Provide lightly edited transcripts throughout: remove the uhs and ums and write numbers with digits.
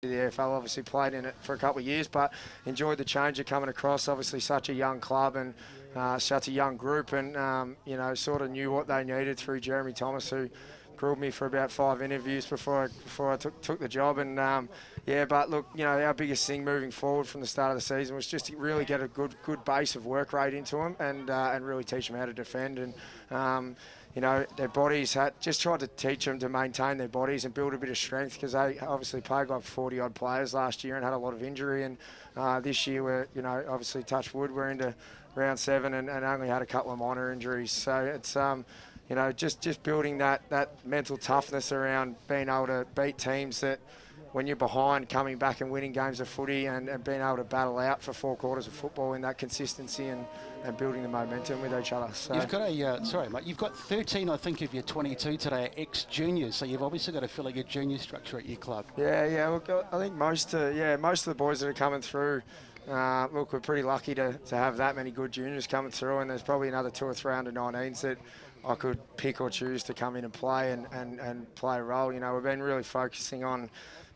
the AFL, obviously played in it for a couple of years, but enjoyed the change of coming across. Obviously such a young club and such a young group, and sort of knew what they needed through Jeremy Thomas, who grilled me for about 5 interviews before I took the job. And but look, our biggest thing moving forward from the start of the season was just to really get a good base of work rate into them, and really teach them how to defend. And their bodies, just tried to teach them to maintain their bodies and build a bit of strength, because they obviously played like 40 odd players last year and had a lot of injury. And this year we're, obviously touch wood, we're into round 7 and only had a couple of minor injuries. So it's just building that mental toughness around being able to beat teams that, when you're behind, coming back and winning games of footy, and being able to battle out for 4 quarters of football in that consistency and building the momentum with each other. So you've got you've got 13, I think, of your 22 today ex-juniors, so you've obviously got a fairly good junior structure at your club. Yeah. Look, I think most of the boys that are coming through, look, we're pretty lucky to have that many good juniors coming through, and there's probably another 2 or 3 under 19s that I could pick or choose to come in and play and play a role. We've been really focusing on,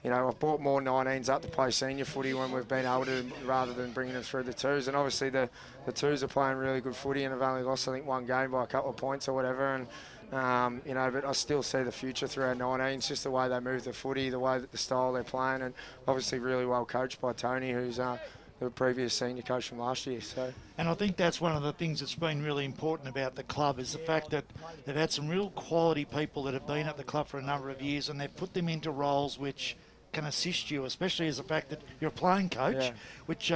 I've brought more 19s up to play senior footy when we've been able to, rather than bringing them through the 2s. And obviously the 2s are playing really good footy and have only lost, I think, 1 game by a couple of points or whatever. And but I still see the future through our 19s, just the way they move the footy, the way that the style they're playing, and obviously really well coached by Tony, who's the previous senior coach from last year. So, and I think that's one of the things that's been really important about the club, is the fact that they've had some real quality people that have been at the club for a number of years, and they've put them into roles which can assist you, especially as the fact that you're a playing coach, which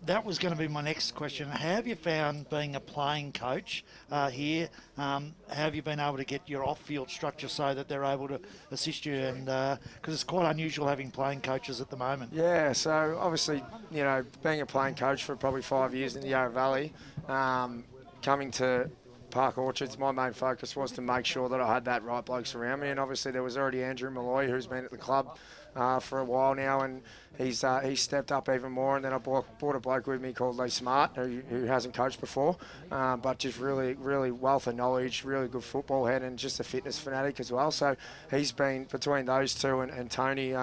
that was going to be my next question. How have you found being a playing coach here? How have you been able to get your off-field structure so that they're able to assist you? And because it's quite unusual having playing coaches at the moment. Yeah, so obviously, being a playing coach for probably 5 years in the Yarra Valley, coming to Park Orchards, my main focus was to make sure that I had that right blokes around me. And obviously there was already Andrew Malloy, who's been at the club for a while now, and he's stepped up even more. And then I brought a bloke with me called Lee Smart, who hasn't coached before, but just really wealth of knowledge, really good football head, and just a fitness fanatic as well. So he's been, between those two and Tony,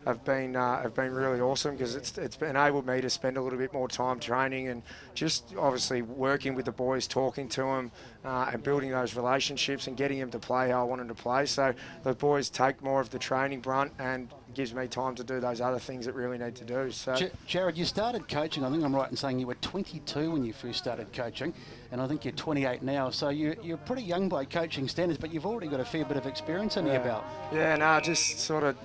have been really awesome, because it's enabled me to spend a little bit more time training and just obviously working with the boys, talking to them, and building those relationships and getting them to play how I want them to play. So the boys take more of the training brunt, and gives me time to do those other things that really need to do. So, Jared, you started coaching, I think I'm right in saying you were 22 when you first started coaching, and I think you're 28 now, so you're pretty young by coaching standards, but you've already got a fair bit of experience under your belt. Yeah, no, just sort of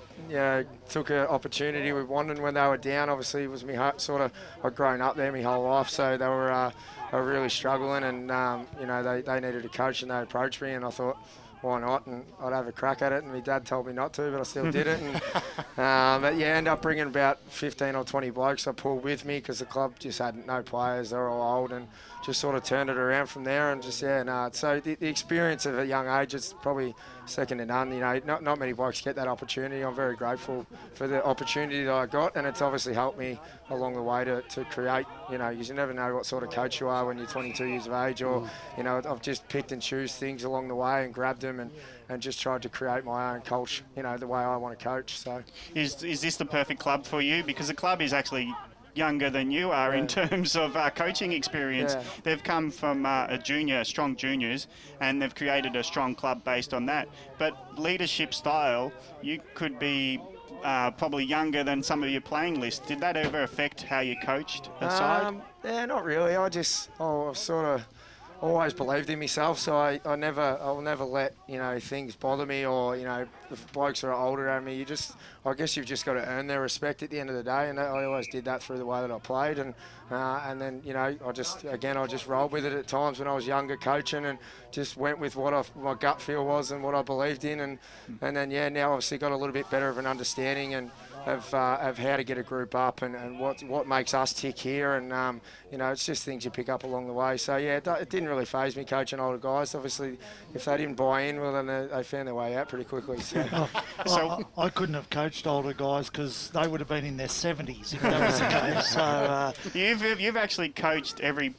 took an opportunity with Wandon when they were down. Obviously, it was I'd grown up there my whole life, so they were really struggling, and they needed a coach, and they approached me, and I thought, why not? And I'd have a crack at it, and my dad told me not to, but I still did it. And ended up bringing about 15 or 20 blokes I pulled with me, because the club just had no players. They were all old, and just sort of turned it around from there. And just, so the experience at a young age is probably second to none. Not many blokes get that opportunity. I'm very grateful for the opportunity that I got, and it's obviously helped me along the way to create, because you never know what sort of coach you are when you're 22 years of age, or, I've just picked and choose things along the way and grabbed them and just tried to create my own culture, the way I want to coach. So, is this the perfect club for you? Because the club is actually younger than you are in terms of coaching experience. Yeah. They've come from strong juniors, and they've created a strong club based on that. But leadership style, you could be probably younger than some of your playing list. Did that ever affect how you coached the side? Yeah, not really. I've sort of always believed in myself, so I'll never let things bother me, or if blokes are older than me, I guess you've just got to earn their respect at the end of the day, and I always did that through the way that I played, and then I just rolled with it at times when I was younger coaching, and just went with what my gut feel was and what I believed in, and then now obviously got a little bit better of an understanding and of how to get a group up and what makes us tick here, and it's just things you pick up along the way. So it didn't really faze me coaching older guys. Obviously, if they didn't buy in, well, then they found their way out pretty quickly. So, I couldn't have coached older guys, because they would have been in their 70s if that was the case. So you've actually coached every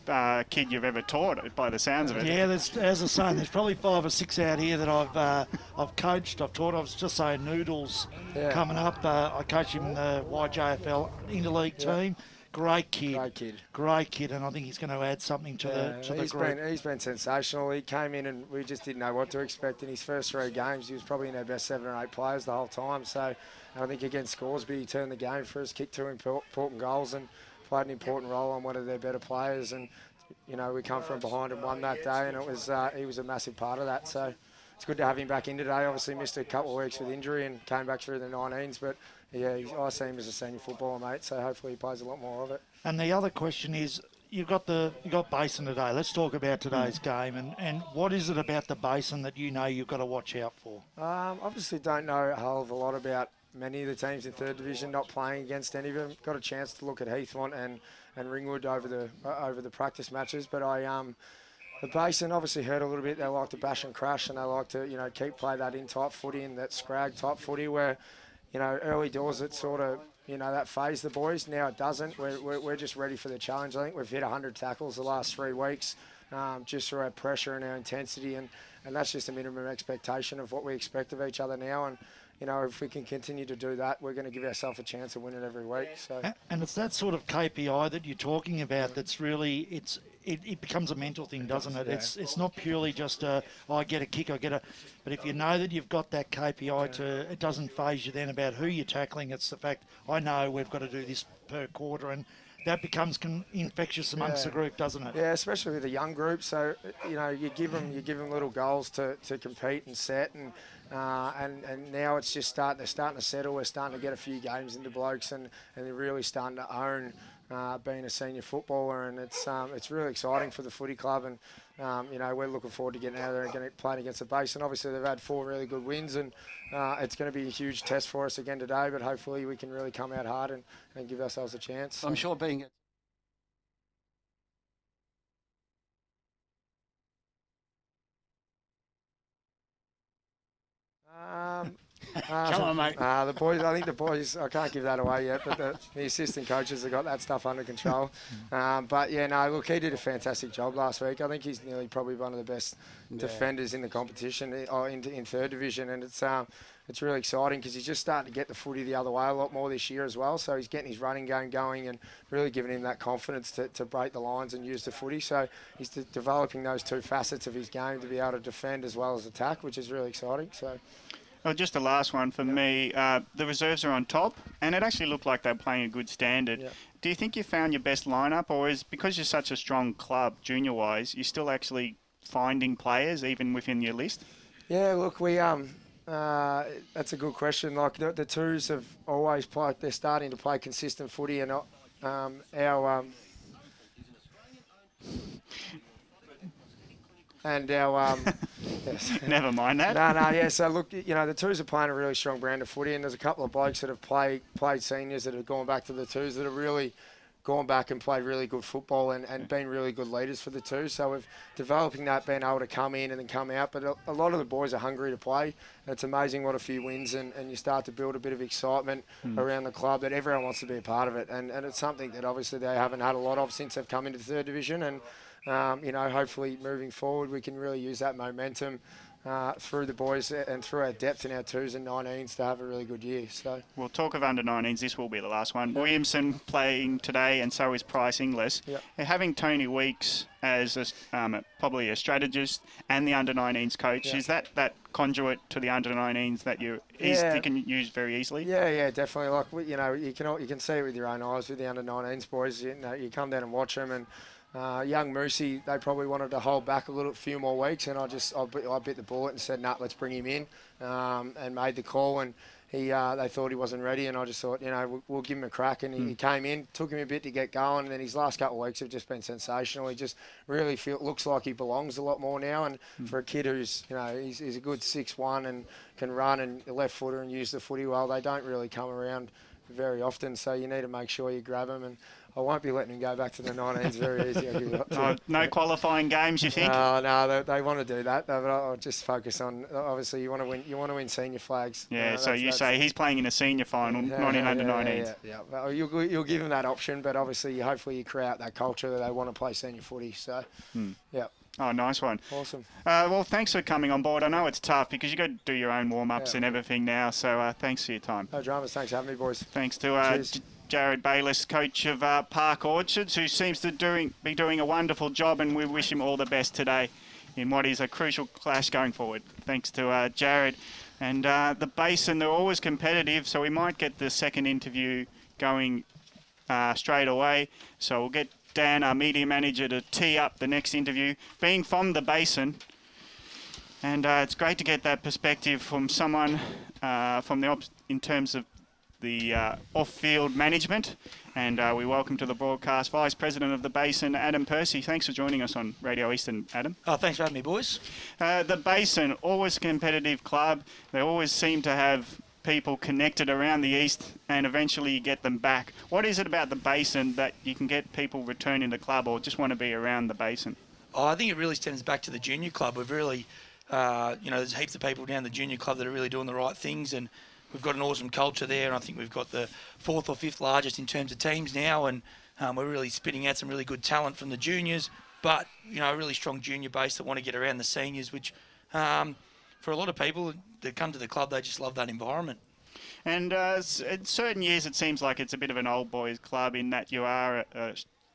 kid you've ever taught, by the sounds of it. Yeah, as I was saying, there's probably 5 or 6 out here that I've coached, I've taught. I was just saying Noodles coming up. I coached him in the YJFL interleague team. Great kid. Great kid, and I think he's going to add something to the group. He's been sensational. He came in and we just didn't know what to expect. In his first 3 games, he was probably in our best 7 or 8 players the whole time. So I think against Scoresby, he turned the game for us, kicked 2 important goals and played an important role on one of their better players. And, you know, we come from behind and won that day, and it was he was a massive part of that. So it's good to have him back in today. Obviously missed a couple of weeks with injury and came back through the 19s, but yeah, I see him as a senior footballer, mate, so hopefully he plays a lot more of it. And the other question is, you got Basin today. Let's talk about today's game, and what is it about the Basin that you know you've got to watch out for? Obviously don't know a hell of a lot about many of the teams in 3rd Division, not playing against any of them. Got a chance to look at Heathmont and Ringwood over the practice matches, but the Basin obviously hurt a little bit. They like to bash and crash, and they like to, you know, play that in-type footy and that scrag type footy where, you know, early doors it sort of, you know, that phased the boys. Now it doesn't. We're just ready for the challenge. I think we've hit 100 tackles the last 3 weeks, just through our pressure and our intensity, and that's just a minimum expectation of what we expect of each other now. And you know, if we can continue to do that, we're going to give ourselves a chance of winning every week. So. And it's that sort of KPI that you're talking about that's really, it becomes a mental thing, doesn't it? Yeah. It's not purely just I get a kick, but if you know that you've got that KPI it doesn't phase you then about who you're tackling. It's the fact, I know we've got to do this per quarter, and that becomes infectious amongst the group, doesn't it? Yeah, especially with a young group. So, you know, you give them little goals to compete and set, and now it's just they're starting to settle. We're starting to get a few games into blokes, and they're really starting to own being a senior footballer, and it's really exciting for the footy club. And you know, we're looking forward to getting out there and playing against the Basin. Obviously, they've had 4 really good wins, and it's going to be a huge test for us again today. But hopefully, we can really come out hard and give ourselves a chance. So. I'm sure being Come on, mate. The boys, I think the boys, I can't give that away yet, but the assistant coaches have got that stuff under control. But yeah, no, look, he did a fantastic job last week. I think he's nearly probably one of the best defenders in the competition in 3rd Division, and it's really exciting because he's just starting to get the footy the other way a lot more this year as well. So he's getting his running game going and really giving him that confidence to break the lines and use the footy. So he's developing those 2 facets of his game to be able to defend as well as attack, which is really exciting. So. Well, just the last one for me. The reserves are on top, and it actually looked like they're playing a good standard. Yep. Do you think you found your best lineup, or is because you're such a strong club, junior-wise, you're still actually finding players even within your list? Yeah, look, we that's a good question. Like the twos have always played. They're starting to play consistent footy, and our yes. Never mind that. No, yeah. So look, you know, the twos are playing a really strong brand of footy, and there's a couple of blokes that have played seniors that have gone back to the twos that have really gone back and played really good football and been really good leaders for the twos. So we're developing that, being able to come in and then come out. But a lot of the boys are hungry to play. And it's amazing what a few wins and you start to build a bit of excitement around the club that everyone wants to be a part of it. And it's something that obviously they haven't had a lot of since they've come into 3rd Division. And you know, hopefully moving forward, we can really use that momentum through the boys and through our depth in our 2s and 19s to have a really good year. So we'll talk of under-19s. This will be the last one. Williamson playing today, and so is Price Inglis. Yep. Having Tony Weeks as probably a strategist and the under-19s coach, is that conduit to the under-19s that you can use very easily? Yeah, definitely. Like you know, you can see it with your own eyes with the under-19s boys. You know, you come down and watch them and. Young Moosey, they probably wanted to hold back a few more weeks, and I bit the bullet and said, "Nah, let's bring him in," and made the call. And they thought he wasn't ready, and I just thought, you know, we'll give him a crack. And he came in, took him a bit to get going, and then his last couple of weeks have just been sensational. He just really looks like he belongs a lot more now. And for a kid who's, you know, he's a good 6'1" and can run and a left footer and use the footy well, they don't really come around very often. So you need to make sure you grab him. And I won't be letting him go back to the 19s very easy. I'll give you that no qualifying games, you think? No, they want to do that. But I'll just focus on. Obviously, you want to win. You want to win senior flags. Yeah. So you say he's playing in a senior final, not in under 19s. Yeah. Well, you'll give him that option, but obviously, hopefully, you create that culture that they want to play senior footy. So, yeah. Oh, nice one. Awesome. Well, thanks for coming on board. I know it's tough because you got to do your own warm-ups and everything now. So thanks for your time. No dramas. Thanks for having me, boys. Thanks to Jared Bayliss, coach of Park Orchards, who seems to be doing a wonderful job, and we wish him all the best today in what is a crucial clash going forward. Thanks to Jared. And the Basin, they're always competitive, so we might get the second interview going straight away. So we'll get Dan, our media manager, to tee up the next interview, being from the Basin. And it's great to get that perspective from someone in terms of the off-field management. And we welcome to the broadcast Vice President of the Basin, Adam Percy. Thanks for joining us on Radio Eastern, Adam. Oh, thanks for having me, boys. The Basin, always a competitive club. They always seem to have people connected around the east, and eventually you get them back. What is it about the Basin that you can get people returning to the club or just want to be around the Basin? Oh, I think it really stems back to the junior club. We've really, there's heaps of people down the junior club that are really doing the right things, and we've got an awesome culture there, and I think we've got the 4th or 5th largest in terms of teams now, and we're really spitting out some really good talent from the juniors, but, a really strong junior base that want to get around the seniors, which for a lot of people that come to the club, they just love that environment. And in certain years, it seems like it's a bit of an old boys club in that you are,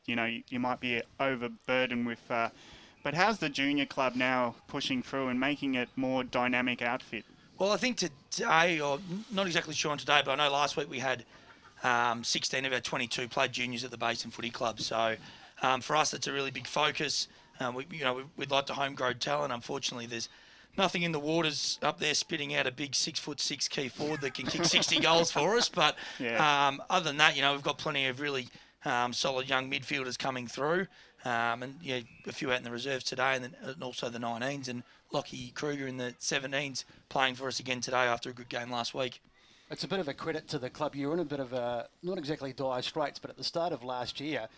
you might be overburdened with. But how's the junior club now pushing through and making it more dynamic outfit? Well, I think today, or not exactly sure on today, but I know last week we had 16 of our 22 played juniors at the Basin Footy Club. So for us, it's a really big focus. We'd like to home-grow talent. Unfortunately, there's nothing in the waters up there spitting out a big 6'6" key forward that can kick 60 goals for us. But other than that, we've got plenty of really solid young midfielders coming through. A few out in the reserves today, and also the 19s, and Lockie Kruger in the 17s playing for us again today after a good game last week. It's a bit of a credit to the club. You're in a bit of a, not exactly dire straits, but at the start of last year,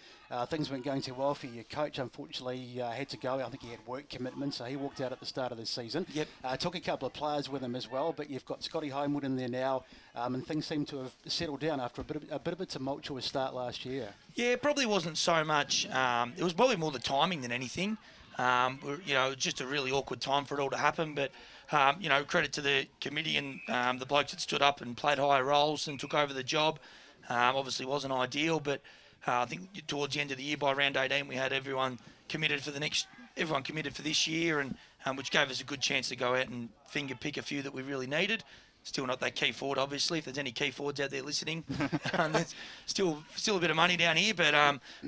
things weren't going too well for your coach. Unfortunately, had to go. I think he had work commitments, so he walked out at the start of the season. Yep. Took a couple of players with him as well, but you've got Scotty Homewood in there now, and things seem to have settled down after a bit of a tumultuous start last year. Yeah, it probably wasn't so much. It was probably more the timing than anything. Just a really awkward time for it all to happen, but credit to the committee and the blokes that stood up and played higher roles and took over the job. Obviously wasn't ideal, but I think towards the end of the year, by round 18, we had everyone committed for this year, and which gave us a good chance to go out and finger pick a few that we really needed. Still not that key forward, obviously. If there's any key forwards out there listening, there's still a bit of money down here, but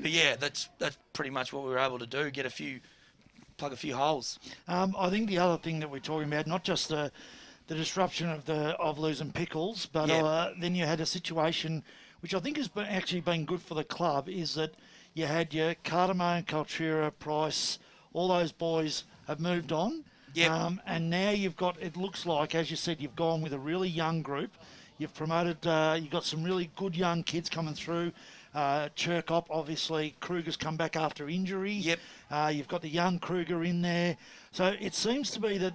yeah, that's pretty much what we were able to do. Plug a few holes. I think the other thing that we're talking about, not just the disruption of losing Pickles, but then you had a situation which I think has actually been good for the club, is that you had your Cardamone, Cultura, Price, all those boys have moved on. Yep. And now it looks like, as you said, you've gone with a really young group. You've promoted, you've got some really good young kids coming through. Chirkop, obviously, Kruger's come back after injury. Yep. You've got the young Kruger in there. So it seems to be that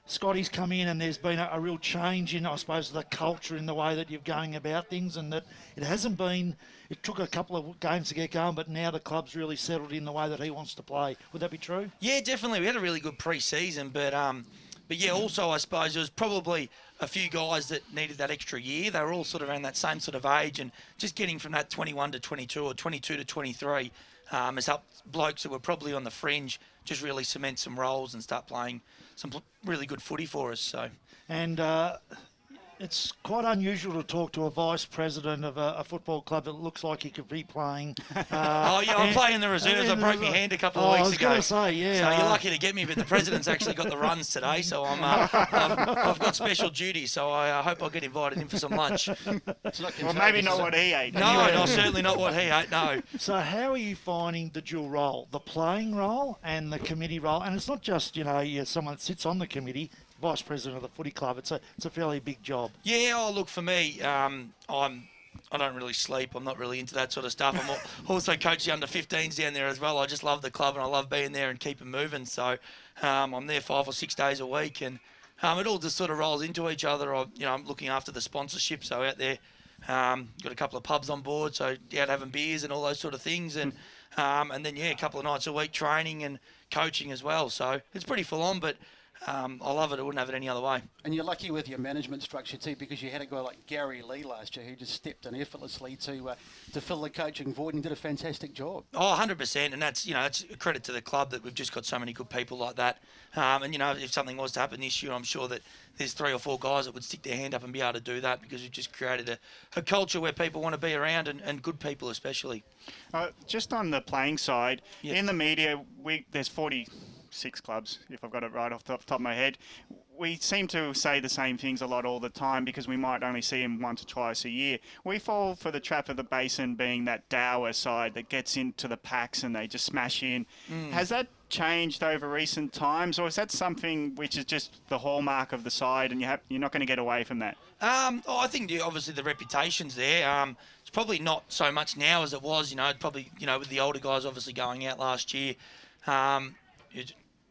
Scotty's come in and there's been a real change in, I suppose, the culture in the way that you're going about things, and that it hasn't been, it took a couple of games to get going, but now the club's really settled in the way that he wants to play. Would that be true? Yeah, definitely. We had a really good pre-season, but yeah, also I suppose there was probably a few guys that needed that extra year. They were all sort of around that same sort of age, and just getting from that 21 to 22 or 22 to 23 has helped blokes who were probably on the fringe just really cement some roles and start playing some really good footy for us. So, and it's quite unusual to talk to a vice president of a football club that looks like he could be playing. I'm playing the reserves. I broke my hand a couple of weeks ago. I was going to say, yeah. So you're lucky to get me, but the president's actually got the runs today, so I've got special duty. So I hope I'll get invited in for some lunch. Well, maybe not what he ate. No, certainly not what he ate. No. So how are you finding the dual role, the playing role and the committee role? And it's not just you're someone that sits on the committee. Vice president of the footy club. It's a fairly big job. Yeah, look, for me, I don't really sleep. I'm not really into that sort of stuff. I'm also coach the under-15s down there as well. I just love the club and I love being there and keeping moving. So I'm there 5 or 6 days a week, and it all just sort of rolls into each other. I'm looking after the sponsorship, so out there, got a couple of pubs on board, so out having beers and all those sort of things, and And then, yeah, a couple of nights a week training and coaching as well. So it's pretty full on, but I love it. I wouldn't have it any other way. And you're lucky with your management structure too, because you had a guy like Gary Lee last year who just stepped in effortlessly to fill the coaching void and did a fantastic job. Oh, 100%, and that's that's a credit to the club that we've just got so many good people like that. And if something was to happen this year, I'm sure that there's 3 or 4 guys that would stick their hand up and be able to do that, because we've just created a culture where people want to be around, and good people especially. Just on the playing side, Yep. in the media, there's 46 clubs, if I've got it right off the top of my head. We seem to say the same things a lot all the time because we might only see them once or twice a year. We fall for the trap of the Basin being that dour side that gets into the packs and they just smash in. Has that changed over recent times, or is that something which is just the hallmark of the side and you're not going to get away from that? I think obviously the reputation's there. It's probably not so much now as it was. Probably with the older guys obviously going out last year.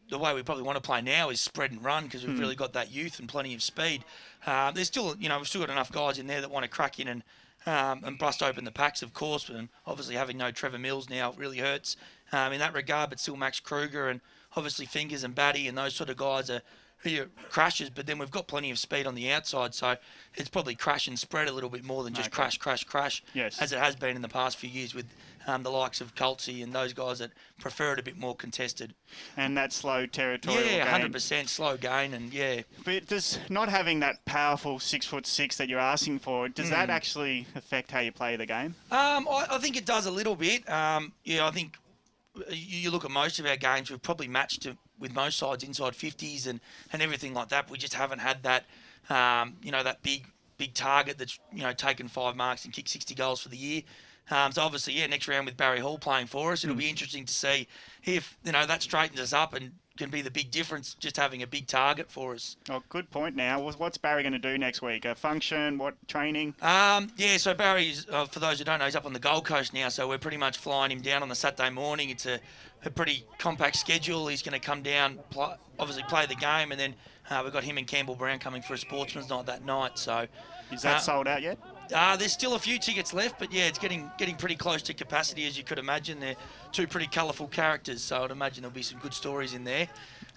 The way we probably want to play now is spread and run, because we've really got that youth and plenty of speed. There's still, we've still got enough guys in there that want to crack in and bust open the packs, of course. But obviously having no Trevor Mills now really hurts in that regard. But still Max Kruger and obviously Fingers and Batty and those sort of guys are crashes. But then we've got plenty of speed on the outside, so it's probably crash and spread a little bit more than just crash, yes, as it has been in the past few years with the likes of Coltsy and those guys that prefer it a bit more contested. And that slow territorial gain. 100% slow gain, and yeah. But does not having that powerful 6'6" that you're asking for, does that actually affect how you play the game? I think it does a little bit. I think you look at most of our games, we've probably matched with most sides inside 50s and everything like that. We just haven't had that, that big target that's, taken 5 marks and kicked 60 goals for the year. So obviously, next round with Barry Hall playing for us, it'll be interesting to see if, that straightens us up and can be the big difference, just having a big target for us. Oh, good point now. What's Barry going to do next week? A function? What, training? So Barry's, for those who don't know, he's up on the Gold Coast now, so we're pretty much flying him down on the Saturday morning. It's a pretty compact schedule. He's going to come down, obviously play the game, and then we've got him and Campbell Brown coming for a sportsman's night that night. So is that sold out yet? There's still a few tickets left, but yeah, it's getting pretty close to capacity, as you could imagine. They're 2 pretty colourful characters, so I'd imagine there'll be some good stories in there.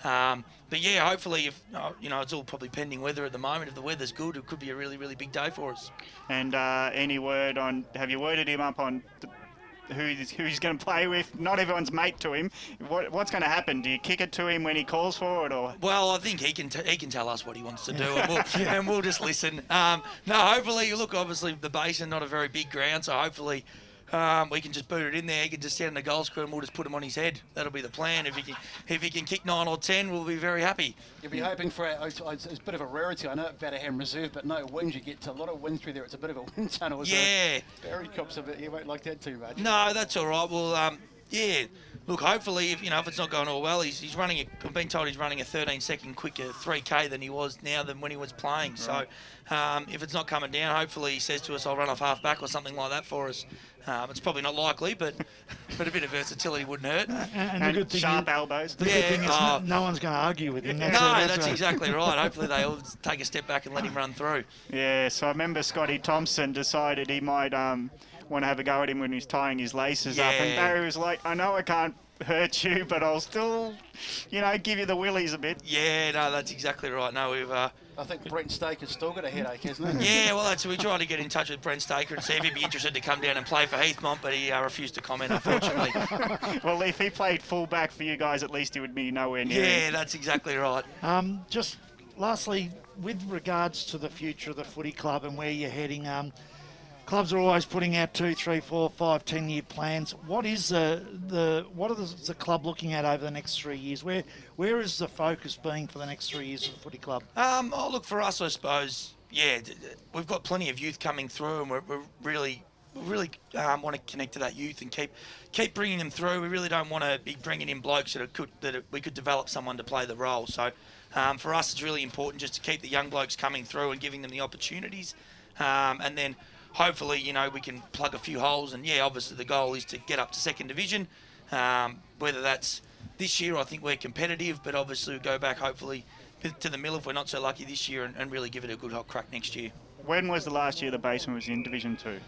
But yeah, hopefully, if it's all probably pending weather at the moment. If the weather's good, it could be a really, really big day for us. And any word on? Have you worded him up on who he's going to play with? Not everyone's mate to him. What's going to happen? Do you kick it to him when he calls for it, or? Well, I think he can tell us what he wants to do, and we'll just listen. No, hopefully, look, obviously the Basin, not a very big ground, so hopefully we can just boot it in there. He can just stand in the goal square and we'll just put him on his head. That'll be the plan. If he can kick 9 or 10, we'll be very happy. You'll be hoping for it's a bit of a rarity. I know at Batterham Reserve, but no winds. You get a lot of wind through there. It's a bit of a wind tunnel. Yeah. So Barry cops a bit. You won't like that too much. No, that's all right. Well, yeah. Look, hopefully, if it's not going all well, he's running. I've been told he's running a 13-second quicker 3K than he was now than when he was playing. Right. So, if it's not coming down, hopefully he says to us, "I'll run off half back" or something like that for us. It's probably not likely, but a bit of versatility wouldn't hurt. And the good thing sharp elbows. The good thing is no one's going to argue with him. That's exactly right. Hopefully they all take a step back and let him run through. Yeah, so I remember Scotty Thompson decided he might want to have a go at him when he's tying his laces up, and Barry was like, "I know I can't hurt you, but I'll still, give you the willies a bit." Yeah, no, that's exactly right. No, we've. I think Brent Staker's still got a headache, hasn't he? Yeah, well, we tried to get in touch with Brent Staker and see if he'd be interested to come down and play for Heathmont, but he refused to comment, unfortunately. Well, if he played fullback for you guys, at least he would be nowhere near. Yeah, that's exactly right. Just lastly, with regards to the future of the footy club and where you're heading, clubs are always putting out 2, 3, 4, 5, 10-year plans. What is the club looking at over the next 3 years? Where is the focus being for the next 3 years of the footy club? Look, for us, I suppose, we've got plenty of youth coming through, and we really want to connect to that youth and keep bringing them through. We really don't want to be bringing in blokes that we could develop someone to play the role. So for us, it's really important just to keep the young blokes coming through and giving them the opportunities, and then hopefully, we can plug a few holes. And obviously the goal is to get up to 2nd Division. Whether that's this year, I think we're competitive, but obviously we'll go back hopefully to the mill if we're not so lucky this year, and really give it a good hot crack next year. When was the last year the Basin was in Division 2?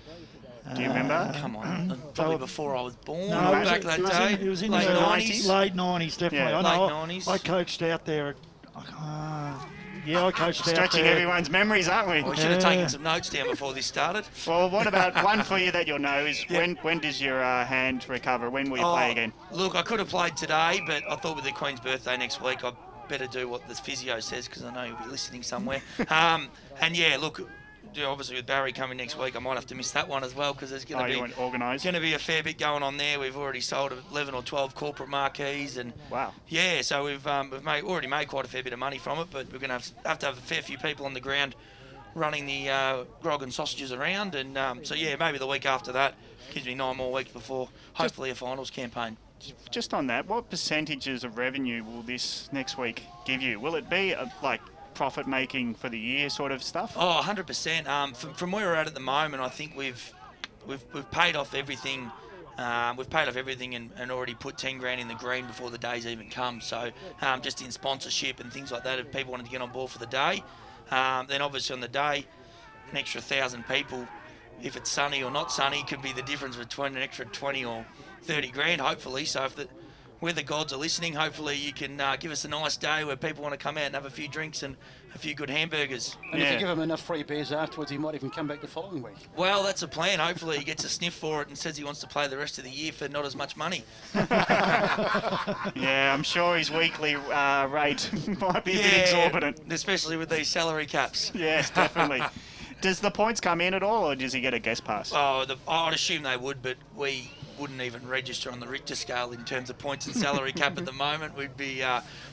Do you remember? Come on, probably before I was born. No, back that day. It was in late the 90s. Late 90s, definitely. Yeah. I know. Late 90s. I coached out there. I coached out Stretching there. everyone's memories, aren't we? We should have taken some notes down before this started. Well, what about one for you that you'll know is when does your hand recover? When will you play again? Look, I could have played today, but I thought with the Queen's birthday next week, I better do what the physio says because I know you'll be listening somewhere. And yeah, look, obviously with Barry coming next week, I might have to miss that one as well because there's going to be a fair bit going on there. We've already sold 11 or 12 corporate marquees, and wow, yeah, so we've already made quite a fair bit of money from it. But we're going to have to have a fair few people on the ground running the grog and sausages around, and so yeah, maybe the week after that gives me 9 more weeks before hopefully a finals campaign. Just on that, what percentages of revenue will this next week give you? Will it be profit making for the year sort of stuff? Oh, 100%. From where we're at the moment, I think we've paid off everything. We've paid off everything and already put 10 grand in the green before the day's even come. So just in sponsorship and things like that, if people wanted to get on board for the day, then obviously on the day, an extra 1,000 people, if it's sunny or not sunny, could be the difference between an extra 20 or 30 grand, hopefully. So if the weather gods are listening, hopefully you can give us a nice day where people want to come out and have a few drinks and a few good hamburgers. And if you give him enough free beers afterwards, he might even come back the following week. Well, that's a plan. Hopefully he gets a sniff for it and says he wants to play the rest of the year for not as much money. Yeah, I'm sure his weekly rate might be a bit exorbitant. Especially with these salary caps. Yes, definitely. Does the points come in at all, or does he get a guest pass? Oh, I'd assume they would, but we wouldn't even register on the Richter scale in terms of points and salary cap at the moment. We'd be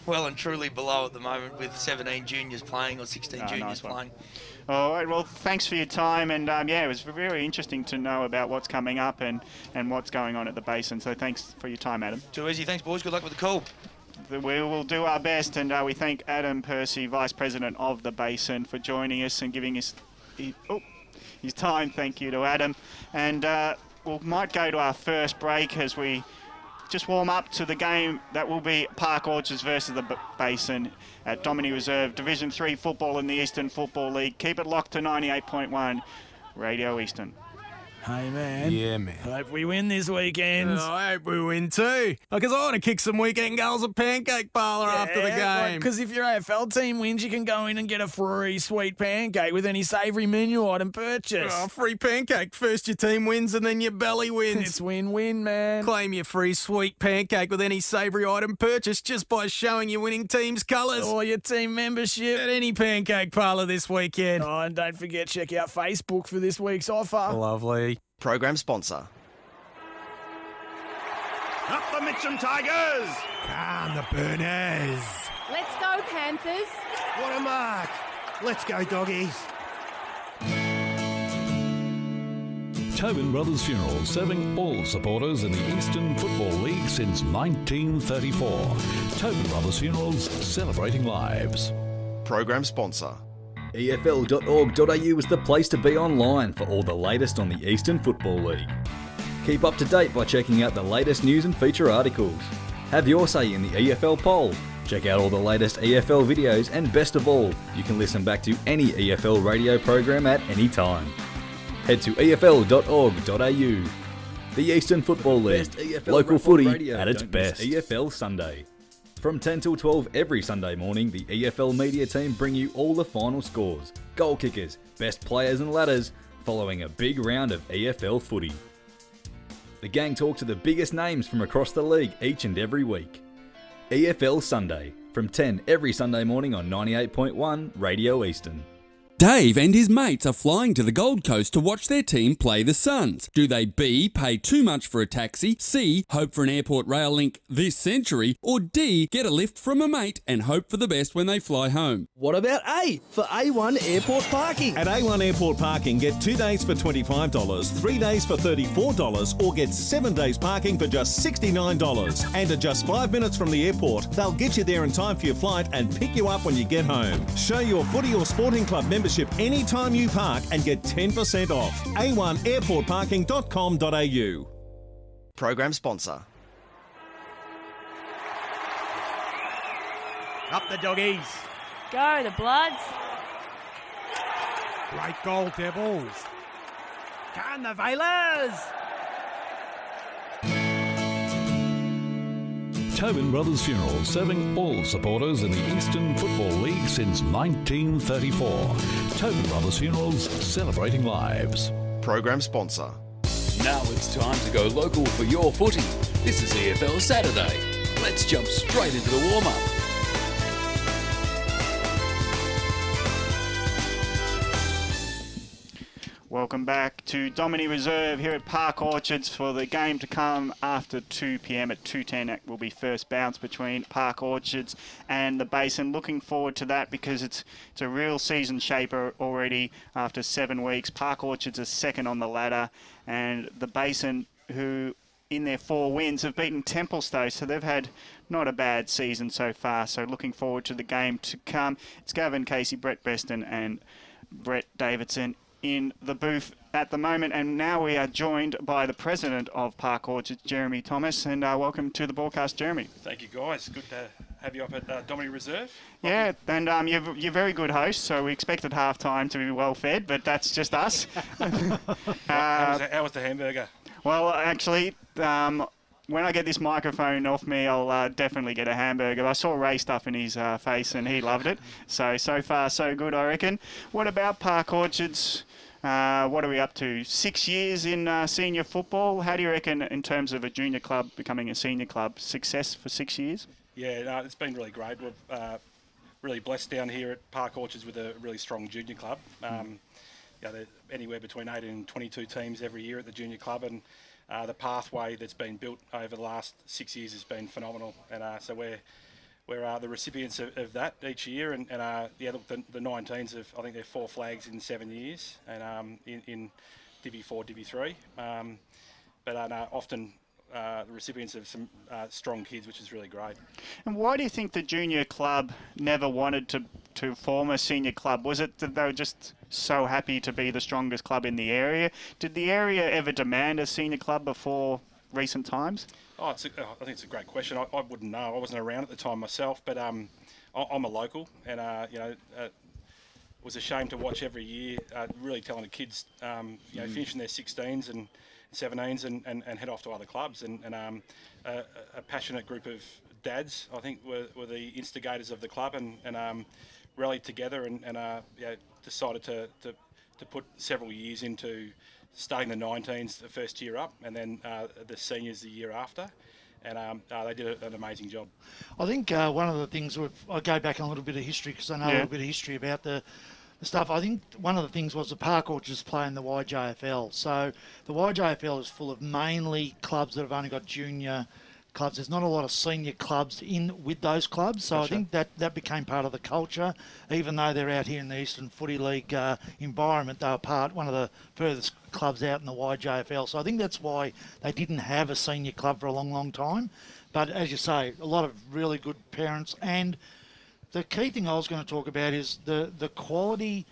well and truly below at the moment with 17 juniors playing or 16 juniors playing. All right, well, thanks for your time, and yeah, it was very interesting to know about what's coming up and what's going on at the Basin, so thanks for your time, Adam. Too easy. Thanks, boys. Good luck with the call. We will do our best, and we thank Adam Percy, Vice President of the Basin, for joining us and giving us his time. Thank you to Adam, and we might go to our first break as we just warm up to the game that will be Park Orchards versus the Basin at Domini Reserve Division 3 football in the Eastern Football League. Keep it locked to 98.1 Radio Eastern. Hey, man. Yeah, man. Hope we win this weekend. Oh, I hope we win too. Because I want to kick some weekend goals at Pancake Parlour after the game. Because if your AFL team wins, you can go in and get a free sweet pancake with any savoury menu item purchase. Oh, free pancake. First your team wins and then your belly wins. It's win-win, man. Claim your free sweet pancake with any savoury item purchase just by showing your winning team's colours. Or your team membership. At any Pancake Parlour this weekend. Oh, and don't forget, check out Facebook for this week's offer. Lovely. Program sponsor. Up the Mitcham Tigers! Calm the Burners. Let's go, Panthers. What a mark. Let's go, doggies. Tobin Brothers Funeral, serving all supporters in the Eastern Football League since 1934. Tobin Brothers Funerals, celebrating lives. Program sponsor. EFL.org.au is the place to be online for all the latest on the Eastern Football League. Keep up to date by checking out the latest news and feature articles. Have your say in the EFL poll. Check out all the latest EFL videos, and best of all, you can listen back to any EFL radio program at any time. Head to EFL.org.au. The Eastern Football League, local footy at its best. EFL Sunday. From 10 till 12 every Sunday morning, the EFL media team bring you all the final scores, goal kickers, best players and ladders, following a big round of EFL footy. The gang talk to the biggest names from across the league each and every week. EFL Sunday, from 10 every Sunday morning on 98.1 Radio Eastern. Dave and his mates are flying to the Gold Coast to watch their team play the Suns. Do they B, pay too much for a taxi, C, hope for an airport rail link this century, or D, get a lift from a mate and hope for the best when they fly home? What about A, for A1 Airport Parking? At A1 Airport Parking, get 2 days for $25, 3 days for $34, or get 7 days parking for just $69. And at just 5 minutes from the airport, they'll get you there in time for your flight and pick you up when you get home. Show your footy or sporting club membership anytime you park and get 10% off. A1airportparking.com.au. Program sponsor. Up the doggies. Go, the Bloods. Great goal, Devils. Can the Vailers! Tobin Brothers Funeral, serving all supporters in the Eastern Football League since 1934. Tobin Brothers Funerals, celebrating lives. Program sponsor. Now it's time to go local for your footy. This is EFL Saturday. Let's jump straight into the warm-up. Welcome back to Domini Reserve here at Park Orchards for the game to come after 2 p.m. at 2:10. That will be first bounce between Park Orchards and the Basin. Looking forward to that because it's a real season shaper already after 7 weeks. Park Orchards is second on the ladder, and the Basin, who in their 4 wins have beaten Templestowe, so they've had not a bad season so far. So looking forward to the game to come. It's Gavin Casey, Brett Beston and Brett Davidson in the booth at the moment, and now we are joined by the president of Park Orchards, Jeremy Thomas, and welcome to the broadcast, Jeremy. Thank you, guys. Good to have you up at Domini Reserve. Yeah, and you're very good host, so we expected half-time to be well fed, but that's just us. How was the hamburger? Well, actually, when I get this microphone off me, I'll definitely get a hamburger. I saw Ray stuff in his face and he loved it. So far, so good, I reckon. What about Park Orchards? What are we up to? 6 years in senior football. How do you reckon in terms of a junior club becoming a senior club? Success for 6 years? Yeah, no, it's been really great. We're really blessed down here at Park Orchards with a really strong junior club. They're anywhere between 18 and 22 teams every year at the junior club, and the pathway that's been built over the last 6 years has been phenomenal. And so we're the recipients of that each year, and the 19s have, I think they're 4 flags in 7 years, and in Divi 4, Divi 3, but often the recipients of some strong kids, which is really great. And why do you think the junior club never wanted to form a senior club? Was it that they were just so happy to be the strongest club in the area? Did the area ever demand a senior club before recent times? I think it's a great question. I wouldn't know. I wasn't around at the time myself, but I'm a local, and it was a shame to watch every year really talented kids, finishing their 16s and 17s and head off to other clubs, and a passionate group of dads, I think, were the instigators of the club, and rallied together and decided to put several years into starting the 19s the first year up, and then the seniors the year after, and they did an amazing job. I think one of the things, I go back on a little bit of history because I know a little bit of history about the stuff. I think one of the things was the Park Orchards playing the YJFL. So the YJFL is full of mainly clubs that have only got junior clubs. There's not a lot of senior clubs in with those clubs. So Gotcha. I think that became part of the culture. Even though they're out here in the Eastern Footy League environment, they were one of the furthest clubs out in the YJFL. So I think that's why they didn't have a senior club for a long, long time. But as you say, a lot of really good parents, and the key thing I was going to talk about is the quality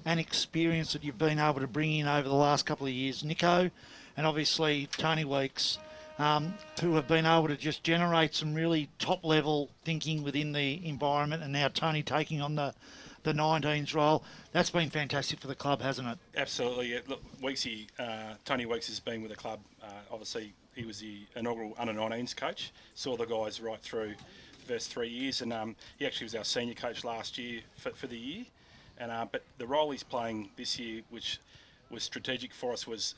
and experience that you've been able to bring in over the last couple of years. Nico and obviously Tony Weeks, who have been able to just generate some really top-level thinking within the environment, and now Tony taking on the 19s role. That's been fantastic for the club, hasn't it? Absolutely. Yeah, look, Tony Weeks has been with the club. Obviously, he was the inaugural under-19s coach, saw the guys right through the first 3 years, and he actually was our senior coach last year for the year. And but the role he's playing this year, which was strategic for us, was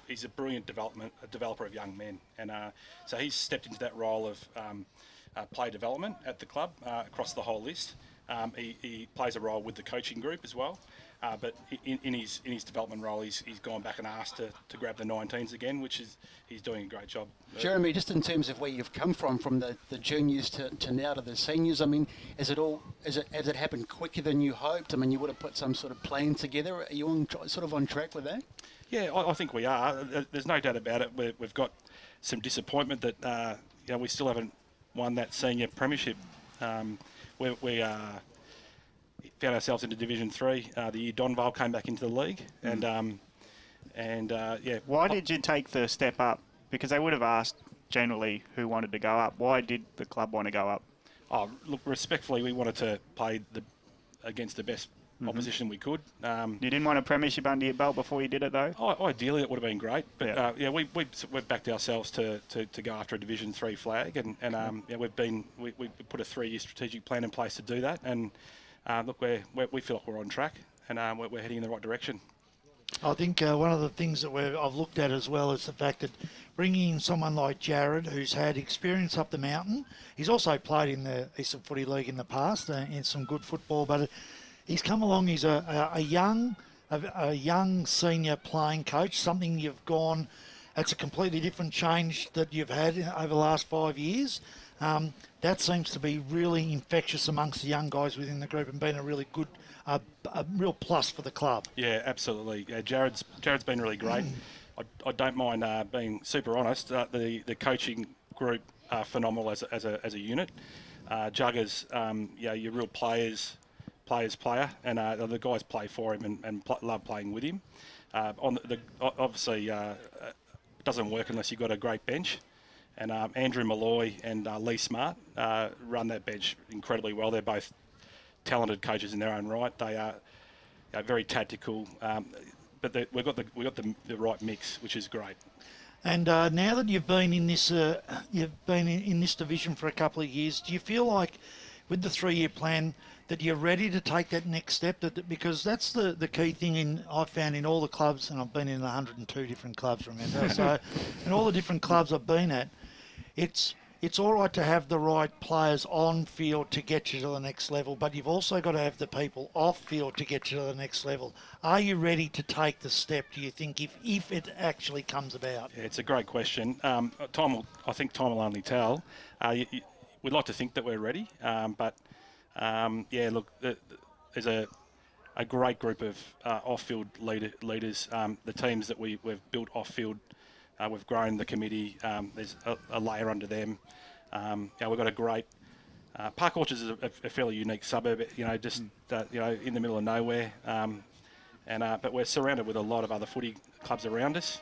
he's a brilliant developer of young men, and so he's stepped into that role of play development at the club across the whole list. He plays a role with the coaching group as well, but in his development role, he's gone back and asked to grab the 19s again, which is he's doing a great job. Jeremy, just in terms of where you've come from the juniors to now to the seniors, I mean, has it happened quicker than you hoped? I mean, you would have put some sort of plan together. Are you on track with that? Yeah, I think we are. There's no doubt about it. We've got some disappointment that we still haven't won that senior premiership. We found ourselves into Division 3 the year Donvale came back into the league, and yeah. Why did you take the step up? Because they would have asked generally who wanted to go up. Why did the club want to go up? Oh, look, respectfully, we wanted to play against the best opposition we could. You didn't want a premiership under your belt before you did it, though? Ideally, it would have been great. But we've backed ourselves to go after a Division 3 flag, and we put a 3-year strategic plan in place to do that. And look, we feel like we're on track, and we're heading in the right direction. I think one of the things that I've looked at as well is the fact that bringing in someone like Jared, who's had experience up the mountain. He's also played in the Eastern Footy League in the past, in some good football, but he's come along. He's a young senior playing coach, something you've gone, it's a completely different change that you've had over the last 5 years. That seems to be really infectious amongst the young guys within the group and been a really good, a real plus for the club. Yeah, absolutely. Yeah, Jared's been really great. I don't mind being super honest. The coaching group are phenomenal as a unit. Juggers, your real player, and the guys play for him and love playing with him. Obviously, it doesn't work unless you've got a great bench. And Andrew Malloy and Lee Smart run that bench incredibly well. They're both talented coaches in their own right. They are very tactical, but we've got the right mix, which is great. And now that you've been in this in this division for a couple of years, do you feel like with the 3-year plan that you're ready to take that next step? Because that's the key thing I've found in all the clubs, and I've been in 102 different clubs, remember. So in all the different clubs I've been at, it's all right to have the right players on field to get you to the next level, but you've also got to have the people off field to get you to the next level. Are you ready to take the step, do you think, if it actually comes about? Yeah, it's a great question. I think time will only tell. We'd like to think that we're ready, but look, there's a great group of off-field leaders. The teams that we've built off-field, we've grown the committee. There's a layer under them. We've got a great... Park Orchards is a fairly unique suburb, in the middle of nowhere. But we're surrounded with a lot of other footy clubs around us.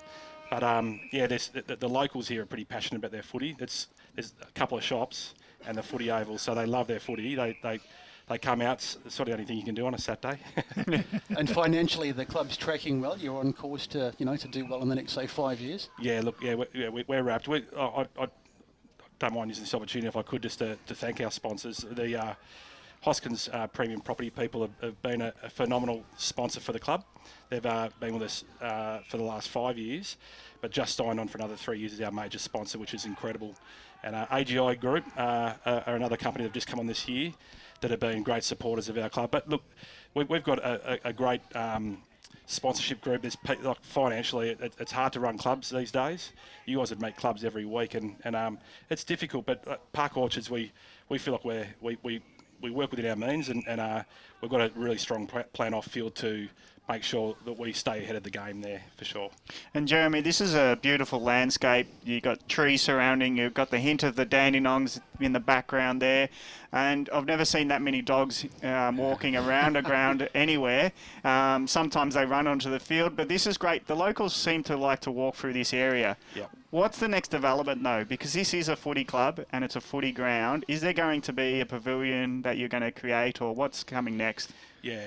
But the locals here are pretty passionate about their footy. There's a couple of shops and the footy oval, so they love their footy. They come out. It's sort of the only thing you can do on a Saturday. And financially, the club's tracking well. You're on course to to do well in the next, say, 5 years. Yeah, look, we're wrapped. I don't mind using this opportunity if I could just to thank our sponsors. The Hoskins Premium Property people have been a phenomenal sponsor for the club. They've been with us for the last 5 years, but just signed on for another 3 years as our major sponsor, which is incredible. And AGI Group are another company that have just come on this year that have been great supporters of our club. But look, we've got a great sponsorship group. Like financially, it's hard to run clubs these days. You guys would make clubs every week, and it's difficult. But Park Orchards, we feel like we work within our means, and we've got a really strong plan off field to make sure that we stay ahead of the game there, for sure. And Jeremy, this is a beautiful landscape. You've got trees surrounding, you've got the hint of the Dandenongs in the background there, and I've never seen that many dogs walking around a ground anywhere. Sometimes they run onto the field, but this is great. The locals seem to like to walk through this area. Yep. What's the next development, though? Because this is a footy club and it's a footy ground. Is there going to be a pavilion that you're going to create, or what's coming next? Yeah,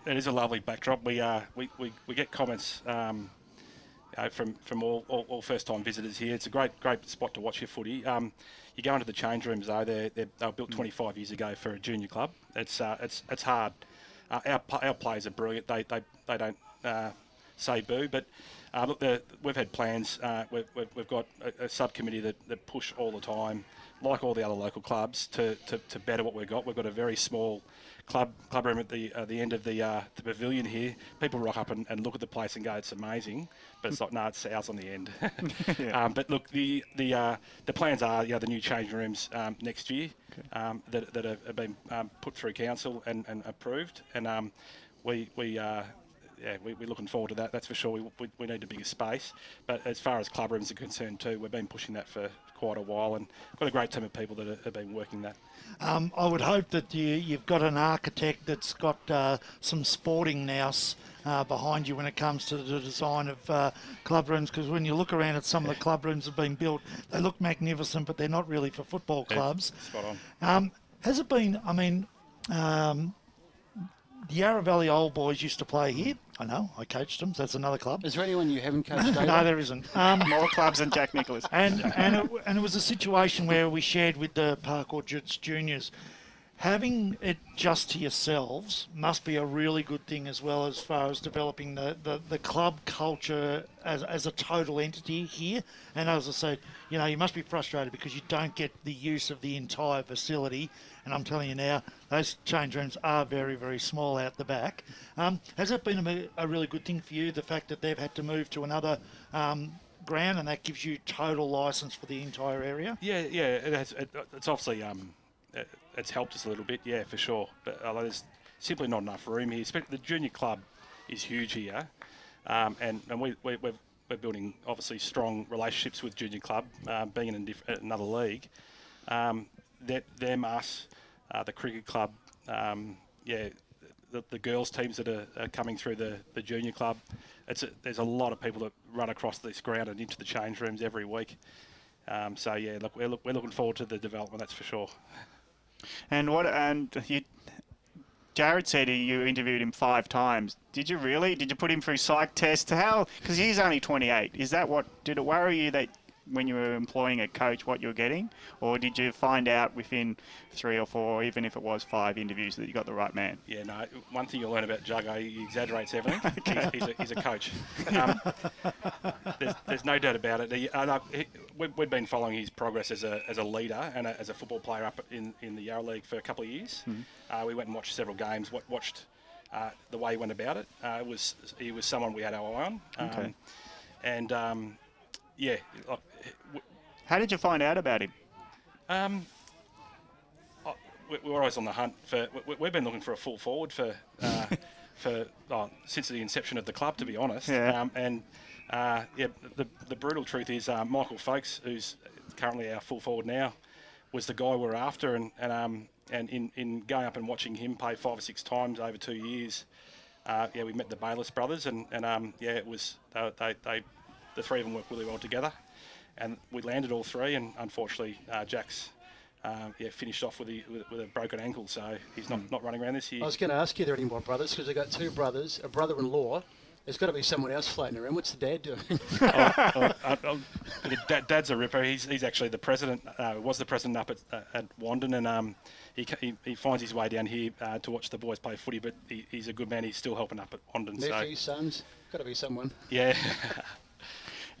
it is a lovely backdrop. We get comments from all first-time visitors here. It's a great spot to watch your footy. You go into the change rooms though. They were built 25 years ago for a junior club. It's hard. Our players are brilliant. They don't say boo, but look, we've had plans. We've got a subcommittee that push all the time, like all the other local clubs, to better what we've got. We've got a very small club room at the end of the pavilion here. People rock up and look at the place and go, "It's amazing," but it's like, no, it's ours on the end. Yeah. But look, the plans are the new changing rooms next year, that have been put through council and approved, and we're looking forward to that. That's for sure. We need a bigger space, but as far as club rooms are concerned too, we've been pushing that for quite a while, and got a great team of people that have been working that. I would hope that you've got an architect that's got some sporting nous behind you when it comes to the design of club rooms, because when you look around at some of the club rooms that have been built, they look magnificent, but they're not really for football clubs. Spot on. Has it been, the Yarra Valley Old Boys used to play here. I know, I coached them. So that's another club. Is there anyone you haven't coached? No, there isn't. More clubs than Jack Nicholas. And it was a situation where we shared with the Park Orchards juniors. Having it just to yourselves must be a really good thing as well, as far as developing the club culture as a total entity here. And as I said, you know, you must be frustrated because you don't get the use of the entire facility. And I'm telling you now, those change rooms are very, very small out the back. Has that been a really good thing for you, the fact that they've had to move to another ground, and that gives you total licence for the entire area? Yeah, it has. It's obviously it's helped us a little bit, yeah, for sure. But there's simply not enough room here. The junior club is huge here, and we're building obviously strong relationships with junior club, being in another league. Them, us, the cricket club, the girls teams that are coming through the junior club. There's a lot of people that run across this ground and into the change rooms every week. So yeah, look, we're looking forward to the development, that's for sure. Jared said you interviewed him 5 times. Did you really? Did you put him through psych tests? How? Because he's only 28. Is that what? Did it worry you that when you were employing a coach what you were getting, or did you find out within 3 or 4, even if it was 5 interviews, that you got the right man? Yeah, no. One thing you'll learn about Juggo, he exaggerates everything. Okay. He's a coach. There's no doubt about it. We've been following his progress as a leader and as a football player up in the Yarra League for a couple of years. Mm-hmm. We went and watched several games. Watched the way he went about it. He was someone we had our eye on. Okay. Yeah. How did you find out about him? We're always on the hunt for. We've been looking for a full forward for since the inception of the club, to be honest. Yeah. The brutal truth is, Michael Folkes, who's currently our full forward now, was the guy we're after, and in going up and watching him play 5 or 6 times over 2 years, we met the Bayliss brothers, and it was the 3 of them worked really well together, and we landed all 3. And unfortunately, Jack's finished off with a broken ankle, so he's not running around this year. I was going to ask you, are there any more brothers? Because they've got 2 brothers, a brother-in-law. There's got to be someone else floating around. What's the dad doing? Dad's a ripper. He's actually the president. Was the president up at Wandon, and he finds his way down here to watch the boys play footy. But he's a good man. He's still helping up at Wandon. Nephews, sons, got to be someone. Yeah.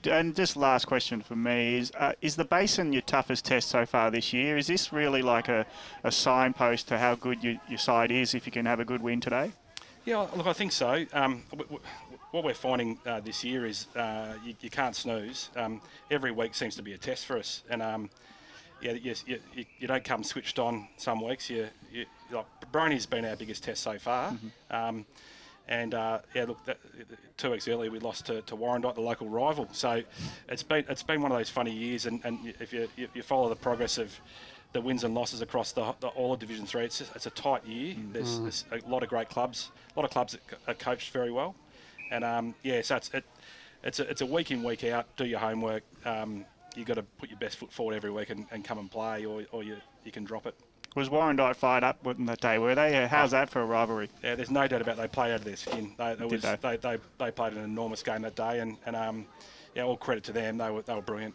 And just last question for me is the Basin your toughest test so far this year? Is this really like a signpost to how good your side is if you can have a good win today? Yeah, look, I think so. What we're finding this year is you can't snooze. Every week seems to be a test for us, and you don't come switched on some weeks. Like Brony's been our biggest test so far. Mm-hmm. 2 weeks earlier we lost to Warrandyte, the local rival. So it's been one of those funny years, and if you follow the progress of the wins and losses across all of Division 3, it's a tight year. There's a lot of great clubs, a lot of clubs that are coached very well, and so it's a week in, week out. Do your homework. You got to put your best foot forward every week and come and play, or you can drop it. Was Warrandyte fired up on that day, were they? How's that for a rivalry? Yeah, there's no doubt about they played out of their skin. They played an enormous game that day, and all credit to them. They were brilliant.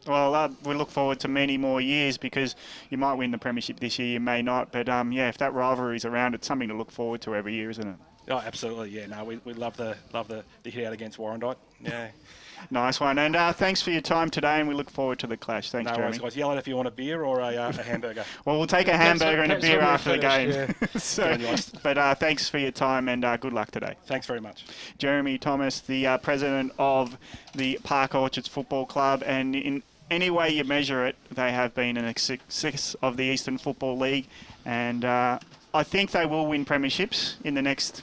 Well, we look forward to many more years, because you might win the premiership this year, you may not. But if that rivalry's around, it's something to look forward to every year, isn't it? Oh, absolutely. Yeah, no, we love the hit out against Warrandyte. Yeah. Nice one. And thanks for your time today, and we look forward to the clash. Thanks, Jeremy. No worries, guys. Yell out if you want a beer or a hamburger. Well, we'll take a hamburger and a beer after the game. Yeah. But thanks for your time, and good luck today. Thanks very much. Jeremy Thomas, the president of the Park Orchards Football Club, and in any way you measure it, they have been a success of the Eastern Football League, and I think they will win premierships in the next...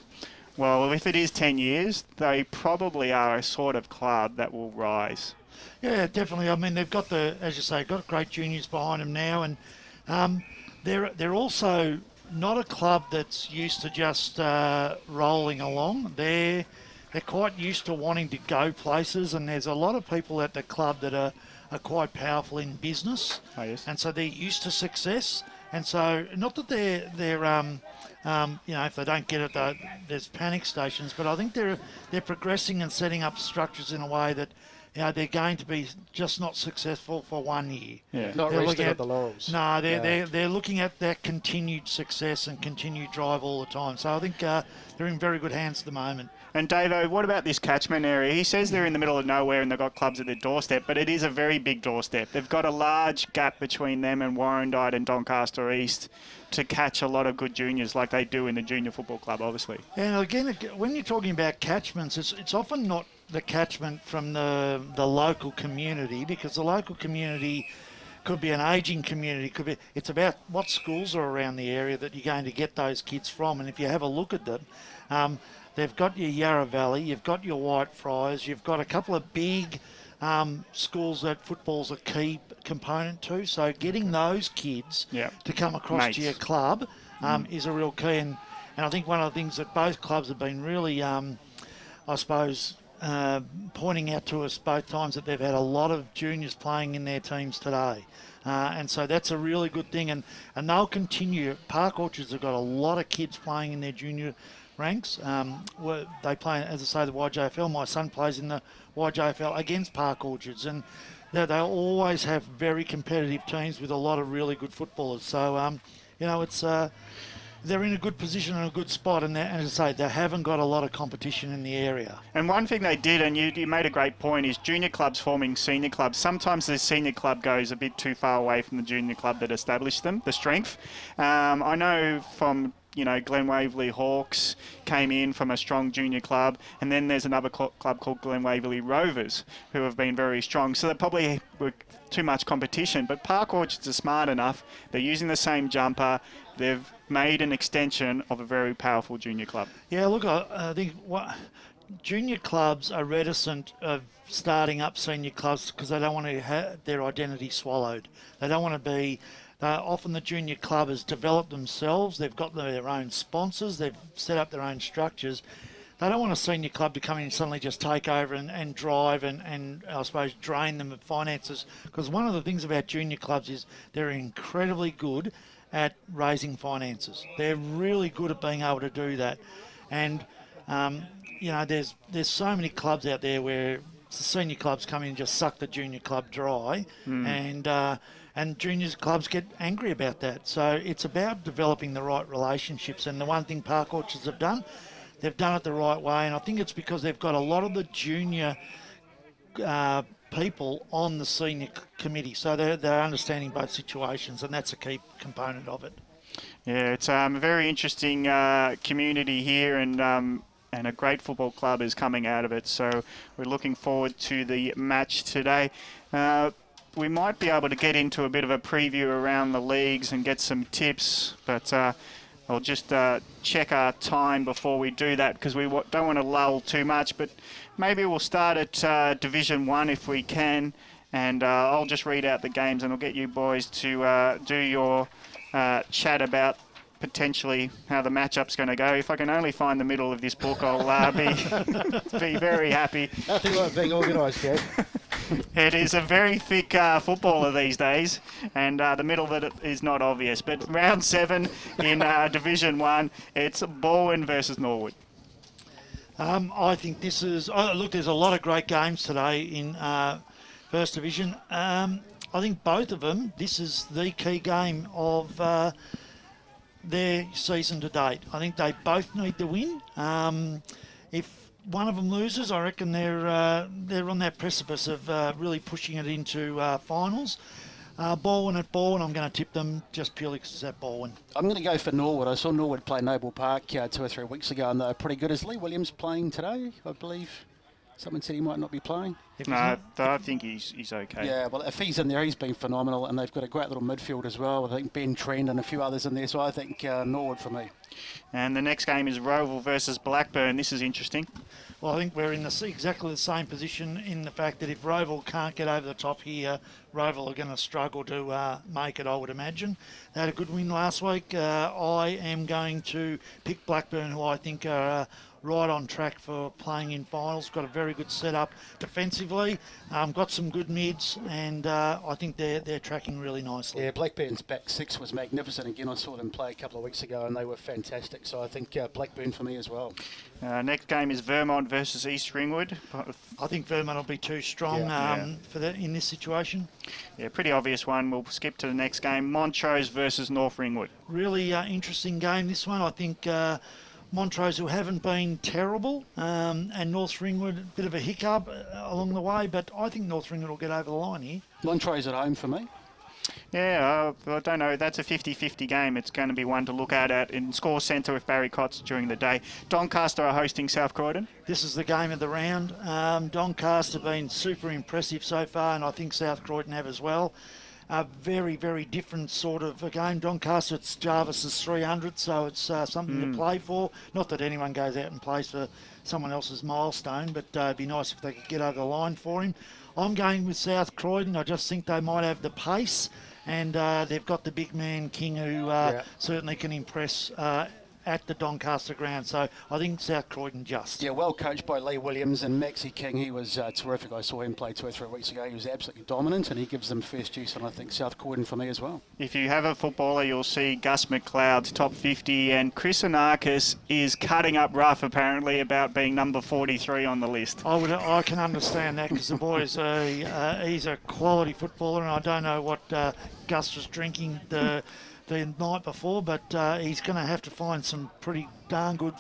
Well, if it is 10 years, they probably are a sort of club that will rise. Yeah, definitely. I mean, they've got as you say, got great juniors behind them now, and they're also not a club that's used to just rolling along. They're quite used to wanting to go places, and there's a lot of people at the club that are quite powerful in business. Oh, yes. And so they're used to success. And so, not that they're if they don't get it, there's panic stations. But I think they're progressing and setting up structures in a way that, they're going to be just not successful for 1 year. Yeah. Not resting at the laurels. No, they're looking at that continued success and continued drive all the time. So I think they're in very good hands at the moment. And Davo, what about this catchment area? He says they're in the middle of nowhere and they've got clubs at their doorstep, but it is a very big doorstep. They've got a large gap between them and Warrandyte and Doncaster East to catch a lot of good juniors like they do in the junior football club, obviously. And again, when you're talking about catchments, it's often not the catchment from the local community, because the local community could be an ageing community. It's about what schools are around the area that you're going to get those kids from. And if you have a look at them, they've got your Yarra Valley, you've got your Whitefriars, you've got a couple of big schools that football's a key component to. So getting those kids to come across to your club is a real key. And I think one of the things that both clubs have been really, pointing out to us both times, that they've had a lot of juniors playing in their teams today. And so that's a really good thing. And they'll continue. Park Orchards have got a lot of kids playing in their junior ranks. They play, as I say, the YJFL. My son plays in the YJFL against Park Orchards. And they always have very competitive teams with a lot of really good footballers. So, it's... they're in a good position and a good spot, and as I say, they haven't got a lot of competition in the area. And one thing they did, and you made a great point, is junior clubs forming senior clubs. Sometimes the senior club goes a bit too far away from the junior club that established them, the strength. I know from Glen Waverley Hawks came in from a strong junior club, and then there's another club called Glen Waverley Rovers who have been very strong. So they probably were too much competition, but Park Orchards are smart enough. They're using the same jumper. They've made an extension of a very powerful junior club. Yeah, look, I think junior clubs are reticent of starting up senior clubs because they don't want to have their identity swallowed. They don't want to be... often the junior club has developed themselves. They've got their own sponsors. They've set up their own structures. They don't want a senior club to come in and suddenly just take over and drive and I suppose drain them of finances. Because one of the things about junior clubs is they're incredibly good at raising finances. They're really good at being able to do that. And, there's so many clubs out there where the senior clubs come in and just suck the junior club dry. And juniors clubs get angry about that. So it's about developing the right relationships. And the one thing Park Orchards have done, they've done it the right way. And I think it's because they've got a lot of the junior people on the senior committee. So they're understanding both situations, and that's a key component of it. Yeah, it's a very interesting community here, and a great football club is coming out of it. So we're looking forward to the match today. We might be able to get into a bit of a preview around the leagues and get some tips, but I'll just check our time before we do that, because we don't want to lull too much. But maybe we'll start at Division 1 if we can, and I'll just read out the games and I'll get you boys to do your chat about potentially how the matchup's going to go. If I can only find the middle of this book, I'll be very happy. Nothing like being organised, Kev. It is a very thick footballer these days, and the middle of it is not obvious. But round 7 in Division 1, it's Balwyn versus Norwood. I think this is... look, there's a lot of great games today in First Division. I think both of them, this is the key game of their season to date. I think they both need to win. If one of them loses, I reckon they're on that precipice of really pushing it into finals. Balwyn at Balwyn, I'm going to tip them just purely because it's at Balwyn. I'm going to go for Norwood. I saw Norwood play Noble Park 2 or 3 weeks ago, and they're pretty good. Is Lee Williams playing today, I believe? Someone said he might not be playing. No, I think he's okay. Yeah, well, if he's in there, he's been phenomenal, and they've got a great little midfield as well. I think Ben Trend and a few others in there, so I think Norwood for me. And the next game is Roval versus Blackburn. This is interesting. Well, I think we're in exactly the same position in the fact that if Roval can't get over the top here, Roval are going to struggle to make it, I would imagine. They had a good win last week. I am going to pick Blackburn, who I think are right on track for playing in finals. Got a very good setup defensively. Got some good mids, and I think they're tracking really nicely. Yeah, Blackburn's back six was magnificent. Again, I saw them play a couple of weeks ago, and they were fantastic. So I think Blackburn for me as well. Next game is Vermont versus East Ringwood. I think Vermont will be too strong for that in this situation. Yeah, pretty obvious one. We'll skip to the next game. Montrose versus North Ringwood. Really interesting game, this one. I think Montrose, who haven't been terrible, and North Ringwood, a bit of a hiccup along the way, but I think North Ringwood will get over the line here. Montrose at home for me. Yeah, I don't know. That's a 50-50 game. It's going to be one to look at in Score Centre with Barry Cotts during the day. Doncaster are hosting South Croydon. This is the game of the round. Doncaster have been super impressive so far, and I think South Croydon have as well. A very, very different sort of a game. Doncaster, it's Jarvis's 300, so it's something to play for. Not that anyone goes out and plays for someone else's milestone, but it'd be nice if they could get over the line for him. I'm going with South Croydon. I just think they might have the pace, and they've got the big man King, who certainly can impress at the Doncaster ground. So I think South Croydon just. Yeah, well coached by Lee Williams and Maxie King. He was terrific. I saw him play 2 or 3 weeks ago. He was absolutely dominant, and he gives them first juice, and I think South Croydon for me as well. If you have a footballer, you'll see Gus McLeod's top 50, and Chris Anarkis is cutting up rough, apparently, about being number 43 on the list. I can understand that, because the boy is he's a quality footballer, and I don't know what Gus was drinking the night before, but he's going to have to find some pretty darn good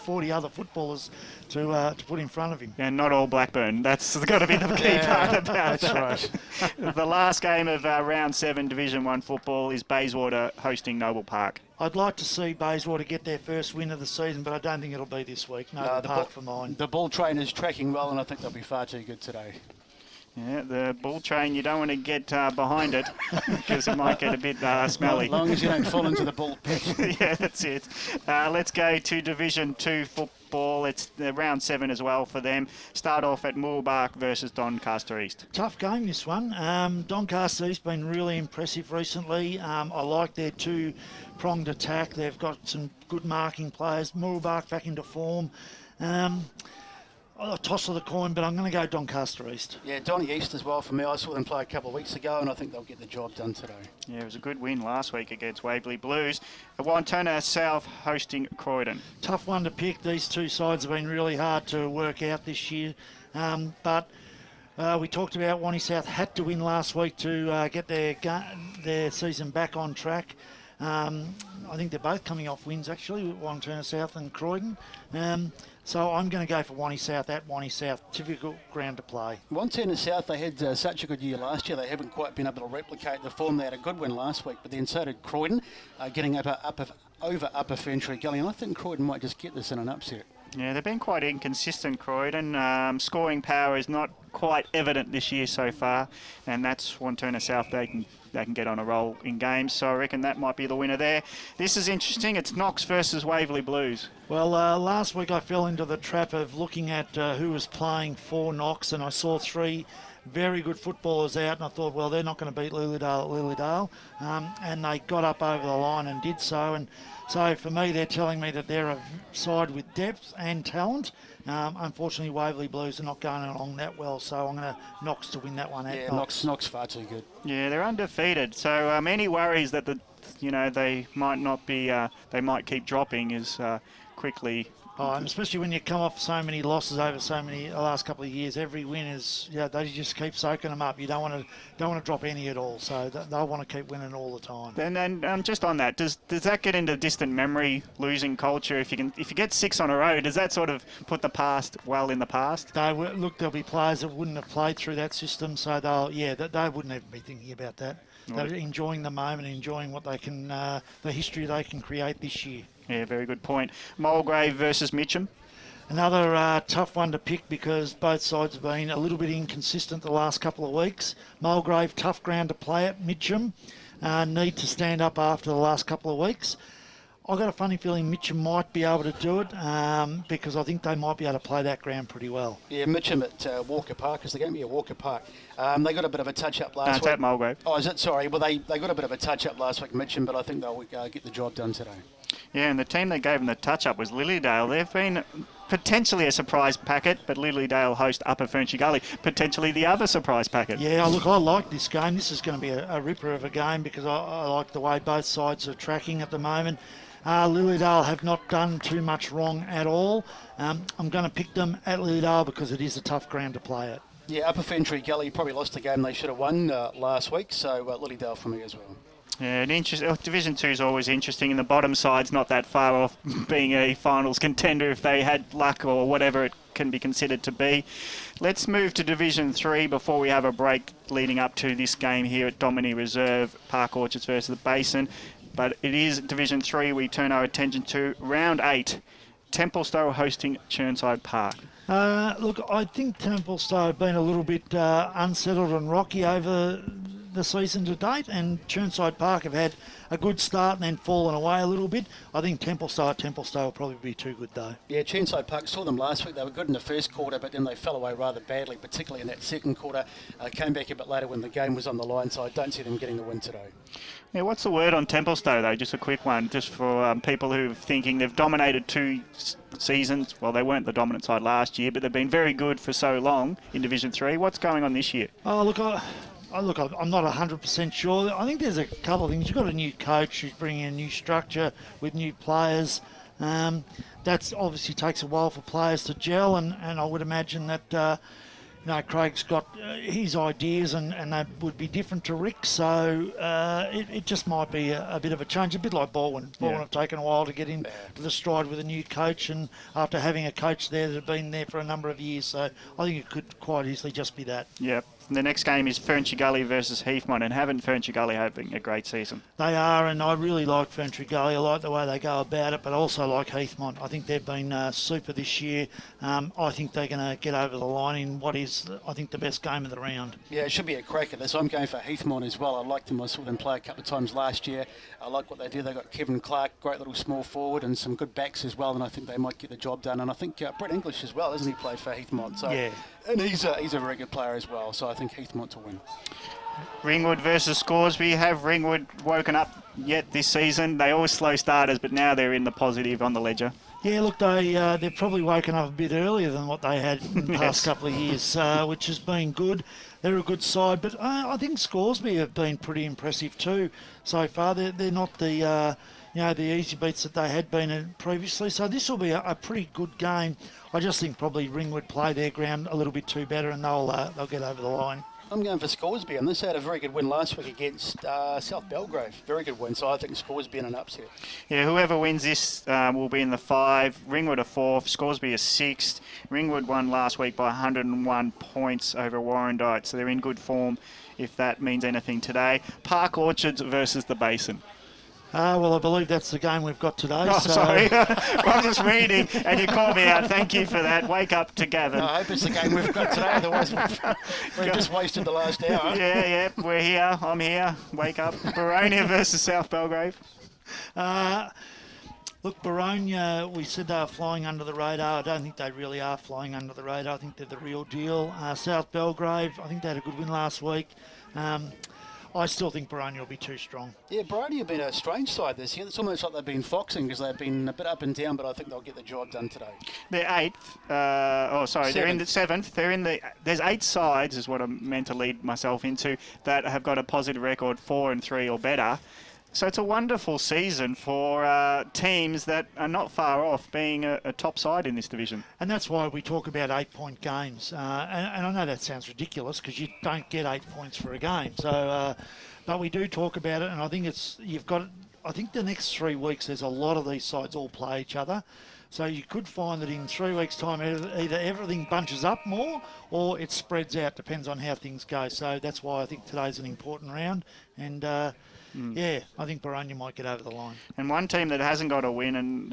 40 other footballers to put in front of him. And not all Blackburn. That's got to be the key part about that's right. The last game of round 7 Division 1 football is Bayswater hosting Noble Park. I'd like to see Bayswater get their first win of the season, but I don't think it'll be this week. Noble Park for mine. The ball train is tracking well, and I think they'll be far too good today. Yeah, the bull train, you don't want to get behind it because it might get a bit smelly. As long as you don't fall into the bull pit. Yeah, that's it. Let's go to Division 2 football. It's round 7 as well for them. Start off at Moorbark versus Doncaster East. Tough game, this one. Doncaster East been really impressive recently. I like their two-pronged attack. They've got some good marking players. Moorbark back into form. A toss of the coin, but I'm going to go Doncaster East. Yeah, Donny East as well for me. I saw them play a couple of weeks ago, and I think they'll get the job done today. Yeah, it was a good win last week against Waverley Blues. Wantona South hosting Croydon. Tough one to pick. These two sides have been really hard to work out this year, but we talked about Wani South had to win last week to get their season back on track. I think they're both coming off wins, actually, Wantona South and Croydon. So I'm going to go for Wani South at Wani South. Typical ground to play. Wantona South, they had such a good year last year. They haven't quite been able to replicate the form. They had a good win last week, but then so did Croydon, getting over Upper Ferntree Gully. And I think Croydon might just get this in an upset. Yeah, they've been quite inconsistent, Croydon. Scoring power is not quite evident this year so far, and that's Wantona South. They can get on a roll in games, so I reckon that might be the winner there. This is interesting. It's Knox versus Waverley Blues. Well, last week I fell into the trap of looking at who was playing for Knox, and I saw 3 very good footballers out, and I thought, well, they're not going to beat Lilydale at Lilydale, and they got up over the line and did so. And so for me, they're telling me that they're a side with depth and talent. Unfortunately, Waverley Blues are not going along that well, so I'm going to Knox to win that one. Yeah, Knox far too good. Yeah, they're undefeated. So any worries that they might not be, they might keep dropping is quickly. Oh, and especially when you come off so many losses over the last couple of years, every win is, they just keep soaking them up. You don't want to drop any at all, so they'll want to keep winning all the time. And just on that, does that get into distant memory, losing culture? If you get 6 on a row, does that sort of put the past well in the past? There'll be players that wouldn't have played through that system, so they wouldn't even be thinking about that. They're enjoying the moment, enjoying what they can, the history they can create this year. Yeah, very good point. Mulgrave versus Mitcham. Another tough one to pick because both sides have been a little bit inconsistent the last couple of weeks. Mulgrave, tough ground to play at. Mitcham need to stand up after the last couple of weeks. I've got a funny feeling Mitcham might be able to do it because I think they might be able to play that ground pretty well. Yeah, Mitcham at Walker Park, because they're going to be at Walker Park. They got a bit of a touch-up last week. It's at Mulgrave. Oh, is it? Sorry. Well, they got a bit of a touch-up last week, Mitcham, but I think they'll get the job done today. Yeah, and the team that gave them the touch-up was Lilydale. They've been potentially a surprise packet, but Lilydale host Upper Ferntree Gully, potentially the other surprise packet. Yeah, look, I like this game. This is going to be a ripper of a game because I like the way both sides are tracking at the moment. Lilydale have not done too much wrong at all. I'm going to pick them at Lilydale because it is a tough ground to play at. Yeah, Upper Ferntree Gully probably lost a game they should have won last week, so Lilydale for me as well. Yeah, Division 2 is always interesting, and the bottom side's not that far off being a finals contender if they had luck or whatever it can be considered to be. Let's move to Division 3 before we have a break leading up to this game here at Domini Reserve, Park Orchards versus the Basin. But it is Division 3 we turn our attention to. Round 8, Templestowe hosting Chirnside Park. Look, I think Templestowe have been a little bit unsettled and rocky over the season to date, and Chirnside Park have had a good start and then fallen away a little bit. I think Templestowe will probably be too good though. Yeah, Chirnside Park, saw them last week. They were good in the first quarter, but then they fell away rather badly, particularly in that second quarter. Came back a bit later when the game was on the line, so I don't see them getting the win today. Yeah, what's the word on Templestowe though? Just a quick one, just for people who are thinking they've dominated 2 seasons. Well, they weren't the dominant side last year, but they've been very good for so long in Division 3. What's going on this year? Oh, look, I'm not 100% sure. I think there's a couple of things. You've got a new coach who's bringing a new structure with new players. That obviously takes a while for players to gel, and I would imagine that Craig's got his ideas and they would be different to Rick, so it just might be a bit of a change, a bit like Baldwin. Baldwin have taken a while to get into the stride with a new coach, and after having a coach there that had been there for a number of years, so I think it could quite easily just be that. Yep. The next game is Ferntree Gully versus Heathmont, and haven't Ferntree Gully having a great season? They are, and I really like Ferntree Gully. I like the way they go about it, but also like Heathmont. I think they've been super this year. I think they're going to get over the line in what is, I think, the best game of the round. Yeah, it should be a cracker. So I'm going for Heathmont as well. I liked them. I saw them play a couple of times last year. I like what they do. They've got Kevin Clark, great little small forward, and some good backs as well, and I think they might get the job done. And I think Brett English as well, isn't he, played for Heathmont? So, yeah. And he's a very good player as well, so I think Heathmont to win. Ringwood versus Scoresby. Have Ringwood woken up yet this season? They always slow starters, but now they're in the positive on the ledger. Yeah, look, they've probably woken up a bit earlier than what they had in the past couple of years, which has been good. They're a good side, but I think Scoresby have been pretty impressive too so far. They're not the the easy beats that they had been previously, so this will be a pretty good game. I just think probably Ringwood play their ground a little bit too better, and they'll get over the line. I'm going for Scoresby, and this had a very good win last week against South Belgrave. Very good win, so I think Scoresby in an upset. Yeah, whoever wins this will be in the 5. Ringwood are 4th, Scoresby are 6th. Ringwood won last week by 101 points over Warrandyte, so they're in good form if that means anything today. Park Orchards versus the Basin. Well, I believe that's the game we've got today. Oh, sorry. I'm just reading, and you called me out. Thank you for that. Wake up to Gavin. No, I hope it's the game we've got today, otherwise we've just wasted the last hour. Yeah, we're here. I'm here. Wake up. Baronia versus South Belgrave. Look, Baronia, we said they were flying under the radar. I don't think they really are flying under the radar. I think they're the real deal. South Belgrave, I think they had a good win last week. I still think Baronia will be too strong. Yeah, Baronia have been a strange side this year. It's almost like they've been foxing because they've been a bit up and down, but I think they'll get the job done today. They're 8th. They're in the 7th. There's 8 sides, is what I'm meant to lead myself into, that have got a positive record, 4 and 3 or better. So it's a wonderful season for teams that are not far off being a top side in this division. And that's why we talk about 8-point games. And I know that sounds ridiculous because you don't get 8 points for a game. So, but we do talk about it, and I think I think the next 3 weeks there's a lot of these sides all play each other. So you could find that in 3 weeks' time either everything bunches up more or it spreads out, depends on how things go. So that's why I think today's an important round. And yeah, I think Baronia might get over the line. And one team that hasn't got a win, and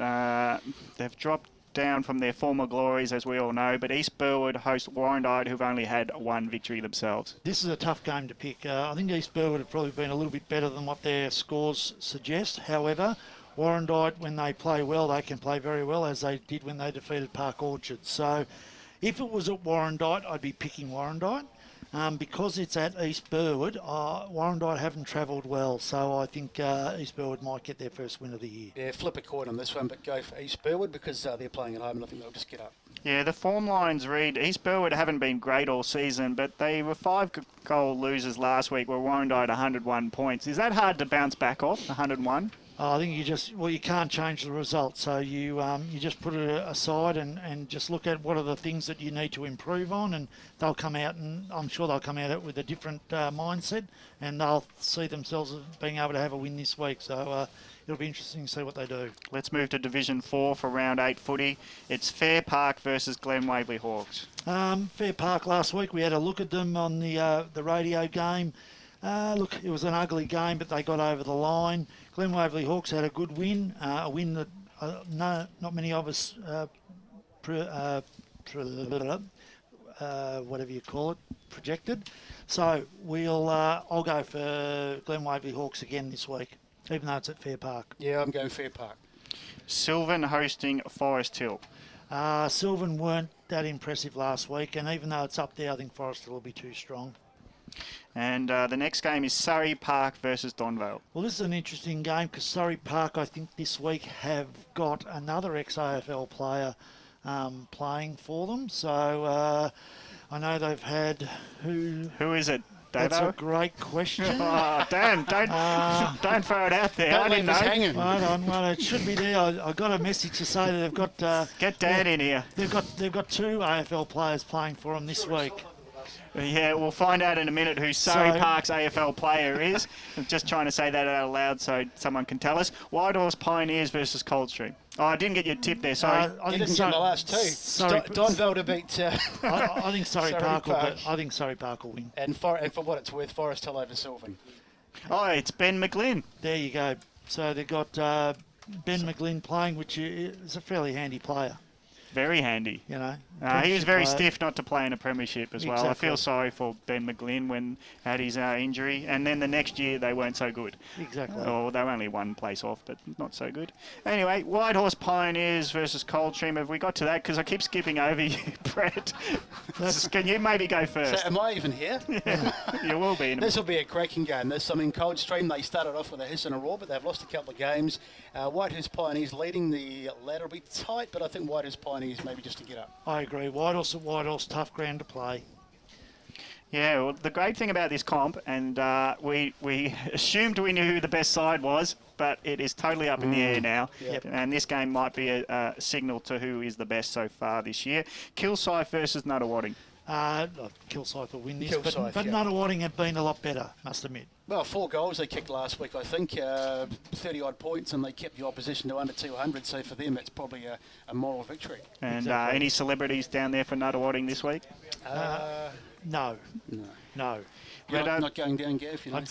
they've dropped down from their former glories, as we all know, but East Burwood host Warrandyte, who've only had 1 victory themselves. This is a tough game to pick. I think East Burwood have probably been a little bit better than what their scores suggest. However, Warrandyte, when they play well, they can play very well, as they did when they defeated Park Orchards. So if it was at Warrandyte, I'd be picking Warrandyte. Because it's at East Burwood, Warrandyte haven't travelled well, so I think East Burwood might get their first win of the year. Yeah, flip a coin on this one, but go for East Burwood because they're playing at home and I think they'll just get up. Yeah, the form lines read East Burwood haven't been great all season, but they were 5-goal losers last week where Warrandyte 101 points. Is that hard to bounce back off, 101? I think you can't change the result, so you just put it aside and just look at what are the things that you need to improve on, and they'll come out, and I'm sure they'll come out with a different mindset, and they'll see themselves as being able to have a win this week. So it'll be interesting to see what they do. Let's move to Division 4 for round 8 footy. It's Fair Park versus Glen Waverley Hawks. Fair Park last week, we had a look at them on the radio game. Look, it was an ugly game, but they got over the line. Glen Waverley Hawks had a good win, a win that not many of us, whatever you call it, projected. So I'll go for Glen Waverley Hawks again this week, even though it's at Fair Park. Yeah, I'm going Fair Park. Sylvan hosting Forest Hill. Sylvan weren't that impressive last week, and even though it's up there, I think Forest Hill will be too strong. And the next game is Surrey Park versus Donvale. Well, this is an interesting game because Surrey Park, I think, this week have got another ex-AFL player playing for them. So I know they've had who is it? Davo? That's a great question. Oh, Dan, don't throw it out there. I didn't know. Hanging. Well, it should be there. I got a message to say that they've got. Get Dan in here. They've got 2 AFL players playing for them this week. Yeah, we'll find out in a minute who Surrey Park's AFL player is. I'm just trying to say that out loud so someone can tell us. Whitehorse Pioneers versus Coldstream. Oh, I didn't get your tip there, sorry. I didn't get the last 2. Donvale to beat... I think Surrey Park will win. And for what it's worth, Forest Hill over Sylvan. Oh, it's Ben McGlynn. There you go. So they've got Ben McGlynn playing, which is a fairly handy player. Very handy. You know, he was very stiff not to play in a premiership as well. Exactly. I feel sorry for Ben McGlynn when had his injury, and then the next year they weren't so good. Exactly. Or they were only 1 place off, but not so good. Anyway, Whitehorse Pioneers versus Coldstream. Have we got to that? Because I keep skipping over you, Brett. Can you maybe go first? So am I even here? Yeah, you will be. This will be a cracking game. Coldstream, they started off with a hiss and a roar, but they've lost a couple of games. Whitehorse Pioneers leading the ladder. It'll be tight, but I think Whitehorse Pioneers maybe just to get up. I agree. Whitehorse, tough ground to play. Yeah, well, the great thing about this comp, and we assumed we knew who the best side was, but it is totally up in the air now. Yep. And this game might be a signal to who is the best so far this year. Kilsyth versus Nuttawading. Kilsyth will win this, but Nuttawading have been a lot better, must admit. Well, 4 goals they kicked last week, I think, 30-odd points, and they kept the opposition to under 200, so for them it's probably a moral victory. And any celebrities down there for Nuttawading this week? No. You're not going down, Gav, you know? I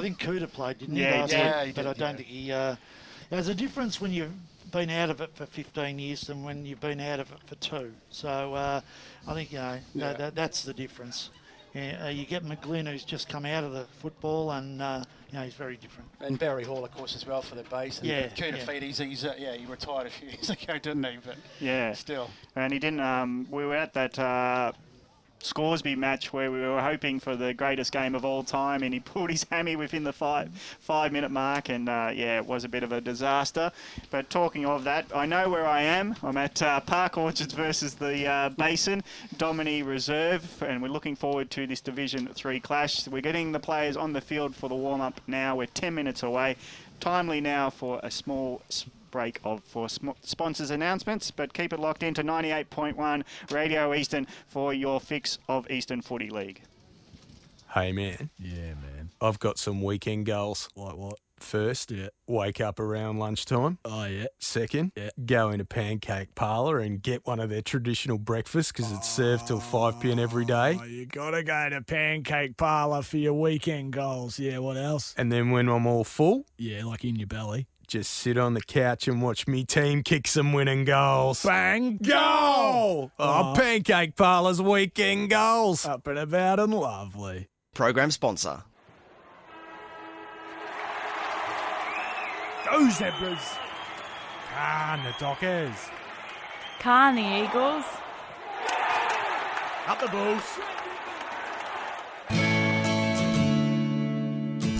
think Cooter played, didn't he? Yeah, but I don't think he... there's a difference when you've been out of it for 15 years than when you've been out of it for 2. So I think, that's the difference. You get McGlynn, who's just come out of the football, and he's very different. And Barry Hall, of course, as well for the base. And yeah. Cooter Feed, he retired a few years ago, didn't he? But yeah, still. And he didn't. We were at that Scoresby match where we were hoping for the greatest game of all time, and he pulled his hammy within the 5-minute mark, and it was a bit of a disaster. But talking of that, I know where I am. I'm at Park Orchards versus the Basin Domini Reserve, and we're looking forward to this Division 3 clash. We're getting the players on the field for the warm-up now. We're 10 minutes away. Timely now for a small break for sponsors announcements, but keep it locked into 98.1 Radio Eastern for your fix of Eastern Footy League. Hey man. Yeah, man. I've got some weekend goals. Like what? First, wake up around lunchtime. Oh, yeah. Second, go into Pancake Parlour and get one of their traditional breakfasts because it's served till 5 p.m. every day. Oh, you got to go to Pancake Parlour for your weekend goals. Yeah, what else? And then when I'm all full, yeah, like in your belly, just sit on the couch and watch me team kick some winning goals. Bang, goal! Pancake Parlour's weekend goals. Up and about and lovely. Program sponsor. Go Zebras! Can the Dockers! Can the Eagles! Up the Bulls!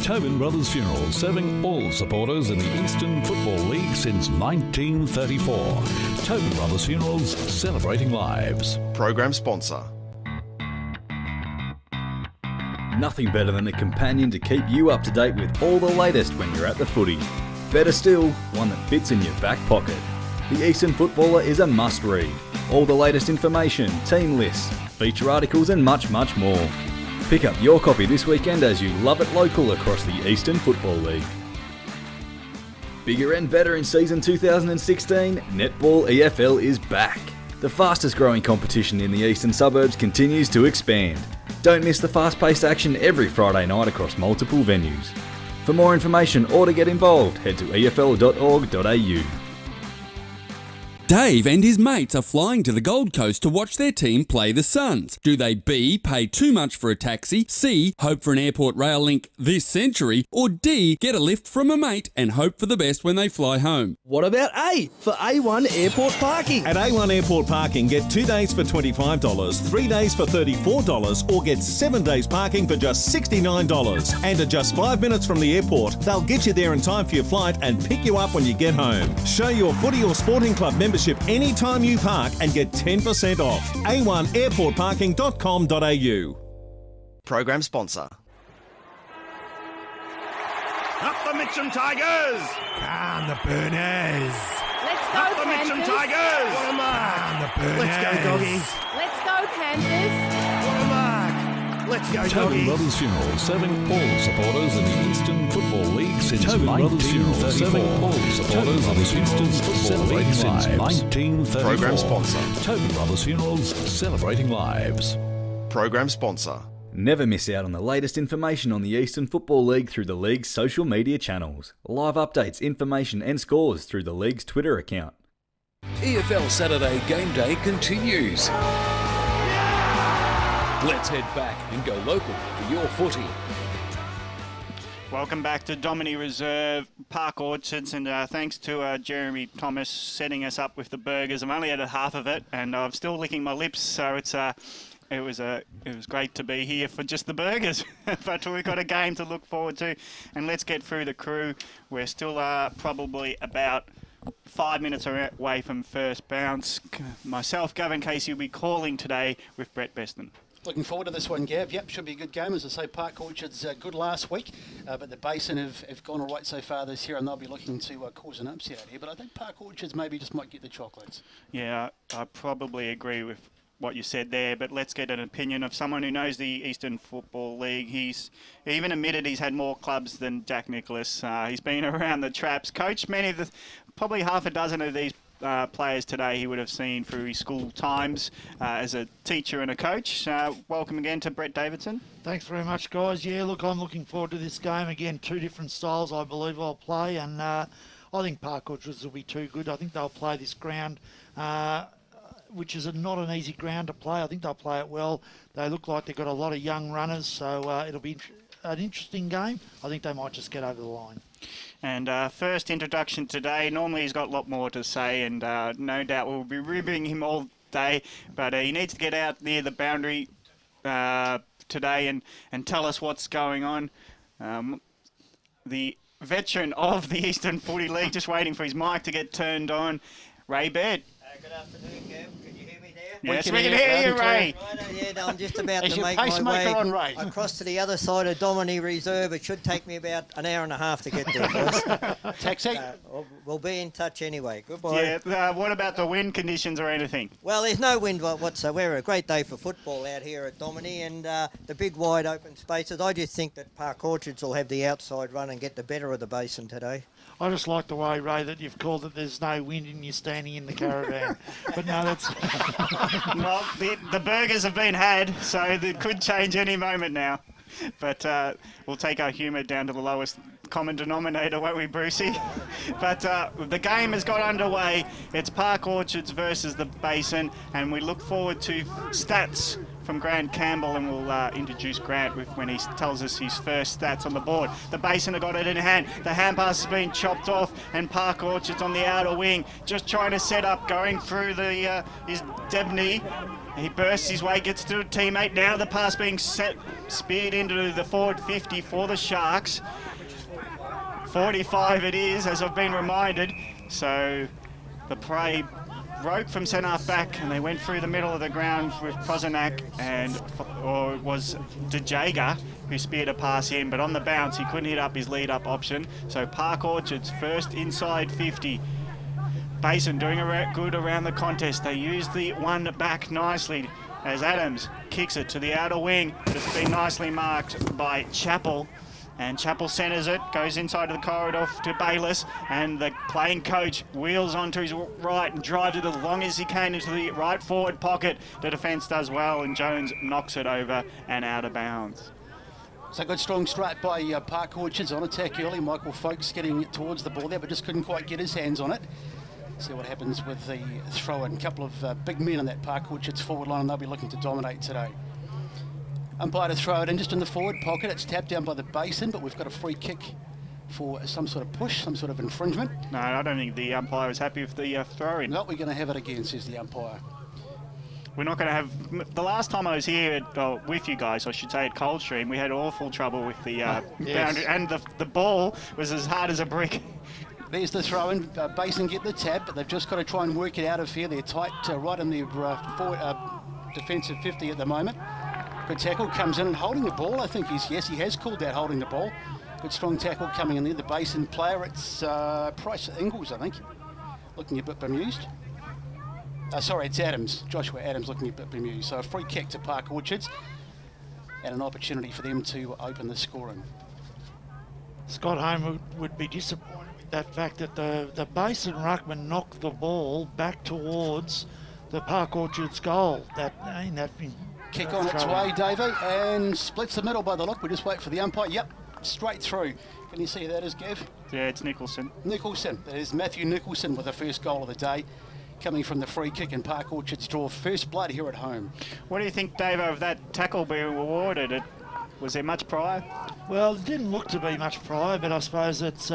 Tobin Brothers Funeral, serving all supporters in the Eastern Football League since 1934. Tobin Brothers Funerals, celebrating lives. Program sponsor. Nothing better than a companion to keep you up to date with all the latest when you're at the footy. Better still, one that fits in your back pocket. The Eastern Footballer is a must-read. All the latest information, team lists, feature articles and much, much more. Pick up your copy this weekend as you love it local across the Eastern Football League. Bigger and better in season 2016, Netball EFL is back. The fastest growing competition in the eastern suburbs continues to expand. Don't miss the fast-paced action every Friday night across multiple venues. For more information or to get involved, head to efl.org.au. Dave and his mates are flying to the Gold Coast to watch their team play the Suns. Do they B, pay too much for a taxi, C, hope for an airport rail link this century, or D, get a lift from a mate and hope for the best when they fly home? What about A for A1 Airport Parking? At A1 Airport Parking, get 2 days for $25, 3 days for $34, or get 7 days parking for just $69. And at just 5 minutes from the airport, they'll get you there in time for your flight and pick you up when you get home. Show your footy or sporting club membership anytime you park and get 10% off. a1airportparking.com.au. Program sponsor. Up the Mitcham Tigers! Come the Burners! Let's go, Up the Mitcham Panthers! Tigers! What a mark! Come the Burners! Let's go, doggies! Let's go, Panthers! What a mark! Let's go, Tobin doggies! Brothers Funeral, serving all supporters in the Eastern Football League since Tobin Brothers Funeral, 1934. serving all Supporters in the Eastern Football League since 1934. Program sponsor. Tobin Brothers Funerals, celebrating lives. Program sponsor. Never miss out on the latest information on the Eastern Football League through the league's social media channels. Live updates, information and scores through the league's Twitter account. EFL Saturday Game Day continues. Let's head back and go local for your footy. Welcome back to Domini Reserve Park Orchards, and thanks to Jeremy Thomas setting us up with the burgers. I've only had half of it, and I'm still licking my lips, so it was great to be here for just the burgers. But we've got a game to look forward to, and let's get through the crew. We're still probably about 5 minutes away from first bounce. Myself, Gavin Casey, will be calling today with Brett Beston. Looking forward to this one, Gav. Yep, should be a good game. As I say, Park Orchard's good last week, but the Basin have gone all right so far this year, and they'll be looking to cause an upset out here. But I think Park Orchards maybe just might get the chocolates. Yeah, I probably agree with what you said there, but let's get an opinion of someone who knows the Eastern Football League. He's even admitted he's had more clubs than Jack Nicholas. He's been around the traps, coached probably half a dozen of these players today he would have seen through his school times as a teacher and a coach. Welcome again to Brett Davidson. Thanks very much, guys. Yeah, look, I'm looking forward to this game. Again, two different styles I believe I'll play, and I think Park Orchards will be too good. I think they'll play this ground, which is not an easy ground to play. I think they'll play it well. They look like they've got a lot of young runners, so it'll be an interesting game. I think they might just get over the line. And first introduction today. Normally he's got a lot more to say, and no doubt we'll be ribbing him all day, but he needs to get out near the boundary today and tell us what's going on. The veteran of the Eastern Footy League, just waiting for his mic to get turned on, Ray Baird. Good afternoon, Kev. Can you hear me there? Yes, we can hear you, Ray. Yeah, no, I'm just about to make my way across to the other side of Domini Reserve. It should take me about an hour and a half to get there, boys. Taxi? We'll be in touch anyway. Goodbye. Yeah, what about the wind conditions or anything? Well, there's no wind whatsoever. A great day for football out here at Domini, and the big wide open spaces. I just think that Park Orchards will have the outside run and get the better of the Basin today. I just like the way, Ray, that you've called it there's no wind and you're standing in the caravan. But no, that's... Well, the burgers have been had, so it could change any moment now. But we'll take our humour down to the lowest common denominator, won't we, Brucey? But the game has got underway. It's Park Orchards versus the Basin, and we look forward to stats from Grant Campbell, and we'll introduce Grant when he tells us his first stats on the board. The Basin have got it in hand. The hand pass has been chopped off, and Park Orchards on the outer wing, just trying to set up, going through the is Debney. He bursts his way, gets to a teammate. Now the pass being speared into the forward 50 for the Sharks. 45 it is, as I've been reminded. So the prey broke from centre half back, and they went through the middle of the ground with Prozanak, or it was DeJager who speared a pass in, but on the bounce he couldn't hit up his lead-up option. So Park Orchards first inside 50. Basin doing good around the contest. They use the one back nicely as Adams kicks it to the outer wing. It's been nicely marked by Chappell. And Chappell centres it, goes inside of the corridor to Bayliss, and the playing coach wheels onto his right and drives it as long as he can into the right forward pocket. The defence does well, and Jones knocks it over and out of bounds. So good strong strike by Park Orchards on attack early. Michael Folkes getting towards the ball there, but just couldn't quite get his hands on it. See what happens with the throw-in. A couple of big men on that Park Orchards forward line, and they'll be looking to dominate today. Umpire to throw it in just in the forward pocket. It's tapped down by the Basin, but we've got a free kick for some sort of push, some sort of infringement. No, I don't think the umpire was happy with the throw-in. No, we're going to have it again, says the umpire. We're not going to have... The last time I was here with you guys, I should say, at Coldstream, we had awful trouble with the boundary, and the ball was as hard as a brick. There's the throw-in. Basin get the tap, but they've just got to try and work it out of here. They're tight right in their defensive 50 at the moment. Good tackle, comes in and holding the ball. I think he has called that holding the ball. Good strong tackle coming in there. The Basin player, it's Price Ingalls, I think. Looking a bit bemused. Sorry, it's Adams. Joshua Adams looking a bit bemused. So a free kick to Park Orchards and an opportunity for them to open the scoring. Scott Home would be disappointed with that fact that the Basin ruckman knocked the ball back towards the Park Orchards goal. Kick on its way, Davo, and splits the middle by the look. We just wait for the umpire. Yep, straight through. Can you see who that is, Gav? Yeah, it's Nicholson. Nicholson. That is Matthew Nicholson with the first goal of the day, coming from the free kick, and Park Orchards draw first blood here at home. What do you think, Davo, of that tackle being awarded? Was there much prior? Well, it didn't look to be much prior, but I suppose it's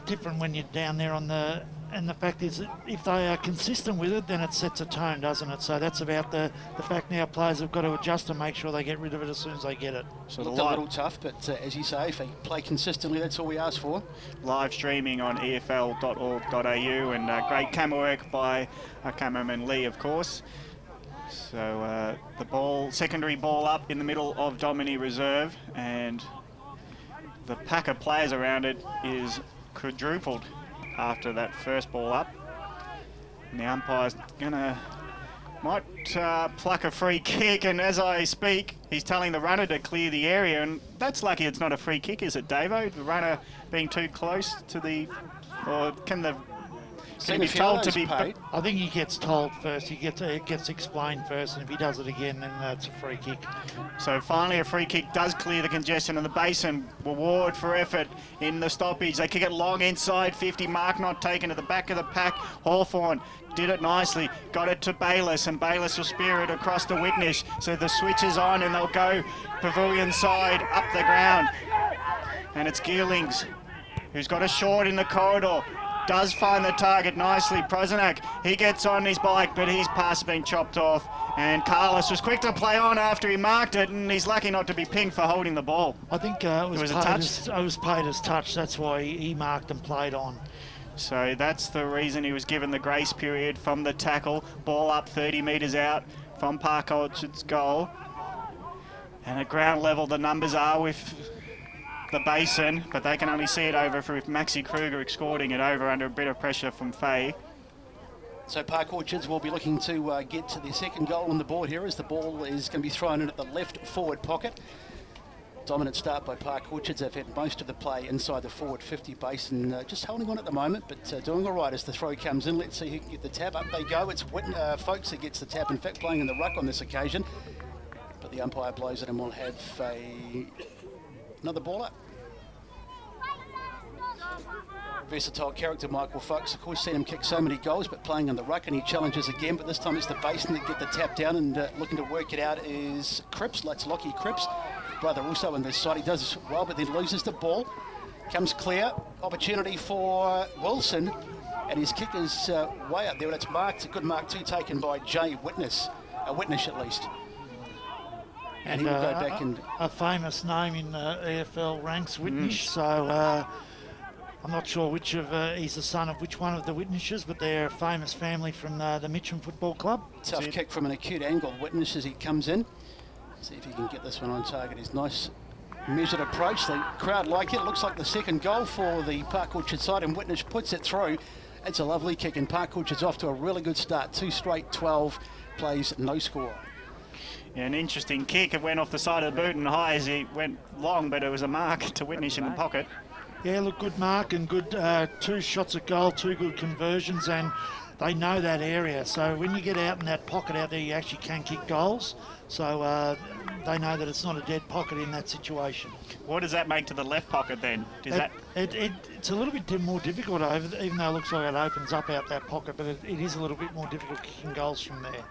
different when you're down there on the... And the fact is, that if they are consistent with it, then it sets a tone, doesn't it? So that's about the fact now players have got to adjust and make sure they get rid of it as soon as they get it. So looked a little tough, but as you say, if they play consistently, that's all we ask for. Live streaming on efl.org.au, and great camera work by our cameraman Lee, of course. So the secondary ball up in the middle of Domini Reserve, and the pack of players around it is quadrupled after that first ball up. And the umpire's might pluck a free kick, and as I speak, he's telling the runner to clear the area, and that's lucky it's not a free kick, is it, Davo? The runner being too close to the... Or can he be told to be paid? I think he gets told first. It gets explained first, and if he does it again, then that's a free kick. So finally, a free kick does clear the congestion, and the Basin reward for effort in the stoppage. They kick it long inside 50. Mark not taken to the back of the pack. Hawthorn did it nicely. Got it to Bayliss, and Bayliss will spear it across to Whitnish. So the switch is on, and they'll go pavilion side up the ground. And it's Gearlings who's got a short in the corridor. Does find the target nicely. Prozanak, he gets on his bike, but his pass has been chopped off. And Carlos was quick to play on after he marked it, and he's lucky not to be pinged for holding the ball. I think it was paid as touch. That's why he marked and played on. So that's the reason he was given the grace period from the tackle. Ball up 30 metres out from Park Orchard's goal. And at ground level, the numbers are with the Basin, but they can only see it over with Maxi Kruger escorting it over under a bit of pressure from Fay. So Park Orchards will be looking to get to their second goal on the board here, as the ball is going to be thrown in at the left forward pocket. Dominant start by Park Orchards. They've had most of the play inside the forward 50. Basin just holding on at the moment, but doing all right as the throw comes in. Let's see who can get the tap. Up they go. It's Folkes who gets the tap. In fact, playing in the ruck on this occasion. But the umpire blows it, and we'll have another ball up. Versatile character Michael Folkes. Of course, seen him kick so many goals, but playing in the ruck, and he challenges again, but this time it's the Basin that get the tap down, and looking to work it out is Cripps. That's Lockie Cripps. Brother also on this side. He does well, but then loses the ball. Comes clear. Opportunity for Wilson, and his kick is way up there, and it's marked. A good mark too, taken by Jay Witness. a Witness at least. And he will go back and a famous name in EFL ranks, Witness. So I'm not sure which of he's the son of which one of the Witnesses, but they're a famous family from the Mitcham Football Club. Tough kick from an acute angle. Witness as he comes in. See if he can get this one on target. His nice measured approach. The crowd like it. Looks like the second goal for the Park Orchard side, and Witness puts it through. It's a lovely kick, and Park Orchard's off to a really good start. 2 straight 12 plays, no score. Yeah, an interesting kick. It went off the side of the boot and high as it went long, but it was a mark to Witness in the pocket. Yeah, look, good mark and good 2 shots at goal, 2 good conversions, and they know that area. So when you get out in that pocket out there, you actually can kick goals. So they know that it's not a dead pocket in that situation. What does that make to the left pocket then? It's a little bit more difficult, even though it looks like it opens up out that pocket, but it is a little bit more difficult kicking goals from there.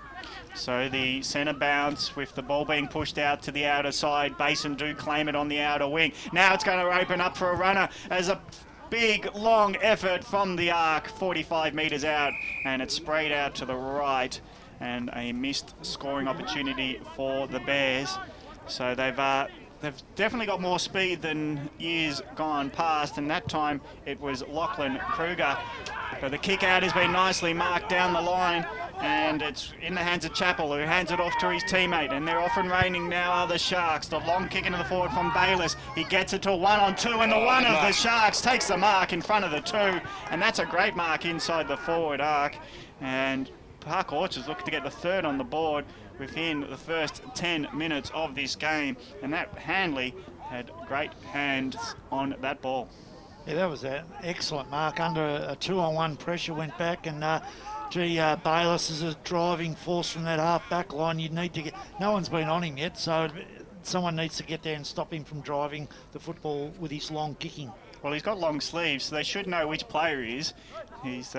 So the centre bounce with the ball being pushed out to the outer side. Basin do claim it on the outer wing. Now it's going to open up for a runner as a big, long effort from the arc, 45 metres out, and it's sprayed out to the right, and a missed scoring opportunity for the Bears. So they've definitely got more speed than years gone past, and that time it was Lachlan Kruger. But the kick out has been nicely marked down the line, and it's in the hands of Chappell, who hands it off to his teammate, and they're off and reigning now are the Sharks. The long kick into the forward from Bayliss. He gets it to a 1-on-2, and the one of the Sharks takes the mark in front of the 2, and that's a great mark inside the forward arc. And Park Orchards looking to get the 3rd on the board within the first 10 minutes of this game, and that Handley had great hands on that ball. Yeah, that was an excellent mark. Under a 2-on-1 pressure, went back, and Bayliss is a driving force from that half-back line. You need to get... No one's been on him yet, so someone needs to get there and stop him from driving the football with his long kicking. Well, he's got long sleeves, so they should know which player he is. He's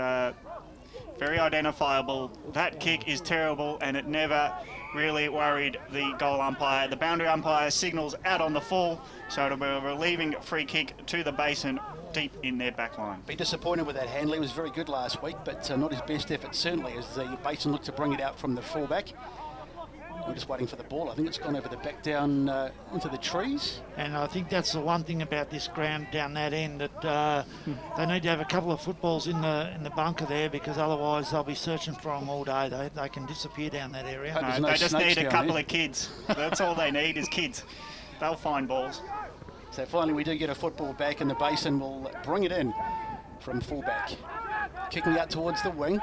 very identifiable. That kick is terrible, and it never really worried the goal umpire. The boundary umpire signals out on the full, so it'll be a relieving free kick to the Basin deep in their back line. Be disappointed with that. Handley was very good last week, but not his best effort certainly, as the Basin looked to bring it out from the fullback. We're just waiting for the ball. I think it's gone over the back down into the trees. And I think that's the one thing about this ground down that end, that they need to have a couple of footballs in the bunker there, because otherwise they'll be searching for them all day. They can disappear down that area. No, they just need a couple of kids. That's all they need is kids. They'll find balls. So finally we do get a football back, and the Basin will bring it in from fullback. Kicking out towards the wing.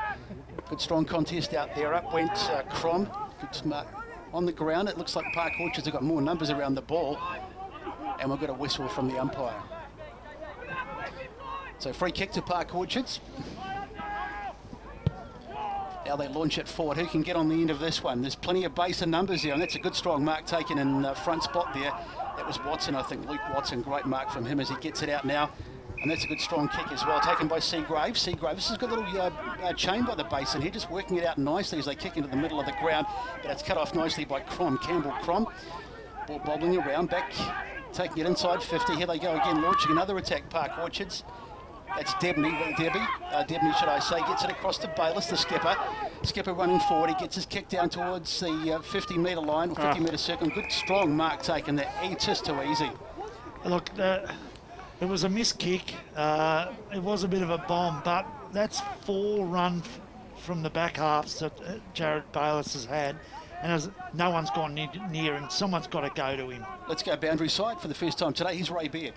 Good strong contest out there. Up went Crom. Good smart. On the ground, it looks like Park Orchards have got more numbers around the ball, and we've got a whistle from the umpire. So free kick to Park Orchards. Now they launch it forward. Who can get on the end of this one? There's plenty of Basin numbers here, and that's a good strong mark taken in the front spot there. That was Watson, I think, Luke Watson. Great mark from him as he gets it out now. And that's a good strong kick as well, taken by Seagrave. Seagrave, this has got a little chain by the Basin here, just working it out nicely as they kick into the middle of the ground. But it's cut off nicely by Crom, Campbell Crom. Ball bobbling around, back, taking it inside 50. Here they go again, launching another attack, Park Orchards. That's Debney, Debney should I say, gets it across to Bayliss, the skipper. Skipper running forward, he gets his kick down towards the 50-metre line, or 50-metre circle. Good strong mark taken there, just too easy. Look, it was a missed kick. It was a bit of a bomb, but that's 4 run from the back halves that Jared Bayliss has had, and no one's gone near him. Someone's got to go to him. Let's go boundary side for the first time today. Here's Ray Beard.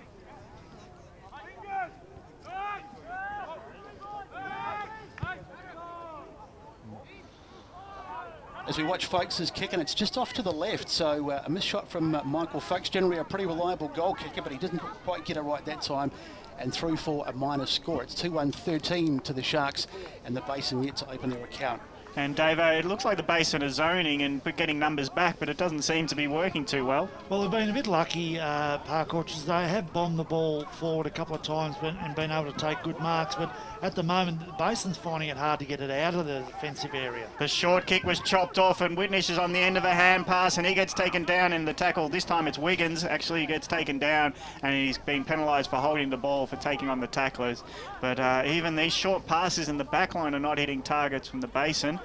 As we watch Folkes' kick, and it's just off to the left, so a missed shot from Michael Folkes, generally a pretty reliable goal kicker, but he didn't quite get it right that time, and through for a minus score. It's 2-1-13 to the Sharks, and the Basin yet to open their account. And Davo, it looks like the Basin are zoning and getting numbers back, but it doesn't seem to be working too well. Well, they've been a bit lucky, Park Orchards. They have bombed the ball forward a couple of times and been able to take good marks, but at the moment, the Basin's finding it hard to get it out of the defensive area. The short kick was chopped off, and Witness is on the end of a hand pass, and he gets taken down in the tackle. This time it's Wiggins actually gets taken down, and he's been penalised for holding the ball for taking on the tacklers. But even these short passes in the back line are not hitting targets from the Basin.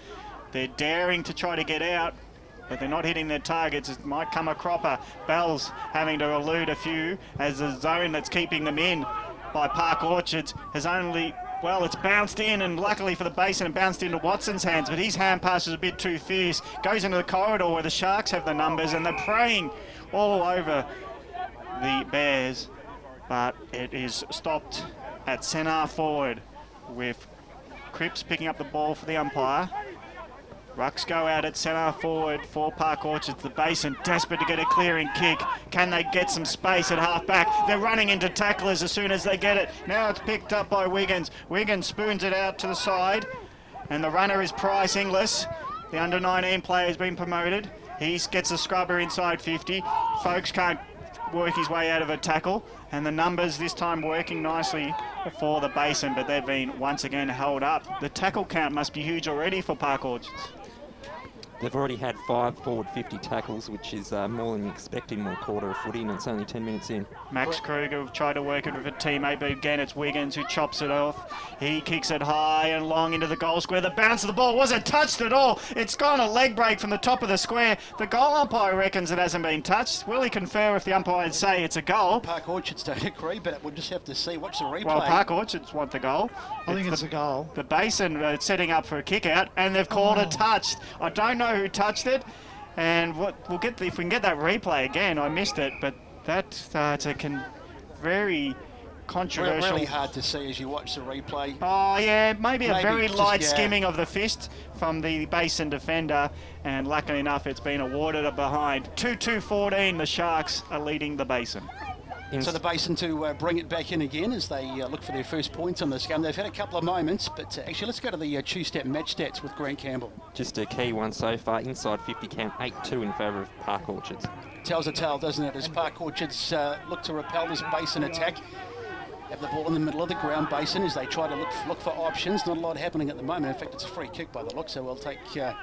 They're daring to try to get out, but they're not hitting their targets. It might come a cropper. Bell's having to elude a few as the zone that's keeping them in by Park Orchards has only... Well, it's bounced in, and luckily for the Basin, it bounced into Watson's hands, but his hand pass is a bit too fierce. Goes into the corridor where the Sharks have the numbers, and they're praying all over the Bears, but it is stopped at centre forward with Cripps picking up the ball for the umpire. Rucks go out at centre forward for Park Orchards. The Basin desperate to get a clearing kick. Can they get some space at half back? They're running into tacklers as soon as they get it. Now it's picked up by Wiggins. Wiggins spoons it out to the side, and the runner is Price Inglis. The under-19 player has been promoted. He gets a scrubber inside 50. Folks can't work his way out of a tackle, and the numbers this time working nicely for the Basin, but they've been once again held up. The tackle count must be huge already for Park Orchards. They've already had 5 forward 50 tackles, which is more than you expect in one quarter of footy, and it's only 10 minutes in. Max Kruger tried to work it with a teammate, but again it's Wiggins who chops it off. He kicks it high and long into the goal square. The bounce of the ball wasn't touched at all. It's gone a leg break from the top of the square. The goal umpire reckons it hasn't been touched. Will he confer if the umpires say it's a goal? Park Orchards don't agree, but we'll just have to see. Watch the replay. Well, Park Orchards want the goal. I think it's a goal. The Basin setting up for a kick out, and they've called it touched. I don't know who touched it. And we'll get if we can get that replay again. I missed it, but that's very controversial. Really hard to see as you watch the replay. Oh yeah, maybe a very light skimming of the fist from the Basin defender, and luckily enough, it's been awarded a behind. 2-2-14. The Sharks are leading the Basin. So the Basin to bring it back in again as they look for their first points on this game. They've had a couple of moments, but actually let's go to the two-step match stats with Grant Campbell. Just a key one so far. Inside 50 count 8-2 in favour of Park Orchards. Tells a tale, doesn't it, as Park Orchards look to repel this Basin attack. Have the ball in the middle of the ground, Basin, as they try to look for options. Not a lot happening at the moment. In fact, it's a free kick by the look, so we'll take... the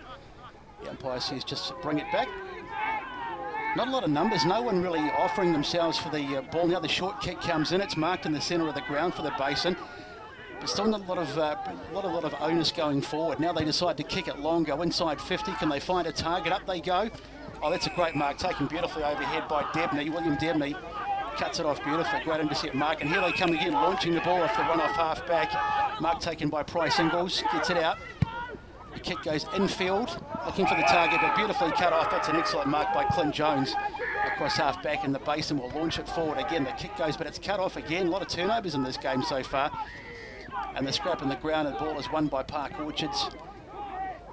umpire says just bring it back. Not a lot of numbers, no one really offering themselves for the ball. Now the short kick comes in, it's marked in the centre of the ground for the Basin. But still not a lot of onus going forward. Now they decide to kick it long, go inside 50. Can they find a target? Up they go. Oh, that's a great mark, taken beautifully overhead by Debney. William Debney cuts it off beautifully. Great intercept mark. And here they come again, launching the ball off the run-off half-back. Mark taken by Price Ingles, gets it out. The kick goes infield, looking for the target, but beautifully cut off. That's an excellent mark by Clint Jones across half-back, and the Basin will launch it forward again. The kick goes, but it's cut off again. A lot of turnovers in this game so far. And the scrap in the ground, and the ball is won by Park Orchards.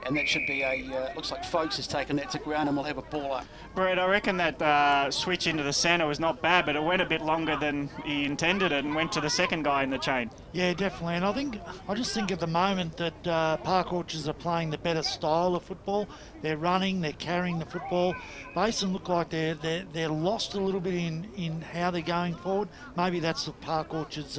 And that should be a, looks like Folks has taken that to ground and we'll have a ball up. Brett, I reckon that switch into the centre was not bad, but it went a bit longer than he intended it and went to the second guy in the chain. Yeah, definitely. And I just think at the moment that Park Orchards are playing the better style of football. They're running, they're carrying the football. Basin look like they're lost a little bit in how they're going forward. Maybe that's the Park Orchards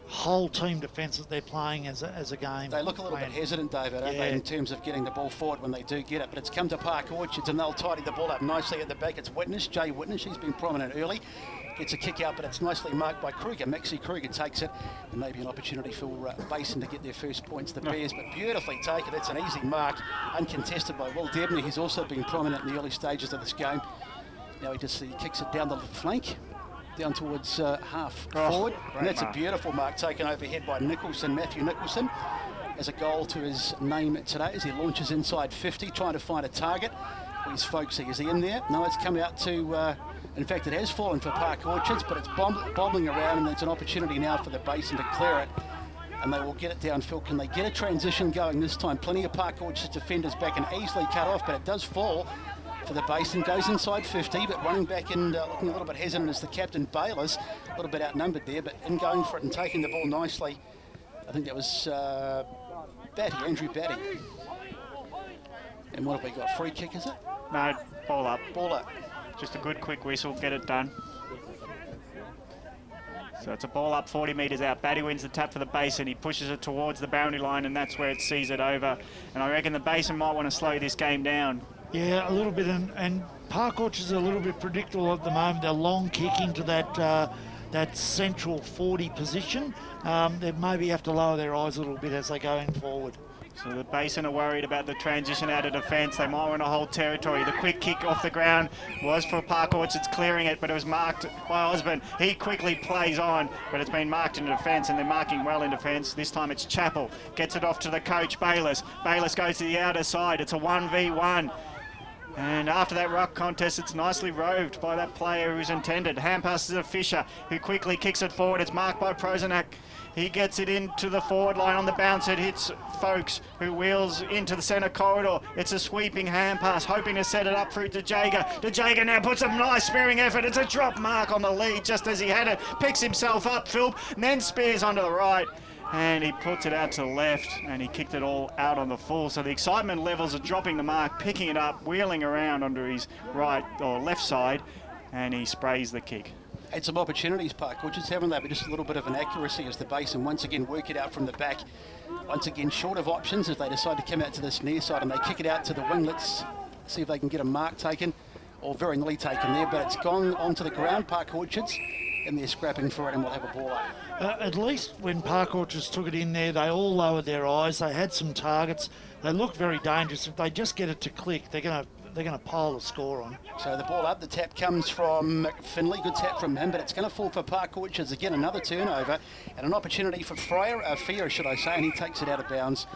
whole team defence that they're playing as a game. They look a little bit hesitant, David, don't they, in terms of getting the ball forward when they do get it. But it's come to Park Orchards and they'll tidy the ball up nicely at the back. It's Jay Witness. He's been prominent early. Gets a kick out, but it's nicely marked by Kruger. Maxie Kruger takes it, and maybe an opportunity for Basin to get their first points. The Bears, but beautifully taken. That's an easy mark, uncontested by Will Debney. He's also been prominent in the early stages of this game. Now he kicks it down the flank, down towards half forward. And that's a beautiful mark taken overhead by Matthew Nicholson. As a goal to his name today as he launches inside 50, trying to find a target. Where's Folksy? Is he in there? No, it's come out to... in fact, it has fallen for Park Orchards, but it's bobbling around, and it's an opportunity now for the Basin to clear it. And they will get it downfield. Can they get a transition going this time? Plenty of Park Orchards defenders back and easily cut off, but it does fall for the Basin. Goes inside 50, but running back and looking a little bit hesitant is the captain, Bayless. A little bit outnumbered there, but in going for it and taking the ball nicely. I think that was Andrew Batty. And what have we got? Free kick, is it? No, ball up. Ball up. Just a good quick whistle, get it done. So it's a ball up 40 metres out. Batty wins the tap for the Basin. He pushes it towards the boundary line, and that's where it sees it over. And I reckon the Basin might want to slow this game down. Yeah, a little bit, and Park Orchards are a little bit predictable at the moment. They're long kicking to that central 40 position. They maybe have to lower their eyes a little bit as they go in forward. So the Basin are worried about the transition out of defence. They might want to hold territory. The quick kick off the ground was for Park Orchards clearing it, but it was marked by Osborne. He quickly plays on, but it's been marked in defence, and they're marking well in defence. This time it's Chappell. Gets it off to the coach, Bayless. Bayless goes to the outer side. It's a 1v1. And after that ruck contest, it's nicely roved by that player who's intended. Hand passes to Fisher, who quickly kicks it forward. It's marked by Prozenak. He gets it into the forward line on the bounce. It hits Folks, who wheels into the centre corridor. It's a sweeping hand pass, hoping to set it up through to Jager. De Jager now puts a nice spearing effort. It's a drop mark on the lead just as he had it. Picks himself up, Phil, and then spears onto the right. And he puts it out to the left, and he kicked it all out on the full. So the excitement levels are dropping the mark, picking it up, wheeling around onto his right or left side, and he sprays the kick. Had some opportunities, Park Orchards, haven't they? But just a little bit of an accuracy as the Basin once again work it out from the back. Once again, short of options as they decide to come out to this near side and they kick it out to the wing. Let's see if they can get a mark taken, or very nearly taken there, but it's gone onto the ground, Park Orchards, and they're scrapping for it and we'll have a ball up. At least when Park Orchards took it in there, they all lowered their eyes. They had some targets. They look very dangerous. If they just get it to click, they're going to pile the score on. So the ball up, the tap comes from Finley, good tap from him, but it's going to fall for Park Orchards again, another turnover, and an opportunity for Fear, should I say, and he takes it out of bounds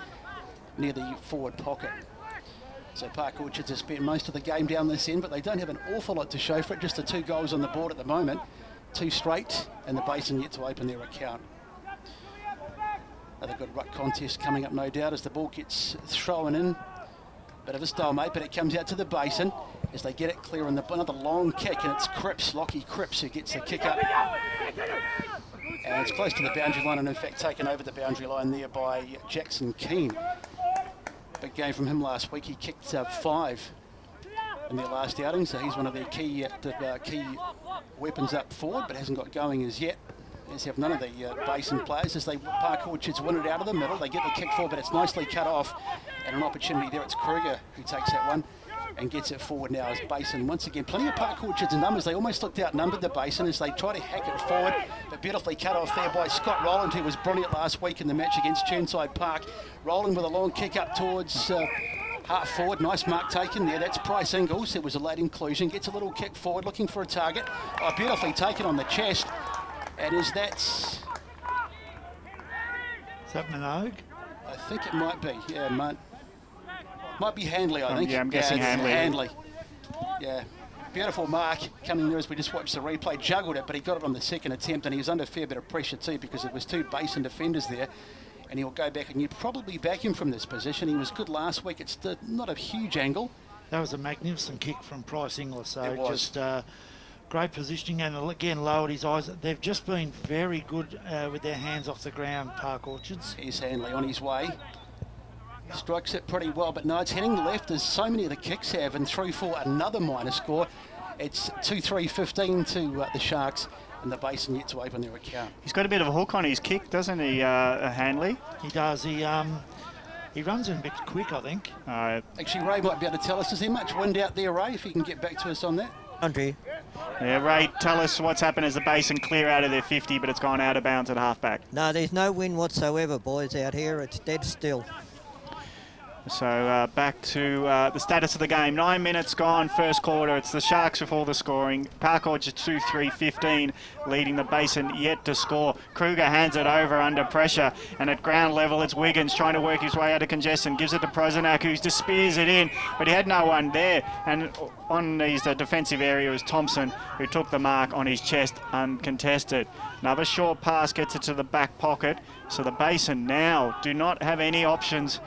near the forward pocket. So Park Orchards has spent most of the game down this end, but they don't have an awful lot to show for it, just the 2 goals on the board at the moment, 2 straight, and the Basin yet to open their account. Another good ruck contest coming up, no doubt, as the ball gets thrown in. Bit of a stalemate, but it comes out to the Basin as they get it clear, and another long kick, and it's Cripps, Lockie Cripps, who gets the kick up. And it's close to the boundary line, and in fact taken over the boundary line there by Jackson Keane. Big game from him last week. He kicked 5 in their last outing, so he's one of their key weapons up forward, but hasn't got going as yet. As have none of the Basin players as they Park Orchards win it out of the middle. They get the kick forward, but it's nicely cut off. And an opportunity there. It's Kruger who takes that one and gets it forward now as Basin. Once again, plenty of Park Orchards in numbers. They almost looked outnumbered, the Basin, as they try to hack it forward. But beautifully cut off there by Scott Rowland, who was brilliant last week in the match against Churnside Park. Rowland with a long kick up towards half forward. Nice mark taken there. That's Bryce Ingles. It was a late inclusion. Gets a little kick forward, looking for a target. Oh, beautifully taken on the chest. And is that Minogue? I think it might be. Yeah, might be Handley, I think. Yeah, I'm guessing Handley. Handley. Yeah. Beautiful mark coming there as we just watched the replay. Juggled it, but he got it on the second attempt, and he was under a fair bit of pressure too because it was 2 Basin defenders there. And he'll go back, and you probably back him from this position. He was good last week. It's not a huge angle. That was a magnificent kick from Bryce Inglis. So it was. Just great positioning, and again lowered his eyes. They've just been very good with their hands off the ground, Park Orchards. Here's Handley on his way. Strikes it pretty well, but no, it's heading left as so many of the kicks have, and through for another minor score. It's 2-3-15 to the Sharks, and the Basin yet to open their account. He's got a bit of a hook on his kick, doesn't he, Handley? He does. He runs in a bit quick, I think. Actually, Ray might be able to tell us, is there much wind out there, Ray, if you can get back to us on that? Andre. Yeah, Ray, tell us what's happened as the Basin clear out of their 50, but it's gone out of bounds at halfback. No, there's no wind whatsoever, boys, out here. It's dead still. So back to the status of the game. 9 minutes gone, first quarter. It's the Sharks with all the scoring. Park Orchards 2-3-15, leading the Basin yet to score. Kruger hands it over under pressure, and at ground level it's Wiggins trying to work his way out of congestion. Gives it to Prozenak, who just spears it in, but he had no one there. And on his defensive area was Thompson, who took the mark on his chest uncontested. Another short pass gets it to the back pocket. So the Basin now do not have any options.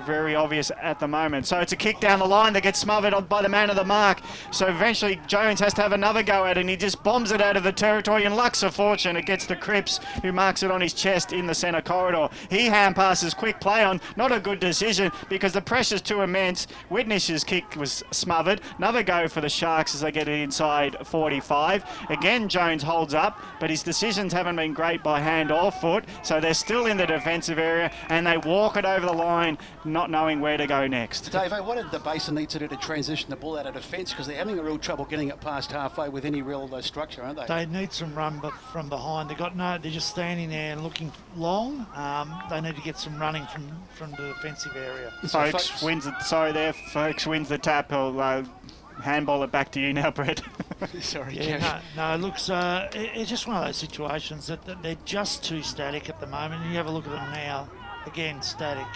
Very obvious at the moment. So it's a kick down the line that gets smothered by the man of the mark. So eventually Jones has to have another go at it, and he just bombs it out of the territory, and lucks of fortune, it gets to Cripps, who marks it on his chest in the centre corridor. He hand passes, quick play on, not a good decision because the pressure's too immense. Whitnish's kick was smothered. Another go for the Sharks as they get it inside 45. Again, Jones holds up, but his decisions haven't been great by hand or foot, so they're still in the defensive area, and they walk it over the line. not knowing where to go next. Dave, what did the Basin need to do to transition the ball out of defence? Because they're having a real trouble getting it past halfway with any real structure, aren't they? They need some run from behind. They're just standing there and looking long. They need to get some running from the defensive area. Folks wins the tap. He'll handball it back to you now, Brett. Sorry, yeah, no, it looks, it's just one of those situations that they're just too static at the moment. And you have a look at them now, again, static.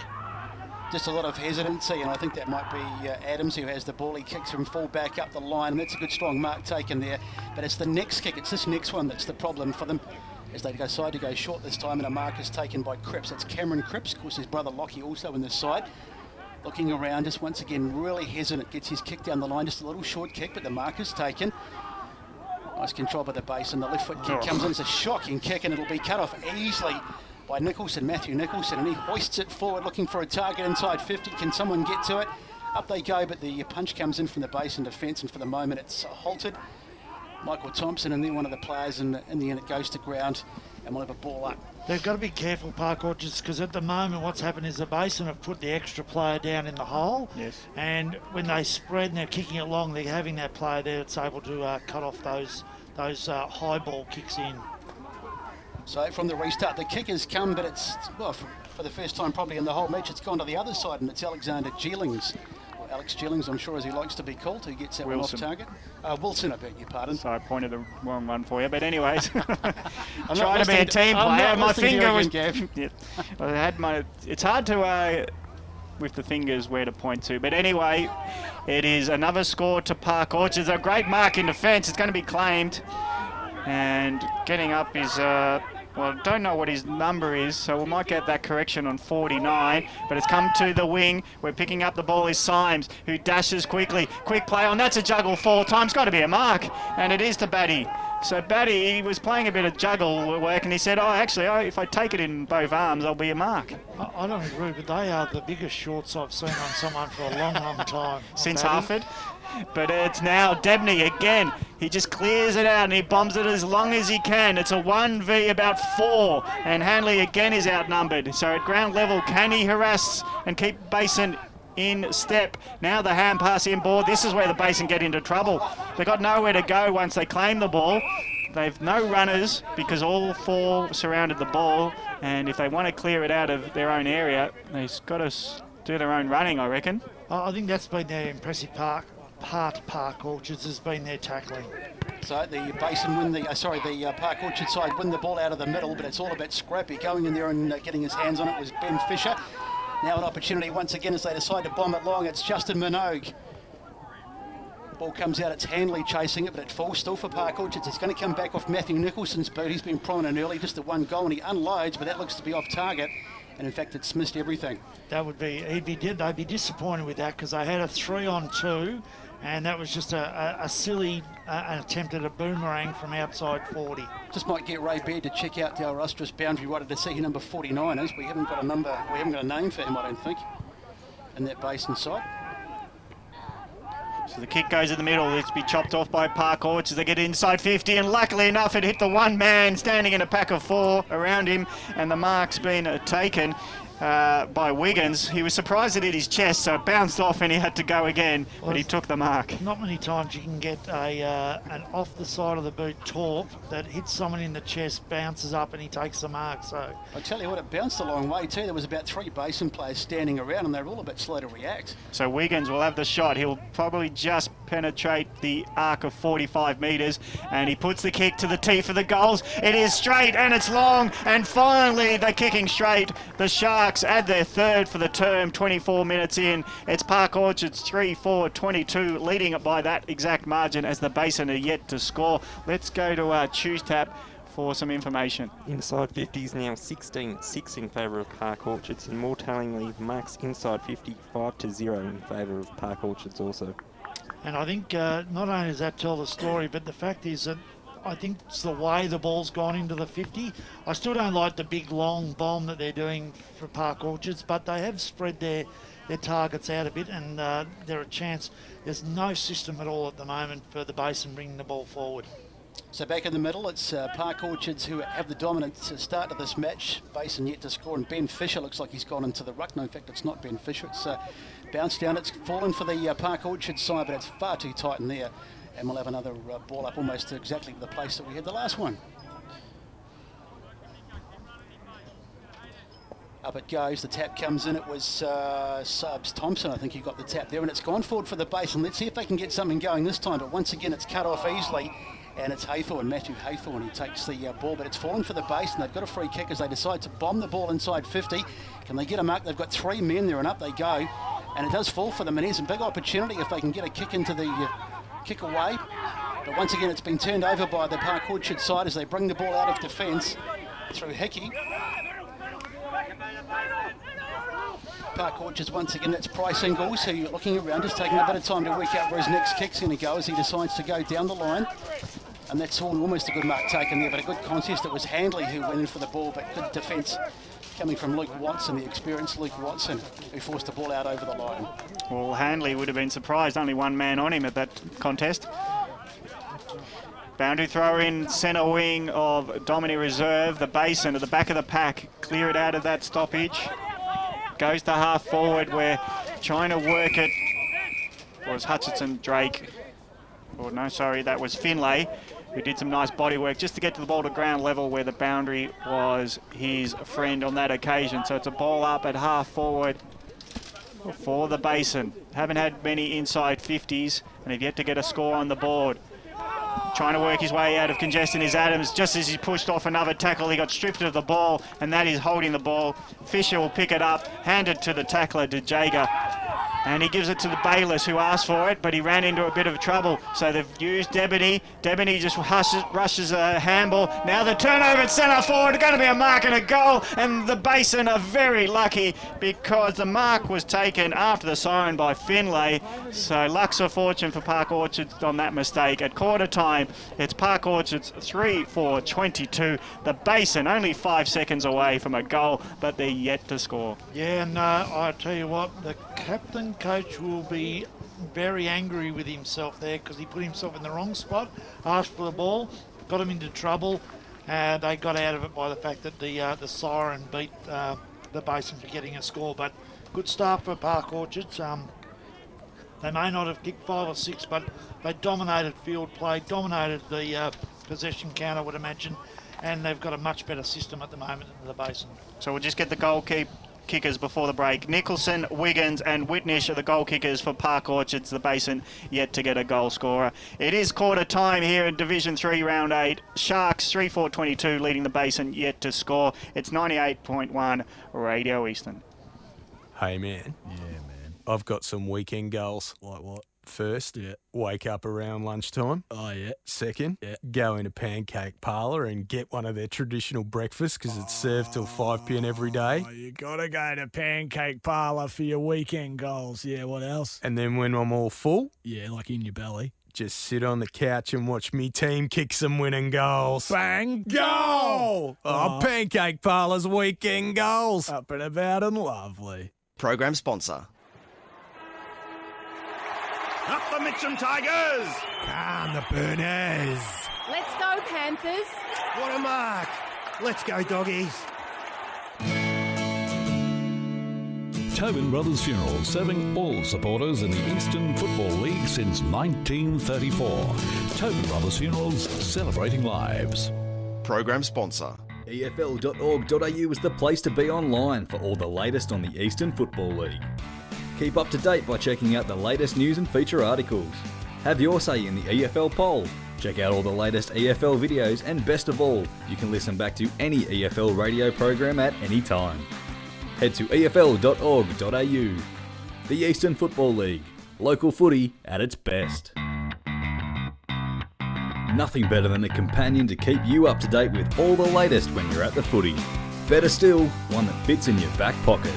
Just a lot of hesitancy, and I think that might be Adams who has the ball. He kicks from full back up the line, and that's a good strong mark taken there. But it's the next kick, it's this next one that's the problem for them, as they decide to go short this time, and a mark is taken by Cripps. That's Cameron Cripps, of course his brother Lockie also in this side. Looking around, just once again really hesitant, gets his kick down the line, just a little short kick, but the mark is taken. Nice control by the Basin. The left foot kick comes in, it's a shocking kick, and it'll be cut off easily by Matthew Nicholson, and he hoists it forward looking for a target inside 50. Can someone get to it? Up they go, but the punch comes in from the Basin defence, and for the moment it's halted. Michael Thompson, and then one of the players, and in the end it goes to ground, and we'll have a ball up. They've got to be careful, Park Orchards, because at the moment what's happened is the Basin have put the extra player down in the hole. Yes. And when they spread and they're kicking it long, they're having that player there that's able to cut off those high ball kicks in. So from the restart, the kick has come, but it's, well, for the first time probably in the whole match, it's gone to the other side, and it's Alexander Gillings. Alex Gillings, I'm sure, as he likes to be called, who gets that one off target. Wilson, I beg your pardon. So I pointed the wrong one for you, but anyways. I'm trying to be a team player. My finger was... Yeah, it's hard to, with the fingers, where to point to. But anyway, it is another score to Park Orchards. A great mark in defence. It's going to be claimed. And getting up is... well, I don't know what his number is, so we might get that correction on 49, but it's come to the wing. We're picking up the ball is Symes, who dashes quickly. Quick play on, that's a juggle 4 times, got to be a mark, and it is to Batty. So Batty, he was playing a bit of juggle work, and he said, if I take it in both arms, I'll be a mark. I don't agree, but they are the biggest shorts I've seen on someone for a long, long time. Since Harford? But it's now Debney again. He just clears it out and he bombs it as long as he can. It's a 1v about 4, and Hanley again is outnumbered. So at ground level, can he harass and keep Basin in step? Now the hand pass inboard. This is where the Basin get into trouble. They've got nowhere to go once they claim the ball. They've no runners because all 4 surrounded the ball, and if they want to clear it out of their own area, they've got to do their own running, I reckon. I think that's been their impressive part of Park Orchards, has been their tackling. So the Basin win the Park Orchard side win the ball out of the middle, but it's all about Scrappy going in there and getting his hands on it was Ben Fisher. Now an opportunity once again as they decide to bomb it long. It's Justin Minogue. Ball comes out, it's Hanley chasing it, but it falls still for Park Orchards. It's going to come back off Matthew Nicholson's boot. He's been prominent early, just the one goal, and he unloads, but that looks to be off target. And in fact, it's missed everything. That would be, they'd be disappointed with that because they had a 3-on-2, and that was just a silly attempt at a boomerang from outside 40. Just might get Ray Baird to check out the illustrious boundary rider to see who number 49 is. We haven't got a name for him, I don't think, in that Basin side. So the kick goes in the middle. It's be chopped off by Park Orchards. They get inside 50, and luckily enough, it hit the one man standing in a pack of 4 around him, and the mark's been taken by Wiggins. He was surprised it hit his chest, so it bounced off and he had to go again, but he took the mark. Not many times you can get an off the side of the boot torp that hits someone in the chest, bounces up, and he takes the mark. So I tell you what, it bounced a long way too. There was about 3 Basin players standing around, and they're all a bit slow to react. So Wiggins will have the shot. He'll probably just penetrate the arc of 45 metres, and he puts the kick to the tee for the goals. It is straight and it's long, and finally they're kicking straight. The Sharks add their 3rd for the term, 24 minutes in. It's Park Orchards 3-4-22, leading it by that exact margin as the Basin are yet to score. Let's go to Choose Tap for some information. Inside 50 is now 16-6 in favour of Park Orchards, and more tellingly, marks inside 50 5-0 in favour of Park Orchards also. And I think not only does that tell the story, but the fact is that I think it's the way the ball's gone into the 50. I still don't like the big long bomb that they're doing for Park Orchards, but they have spread their targets out a bit, and they're a chance. There's no system at all at the moment for the Basin bringing the ball forward. So back in the middle, it's Park Orchards who have the dominant start to this match. Basin yet to score, and Ben Fisher looks like he's gone into the ruck. No, in fact, it's not Ben Fisher. It's bounced down. It's fallen for the Park Orchards side, but it's far too tight in there. And we'll have another ball up almost to exactly the place that we had the last one. Up it goes, the tap comes in. It was Subs Thompson, I think, he got the tap there, and it's gone forward for the Basin. Let's see if they can get something going this time, but once again it's cut off easily, and it's Haythorne, Matthew Haythorne, who takes the ball, but it's fallen for the Basin. They've got a free kick as they decide to bomb the ball inside 50. Can they get a mark? They've got 3 men there, and up they go, and it does fall for them, and here's a big opportunity if they can get a kick into the kick away, but once again it's been turned over by the Park Orchard side as they bring the ball out of defence through Hickey. Park Orchards once again, that's Bryce Ingles, who you're looking around, just taking a bit of time to work out where his next kick's going to go as he decides to go down the line. And that's almost a good mark taken there, but a good contest. It was Handley who went in for the ball, but good defence coming from Luke Watson, the experienced Luke Watson, who forced the ball out over the line. Well, Handley would have been surprised, only one man on him at that contest. Boundary throw in centre wing of Domini Reserve. The Basin at the back of the pack, clear it out of that stoppage. Goes to half forward where trying to work it was Hutchinson Drake. Or no, sorry, that was Finlay, who did some nice body work just to get to the ball to ground level where the boundary was his friend on that occasion. So it's a ball up at half forward for the Basin. Haven't had many inside 50s and have yet to get a score on the board. Trying to work his way out of congestion is Adams. Just as he pushed off another tackle, he got stripped of the ball, and that is holding the ball. Fisher will pick it up, hand it to the tackler, to Jager. And he gives it to the Bayless, who asked for it, but he ran into a bit of trouble. So they've used Debony. Debony just rushes a handball. Now the turnover at centre forward. Going to be a mark and a goal. And the Basin are very lucky because the mark was taken after the siren by Finlay. So luck or fortune for Park Orchards on that mistake. At quarter time, it's Park Orchards 3-4-22. The Basin only 5 seconds away from a goal, but they're yet to score. Yeah, and I tell you what, the captain coach will be very angry with himself there because he put himself in the wrong spot, asked for the ball, got him into trouble, and they got out of it by the fact that the siren beat the Basin for getting a score. But good start for Park Orchards. They may not have kicked 5 or 6, but they dominated field play, dominated the possession count, I would imagine, and they've got a much better system at the moment than the Basin. So we'll just get the goal kickers before the break. Nicholson, Wiggins and Whitnish are the goal kickers for Park Orchards. The Basin yet to get a goal scorer. It is quarter time here in Division 3 Round 8. Sharks 3-4-22 leading the Basin yet to score. It's 98.1 Radio Eastern. Hey man. Yeah, man. I've got some weekend goals. Like what? First, wake up around lunchtime. Oh, yeah. Second, go into Pancake Parlour and get one of their traditional breakfasts because it's served till 5 p.m. every day. Oh, you got to go to Pancake Parlour for your weekend goals. Yeah, what else? And then when I'm all full, yeah, like in your belly, just sit on the couch and watch me team kick some winning goals. Bang, goal! Oh, Pancake Parlour's weekend goals. Up and about and lovely. Program sponsor. Up the Mitcham Tigers! Calm the Burners! Let's go, Panthers! What a mark! Let's go, doggies! Tobin Brothers Funeral, serving all supporters in the Eastern Football League since 1934. Tobin Brothers Funerals, celebrating lives. Program sponsor. EFL.org.au is the place to be online for all the latest on the Eastern Football League. Keep up to date by checking out the latest news and feature articles. Have your say in the EFL poll. Check out all the latest EFL videos, and best of all, you can listen back to any EFL radio program at any time. Head to EFL.org.au. The Eastern Football League. Local footy at its best. Nothing better than a companion to keep you up to date with all the latest when you're at the footy. Better still, one that fits in your back pocket.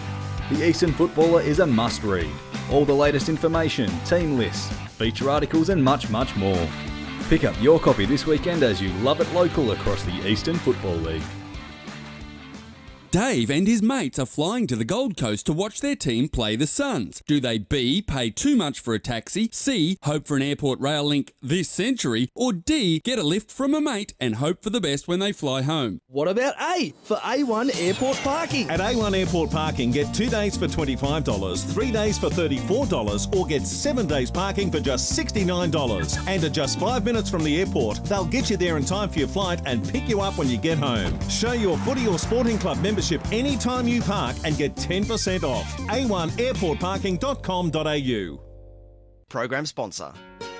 The Eastern Footballer is a must-read. All the latest information, team lists, feature articles and much, much more. Pick up your copy this weekend as you love it local across the Eastern Football League. Dave and his mates are flying to the Gold Coast to watch their team play the Suns. Do they B, pay too much for a taxi, C, hope for an airport rail link this century, or D, get a lift from a mate and hope for the best when they fly home? What about A for A1 Airport Parking? At A1 Airport Parking, get 2 days for $25, 3 days for $34, or get 7 days parking for just $69. And at just 5 minutes from the airport, they'll get you there in time for your flight and pick you up when you get home. Show your footy or sporting club membership anytime you park and get 10% off. a1airportparking.com.au. Program sponsor.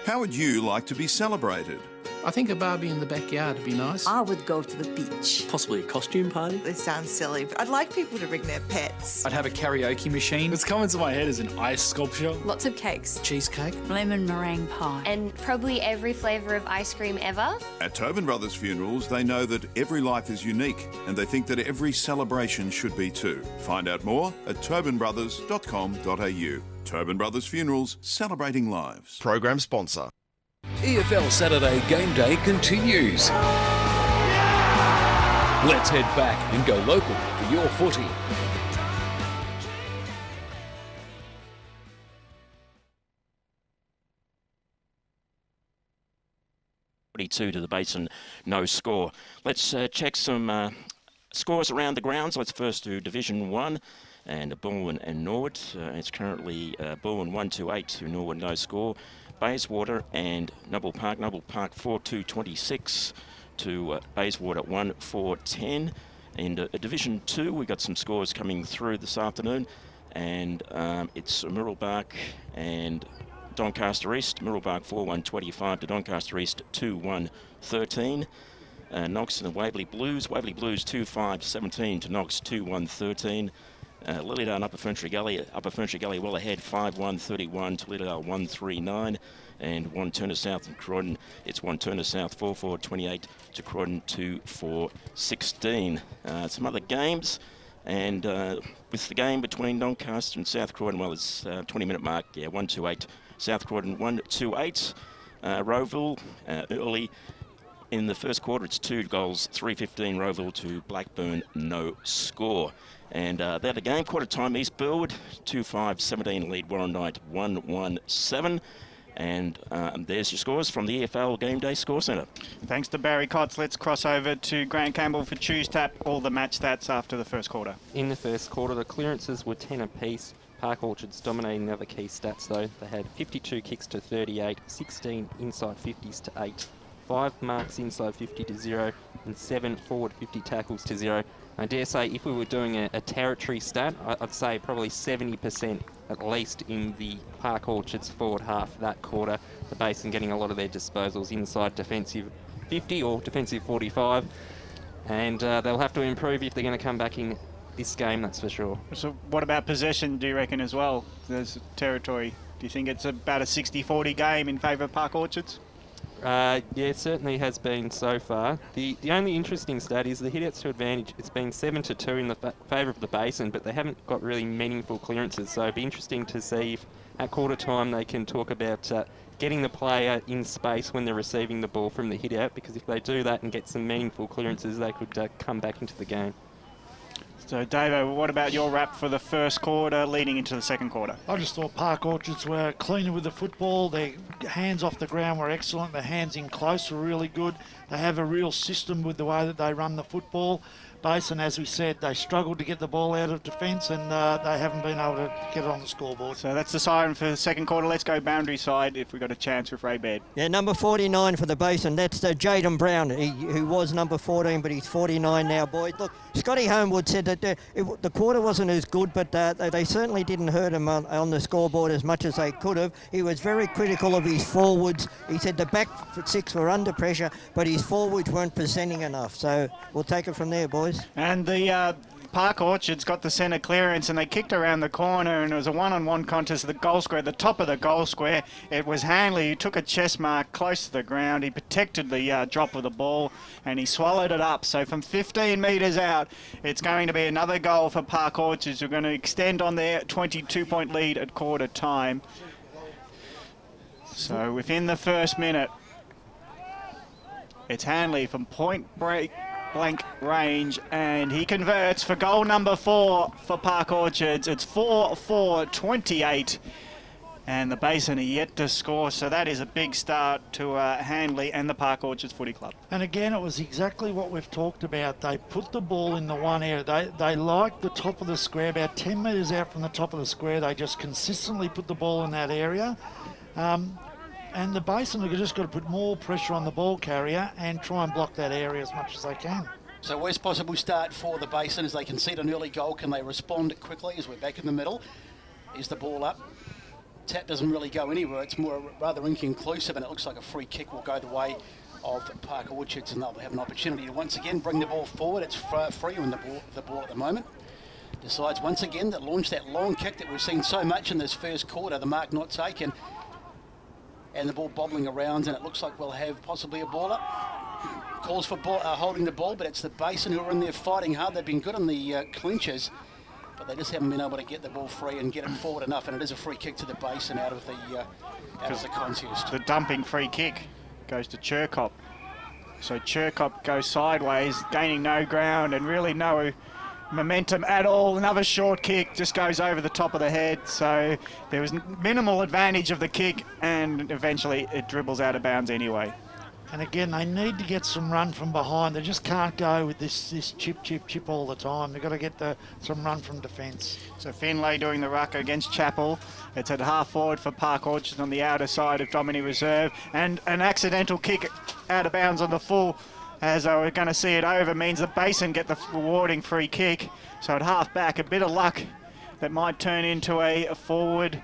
How would you like to be celebrated? I think a barbie in the backyard would be nice. I would go to the beach. Possibly a costume party. It sounds silly, but I'd like people to bring their pets. I'd have a karaoke machine. What's coming to my head is an ice sculpture. Lots of cakes. Cheesecake. Lemon meringue pie. And probably every flavour of ice cream ever. At Tobin Brothers Funerals, they know that every life is unique and they think that every celebration should be too. Find out more at tobinbrothers.com.au. Tobin Brothers Funerals, celebrating lives. Program sponsor. EFL Saturday Game Day continues. Let's head back and go local for your footy. To the Basin, no score. Let's check some scores around the grounds. Let's first do Division 1 and Bulwen and Norwood. It's currently Bulwen 1-8 to Norwood, no score. Bayswater and Noble Park 4-2-26 to Bayswater 1-4-10. And Division 2, we got some scores coming through this afternoon, and it's Mirrabbark and Doncaster East. Mirrabbark 4-1-25 to Doncaster East 2-1-13. Knox and the Waverley Blues 2-5-17 to Knox 2-1-13. Lilydale and Upper Ferntree Gully well ahead 5-1-31 to Lilydale 1-3-9. And One Turner South and Croydon, it's One Turner South 4-4-28 to Croydon 2-4-16. Some other games, and with the game between Doncaster and South Croydon, well, it's 20-minute mark, 1-2-8. South Croydon 1-2-8. Rowville early in the first quarter, it's 2 goals, 3-15 Rowville to Blackburn, no score. And they're the game. Quarter time, East Burwood 2-5-17 lead Warrandyte 1-1-7. And there's your scores from the EFL Game Day Score Centre. Thanks to Barry Cotts. Let's cross over to Grant Campbell for Choose Tap. All the match stats after the first quarter. In the first quarter, the clearances were 10 apiece. Park Orchards dominating the other key stats though. They had 52 kicks to 38, 16 inside 50s to 8, 5 marks inside 50 to 0, and 7 forward 50 tackles to 0. I dare say if we were doing a territory stat, I'd say probably 70% at least in the Park Orchards forward half that quarter. The Basin getting a lot of their disposals inside defensive 50 or defensive 45. And they'll have to improve if they're going to come back in this game, that's for sure. So what about possession, do you reckon, as well? There's territory. Do you think it's about a 60-40 game in favour of Park Orchards? Yeah, it certainly has been so far. The only interesting stat is the hit-outs to advantage. It's been 7-2 in the favour of the Basin, but they haven't got really meaningful clearances. So it'd be interesting to see if at quarter time they can talk about getting the player in space when they're receiving the ball from the hit-out, because if they do that and get some meaningful clearances, they could come back into the game. So, Davo, what about your wrap for the first quarter leading into the second quarter? I just thought Park Orchards were cleaner with the football. Their hands off the ground were excellent. Their hands in close were really good. They have a real system with the way that they run the football. Basin, as we said, they struggled to get the ball out of defence, and they haven't been able to get it on the scoreboard. So that's the siren for the second quarter. Let's go boundary side if we've got a chance with Ray Baird. Yeah, number 49 for the Basin. That's Jaden Brown, who was number 14, but he's 49 now, boys. Look, Scotty Homewood said that the quarter wasn't as good, but they certainly didn't hurt him on the scoreboard as much as they could have. He was very critical of his forwards. He said the back six were under pressure, but his forwards weren't presenting enough. So we'll take it from there, boys. And the Park Orchards got the centre clearance and they kicked around the corner, and it was a one-on-one contest at the goal square, the top of the goal square. It was Hanley who took a chest mark close to the ground. He protected the drop of the ball and he swallowed it up. So from 15 metres out, it's going to be another goal for Park Orchards. We're going to extend on their 22-point lead at quarter time. So within the first minute, it's Hanley from point break blank range, and he converts for goal number 4 for Park Orchards. It's 4-4-28, and the Basin are yet to score, so that is a big start to Handley and the Park Orchards Footy Club. And again, it was exactly what we've talked about. They put the ball in the one area. They liked the top of the square, about 10 metres out from the top of the square. They just consistently put the ball in that area. And the Basin have just got to put more pressure on the ball carrier and try and block that area as much as they can. So worst possible start for the Basin as they concede an early goal. Can they respond quickly as we're back in the middle? Is the ball up? Tap doesn't really go anywhere. It's more rather inconclusive, and it looks like a free kick will go the way of Park Orchards, and they'll have an opportunity to once again bring the ball forward. It's free on the ball at the moment. Decides once again to launch that long kick that we've seen so much in this first quarter. The mark not taken, and the ball bobbling around, and it looks like we'll have possibly a ball up. Calls for holding the ball, but it's the Basin who are in there fighting hard. They've been good in the clinches, but they just haven't been able to get the ball free and get it forward enough, and it is a free kick to the Basin out of the contest. The dumping free kick goes to Chirkop. So Chirkop goes sideways, gaining no ground and really no momentum at all. Another short kick just goes over the top of the head, so there was minimal advantage of the kick, and eventually it dribbles out of bounds anyway. And again, they need to get some run from behind. They just can't go with this chip all the time. They've got to get some run from defence. So Finlay doing the ruck against Chappell. It's at half forward for Park Orchards on the outer side of Domini Reserve, and an accidental kick out of bounds on the full, as we're going to see it over, means the Basin get the rewarding free kick. So at half back, a bit of luck that might turn into a forward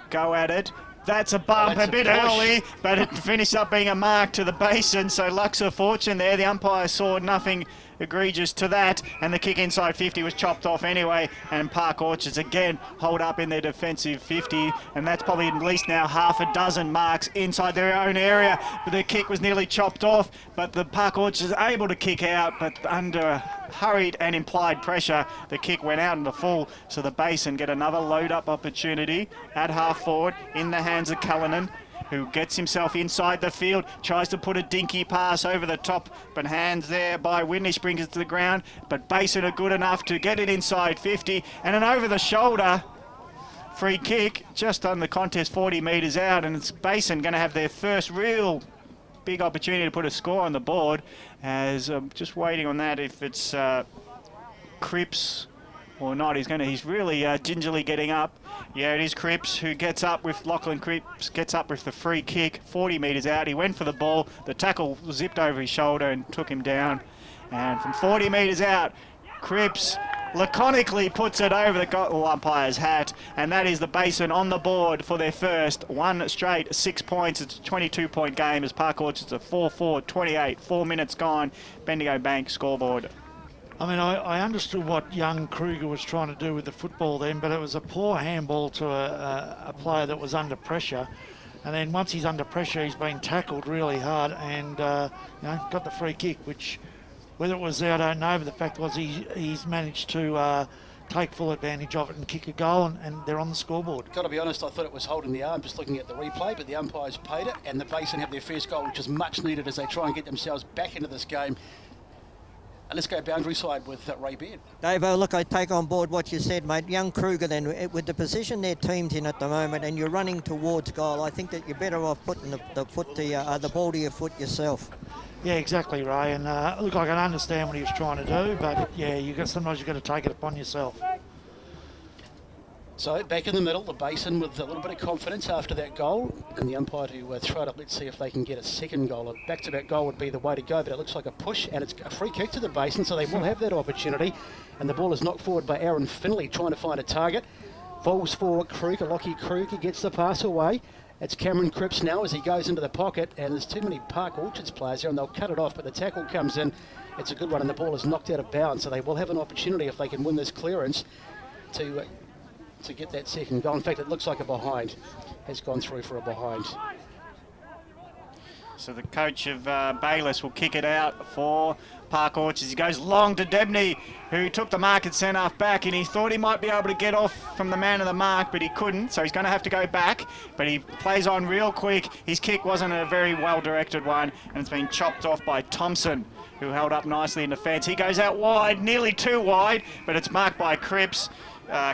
go at it. That's a bump, a bit early, but it finished up being a mark to the Basin, so luck's of fortune there. The umpire saw nothing egregious to that, and the kick inside 50 was chopped off anyway, and Park Orchards again hold up in their defensive 50, and that's probably at least now half a dozen marks inside their own area. But the kick was nearly chopped off, but the Park Orchards are able to kick out, but under hurried and implied pressure, the kick went out in the full, so the Basin get another load-up opportunity at half forward in the hands of Cullinan, who gets himself inside the field, tries to put a dinky pass over the top, but hands there by Windish brings it to the ground, but Basin are good enough to get it inside 50, and an over-the-shoulder free kick just on the contest 40 metres out, and it's Basin going to have their first real big opportunity to put a score on the board, as just waiting on that if it's Cripps or not. He's really gingerly getting up. Yeah, it is Cripps who gets up with Lachlan Cripps, gets up with the free kick, 40 metres out. He went for the ball. The tackle zipped over his shoulder and took him down. And from 40 metres out, Cripps laconically puts it over the goal umpire's hat, and that is the Basin on the board for their first one straight 6 points. It's a 22-point game as Park Orchards are 4-4-28, 4 minutes gone. Bendigo Bank scoreboard. I mean, I understood what young Kruger was trying to do with the football then, but it was a poor handball to a player that was under pressure. And then once he's under pressure, he's been tackled really hard and got the free kick, which, whether it was there, I don't know, but the fact was he's managed to take full advantage of it and kick a goal, and they're on the scoreboard. Got to be honest, I thought it was holding the arm just looking at the replay, but the umpires paid it, and the Basin have their first goal, which is much needed as they try and get themselves back into this game. And let's go boundary side with Ray Beard. Dave, look, I take on board what you said, mate. Young Kruger, then, with the position their team's in at the moment, and you're running towards goal, I think that you're better off putting the ball to your foot yourself. Yeah, exactly, Ray. And look, I can understand what he was trying to do, but yeah, sometimes you've got to take it upon yourself. So back in the middle, the Basin with a little bit of confidence after that goal, and the umpire to throw it up. Let's see if they can get a second goal. A back-to-back goal would be the way to go, but it looks like a push, and it's a free kick to the Basin, so they will have that opportunity. And the ball is knocked forward by Aaron Finley, trying to find a target. Falls for Kruger. Lockie Kruger gets the pass away. It's Cameron Cripps now as he goes into the pocket, and there's too many Park Orchards players here, and they'll cut it off, but the tackle comes in. It's a good one, and the ball is knocked out of bounds, so they will have an opportunity if they can win this clearance to get that second goal. In fact, it looks like a behind has gone through for a behind. So the coach of Bayliss will kick it out for Park Orchards. He goes long to Debney, who took the mark at centre half back, and he thought he might be able to get off from the man of the mark, but he couldn't, so he's going to have to go back. But he plays on real quick. His kick wasn't a very well-directed one, and it's been chopped off by Thompson, who held up nicely in defence. He goes out wide, nearly too wide, but it's marked by Cripps.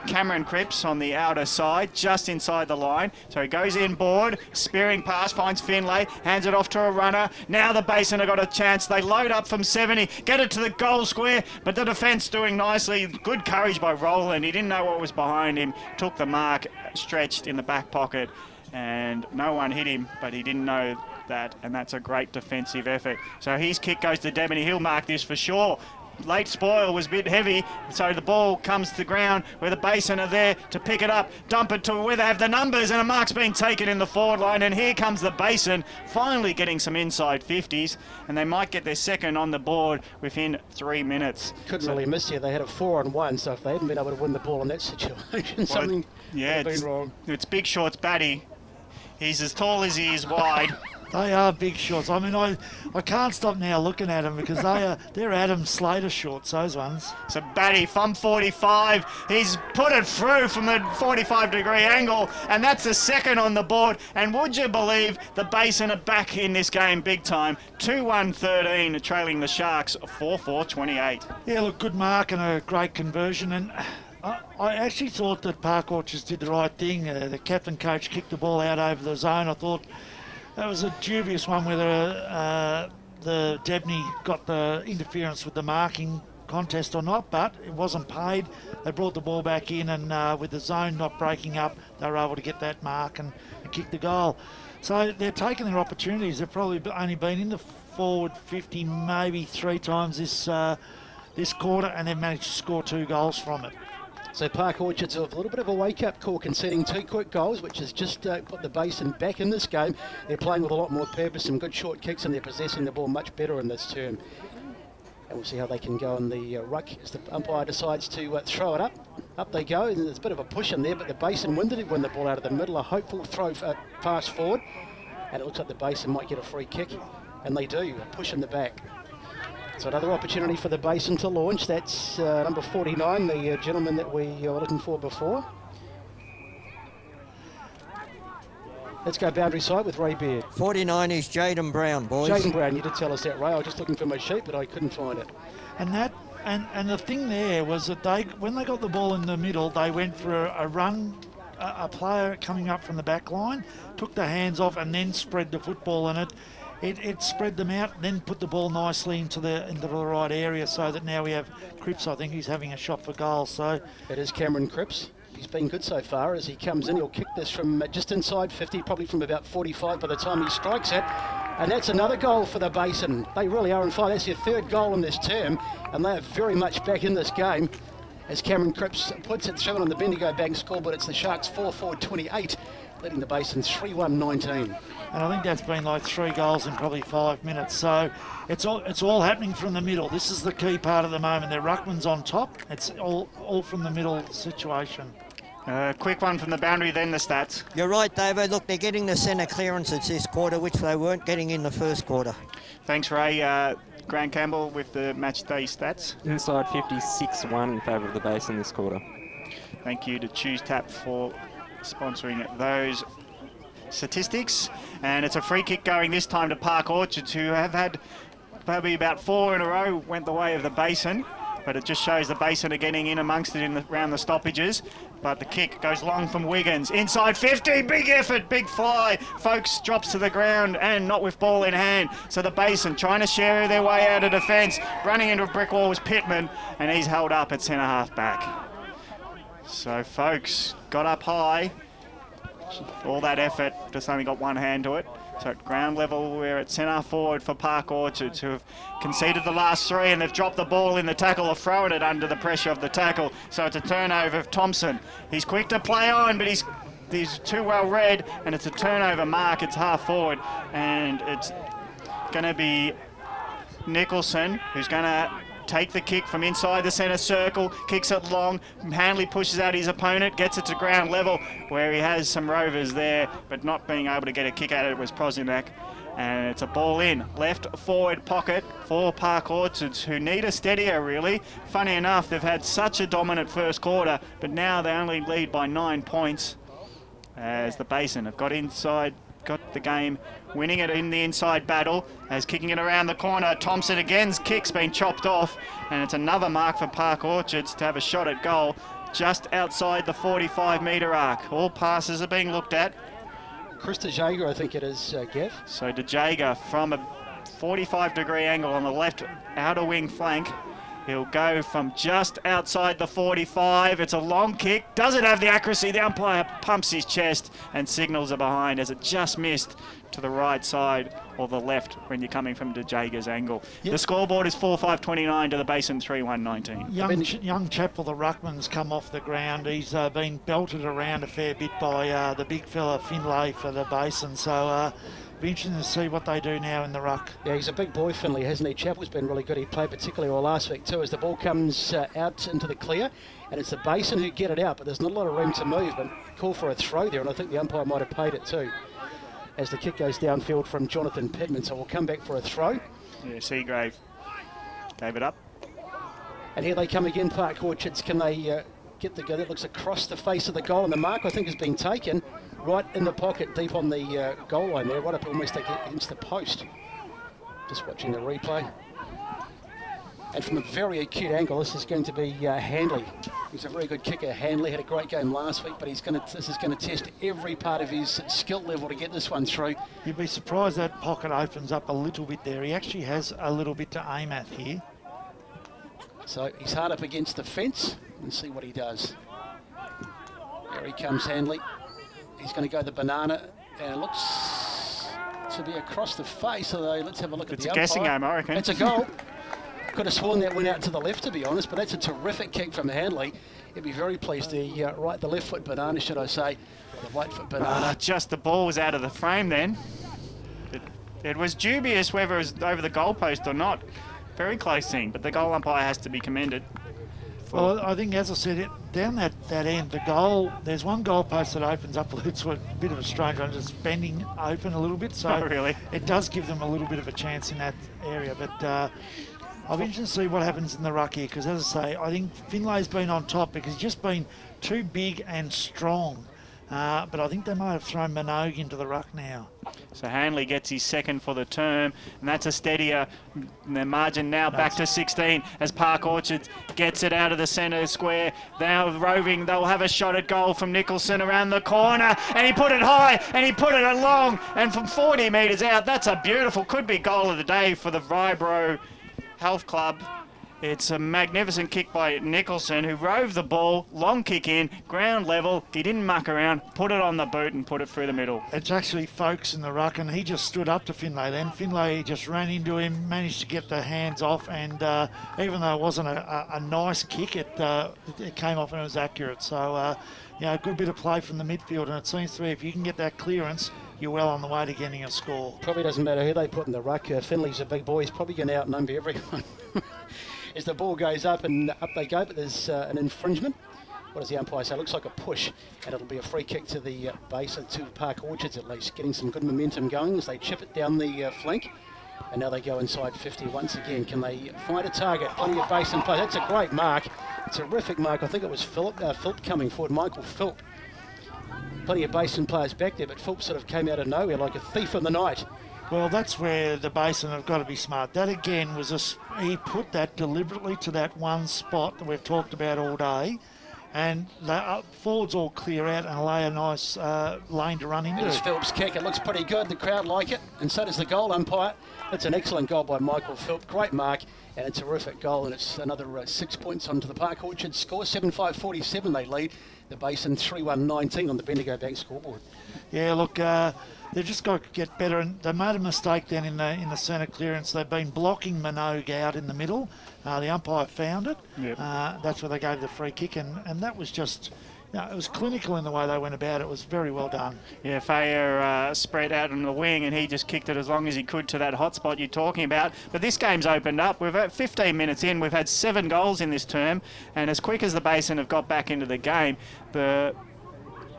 Cameron Cripps on the outer side, just inside the line. So he goes inboard, spearing pass, finds Finlay, hands it off to a runner. Now the Basin have got a chance. They load up from 70, get it to the goal square, but the defence doing nicely. Good courage by Roland. He didn't know what was behind him. Took the mark, stretched in the back pocket, and no one hit him, but he didn't know that, and that's a great defensive effort. So his kick goes to Debney. He'll mark this for sure. Late spoil was a bit heavy, so the ball comes to the ground where the Basin are there to pick it up, dump it to where they have the numbers, and a mark's been taken in the forward line, and here comes the Basin finally getting some inside 50s, and they might get their second on the board within 3 minutes. Couldn't really miss here. They had a 4-on-1, so if they hadn't been able to win the ball in that situation, something would have been wrong. It's Big Shorts Batty. He's as tall as he is wide. They are big shorts. I mean, I can't stop now looking at them because they're Adam Slater shorts, those ones. So Batty from 45, he's put it through from the 45-degree angle, and that's the second on the board. And would you believe the Basin are back in this game big time? 2-1-13, trailing the Sharks 4-4-28. Yeah, look, good mark and a great conversion. And I actually thought that Park Orchards did the right thing. The captain coach kicked the ball out over the zone. I thought that was a dubious one whether the Debney got the interference with the marking contest or not, but it wasn't paid. They brought the ball back in, and with the zone not breaking up, they were able to get that mark and kick the goal. So they're taking their opportunities. They've probably only been in the forward 50 maybe 3 times this quarter, and they've managed to score 2 goals from it. So Park Orchards have a little bit of a wake-up call, conceding 2 quick goals, which has just put the Basin back in this game. They're playing with a lot more purpose, some good short kicks, and they're possessing the ball much better in this term. And we'll see how they can go on the ruck as the umpire decides to throw it up. Up they go, and there's a bit of a push in there, but the Basin win the ball out of the middle. A hopeful throw pass forward, and it looks like the Basin might get a free kick, and they do, a push in the back. So another opportunity for the Basin to launch. That's number 49, the gentleman that we were looking for before. Let's go boundary side with Ray Beard. 49 is Jaden Brown, boys. Jaden Brown, you did tell us that, Ray. I was just looking for my sheet, but I couldn't find it. And the thing there was that when they got the ball in the middle, they went for a run, a player coming up from the back line, took the hands off and then spread the football, and it spread them out, then put the ball nicely into the right area, so that now we have Cripps. I think he's having a shot for goal. So it is Cameron Cripps. He's been good so far. As he comes in, he'll kick this from just inside 50, probably from about 45 by the time he strikes it. And that's another goal for the Basin. They really are on fire. That's their 3rd goal in this term, and they are very much back in this game. As Cameron Cripps puts it, showing on the Bendigo Bank scoreboard, it's the Sharks 4-4-28, leading the Basin 3-1-19. And I think that's been like 3 goals in probably 5 minutes. So it's all happening from the middle. This is the key part of the moment. Their ruckman's on top. It's all from the middle situation. Quick one from the boundary, then the stats. You're right, David. Look, they're getting the centre clearances this quarter, which they weren't getting in the first quarter. Thanks, Ray. Grant Campbell with the match day stats. Inside 56-1 in favour of the Basin this quarter. Thank you to Choose Tap for sponsoring those statistics. And it's a free kick going this time to Park Orchards, who have had probably about 4 in a row went the way of the Basin. But it just shows the Basin are getting in amongst it around the stoppages. But the kick goes long from Wiggins. Inside 50, big effort, big fly. Folks drops to the ground and not with ball in hand. So the Basin trying to share their way out of defence. Running into a brick wall was Pittman, and he's held up at centre half back. So folks got up high. All that effort, just only got one hand to it. So at ground level, we're at centre forward for Park Orchards, who have conceded the last 3, and they've dropped the ball in the tackle or thrown it under the pressure of the tackle. So it's a turnover of Thompson. He's quick to play on, but he's too well read, and it's a turnover mark. It's half forward, and it's going to be Nicholson who's going to take the kick from inside the centre circle, kicks it long. Hanley pushes out his opponent, gets it to ground level where he has some rovers there, but not being able to get a kick at it was Prosinac. And it's a ball in, left forward pocket for Park Orchards, who need a steadier, really. Funny enough, they've had such a dominant first quarter, but now they only lead by 9 points as the Basin have got inside, got the game, winning it in the inside battle, as kicking it around the corner. Thompson again's kick's been chopped off, and it's another mark for Park Orchards to have a shot at goal just outside the 45-metre arc. All passes are being looked at. Chris DeJager, I think it is, Gav. So DeJager from a 45-degree angle on the left outer wing flank. He'll go from just outside the 45. It's a long kick. Doesn't have the accuracy. The umpire pumps his chest and signals are behind as it just missed to the right side or the left when you're coming from DeJager's angle. Yep. The scoreboard is 4-5-29 to the Basin 3-1-19. Young Chapel, the ruckman's come off the ground. He's been belted around a fair bit by the big fella Finlay for the Basin. So be interesting to see what they do now in the ruck. Yeah, he's a big boy, Finlay, hasn't he? Chapel's been really good. He played particularly well last week too, as the ball comes out into the clear, and it's the Basin who get it out, but there's not a lot of room to move. But call for a throw there, and I think the umpire might have paid it too, as the kick goes downfield from Jonathan Pittman. So we'll come back for a throw. Yeah, Seagrave gave it up. And here they come again, Park Orchards. Can they get the goal? That looks across the face of the goal, and the mark, I think, has been taken right in the pocket, deep on the goal line there, right up almost against the post. Just watching the replay. And from a very acute angle, this is going to be Handley. He's a very good kicker. Handley had a great game last week, but this is going to test every part of his skill level to get this one through. You'd be surprised that pocket opens up a little bit there. He actually has a little bit to aim at here. So he's hard up against the fence. Let's see what he does. There he comes, Handley. He's going to go the banana, and it looks to be across the face, although let's have a look at the umpire. It's a guessing game, I reckon. It's a goal. Could have sworn that went out to the left, to be honest, but that's a terrific kick from Handley. He'd be very pleased. The right, the left foot banana, should I say, or the right foot banana. Just the ball was out of the frame then. It was dubious whether it was over the goalpost or not. Very close thing, but the goal umpire has to be commended. Well, I think, as I said, down that end, the goal, there's one goalpost that opens up. It's a bit of a strange one, just bending open a little bit. So really? It does give them a little bit of a chance in that area. But I'll be interested to see what happens in the ruck here, because, as I say, I think Finlay's been on top because he's just been too big and strong. But I think they might have thrown Minogue into the ruck now. So Handley gets his second for the term, and that's a steadier. The margin now back to 16 as Park Orchards gets it out of the centre square. Now roving, they'll have a shot at goal from Nicholson around the corner, and he put it high, and he put it along, and from 40 metres out, that's a beautiful, could be goal of the day for the Vibro Health Club. It's a magnificent kick by Nicholson, who rove the ball, long kick in, ground level. He didn't muck around, put it on the boot and put it through the middle. It's actually Folkes in the ruck, and he just stood up to Finlay then. Finlay just ran into him, managed to get the hands off, and even though it wasn't a nice kick, it came off and it was accurate. So, a good bit of play from the midfield, and it seems to be if you can get that clearance, you're well on the way to getting a score. Probably doesn't matter who they put in the ruck. Finley's a big boy. He's probably going to outnumber everyone. As the ball goes up and up they go, but there's an infringement. What does the umpire say? It looks like a push, and it'll be a free kick to the Basin, to Park Orchards at least, getting some good momentum going as they chip it down the flank. And now they go inside 50 once again. Can they find a target? Plenty of Basin play. That's a great mark. Terrific mark. I think it was Philp coming forward, Michael Philp. Plenty of Basin players back there, but Philp sort of came out of nowhere like a thief in the night. Well, that's where the Basin have got to be smart. That again was he put that deliberately to that one spot that we've talked about all day, and the forwards all clear out and lay a nice lane to run into. There's Philp's kick. It looks pretty good. The crowd like it, and so does the goal umpire. It's an excellent goal by Michael Philp. Great mark, and a terrific goal, and it's another 6 points onto the Park Orchards score. 7-5-47 they lead. The Basin 3-1-19 on the Bendigo Bank scoreboard. Yeah, look, they've just got to get better, and they made a mistake then in the centre clearance. They've been blocking Minogue out in the middle. The umpire found it. Yep. That's where they gave the free kick, and that was just, it was clinical in the way they went about it. It was very well done. Yeah, Fayer spread out on the wing, and he just kicked it as long as he could to that hot spot you're talking about. But this game's opened up. We've had 15 minutes in. We've had 7 goals in this term, and as quick as the Basin have got back into the game, the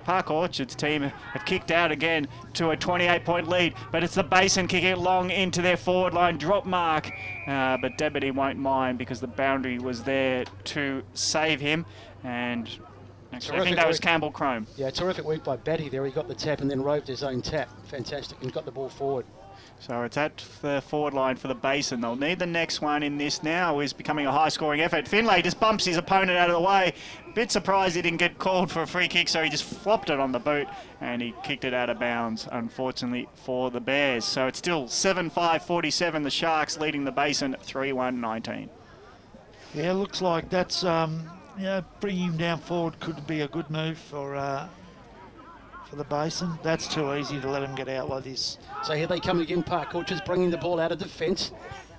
Park Orchard's team have kicked out again to a 28-point lead, but it's the Basin kicking it long into their forward line drop mark. But Debity won't mind because the boundary was there to save him. And actually, I think that was Campbell Crome. Yeah, terrific work by Batty there. He got the tap and then roved his own tap. Fantastic, and got the ball forward. So it's at the forward line for the Basin. They'll need the next one in this now. Is becoming a high-scoring effort. Finlay just bumps his opponent out of the way. Bit surprised he didn't get called for a free kick, so he just flopped it on the boot and he kicked it out of bounds, unfortunately, for the Bears. So it's still 7-5-47, the Sharks leading the Basin 3-1-19. Yeah, looks like that's, bringing him down forward could be a good move for the Basin. That's too easy to let him get out like this. So here they come again, Park Orchards bringing the ball out of defence.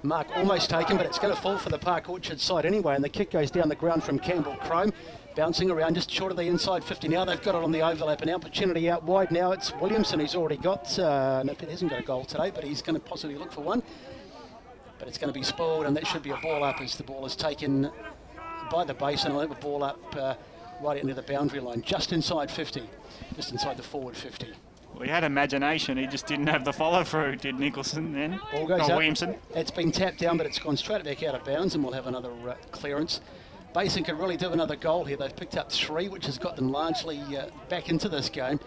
Mark almost taken, but it's going to fall for the Park Orchard side anyway, and the kick goes down the ground from Campbell Crome, bouncing around just short of the inside 50 now. They've got it on the overlap, an opportunity out wide now. It's Williamson who's already got, no, he hasn't got a goal today, but he's going to possibly look for one. But it's going to be spoiled, and that should be a ball up as the ball is taken by the Basin. I'll have a ball up right into the boundary line, just inside 50. Just inside the forward 50. Well, he had imagination. He just didn't have the follow-through, did Nicholson then? Ball goes up. Williamson. It's been tapped down, but it's gone straight back out of bounds, and we'll have another clearance. Basin could really do another goal here. They've picked up 3, which has got them largely back into this game,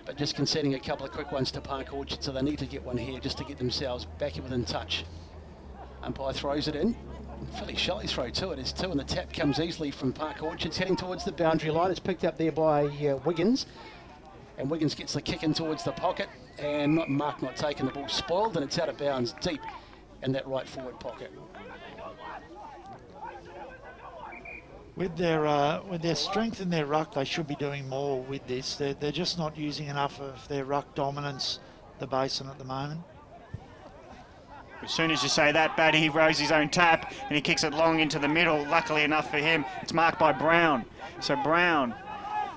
but just conceding a couple of quick ones to Park Orchard, so they need to get one here just to get themselves back within touch. Umpire throws it in. Fairly shallow throw too, it is too, and the tap comes easily from Park Orchards, heading towards the boundary line. It's picked up there by Wiggins, and Wiggins gets the kick in towards the pocket, and Mark not taking the ball spoiled, and it's out of bounds deep in that right forward pocket. With their strength in their ruck, they should be doing more with this. They're just not using enough of their ruck dominance, the Basin, at the moment. As soon as you say that, Batty, he rows his own tap and he kicks it long into the middle. Luckily enough for him, it's marked by Brown. So Brown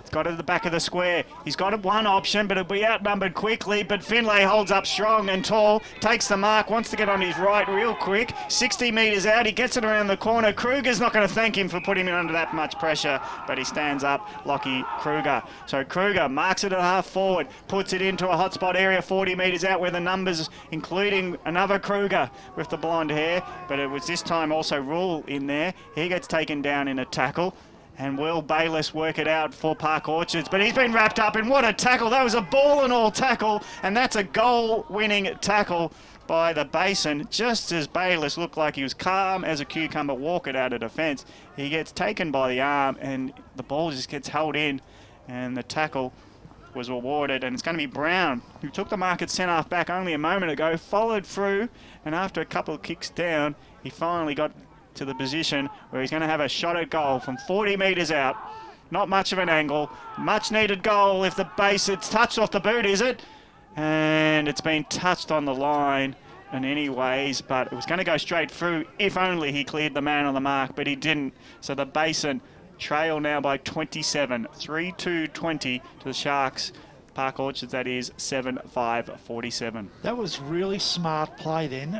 got it at the back of the square. He's got one option, but it'll be outnumbered quickly. But Finlay holds up strong and tall, takes the mark, wants to get on his right real quick. 60 metres out, he gets it around the corner. Kruger's not going to thank him for putting him under that much pressure, but he stands up, Lockie Kruger. So Kruger marks it at half forward, puts it into a hotspot area 40 metres out where the numbers, including another Kruger with the blonde hair, but it was this time also Rule in there. He gets taken down in a tackle. And will Bayliss work it out for Park Orchards? But he's been wrapped up in what a tackle. That was a ball and all tackle, and that's a goal-winning tackle by the Basin. Just as Bayliss looked like he was calm as a cucumber walking out of defence, he gets taken by the arm and the ball just gets held in, and the tackle was awarded. And it's going to be Brown, who took the mark at centre-half back only a moment ago, followed through, and after a couple of kicks down, he finally got to the position where he's going to have a shot at goal from 40 metres out. Not much of an angle. Much needed goal if the base, it's touched off the boot, is it? And it's been touched on the line in any ways, but it was going to go straight through if only he cleared the man on the mark, but he didn't. So the Basin trail now by 27, 3-2-20 to the Sharks. Park Orchards, that is 7-5-47. That was really smart play then.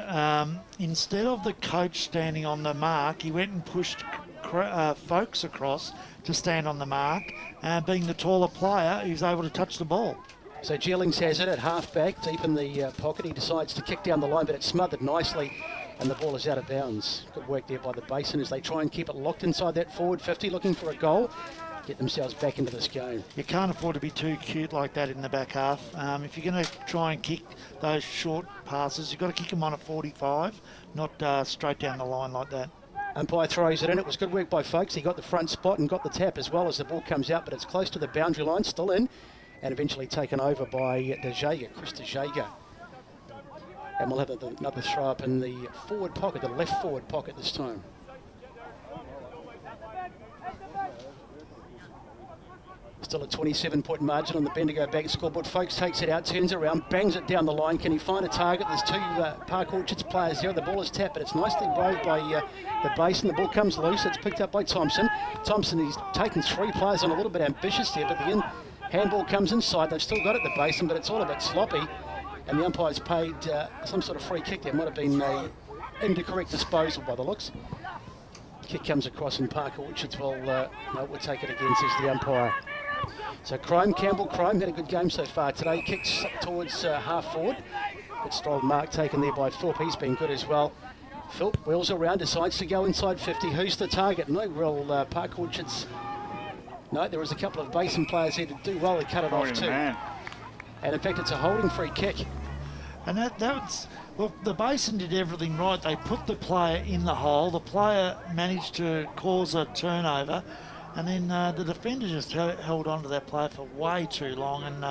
Instead of the coach standing on the mark, he went and pushed Folks across to stand on the mark. Being the taller player, he was able to touch the ball. So Geelings has it at half-back, deep in the pocket. He decides to kick down the line, but it's smothered nicely, and the ball is out of bounds. Good work there by the Basin as they try and keep it locked inside that forward 50, looking for a goal. Get themselves back into this game. You can't afford to be too cute like that in the back half. If you're going to try and kick those short passes, you've got to kick them on at 45, not straight down the line like that. Umpire throws it in. It was good work by Folks. He got the front spot and got the tap as well as the ball comes out, but it's close to the boundary line, still in, and eventually taken over by DeJager, Chris DeJager. And we'll have another throw up in the forward pocket, the left forward pocket this time. Still a 27-point margin on the Bendigo Bank scoreboard. Folks takes it out, turns around, bangs it down the line. Can he find a target? There's two Park Orchards players there. The ball is tapped, but it's nicely bowled by the Basin. The ball comes loose. It's picked up by Thompson. Thompson, he's taken 3 players on, a little bit ambitious there, but the handball comes inside. They've still got it, the Basin, but it's all a bit sloppy. And the umpire's paid some sort of free kick there. Might have been an incorrect disposal by the looks. Kick comes across and Park Orchards will take it again, says the umpire. So Campbell had a good game so far today. Kicks towards half forward. Good strong mark taken there by Philp. He's been good as well. Philp wheels around, decides to go inside 50. Who's the target? No real Park Orchards. No, there was a couple of Basin players here to do well. They cut it off too. Man. And in fact, it's a holding free kick. And that's, well, the Basin did everything right. They put the player in the hole. The player managed to cause a turnover. And then the defender just held on to that player for way too long. And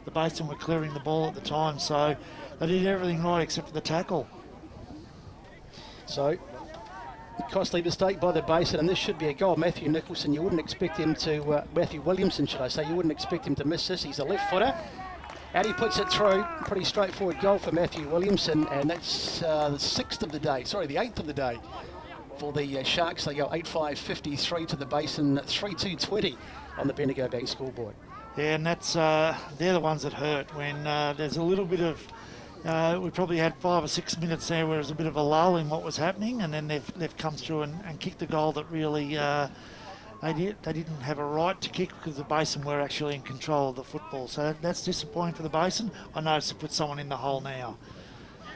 the Basin were clearing the ball at the time. So they did everything right except for the tackle. So, costly mistake by the Basin, and this should be a goal. Matthew Nicholson, you wouldn't expect him to, Matthew Williamson should I say, you wouldn't expect him to miss this. He's a left footer, and he puts it through. Pretty straightforward goal for Matthew Williamson, and that's the 8th of the day for the Sharks. They go 8-5-53 to the Basin, 3-2-20 on the Bendigo Bank scoreboard. Yeah, and that's they're the ones that hurt when there's a little bit of. We probably had 5 or 6 minutes there where there was a bit of a lull in what was happening, and then they've come through and kicked the goal that really they didn't have a right to kick because the Basin were actually in control of the football. So that's disappointing for the Basin. I noticed to put someone in the hole now.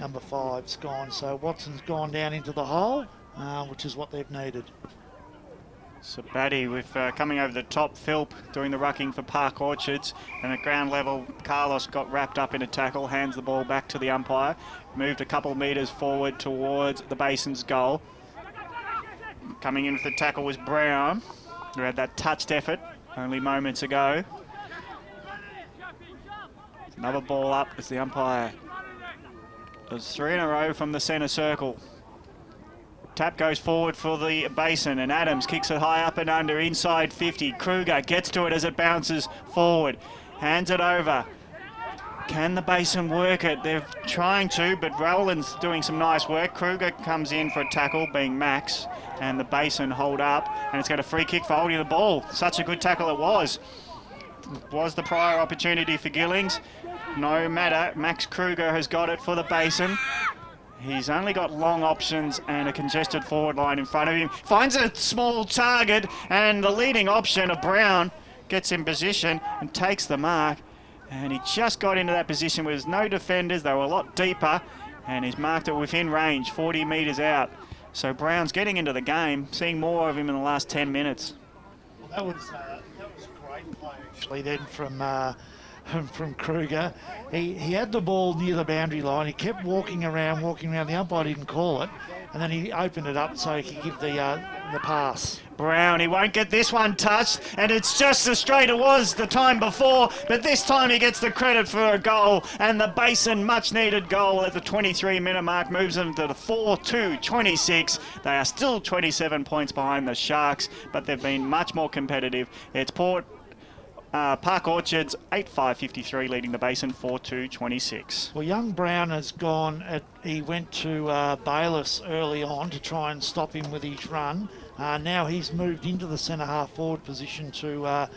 Number 5's gone, so Watson's gone down into the hole, which is what they've needed. So Batty with coming over the top, Philp doing the rucking for Park Orchards, and at ground level Carlos got wrapped up in a tackle, hands the ball back to the umpire, moved a couple metres forward towards the Basin's goal. Coming in with the tackle was Brown, who had that touched effort only moments ago. Another ball up as the umpire does 3 in a row from the centre circle. Tap goes forward for the Basin, and Adams kicks it high up and under, inside 50. Kruger gets to it as it bounces forward, hands it over. Can the Basin work it? They're trying to, but Rowland's doing some nice work. Kruger comes in for a tackle, being Max, and the Basin hold up, and it's got a free kick for holding the ball. Such a good tackle it was. Was the prior opportunity for Gillings? No matter, Max Kruger has got it for the Basin. He's only got long options and a congested forward line in front of him. Finds a small target, and the leading option of Brown gets in position and takes the mark. And he just got into that position where there's no defenders. They were a lot deeper, and he's marked it within range, 40 metres out. So Brown's getting into the game, seeing more of him in the last 10 minutes. Well, that was a great play actually then from Kruger. He had the ball near the boundary line. He kept walking around. The umpire didn't call it, and then he opened it up so he could give the pass. Brown, he won't get this one touched, and it's just as straight it was the time before, but this time he gets the credit for a goal, and the Basin much-needed goal at the 23-minute mark moves them to the 4-2-26. They are still 27 points behind the Sharks, but they've been much more competitive. It's Park Orchards 8-5-53 leading the Basin 4-2-26. Well, young Brown has gone. He went to Bayliss early on to try and stop him with his run. Now he's moved into the centre half forward position to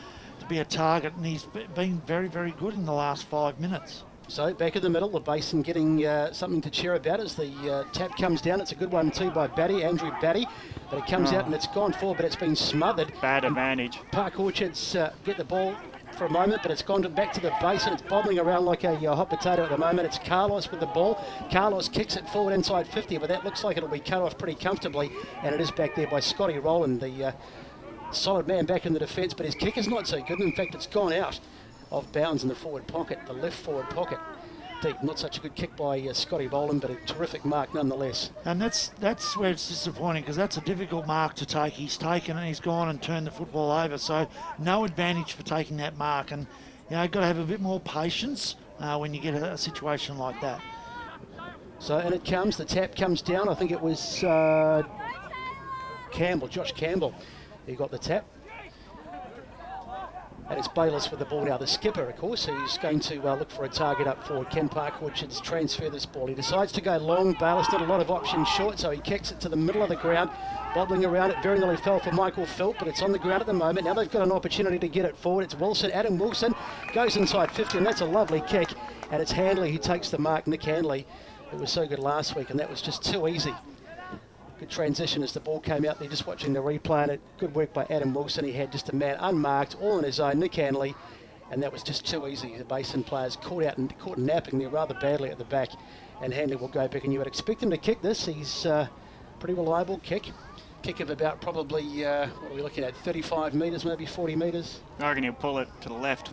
be a target, and he's been very, very good in the last 5 minutes. So back in the middle, the Basin getting something to cheer about as the tap comes down. It's a good one too by Andrew Batty, but it comes out and it's gone forward, but it's been smothered. Bad advantage. Park Orchards get the ball for a moment, but it's gone back to the Basin. It's bobbling around like a hot potato at the moment. It's Carlos with the ball. Carlos kicks it forward inside 50, but that looks like it'll be cut off pretty comfortably, and it is back there by Scotty Rowland, the solid man back in the defence, but his kick is not so good. In fact, it's gone out of bounds in the forward pocket, the left forward pocket. Deep. Not such a good kick by Scotty Boland, but a terrific mark nonetheless. And that's where it's disappointing, because that's a difficult mark to take. He's taken and he's gone and turned the football over, so no advantage for taking that mark. And you've got to have a bit more patience when you get a situation like that. So, and it comes, the tap comes down. I think it was Josh Campbell, who got the tap. And it's Bayliss with the ball now. The skipper, of course, who's going to look for a target up forward. Can Park Orchards transfer this ball? He decides to go long. Bayliss not a lot of options short, so he kicks it to the middle of the ground, bobbling around it. Very nearly fell for Michael Philp, but it's on the ground at the moment. Now they've got an opportunity to get it forward. It's Wilson, Adam Wilson, goes inside 50, and that's a lovely kick. And it's Handley who takes the mark, Nick Handley, who was so good last week, and that was just too easy. Good transition as the ball came out there, just watching the replay, and good work by Adam Wilson. He had just a man unmarked, all on his own, Nick Hanley, and that was just too easy. The Basin players caught napping there rather badly at the back, and Hanley will go back, and you would expect him to kick this. He's pretty reliable kick of about probably, what are we looking at, 35 metres, maybe 40 metres? I reckon he'll pull it to the left.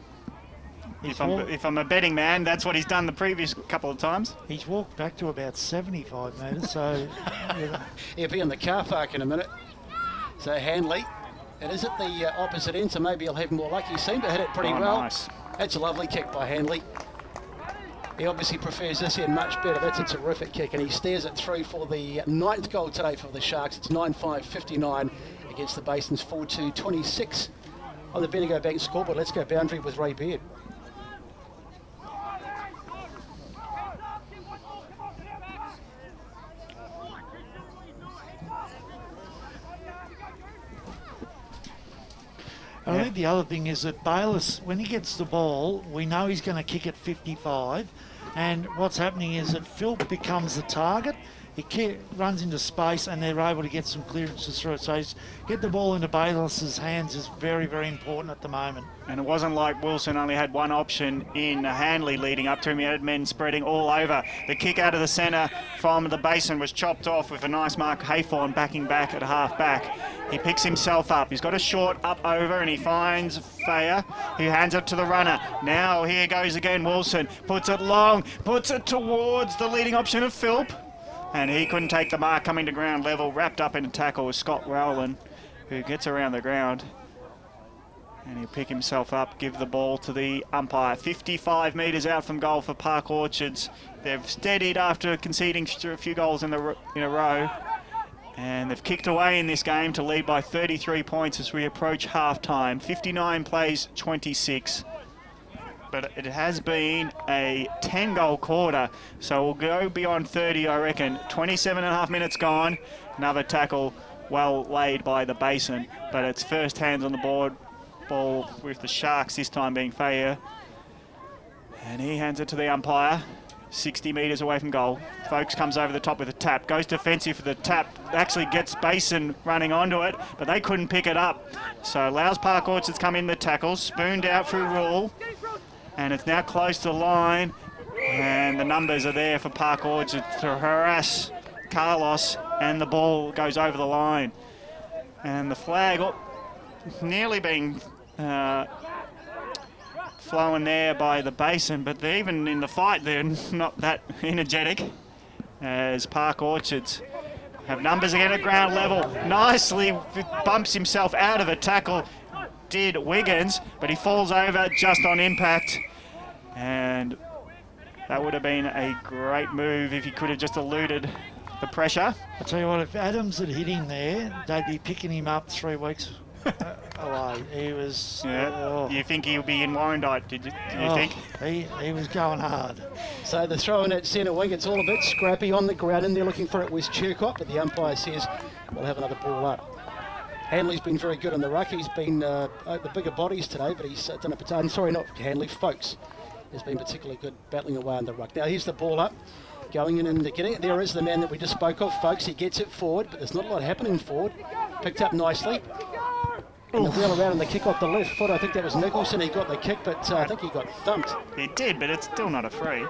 If I'm a betting man, that's what he's done the previous couple of times. He's walked back to about 75 metres, so... He'll be in the car park in a minute. So Hanley, it is at the opposite end, so maybe he'll have more luck. He seemed to hit it pretty well. Nice. That's a lovely kick by Hanley. He obviously prefers this end much better. That's a terrific kick, and he steers it through for the 9th goal today for the Sharks. It's 9-5-59 against the Basin's 4-2-26 on the Bendigo Bank scoreboard. Let's go boundary with Ray Beard. I think the other thing is that Bayliss, when he gets the ball, we know he's going to kick it 55, and what's happening is that Philp becomes the target. He runs into space, and they're able to get some clearances through it. So get the ball into Bayliss's hands is very, very important at the moment. And it wasn't like Wilson only had one option in Hanley leading up to him. He had men spreading all over. The kick out of the centre from the Basin was chopped off with a nice mark. Haythorn backing back at half back. He picks himself up. He's got a short up over, and he finds Fayer, who hands it to the runner. Now here goes again Wilson. Puts it long, puts it towards the leading option of Philp. And he couldn't take the mark, coming to ground level, wrapped up in a tackle with Scott Rowland, who gets around the ground. And he'll pick himself up, give the ball to the umpire. 55 metres out from goal for Park Orchards. They've steadied after conceding a few goals in a row. And they've kicked away in this game to lead by 33 points as we approach half-time. 59 plays 26. But it has been a 10-goal quarter, so we'll go beyond 30, I reckon. 27 and a half minutes gone. Another tackle well laid by the Basin, but it's first hands on the ball with the Sharks, this time being Fayer. And he hands it to the umpire, 60 metres away from goal. Folks comes over the top with a tap, goes defensive for the tap, actually gets Basin running onto it, but they couldn't pick it up. So allows Park Orchards come in the tackle, spooned out through Rule. And it's now close to the line, and the numbers are there for Park Orchard to harass Carlos, and the ball goes over the line. And the flag nearly being flown there by the Basin, but even in the fight they're not that energetic, as Park Orchards have numbers again at ground level. Nicely bumps himself out of a tackle, did Wiggins, but he falls over just on impact. And that would have been a great move if he could have just eluded the pressure. I tell you what, if Adams had hit him there, they'd be picking him up 3 weeks away. He was... You think he'll be in Warrandyte, do you think? He was going hard. So the throw in at centre wing, it's all a bit scrappy on the ground, and they're looking for it with Churcott, but the umpire says we'll have another ball up. Hanley's been very good on the ruck. He's been the bigger bodies today, but he's done a... Sorry, not Hanley, Folks has been particularly good battling away on the ruck. Now here's the ball up, going in and getting it. There is the man that we just spoke of, Folks. He gets it forward, but there's not a lot happening forward. Picked up nicely. And the wheel around and the kick off the left foot. I think that was Nicholson. He got the kick, but I think he got thumped. He did, but it's still not a free.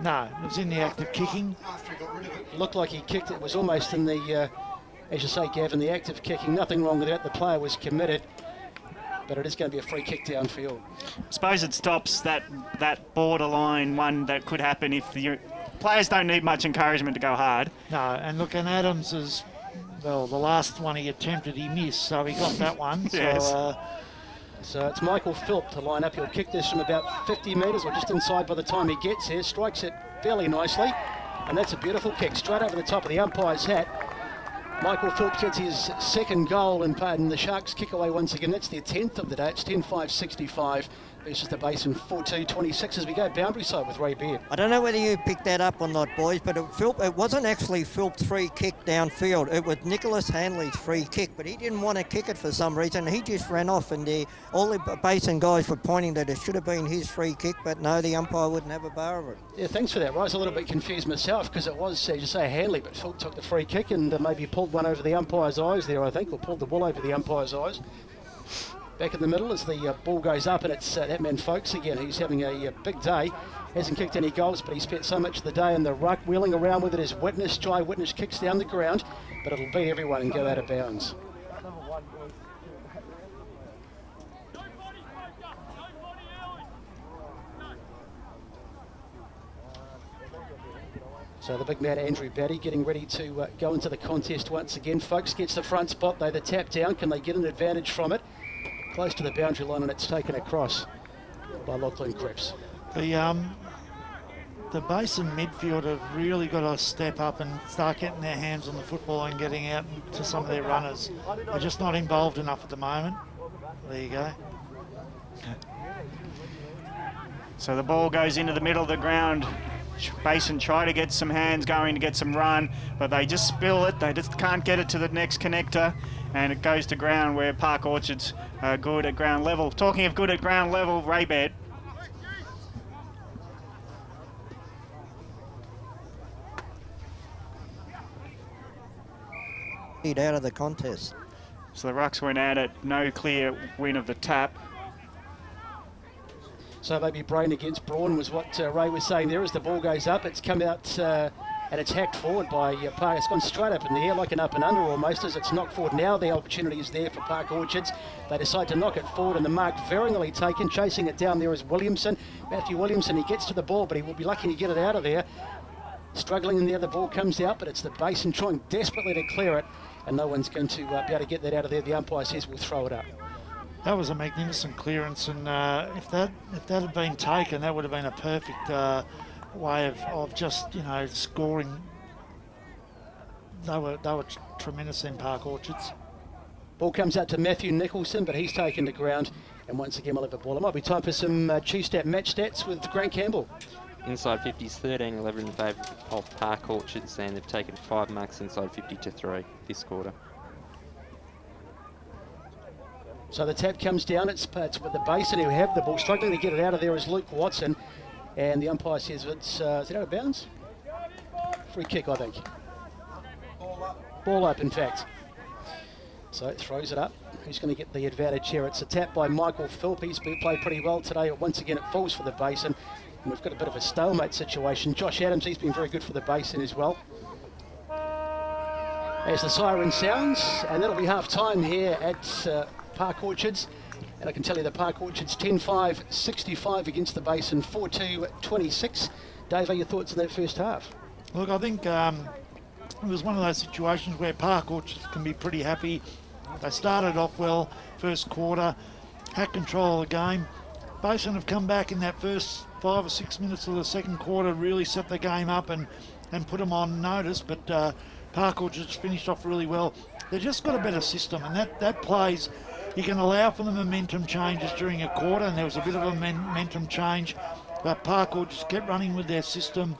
No, it was in the act of kicking. Looked like he kicked it. It was almost in the... as you say, Gavin, the act of kicking, nothing wrong with that. The player was committed, but it is going to be a free kick downfield. I suppose it stops that borderline one that could happen if the players don't need much encouragement to go hard. No, and look, and Adams is, well, the last one he attempted, he missed, so he got that one. Yes. So it's Michael Philp to line up. He'll kick this from about 50 metres or just inside by the time he gets here. Strikes it fairly nicely, and that's a beautiful kick straight over the top of the umpire's hat. Michael Philp gets his second goal, and the Sharks kick away once again. That's their 10th of the day. It's 10-5-65 versus the Basin 14-26 as we go boundary side with Ray Beard. I don't know whether you picked that up or not, boys, but it wasn't actually Philp's free kick downfield. It was Nicholas Hanley's free kick, but he didn't want to kick it for some reason. He just ran off, and all the Basin guys were pointing that it should have been his free kick, but no, the umpire wouldn't have a bar of it. Yeah, thanks for that. I was a little bit confused myself because it was, as you say, Hanley, but Philp took the free kick and maybe pulled one over the umpire's eyes there, I think, or pulled the ball over the umpire's eyes. Back in the middle as the ball goes up, and it's that man Folkes again. He's having a big day. Hasn't kicked any goals, but he spent so much of the day in the ruck, wheeling around with it as Witness. Jai Witness kicks down the ground, but it'll beat everyone and go out of bounds. So the big man Andrew Batty getting ready to go into the contest once again. Folkes gets the front spot, though the tap down. Can they get an advantage from it? Close to the boundary line, and it's taken across by Lachlan Cripps. The Basin midfield have really got to step up and start getting their hands on the football and getting out to some of their runners. They're just not involved enough at the moment. There you go. So the ball goes into the middle of the ground. Basin try to get some hands going to get some run, but they just spill it. They just can't get it to the next connector, and it goes to ground where Park Orchard's good at ground level. Talking of good at ground level, Ray Baird. Out of the contest. So the Rucks went at it, no clear win of the tap. So maybe Brain against Braun was what Ray was saying there as the ball goes up. It's come out and it's hacked forward by Park. It's gone straight up in the air like an up and under almost as it's knocked forward. Now the opportunity is there for Park Orchards. They decide to knock it forward and the mark very nearly taken. Chasing it down there is Williamson. Matthew Williamson, he gets to the ball, but he will be lucky to get it out of there. Struggling in there, the ball comes out, but it's the Basin trying desperately to clear it, and no one's going to be able to get that out of there. The umpire says we'll throw it up. That was a magnificent clearance, and if that had been taken, that would have been a perfect way of just scoring. They were tremendous in Park Orchards. Ball comes out to Matthew Nicholson, but he's taken to ground, and once again we'll have a ball. It might be time for some Chief Stat match stats with Grant Campbell. Inside 50s 13-11 in favour of Park Orchards, and they've taken 5 marks inside 50 to 3 this quarter. So the tap comes down, it's with the Basin who have the ball. Struggling to get it out of there is Luke Watson, and the umpire says it's, is it out of bounds? Free kick, I think. Ball up, in fact. So it throws it up. Who's going to get the advantage here? It's a tap by Michael Philp. He's played pretty well today, but once again it falls for the Basin. And we've got a bit of a stalemate situation. Josh Adams, he's been very good for the Basin as well. As the siren sounds, and that'll be half-time here at Park Orchards. And I can tell you the Park Orchards 10-5-65 against the Basin 4-2-26. Dave, are your thoughts on that first half? Look, I think it was one of those situations where Park Orchards can be pretty happy. They started off well, first quarter, had control of the game. Basin have come back in that first 5 or 6 minutes of the second quarter, really set the game up and put them on notice, but Park Orchards finished off really well. They've just got a better system, and that plays, you can allow for the momentum changes during a quarter, and there was a bit of a momentum change, but Park Orchards kept running with their system.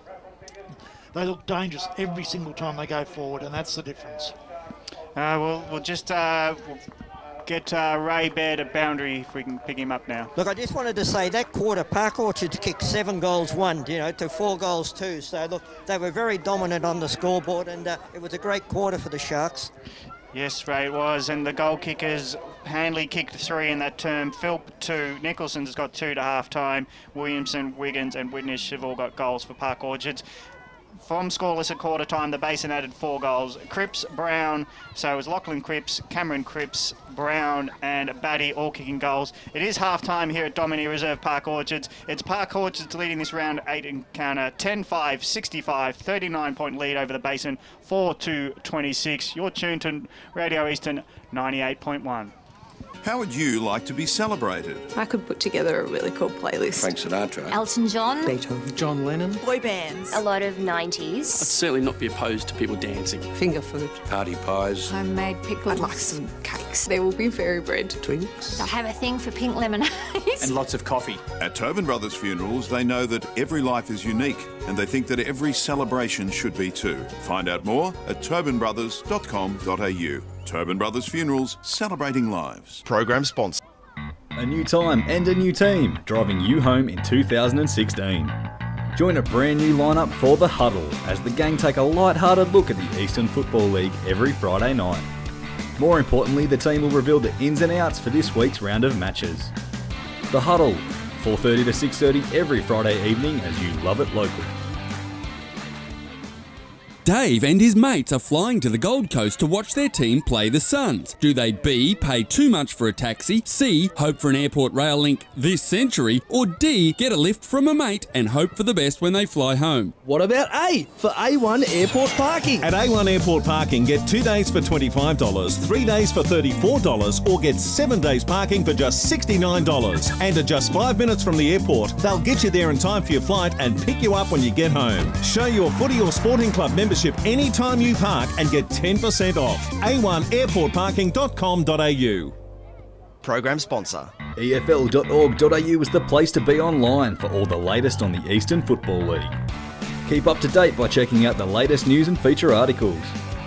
They look dangerous every single time they go forward, and that's the difference. We'll just get Ray Baird at boundary if we can pick him up now. Look, I just wanted to say that quarter, Park Orchards kicked 7 goals 1, to 4 goals 2. So look, they were very dominant on the scoreboard, and it was a great quarter for the Sharks. Yes, Ray, it was, and the goal kickers, Handley kicked 3 in that term, Philp 2, Nicholson's got 2 to half-time, Williamson, Wiggins and Witness have all got goals for Park Orchards. From scoreless at quarter time, the Basin added 4 goals. Cripps, Brown, so it was Lachlan Cripps, Cameron Cripps, Brown and Batty all kicking goals. It is half-time here at Domini Reserve Park Orchards. It's Park Orchards leading this round 8 encounter, 10-5-65, 39-point lead over the Basin, 4-2-26. You're tuned to Radio Eastern 98.1. How would you like to be celebrated? I could put together a really cool playlist. Frank Sinatra. Elton John. Beethoven. John Lennon. Boy bands. A lot of 90s. I'd certainly not be opposed to people dancing. Finger food. Party pies. Homemade pickles. I'd like some cake. Twinks. There will be fairy bread. Twinks. I have a thing for pink lemonade. And lots of coffee. At Tobin Brothers Funerals, they know that every life is unique and they think that every celebration should be too. Find out more at tobinbrothers.com.au. Tobin Brothers Funerals, celebrating lives. Program sponsor. A new time and a new team, driving you home in 2016. Join a brand new lineup for The Huddle as the gang take a light-hearted look at the Eastern Football League every Friday night. More importantly, the team will reveal the ins and outs for this week's round of matches. The Huddle, 4:30 to 6:30 every Friday evening as you love it local. Dave and his mates are flying to the Gold Coast to watch their team play the Suns. Do they B, pay too much for a taxi, C, hope for an airport rail link this century, or D, get a lift from a mate and hope for the best when they fly home? What about A for A1 Airport Parking? At A1 Airport Parking, get 2 days for $25, 3 days for $34, or get 7 days parking for just $69. And at just 5 minutes from the airport, they'll get you there in time for your flight and pick you up when you get home. Show your footy or sporting club membership anytime you park and get 10% off. A1airportparking.com.au. Program sponsor. EFL.org.au is the place to be online for all the latest on the Eastern Football League. Keep up to date by checking out the latest news and feature articles.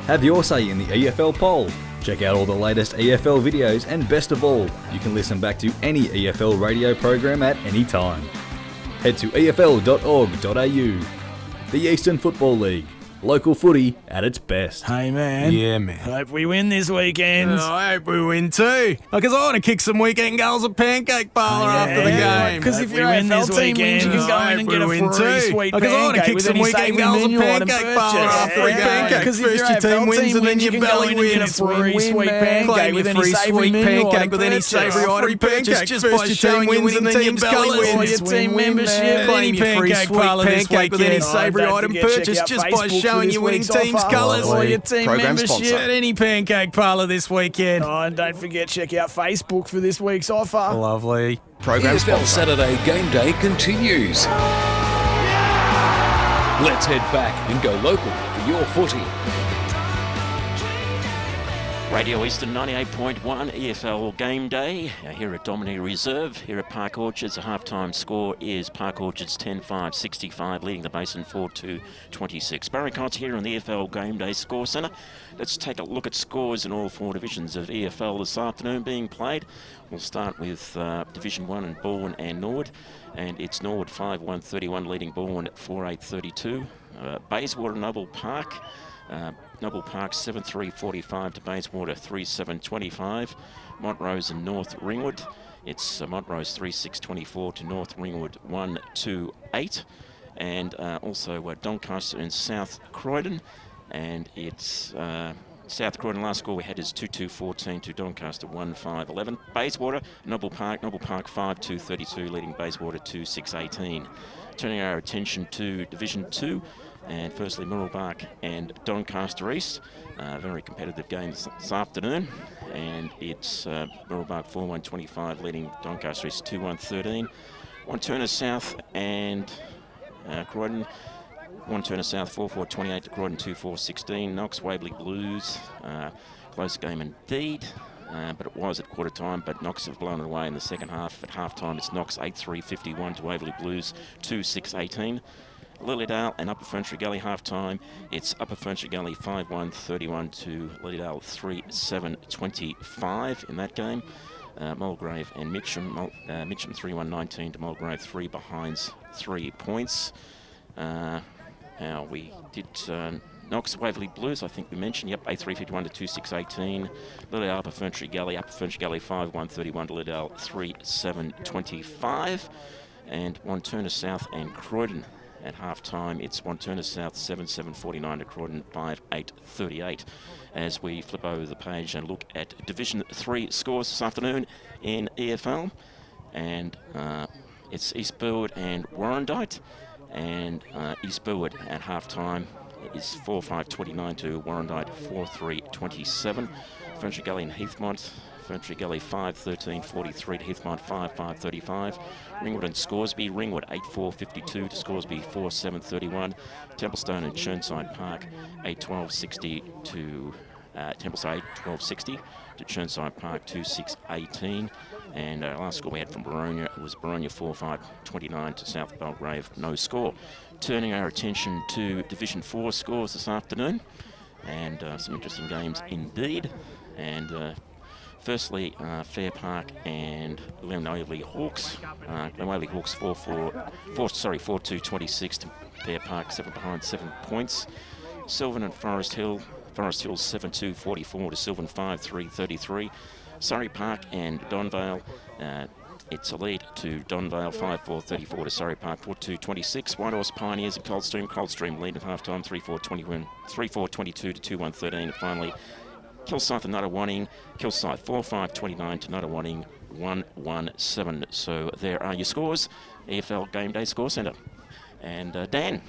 Have your say in the EFL poll. Check out all the latest EFL videos, and best of all, you can listen back to any EFL radio program at any time. Head to EFL.org.au. The Eastern Football League. Local footy at its best. Hey, man. Yeah, man. Hope we win this weekend. I hope we win too. Because I want to kick some weekend goals at Pancake Parlour after the game. Because if your AFL team wins, you can go in and get a free sweet Because I want to kick some weekend goals at Pancake Parlour after the game. Because first your team wins and then your belly wins. Free sweet pancake with any sweet pancake with any savoury item purchase. Just by showing you winning team's colours. Your team membership. Claim your free sweet pancake with any savoury item purchase. Just by showing you winning team's colours. Or your team membership at any Pancake Parlour this weekend. Oh, and don't forget, check out Facebook for this week's offer. Lovely. Program EFL sponsor. Saturday Game Day continues. Let's head back and go local for your footy. Radio Eastern 98.1 EFL Game Day here at Domini Reserve. Here at Park Orchards, the half-time score is Park Orchards 10-5-65, leading the Basin 4-2-26. Barry Cott's here on the EFL Game Day Score Centre. Let's take a look at scores in all four divisions of EFL this afternoon being played. We'll start with Division 1 and Balwyn and Norwood. And it's Norwood 5-1-31 leading Balwyn 4-8-32. Bayswater Noble Park. Noble Park 7-3-45 to Bayswater 3-7-25. Montrose and North Ringwood. It's Montrose 3-6-24 to North Ringwood 1-2-8. And also Doncaster and South Croydon. And it's South Croydon, last score we had is 2-2-14 to Doncaster 1-5-11. Bayswater, Noble Park 5-2-32 leading Bayswater 2-6-18. Turning our attention to Division 2. And firstly, Mirrabbark and Doncaster East. Very competitive game this afternoon. And it's Mirrabbark 4-1-25 leading Doncaster East 2-1-13. One Turner South and Croydon. One Turner South 4-4-28 to Croydon 2-4-16. Knox Waverley Blues. Close game indeed. But it was at quarter time, but Knox have blown it away in the second half. At half time, it's Knox 8-3-51 to Waverley Blues 2-6-18. Lilydale and Upper Ferntree Gully half-time. It's Upper Ferntree Gully 5-1-31 to Lilydale 3-7-25 in that game. Mulgrave and Mitcham. Mitcham 3-1-19 to Mulgrave 3 behinds 3 points. We did Knox Waverley Blues, I think we mentioned. Yep, 8-3-51 to 2-6-18. Lilydale Upper Ferntree Gully 5-1-31 to Lilydale 3-7-25. And One Turner South and Croydon. At half-time, it's One Turner South 7-7-49 to Croydon 5-8-38. As we flip over the page and look at Division 3 scores this afternoon in EFL. And it's East Burwood and Warrandyte. And East Burwood at half-time is 4-5-29 to Warrandyte 4-3-27. Ferntree Gully and Heathmont. Ferntree Gully 5-13-43 to Heathmont 5-5-35. Ringwood and Scoresby. Ringwood 8-4-52 to Scoresby 4-7-31. Templestone and Churnside Park 8-12-60 to Templeside 1260 to Churnside Park 2618. And last score we had from Baronia was Baronia 4529 to South Belgrave, no score. Turning our attention to Division 4 scores this afternoon, and some interesting games indeed. And firstly, Fair Park and Glenwhaley Hawks. Glenwhaley Hawks 4-2-26 to Fair Park, 7 behind, 7 points. Sylvan and Forest Hill 7-2-44 to Sylvan 5-3-33. Surrey Park and Donvale, it's a lead to Donvale 5-4-34 to Surrey Park 4-2-26. White Horse Pioneers and Coldstream lead at half-time 3-4-22 to 2-1-13. And finally, Kilsyth and Nuttawanning, Kilsyth 4-5-29 to Nuttawanning 1-1-7. So there are your scores, EFL Game Day Score Centre. And Dan,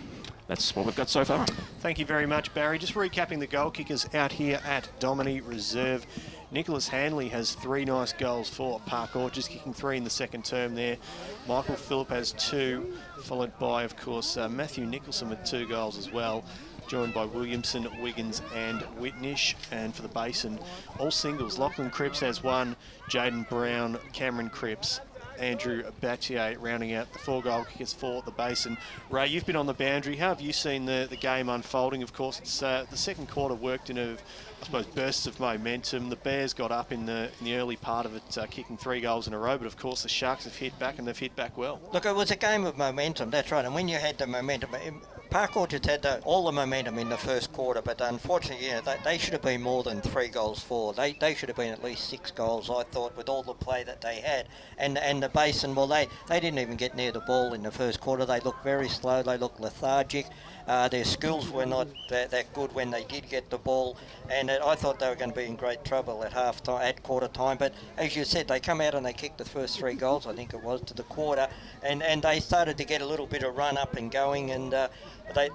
that's what we've got so far. Thank you very much, Barry. Just recapping the goal kickers out here at Domini Reserve. Nicholas Hanley has 3 nice goals for Park Orchards, kicking 3 in the second term there. Michael Phillip has 2, followed by, of course, Matthew Nicholson with 2 goals as well, joined by Williamson, Wiggins and Whitnish. And for the Basin, all singles. Lachlan Cripps has 1, Jaden Brown, Cameron Cripps, Andrew Battier rounding out the 4 goal kickers for the Basin. Ray, you've been on the boundary. How have you seen the game unfolding? Of course, it's the second quarter worked in I suppose, bursts of momentum. The Bears got up in the early part of it, kicking 3 goals in a row, but of course the Sharks have hit back, and they've hit back well. Look, it was a game of momentum, that's right, and when you had the momentum, Park Orchards had all the momentum in the first quarter, but unfortunately, they should have been more than 3 goals for. They should have been at least 6 goals, I thought, with all the play that they had. And the Basin, well, they didn't even get near the ball in the first quarter. They looked very slow, they looked lethargic. Their skills were not that good when they did get the ball, and I thought they were going to be in great trouble at half-time, at quarter time. But as you said, they come out and they kicked the first 3 goals, I think it was, to the quarter, and they started to get a little bit of run up and going, and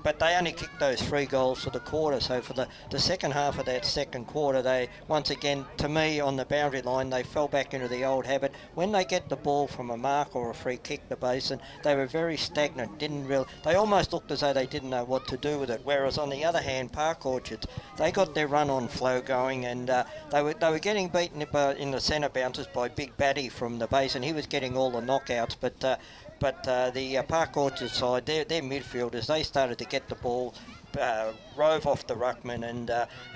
but they only kicked those 3 goals for the quarter. So for the second half of that second quarter, they once again, to me, on the boundary line, they fell back into the old habit. When they get the ball from a mark or a free kick, the Basin, they were very stagnant. They almost looked as though they didn't know what to do with it. Whereas on the other hand, Park Orchards, they got their run-on flow going, and they were getting beaten in the centre bounces by Big Batty from the Basin. He was getting all the knockouts, but the Park Orchard side, their midfielders, they started to get the ball, rove off the ruckman, and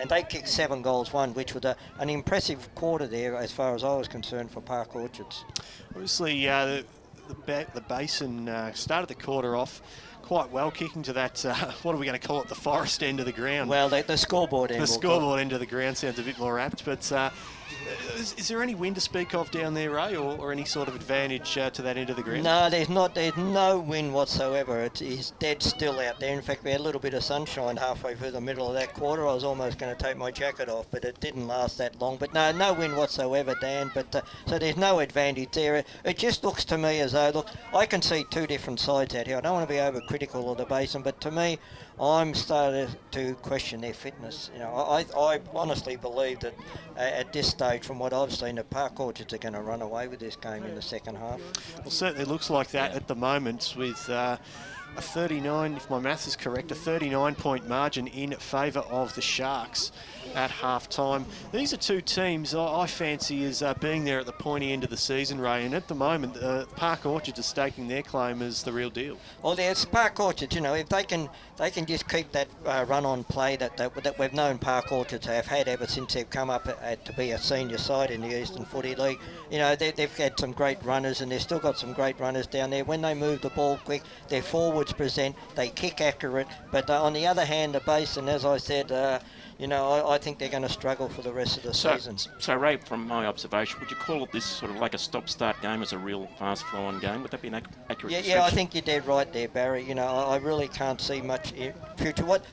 they kicked 7 goals, 1, which was an impressive quarter there as far as I was concerned for Park Orchards. Obviously, the Basin started the quarter off quite well, kicking to that, what are we going to call it, the forest end of the ground? Well, the scoreboard end. The scoreboard end of the ground sounds a bit more apt, but is there any wind to speak of down there, Ray, or any sort of advantage to that end of the ground? No, there's no wind whatsoever. It's dead still out there. In fact, we had a little bit of sunshine halfway through the middle of that quarter. I was almost going to take my jacket off, but it didn't last that long. But no wind whatsoever, Dan, but so there's no advantage there. It just looks to me as though, look, I can see 2 different sides out here. I don't want to be overcritical of the Basin, but to me, I'm starting to question their fitness. I honestly believe that at this stage, from what I've seen, the Park Orchards are going to run away with this game in the second half. Well, certainly looks like that at the moment, with a 39, if my maths is correct, a 39-point margin in favour of the Sharks at half-time. These are 2 teams I fancy as being there at the pointy end of the season, Ray, and at the moment, Park Orchards are staking their claim as the real deal. Well, there's Park Orchards, if they can just keep that run-on play that we've known Park Orchards have had ever since they've come up to be a senior side in the Eastern Footy League. They've had some great runners, and they've still got some great runners down there. When they move the ball quick, their forwards present, they kick accurate, but on the other hand, the Basin, as I said, I think they're going to struggle for the rest of the season. So, Ray, from my observation, would you call it this sort of like a stop-start game as a real fast-flowing game? Would that be an accurate description? Yeah, I think you're dead right there, Barry. I really can't see much future. Look,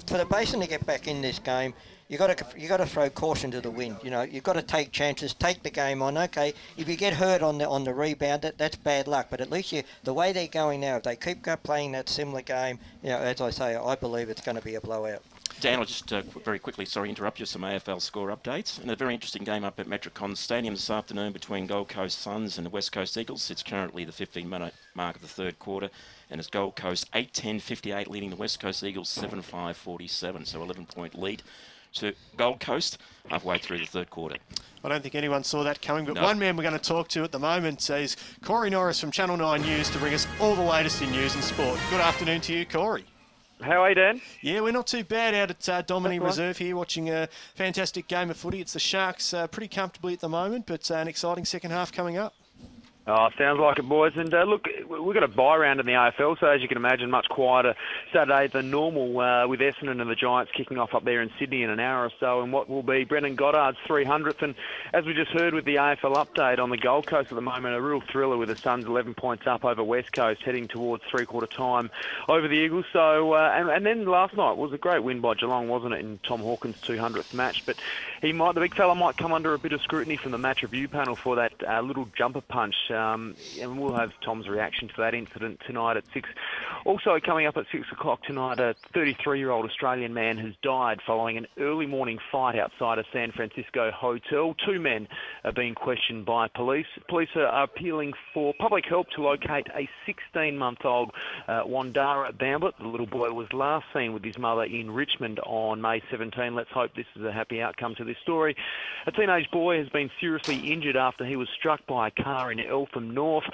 for the Basin to get back in this game, you got to throw caution to the wind. You've got to take chances, take the game on. Okay, if you get hurt on the rebound, that's bad luck. But at least the way they're going now, if they keep playing that similar game, as I say, I believe it's going to be a blowout. Dan, I'll just very quickly, sorry, interrupt you, some AFL score updates. And a very interesting game up at Metricon Stadium this afternoon between Gold Coast Suns and the West Coast Eagles. It's currently the 15-minute mark of the third quarter, and it's Gold Coast 8-10-58 leading the West Coast Eagles 7-5-47, so 11-point lead to Gold Coast halfway through the third quarter. I don't think anyone saw that coming, but No. one man we're going to talk to at the moment is Corey Norris from Channel 9 News to bring us all the latest in news and sport. Good afternoon to you, Corey. How are you, Dan? Yeah, we're not too bad out at Domini That's right. Reserve here, watching a fantastic game of footy. It's the Sharks pretty comfortably at the moment, but an exciting second half coming up. Oh, sounds like it, boys. And look, we've got a bye round in the AFL, so as you can imagine, much quieter Saturday than normal, with Essendon and the Giants kicking off up there in Sydney in an hour or so, and what will be Brendan Goddard's 300th. And as we just heard with the AFL update on the Gold Coast at the moment, a real thriller with the Suns 11 points up over West Coast, heading towards three-quarter time over the Eagles. So, and then last night was a great win by Geelong, wasn't it, in Tom Hawkins' 200th match? But the big fella might come under a bit of scrutiny from the match review panel for that little jumper punch. And we'll have Tom's reaction to that incident tonight at 6. Also coming up at 6 o'clock tonight, a 33-year-old Australian man has died following an early morning fight outside a San Francisco hotel. 2 men are being questioned by police. Police are appealing for public help to locate a 16-month-old Wandara Bamblet. The little boy was last seen with his mother in Richmond on May 17. Let's hope this is a happy outcome to this story. A teenage boy has been seriously injured after he was struck by a car in Eltham North.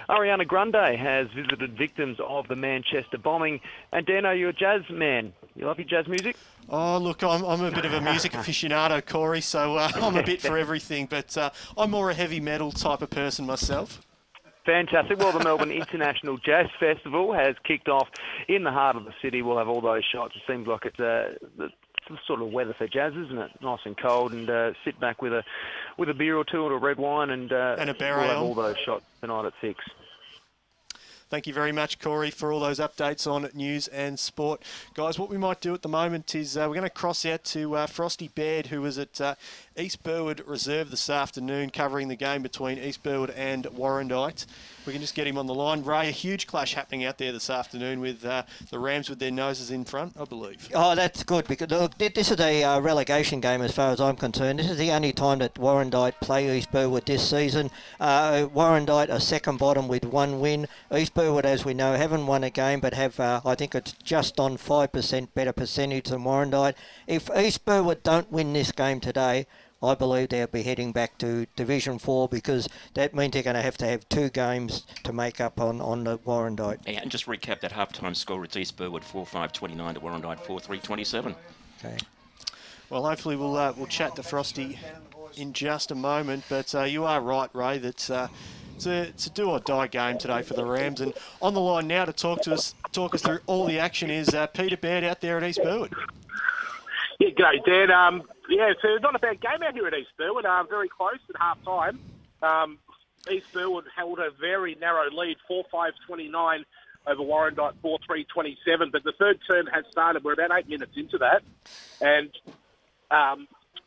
Ariana Grande has visited victims of the Manchester bombing. And Dan, are you a jazz man? You love your jazz music? Oh, look, I'm a bit of a music aficionado, Corey, so I'm a bit for everything, but I'm more a heavy metal type of person myself. Fantastic. Well, the Melbourne International Jazz Festival has kicked off in the heart of the city. We'll have all those shots. It seems like it's the sort of weather for jazz, isn't it? Nice and cold, and sit back with a beer or two or a red wine, and a we'll have all those shots tonight at 6. Thank you very much, Corey, for all those updates on news and sport. Guys, what we might do at the moment is we're going to cross out to Frosty Baird, who was at East Burwood Reserve this afternoon, covering the game between East Burwood and Warrandyte. We can just get him on the line. Ray, a huge clash happening out there this afternoon with the Rams with their noses in front, I believe. Oh, that's good, because look, this is a relegation game as far as I'm concerned. This is the only time that Warrandyte play East Burwood this season. Warrandyte are second bottom with 1 win. East Burwood, as we know, haven't won a game, but have, I think it's just on 5% better percentage than Warrandyte. If East Burwood don't win this game today, I believe they'll be heading back to Division 4, because that means they're going to have 2 games to make up on the Warrandyte. Yeah, and just recap that half-time score. It's East Burwood 4-5-29 to Warrandyte 4-3-27. Okay. Well, hopefully we'll chat to Frosty in just a moment, but you are right, Ray, that it's a do-or-die game today for the Rams. And on the line now to talk us through all the action is Peter Baird out there at East Burwood. Yeah, g'day, Dan. Yeah, so it's not a bad game out here at East Burwood. Very close at half-time. East Burwood held a very narrow lead, 4-5-29 over Warrandyte, 4-3-27. But the third term has started. We're about 8 minutes into that. And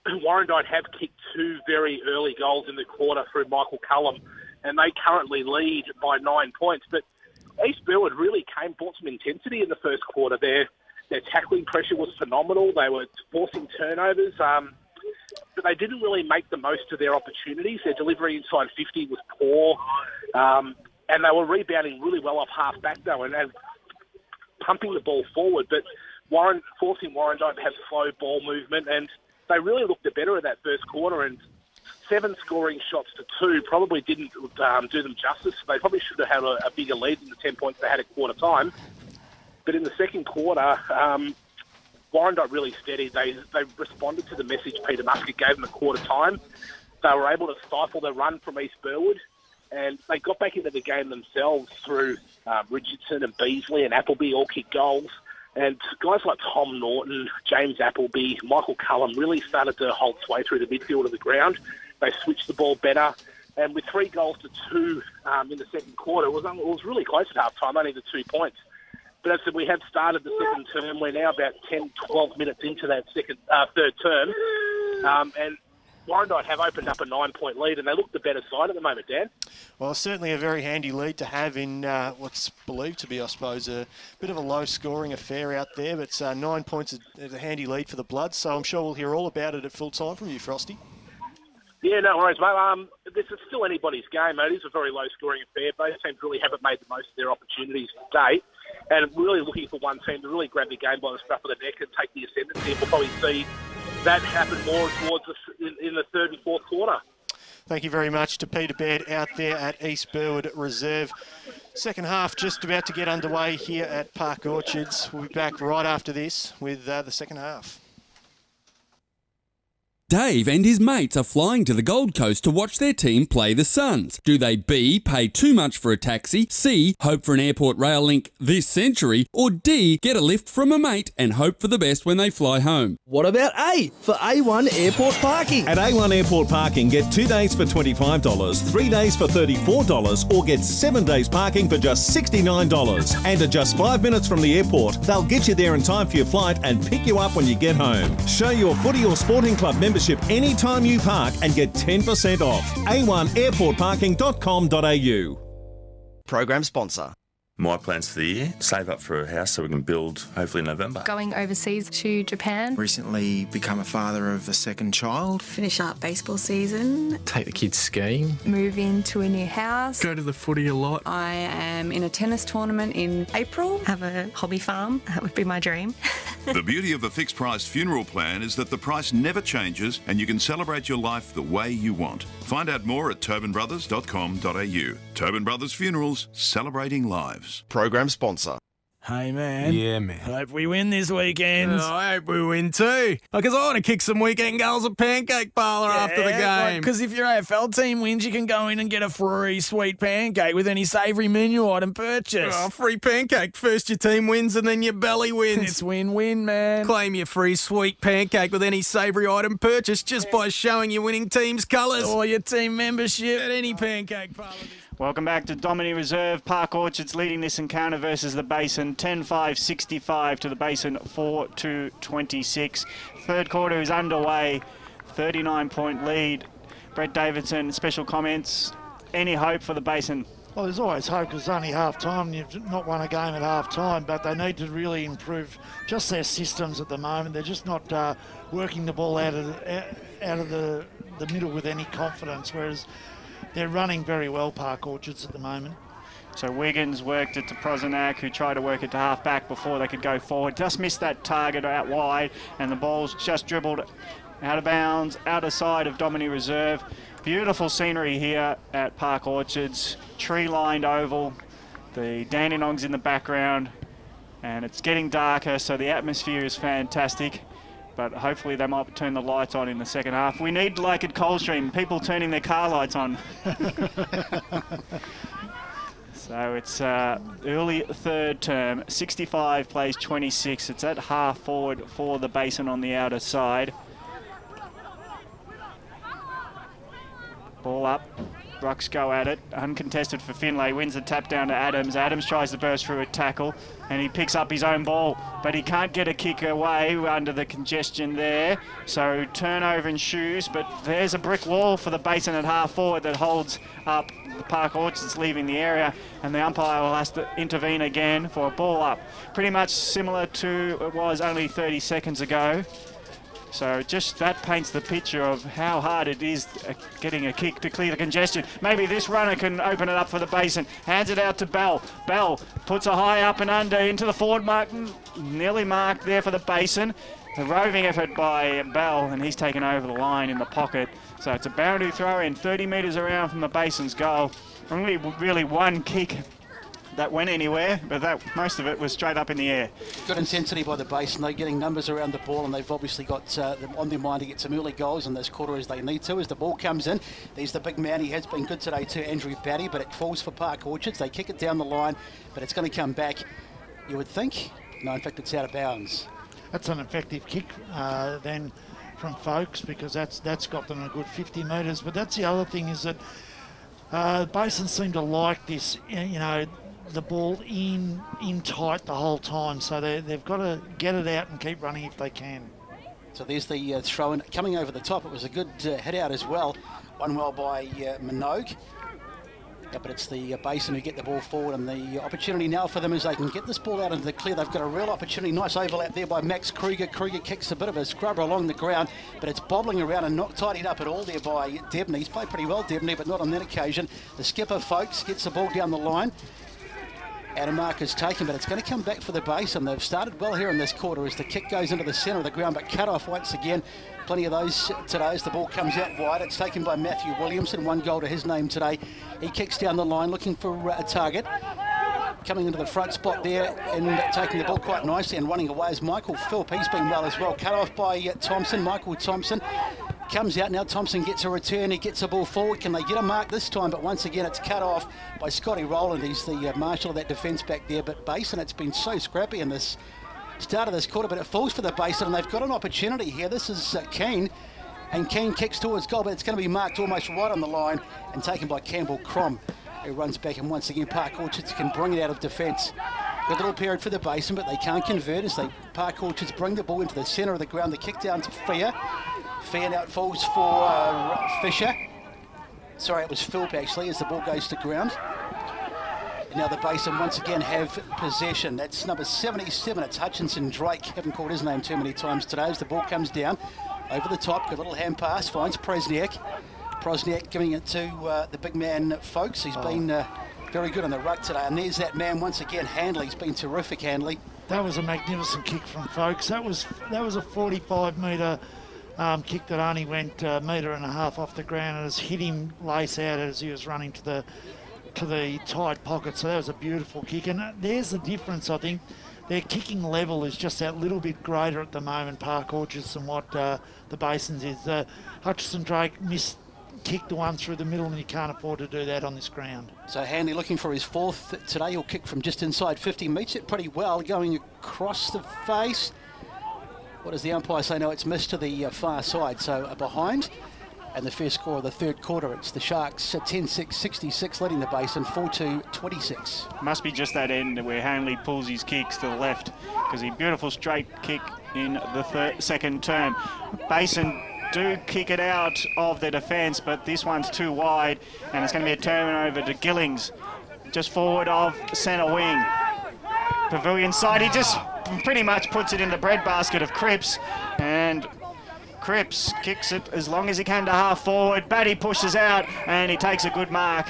Warrandyte have kicked 2 very early goals in the quarter through Michael Cullum, and they currently lead by 9 points. But East Burwood really brought some intensity in the first quarter. Their tackling pressure was phenomenal. They were forcing turnovers, but they didn't really make the most of their opportunities. Their delivery inside 50 was poor, and they were rebounding really well off half-back, though, and pumping the ball forward, but forcing Warrandyte to have slow ball movement, and they really looked the better of that first quarter, and 7 scoring shots to 2 probably didn't do them justice. They probably should have had a bigger lead than the 10 points they had at quarter time. But in the second quarter, Warrandyte really steady. They responded to the message Peter Muscat gave them at quarter time. They were able to stifle the run from East Burwood, and they got back into the game themselves through Richardson and Beasley and Appleby all kicked goals. And guys like Tom Norton, James Appleby, Michael Cullum really started to hold sway through the midfield of the ground. They switched the ball better. And with 3 goals to 2 in the second quarter, it was really close at half-time, only the 2 points. But as I said, we have started the second term. We're now about 10, 12 minutes into that third term. And Warrandyte have opened up a 9-point lead, and they look the better side at the moment, Dan. Well, certainly a very handy lead to have in what's believed to be, I suppose, a bit of a low-scoring affair out there. But 9 points is a handy lead for the Bloods, so I'm sure we'll hear all about it at full time from you, Frosty. Yeah, no worries, mate. This is still anybody's game, mate. It is a very low-scoring affair. Both teams really haven't made the most of their opportunities to date. And really looking for one team to really grab the game by the scruff of the neck and take the ascendancy. We'll probably see that happen more towards in the third and fourth quarter. Thank you very much to Peter Baird out there at East Burwood Reserve. Second half just about to get underway here at Park Orchards. We'll be back right after this with the second half. Dave and his mates are flying to the Gold Coast to watch their team play the Suns. Do they B, pay too much for a taxi, C, hope for an airport rail link this century, or D, get a lift from a mate and hope for the best when they fly home? What about A for A1 airport parking? At A1 Airport Parking, get 2 days for $25, 3 days for $34, or get 7 days parking for just $69. And at just 5 minutes from the airport, they'll get you there in time for your flight and pick you up when you get home. Show your footy or sporting club membership anytime you park and get 10% off. A1airportparking.com.au. Program sponsor. My plans for the year, save up for a house so we can build hopefully in November. Going overseas to Japan. Recently become a father of a second child. Finish up baseball season. Take the kids skiing. Move into a new house. Go to the footy a lot. I am in a tennis tournament in April. Have a hobby farm. That would be my dream. The beauty of a fixed price funeral plan is that the price never changes and you can celebrate your life the way you want. Find out more at tobinbrothers.com.au. Tobin Brothers Funerals, celebrating lives. Program sponsor. Hey, man. Yeah, man. Hope we win this weekend. Oh, I hope we win too. Because I want to kick some weekend goals at Pancake Parlour after the game. Because if your AFL team wins, you can go in and get a free sweet pancake with any savoury menu item purchase. Oh, free pancake. First your team wins and then your belly wins. It's win-win, man. Claim your free sweet pancake with any savoury item purchase just by showing your winning team's colours. Or your team membership at any Pancake Parlour. Welcome back to Domini Reserve. Park Orchards leading this encounter versus the Basin. 10-5-65 to the Basin, 4-26. Third quarter is underway. 39-point lead. Brett Davidson, special comments. Any hope for the Basin? Well, there's always hope because it's only half-time. You've not won a game at half-time, but they need to really improve just their systems at the moment. They're just not working the ball out of the middle with any confidence, whereas they're running very well, Park Orchards, at the moment. So Wiggins worked it to Prozenak, who tried to work it to half-back before they could go forward. Just missed that target out wide, and the ball's just dribbled out of bounds, out of side of Domini Reserve. Beautiful scenery here at Park Orchards. Tree-lined oval. The Dandenongs in the background. And it's getting darker, so the atmosphere is fantastic. But hopefully they might turn the lights on in the second half. We need, like at Coldstream, people turning their car lights on. So it's early third term. 65 plays 26. It's at half forward for the Basin on the outer side. Ball up. Brucks go at it. Uncontested for Finlay. Wins the tap down to Adams. Adams tries to burst through a tackle and he picks up his own ball, but he can't get a kick away under the congestion there. So turnover in shoes, but there's a brick wall for the Basin at half forward that holds up the Park Orchards leaving the area, and the umpire will have to intervene again for a ball up. Pretty much similar to it was only 30 seconds ago. So just that paints the picture of how hard it is getting a kick to clear the congestion. Maybe this runner can open it up for the Basin. Hands it out to Bell. Bell puts a high up and under into the forward mark. Nearly marked there for the Basin. A roving effort by Bell, and he's taken over the line in the pocket. So it's a boundary throw in 30 metres around from the Basin's goal. Only really one kick that went anywhere, but most of it was straight up in the air. Good intensity by the Basin. They're getting numbers around the ball, and they've obviously got them on their mind to get some early goals in this quarter as they need to. As the ball comes in, there's the big man. He has been good today too, Andrew Batty, but it falls for Park Orchards. They kick it down the line, but it's going to come back, you would think. No, in fact, it's out of bounds. That's an effective kick then from Folkes, because that's got them a good 50 metres. But that's the other thing, is that Basin seem to like this, you know, the ball in tight the whole time, so they've got to get it out and keep running if they can. So there's the throw-in coming over the top. It was a good hit out as well. One well by Minogue. Yeah, but it's the Basin who get the ball forward, and the opportunity now for them is they can get this ball out into the clear. They've got a real opportunity. Nice overlap there by Max Kruger. Kruger kicks a bit of a scrubber along the ground, but it's bobbling around and not tidied up at all there by Debney. He's played pretty well, Debney, but not on that occasion. The skipper, Folkes, gets the ball down the line. And a mark is taken, but it's going to come back for the Basin. They've started well here in this quarter as the kick goes into the centre of the ground, but cut off once again. Plenty of those today as the ball comes out wide. It's taken by Matthew Williamson, 1 goal to his name today. He kicks down the line looking for a target. Coming into the front spot there and taking the ball quite nicely and running away is Michael Philp. He's been well as well. Cut off by Thompson, Michael Thompson. Comes out now, Thompson gets a return, he gets a ball forward. Can they get a mark this time? But once again, it's cut off by Scotty Rowland. He's the marshal of that defence back there. But Basin, it's been so scrappy in this start of this quarter, but it falls for the Basin, and they've got an opportunity here. This is Keane, and Keane kicks towards goal, but it's going to be marked almost right on the line and taken by Campbell Crom, who runs back, and once again, Park Orchards can bring it out of defence. Good little period for the Basin, but they can't convert as Park Orchards bring the ball into the centre of the ground. The kick down to Fair. Fair now falls for Fisher. Sorry, it was Philp actually, as the ball goes to ground. And now the Basin once again have possession. That's number 77. It's Hutchinson Drake. Haven't called his name too many times today as the ball comes down over the top. Good little hand pass, finds Presniak. Prosniak giving it to the big man Folks. He's been very good on the ruck today. And there's that man once again, Handley. He's been terrific, Handley. That was a magnificent kick from Folks. That was a 45-metre kick that only went a metre and a half off the ground and has hit him lace out as he was running to the tight pocket. So that was a beautiful kick. And there's the difference, I think. Their kicking level is just that little bit greater at the moment, Park Orchards, than what the Basins is. Hutchinson Drake kicked the one through the middle, and you can't afford to do that on this ground. So Handley looking for his fourth today. He'll kick from just inside 50, meets it pretty well, going across the face. What does the umpire say? No, it's missed to the far side, so behind. And the first score of the third quarter, it's the Sharks 10-6-66 leading the Basin 4-26. Must be just that end where Hanley pulls his kicks to the left, because he beautiful straight kick in the second term. Basin do kick it out of the defence, but this one's too wide, and it's going to be a turnover to Gillings, just forward of centre wing. Pavilion side, he just pretty much puts it in the breadbasket of Cripps, and Cripps kicks it as long as he can to half forward. Batty pushes out, and he takes a good mark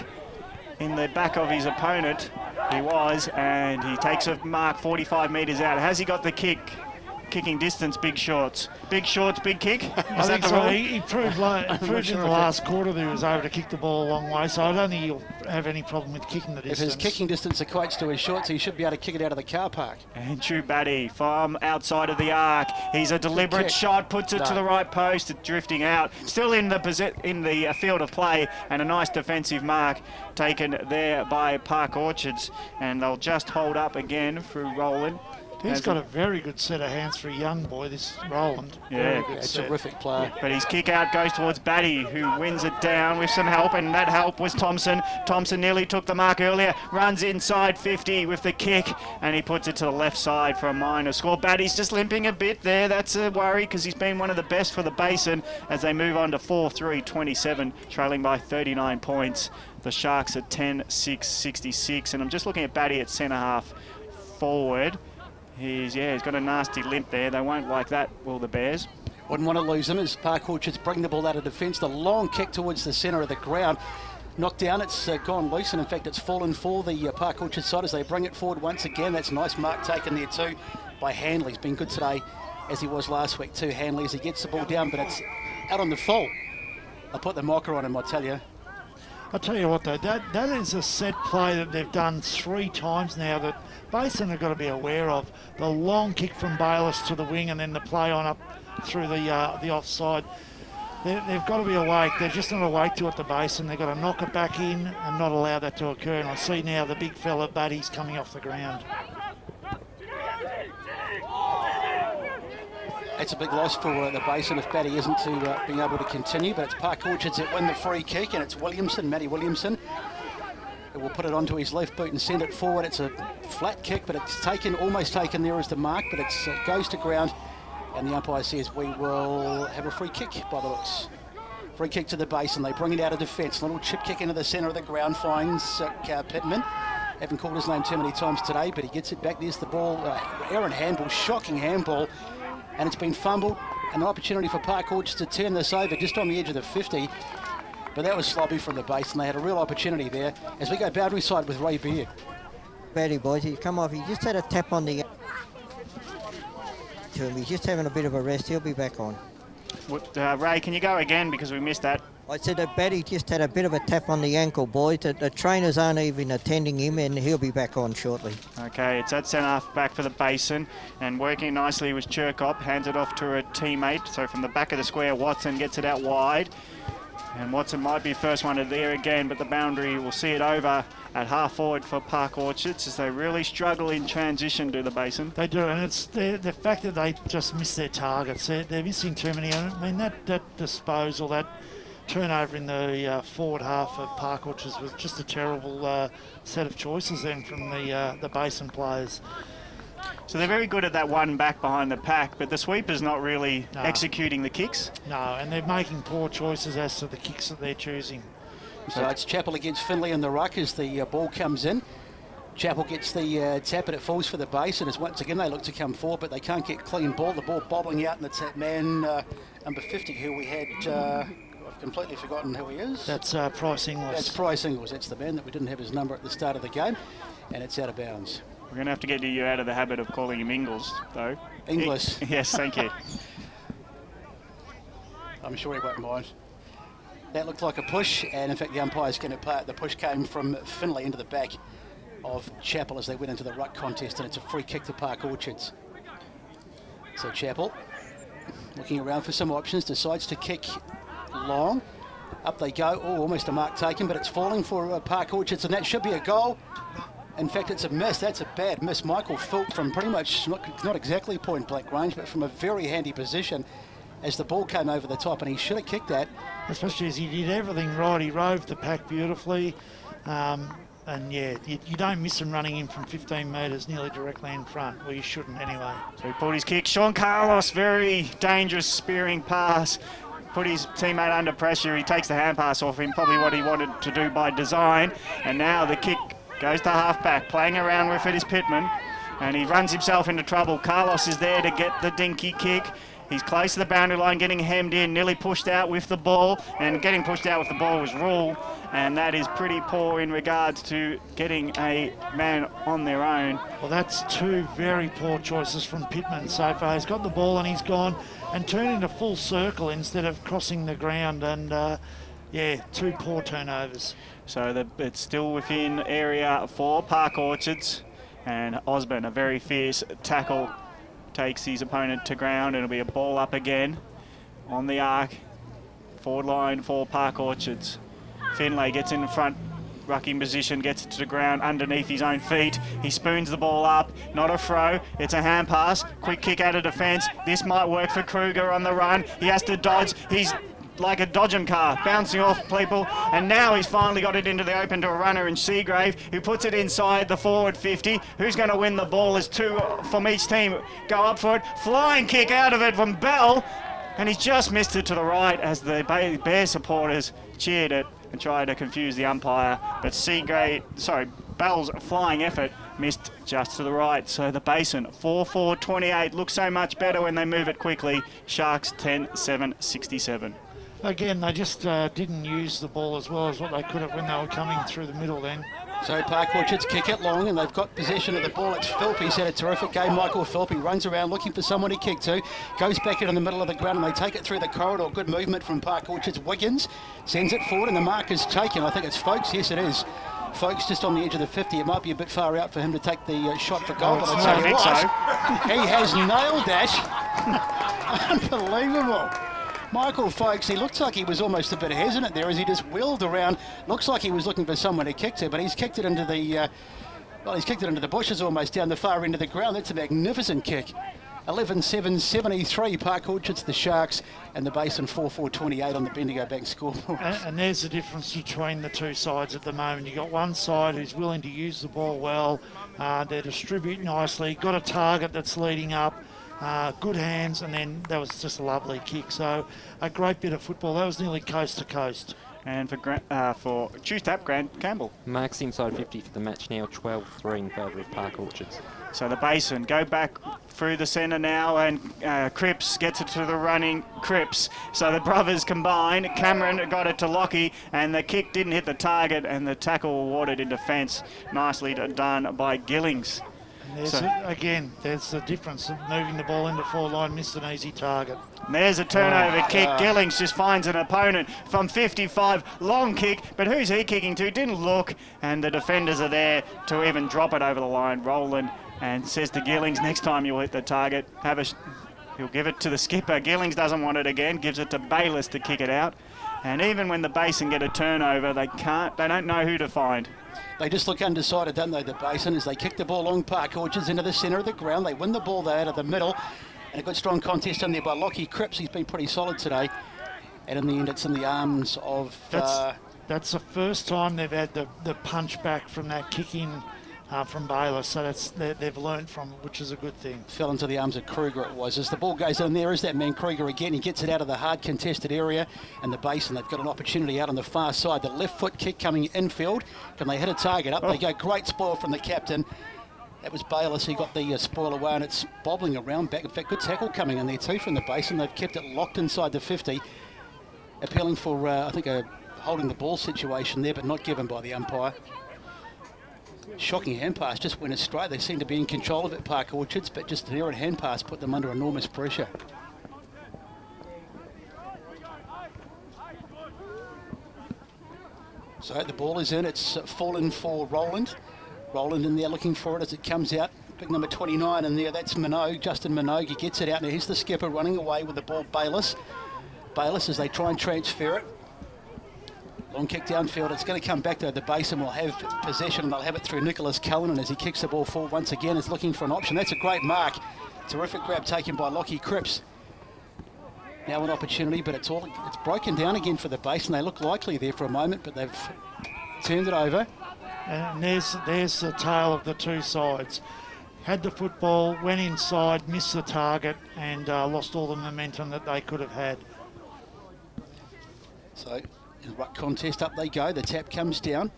in the back of his opponent. And he takes a mark 45 metres out. Has he got the kicking distance? Big shorts, big kick. I think so. He proved in the last quarter that he was able to kick the ball a long way, so I don't think he'll have any problem with kicking the distance. If his kicking distance equates to his shorts, he should be able to kick it out of the car park. Andrew Batty from outside of the arc. He's a deliberate shot, puts it to the right post, it's drifting out. Still in the field of play, and a nice defensive mark taken there by Park Orchards, and they'll just hold up again through Rowland. He's got a very good set of hands for a young boy, this Rowland. Yeah, it's a terrific player. But his kick out goes towards Batty, who wins it down with some help, and that help was Thompson. Thompson nearly took the mark earlier, runs inside 50 with the kick, and he puts it to the left side for a minor score. Batty's just limping a bit there. That's a worry, because he's been one of the best for the Basin as they move on to 4-3-27, trailing by 39 points. The Sharks at 10-6-66, and I'm just looking at Batty at centre half forward. He's got a nasty limp there. They won't like that, will the Bears? Wouldn't want to lose him as Park Orchards bring the ball out of defence. The long kick towards the centre of the ground. Knocked down, it's gone loose, and in fact it's fallen for the Park Orchards side as they bring it forward once again. That's a nice mark taken there too by Handley. He's been good today as he was last week too, Handley, as he gets the ball down, but it's out on the full. I'll put the mocker on him, I tell you. I'll tell you what though, that is a set play that they've done 3 times now that Basin have got to be aware of. The long kick from Bayliss to the wing and then the play on up through the offside. They've got to be awake. They're just not awake to it, the Basin. They've got to knock it back in and not allow that to occur. And I see now the big fella, Batty's coming off the ground. It's a big loss for the Basin if Batty isn't to being able to continue, but it's Park Orchards that win the free kick, and it's Matty Williamson, who will put it onto his left boot and send it forward. It's a flat kick, but it's almost taken there as the mark, but it goes to ground, and the umpire says we will have a free kick by the looks. Free kick to the Basin. They bring it out of defence. Little chip kick into the centre of the ground, finds Pittman. Haven't called his name too many times today, but he gets it back. There's the ball. Aaron handball, shocking handball. And it's been fumbled, and an opportunity for Park Orchards to turn this over just on the edge of the 50. But that was sloppy from the Basin. They had a real opportunity there as we go boundary side with Ray Beard. Betty, boys. He's come off. He just had a tap on the... to him. He's just having a bit of a rest. He'll be back on. Ray, can you go again because we missed that? I said that Betty just had a bit of a tap on the ankle, boys. The trainers aren't even attending him, and he'll be back on shortly. Okay, it's at centre half back for the Basin, and working nicely was Chirkop, hands it off to a teammate. So from the back of the square, Watson gets it out wide. And Watson might be first one to there again, but the boundary will see it over at half forward for Park Orchards as they really struggle in transition to the Basin. They do, and it's the fact that they just miss their targets. They're missing too many. I mean, that disposal, that turnover in the forward half of Park Orchards was just a terrible set of choices then from the Basin players. So they're very good at that one back behind the pack, but the sweeper's not really executing the kicks. No, and they're making poor choices as to the kicks that they're choosing. So it's Chappell against Finley in the ruck as the ball comes in. Chappell gets the tap and it falls for the Basin as once again they look to come forward, but they can't get clean ball. The ball bobbling out, and it's that man, number 50, who we had... I've completely forgotten who he is. That's Price Inglis. That's Price Inglis. That's the man that we didn't have his number at the start of the game, and it's out of bounds. We're going to have to get you out of the habit of calling him Ingles, though. Inglis. Yes, thank you. I'm sure he won't mind. That looked like a push, and in fact the umpire's going to play. The push came from Finley into the back of Chappell as they went into the ruck contest, and it's a free kick to Park Orchards. So Chappell, looking around for some options, decides to kick long. Up they go. Oh, almost a mark taken, but it's falling for Park Orchards, and that should be a goal. In fact, it's a miss. That's a bad miss. Michael Philp from pretty much, not exactly point blank range, but from a very handy position as the ball came over the top, and he should have kicked that. Especially as he did everything right. He roved the pack beautifully. And yeah, you don't miss him running in from 15 metres nearly directly in front. Well, you shouldn't anyway. So he pulled his kick. Sean Carlos, very dangerous spearing pass. Put his teammate under pressure. He takes the hand pass off him, probably what he wanted to do by design. And now the kick goes to half-back, playing around with it is Pittman, and he runs himself into trouble. Carlos is there to get the dinky kick. He's close to the boundary line, getting hemmed in, nearly pushed out with the ball, and getting pushed out with the ball was Rule, and that is pretty poor in regards to getting a man on their own. Well, that's two very poor choices from Pittman so far. He's got the ball and he's gone and turned into full circle instead of crossing the ground, and yeah, two poor turnovers. So it's still within area for Park Orchards, and Osborne, a very fierce tackle, takes his opponent to ground. It'll be a ball up again on the arc. Forward line for Park Orchards. Finlay gets in front, rucking position, gets it to the ground underneath his own feet. He spoons the ball up, not a throw, it's a hand pass. Quick kick out of defence. This might work for Kruger on the run. He has to dodge. He's like a dodgem car, bouncing off people, and now he's finally got it into the open to a runner in Seagrave, who puts it inside the forward 50. Who's going to win the ball as two from each team go up for it. Flying kick out of it from Bell, and he's just missed it to the right as the Bear supporters cheered it and tried to confuse the umpire, but Bell's flying effort missed just to the right. So the Basin 4-4-28 looks so much better when they move it quickly. Sharks 10-7-67. Again, they just didn't use the ball as well as what they could have when they were coming through the middle then. So Park Orchards kick it long, and they've got possession of the ball. It's Philp. He's had a terrific game. Michael Philp, he runs around looking for someone to kick to. Goes back in the middle of the ground, and they take it through the corridor. Good movement from Park Orchards. Wiggins sends it forward, and the mark is taken. I think it's Folkes. Yes, it is. Folkes just on the edge of the 50. It might be a bit far out for him to take the shot for goal. But I tell you what, he has nailed that. Unbelievable. Michael Folkes, he looks like he was almost a bit hesitant there as he just wheeled around. Looks like he was looking for someone to kick to, but he's kicked it into the, he's kicked it into the bushes almost down the far end of the ground. That's a magnificent kick. 11-7-73, Park Orchards, the Sharks, and the Basin 4-4-28 on the Bendigo Bank scoreboard. And there's the difference between the two sides at the moment. You've got one side who's willing to use the ball well, they distribute nicely, got a target that's leading up, good hands, and then that was just a lovely kick. So a great bit of football. That was nearly coast to coast. And for Choose-Tap, Grant Campbell. Marks inside 50 for the match now, 12-3 in favour of Park Orchards. So the Basin go back through the centre now, and Cripps gets it to the running Cripps. So the brothers combine. Cameron got it to Lockie, and the kick didn't hit the target, and the tackle awarded in defence. Nicely done by Gillings. There's the difference of moving the ball into forward-line, missed an easy target. There's a turnover kick. Gillings just finds an opponent from 55. Long kick, but who's he kicking to? Didn't look, and the defenders are there to even drop it over the line. Roland and says to Gillings, next time you'll hit the target, he'll give it to the skipper. Gillings doesn't want it again, gives it to Bayliss to kick it out. And even when the Basin get a turnover, they don't know who to find. They just look undecided, don't they, the Basin, as they kick the ball along Park Orchards into the centre of the ground. They win the ball there out of the middle. And a good strong contest in there by Lockie Cripps. He's been pretty solid today. And in the end, it's in the arms of... That's the first time they've had the punch back from that kick in from Baylor, so they've learned from it, which is a good thing. Fell into the arms of Kruger, it was. As the ball goes in, there is that man Kruger again. He gets it out of the hard contested area, and the Basin, they've got an opportunity out on the far side. The left foot kick coming infield. Can they hit a target up? They go. Great spoil from the captain. That was Bayliss. He got the spoil away, and it's bobbling around back. In fact, good tackle coming in there too from the Basin. They've kept it locked inside the 50. Appealing for, I think, a holding the ball situation there, but not given by the umpire. Shocking hand pass, just went astray. They seem to be in control of it, Park Orchards, but just an errant hand pass put them under enormous pressure. So the ball is in. It's fallen for Roland. Roland in there looking for it as it comes out. Big number 29 in there. That's Minogue, Justin Minogue. He gets it out. Now here's the skipper running away with the ball, Bayliss. Bayliss as they try and transfer it. Long kick downfield. It's going to come back to the Basin. Will have possession, and they'll have it through Nicholas Cullinan as he kicks the ball forward once again. Is looking for an option. That's a great mark. Terrific grab taken by Lockie Cripps. Now an opportunity, but it's broken down again for the Basin. They look likely there for a moment, but they've turned it over. And there's the tale of the two sides. Had the football, went inside, missed the target, and lost all the momentum that they could have had. So, in the ruck contest, up they go. The tap comes down.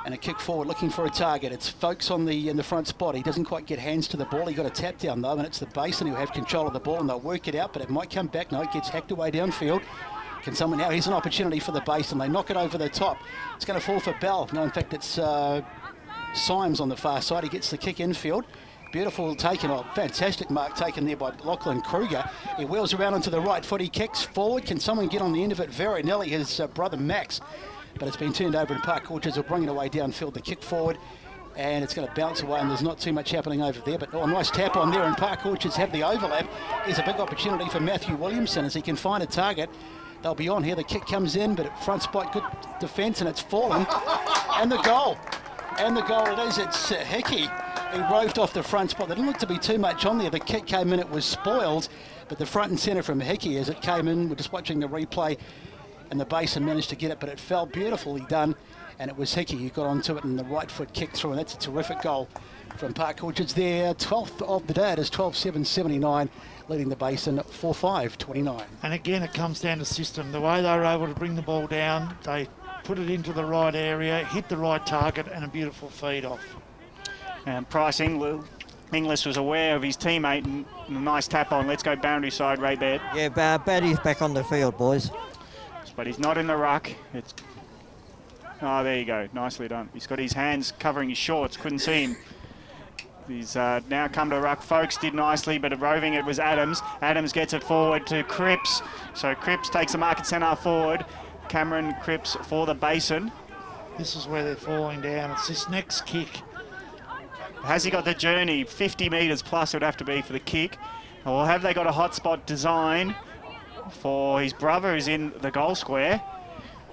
And a kick forward looking for a target. It's Folks in the front spot. He doesn't quite get hands to the ball. He got a tap down though, and it's the Basin who have control of the ball, and they'll work it out, but it might come back. No, it gets hacked away downfield. Can someone now? Here's an opportunity for the Basin. They knock it over the top. It's going to fall for Bell. No, in fact, it's Symes on the far side. He gets the kick infield. Beautiful taken, fantastic mark taken there by Lachlan Kruger. He wheels around onto the right foot. He kicks forward. Can someone get on the end of it? Very nearly his brother Max. But it's been turned over, and Park Orchards will bring it away downfield. The kick forward, and it's going to bounce away, and there's not too much happening over there. But a nice tap on there, and Park Orchards have the overlap. Here's a big opportunity for Matthew Williamson as he can find a target. They'll be on here. The kick comes in, but at front spot, good defence, and it's fallen. And the goal. And the goal it is. It's Hickey. He roved off the front spot. There didn't look to be too much on there. The kick came in, it was spoiled, but the front and centre from Hickey as it came in, we're just watching the replay, and the Basin managed to get it, but it fell beautifully done, and it was Hickey who got onto it and the right foot kicked through, and that's a terrific goal from Park Orchards there. 12th of the day. It is 12-7-79, leading the Basin 4-5-29. And again, it comes down to system. The way they were able to bring the ball down, they put it into the right area, hit the right target, and a beautiful feed off. And Price Inglis was aware of his teammate, and a nice tap on. Let's go boundary side right there. Yeah, Batty's back on the field, boys. But he's not in the ruck. Oh, there you go. Nicely done. He's got his hands covering his shorts. Couldn't see him. He's now come to ruck. Folks did nicely, but roving it was Adams. Adams gets it forward to Cripps. So Cripps takes a mark at centre forward. Cameron Cripps for the Basin. This is where they're falling down. It's this next kick. Has he got the journey? 50 metres plus it would have to be for the kick. Or have they got a hotspot design for his brother who's in the goal square?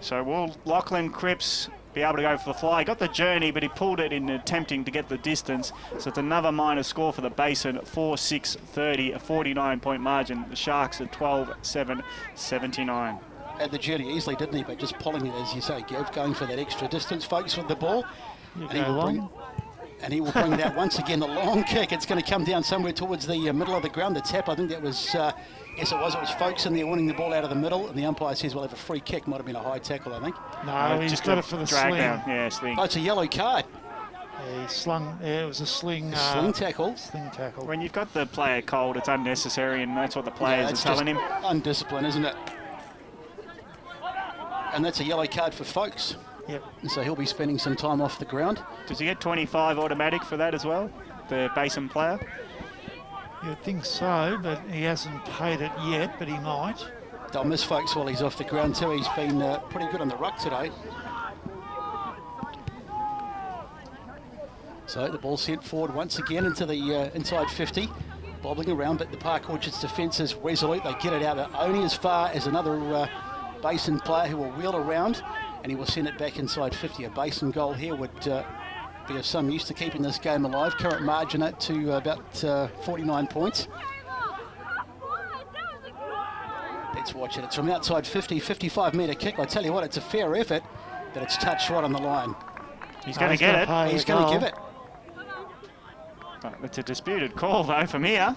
So will Lachlan Cripps be able to go for the fly? He got the journey, but he pulled it in attempting to get the distance. So it's another minor score for the Basin, 4-6-30, a 49-point margin. The Sharks at 12-7-79. Had the journey easily, didn't he? But just pulling it, as you say, Gav, going for that extra distance, Folks, with the ball. And he will bring it out once again. The long kick. It's going to come down somewhere towards the middle of the ground. The tap, I think that was, yes it was. It was Folks in there winning the ball out of the middle. And the umpire says we'll have a free kick. Might have been a high tackle, I think. No, he's just got it for the drag sling. down. Yeah, sling. Oh, it's a yellow card. Yeah, he slung. Yeah, it was a sling. Sling tackle. Sling tackle. When you've got the player cold, it's unnecessary, and that's what the players are telling him. Undisciplined, isn't it? And that's a yellow card for Folks. Yep. And so he'll be spending some time off the ground. Does he get 25 automatic for that as well, the Basin player? You'd think so, but he hasn't paid it yet, but he might. They'll miss Folks while he's off the ground too. He's been pretty good on the ruck today. So the ball sent forward once again into the inside 50. Bobbling around, but the Park Orchards defence is resolute. They get it out only as far as another Basin player who will wheel around, and he will send it back inside 50. A Basin goal here would be of some use to keeping this game alive. Current margin up to about 49 points. Let's watch it. It's from outside 50, 55-metre kick. I tell you what, it's a fair effort, but it's touched right on the line. He's going to get it. He's going to give it. It's a disputed call, though, from here.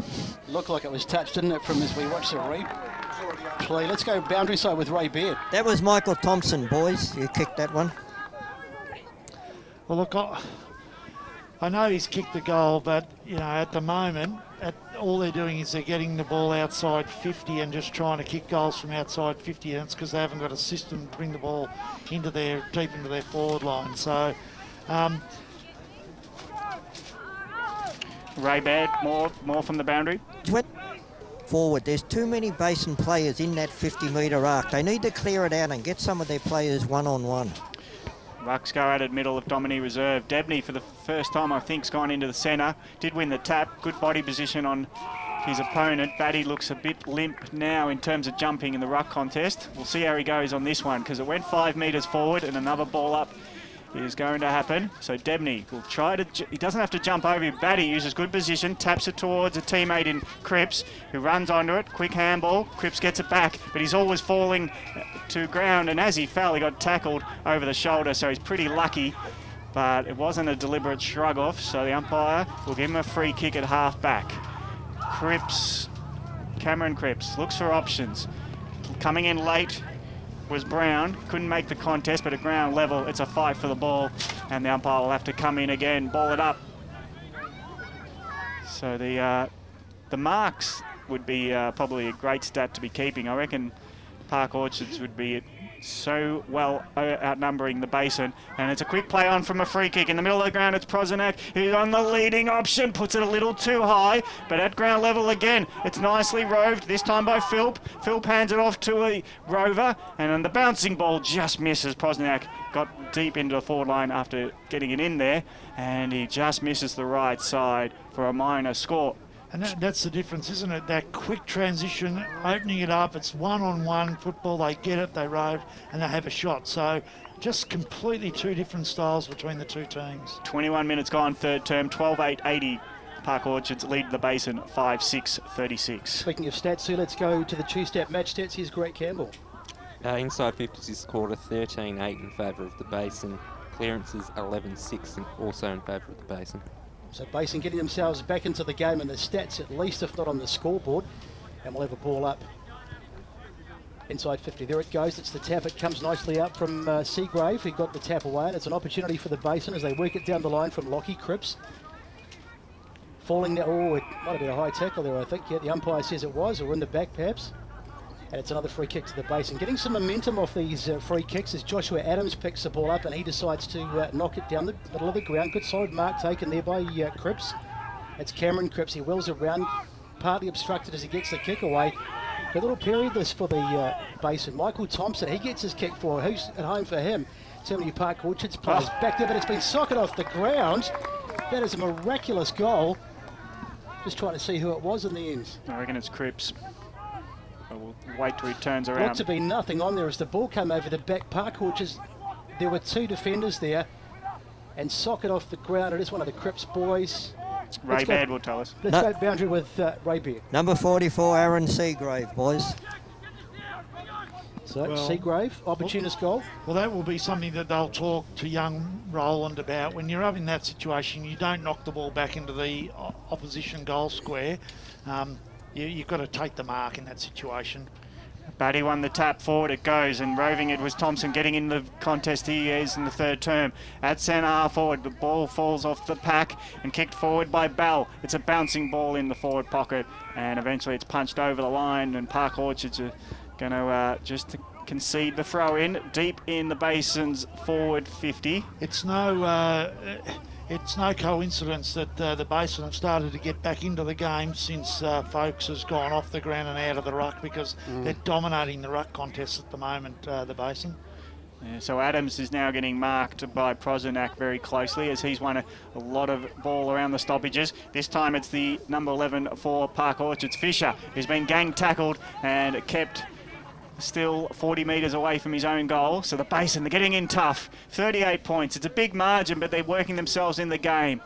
Looked like it was touched, didn't it, from as we watched the replay. Let's go boundary side with Ray Baird. That was Michael Thompson, boys. You kicked that one. Well, look, I know he's kicked the goal, but, you know, at the moment, all they're doing is they're getting the ball outside 50 and just trying to kick goals from outside 50, and it's because they haven't got a system to bring the ball into deep into their forward line. So, Ray Baird, more from the boundary. Forward, there's too many Basin players in that 50-metre arc. They need to clear it out and get some of their players one-on-one. Rucks go out at middle of Domini Reserve. Debney, for the first time, I think, has gone into the centre. Did win the tap. Good body position on his opponent. Batty looks a bit limp now in terms of jumping in the ruck contest. We'll see how he goes on this one, because it went 5 metres forward and another ball up is going to happen. So Debney will try to... He doesn't have to jump over. Batty uses good position, taps it towards a teammate in Cripps, who runs onto it. Quick handball. Cripps gets it back, but he's always falling to ground, and as he fell, he got tackled over the shoulder, so he's pretty lucky. But it wasn't a deliberate shrug off, so the umpire will give him a free kick at half back. Cripps, Cameron Cripps, looks for options. Coming in late was Brown, couldn't make the contest, but at ground level, it's a fight for the ball, and the umpire will have to come in again, ball it up. So the marks would be probably a great stat to be keeping. I reckon Park Orchards would be so well outnumbering the Basin, and it's a quick play on from a free kick in the middle of the ground. It's Prozanak who's on the leading option, puts it a little too high, but at ground level again, it's nicely roved, this time by Philp. Philp hands it off to a rover, and then the bouncing ball just misses. Prozanak got deep into the forward line after getting it in there, and he just misses the right side for a minor score. And that's the difference, isn't it? That quick transition, opening it up, it's one-on-one football, they get it, they rove, and they have a shot. So just completely two different styles between the two teams. 21 minutes gone, third term, 12-8-80. Park Orchards lead the Basin 5-6-36. Speaking of stats, Sue, let's go to the two-step match stats. Here's Greg Campbell. Inside 50s this quarter, 13-8 in favour of the Basin. Clearances 11-6 and also in favour of the Basin. So Basin getting themselves back into the game and the stats at least, if not on the scoreboard. And we'll have a ball up inside 50. There it goes. It's the tap. It comes nicely up from Seagrave, who got the tap away. And it's an opportunity for the Basin as they work it down the line from Lockie Cripps. Falling there. Oh, it might have been a high tackle there, I think. Yeah, the umpire says it was, or in the back perhaps. And it's another free kick to the Basin. Getting some momentum off these free kicks as Joshua Adams picks the ball up and he decides to knock it down the middle of the ground. Good solid mark taken there by Cripps. It's Cameron Cripps. He wheels around, partly obstructed as he gets the kick away. A little period this for the Basin. Michael Thompson, he gets his kick for. Who's at home for him? Too many Park Orchards players back there, but it's been socked off the ground. That is a miraculous goal. Just trying to see who it was in the end. I reckon it's Cripps. We'll wait till he turns around. Looked to be nothing on there as the ball came over the back. Park Orchards, there were two defenders there and sock it off the ground. It is one of the Cripps boys. Ray Baird will tell us. Let's go boundary with Ray Baird. Number 44, Aaron Seagrave, boys. So Well, Seagrave, opportunist goal. Well, that will be something that they'll talk to young Roland about. When you're up in that situation, you don't knock the ball back into the opposition goal square. You've got to take the mark in that situation. Batty won the tap, forward it goes, and roving it was Thompson getting in the contest he is in the third term. At centre half forward, the ball falls off the pack and kicked forward by Bell. It's a bouncing ball in the forward pocket, and eventually it's punched over the line, and Park Orchards are going to just concede the throw in deep in the Basin's forward 50. It's no coincidence that the Basin have started to get back into the game since Folks has gone off the ground and out of the ruck, because they're dominating the ruck contest at the moment, the Basin. Yeah, so Adams is now getting marked by Prozenak very closely, as he's won a lot of ball around the stoppages. This time it's the number 11 for Park Orchards, Fisher, who's been gang tackled and kept still 40 metres away from his own goal. So the Basin, they're getting in tough. 38 points. It's a big margin, but they're working themselves in the game.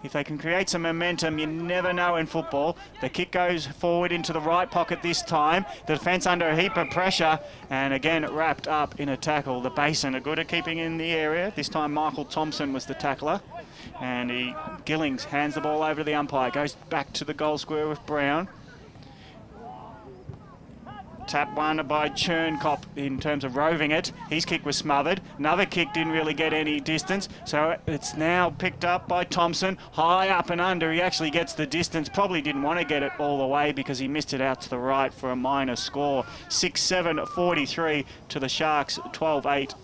If they can create some momentum, you never know in football. The kick goes forward into the right pocket this time. The defence under a heap of pressure, and again wrapped up in a tackle. The Basin are good at keeping in the area. This time Michael Thompson was the tackler. And Gillings hands the ball over to the umpire. Goes back to the goal square with Brown. Tap won by Chernkop in terms of roving it. His kick was smothered. Another kick didn't really get any distance. So it's now picked up by Thompson. High up and under. He actually gets the distance. Probably didn't want to get it all the way because he missed it out to the right for a minor score. 6-7-43 to the Sharks. 12-8.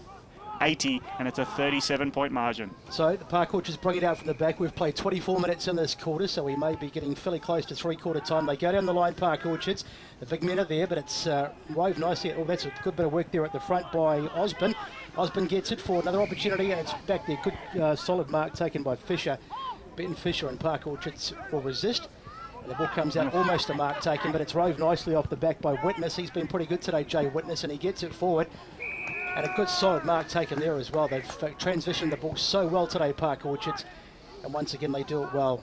80, and it's a 37-point margin. So the Park Orchards bring it out from the back. We've played 24 minutes in this quarter, so we may be getting fairly close to three-quarter time. They go down the line, Park Orchards. The big men are there, but it's wove nicely. Oh, that's a good bit of work there at the front by Osborne. Osborne gets it for another opportunity, and it's back there. Good, solid mark taken by Fisher. Ben Fisher and Park Orchards will resist. And the ball comes out, almost a mark taken, but it's rove nicely off the back by Witness. He's been pretty good today, Jay Witness, and he gets it forward. And a good solid mark taken there as well. They've transitioned the ball so well today, Park Orchards. And once again, they do it well.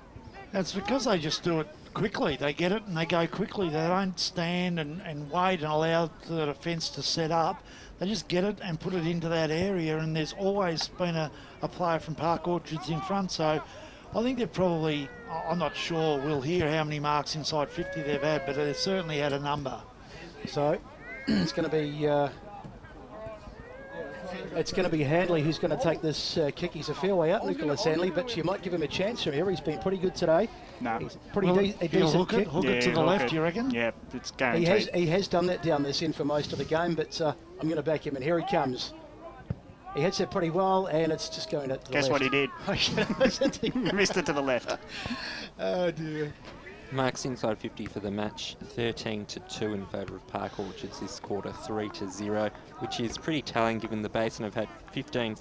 That's because they just do it quickly. They get it and they go quickly. They don't stand and wait and allow the defence to set up. They just get it and put it into that area. And there's always been a player from Park Orchards in front. So I think they've probably, I'm not sure we'll hear how many marks inside 50 they've had, but they've certainly had a number. So it's going to be... It's going to be Handley who's going to take this kick. He's a fair way out, Nicholas Handley, but you might give him a chance from here. He's been pretty good today. No. He's pretty decent kick. Hook it to the left, you reckon? Yeah, it's guaranteed. He has done that down this end for most of the game, but I'm going to back him, and here he comes. He hits it pretty well, and it's just going at the Guess left. what he did? Missed it to the left. Oh, dear. Marks inside 50 for the match, 13-2 in favour of Park Orchards this quarter, 3-0, which is pretty telling given the Basin have had 15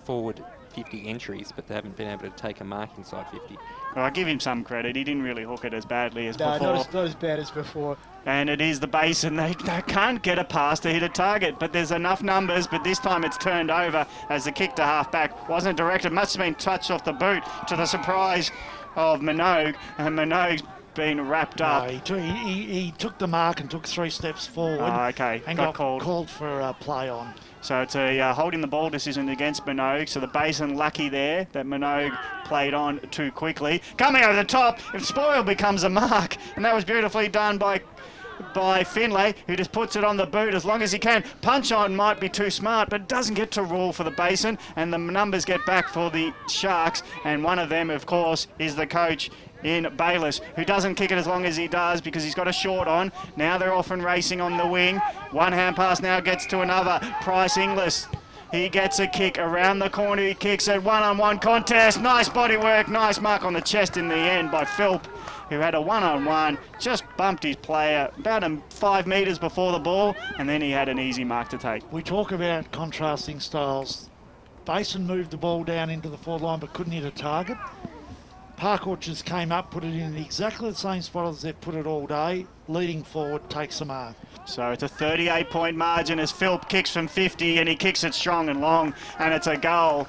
forward 50 entries, but they haven't been able to take a mark inside 50. Well, I give him some credit. He didn't really hook it as badly as before. No, not as bad as before. And it is the Basin. They can't get a pass to hit a target, but there's enough numbers. But this time it's turned over as the kick to half-back wasn't directed. Must have been touched off the boot to the surprise of Minogue, and Minogue's been wrapped up. He took the mark and took 3 steps forward. Okay, and got called for a play on. So it's a holding the ball decision against Minogue. So the Basin lucky there that Minogue played on too quickly. Coming over the top, if spoil becomes a mark, and that was beautifully done by Finlay, who just puts it on the boot as long as he can. Punch on might be too smart, but doesn't get to rule for the Basin, and the numbers get back for the Sharks, and one of them, of course, is the coach in Bayliss, who doesn't kick it as long as he does because he's got a short on. Now they're off and racing on the wing. One hand pass now gets to another. Price Inglis. He gets a kick around the corner. He kicks it, one-on-one contest. Nice body work, nice mark on the chest in the end by Philp, who had a one-on-one, just bumped his player about 5 metres before the ball, and then he had an easy mark to take. We talk about contrasting styles. Basin moved the ball down into the forward line but couldn't hit a target. Park Orchards came up, put it in exactly the same spot as they've put it all day. Leading forward, takes a mark. So it's a 38-point margin as Philp kicks from 50, and he kicks it strong and long, and it's a goal.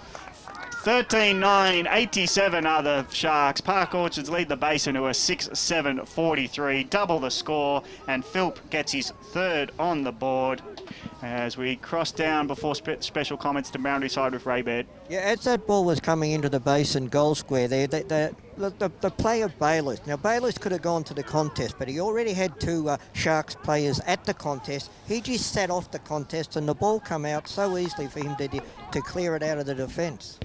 13-9, 87 are the Sharks. Park Orchards lead the Basin to a 6-7-43, double the score, and Philp gets his third on the board as we cross down before special comments to boundary side with Raybeard. Yeah, as that ball was coming into the Basin goal square there, the play of Bayless. Now, Bayless could have gone to the contest, but he already had two Sharks players at the contest. He just sat off the contest, and the ball come out so easily for him to clear it out of the defence.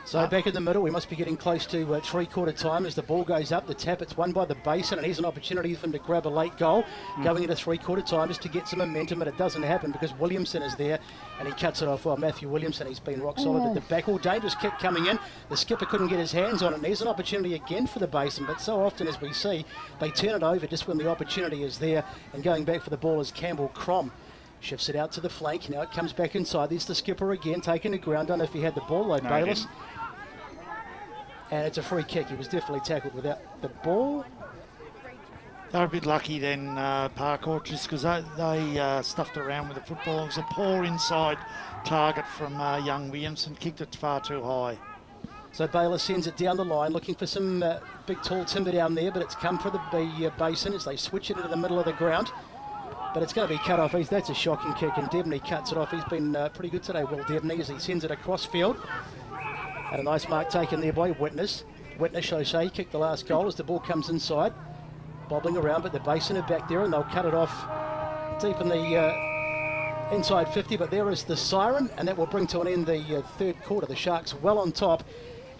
So back in the middle, we must be getting close to three-quarter time as the ball goes up. The tap, it's won by the Basin, and here's an opportunity for him to grab a late goal going into three-quarter time just to get some momentum, but it doesn't happen because Williamson is there, and he cuts it off. Well, Matthew Williamson, he's been rock solid at the back. All dangerous kick coming in. The skipper couldn't get his hands on it, and here's an opportunity again for the Basin, but so often as we see, they turn it over just when the opportunity is there, and going back for the ball is Campbell Crom. Shifts it out to the flank. Now it comes back inside. There's the skipper again, taking the ground. Don't know if he had the ball, though, Bayless. And it's a free kick. He was definitely tackled without the ball. They're a bit lucky then, Park Orchards, because they stuffed around with the football. It was a poor inside target from young Williamson. Kicked it far too high. So Baylor sends it down the line, looking for some big, tall timber down there, but it's come for the Basin as they switch it into the middle of the ground. But it's going to be cut off. That's a shocking kick, and Debney cuts it off. He's been pretty good today, Will Debney, as he sends it across field. And a nice mark taken there by Witness. Witness, shall I say, kicked the last goal as the ball comes inside. Bobbling around, but the Basin are back there, and they'll cut it off deep in the inside 50. But there is the siren, and that will bring to an end the third quarter. The Sharks well on top,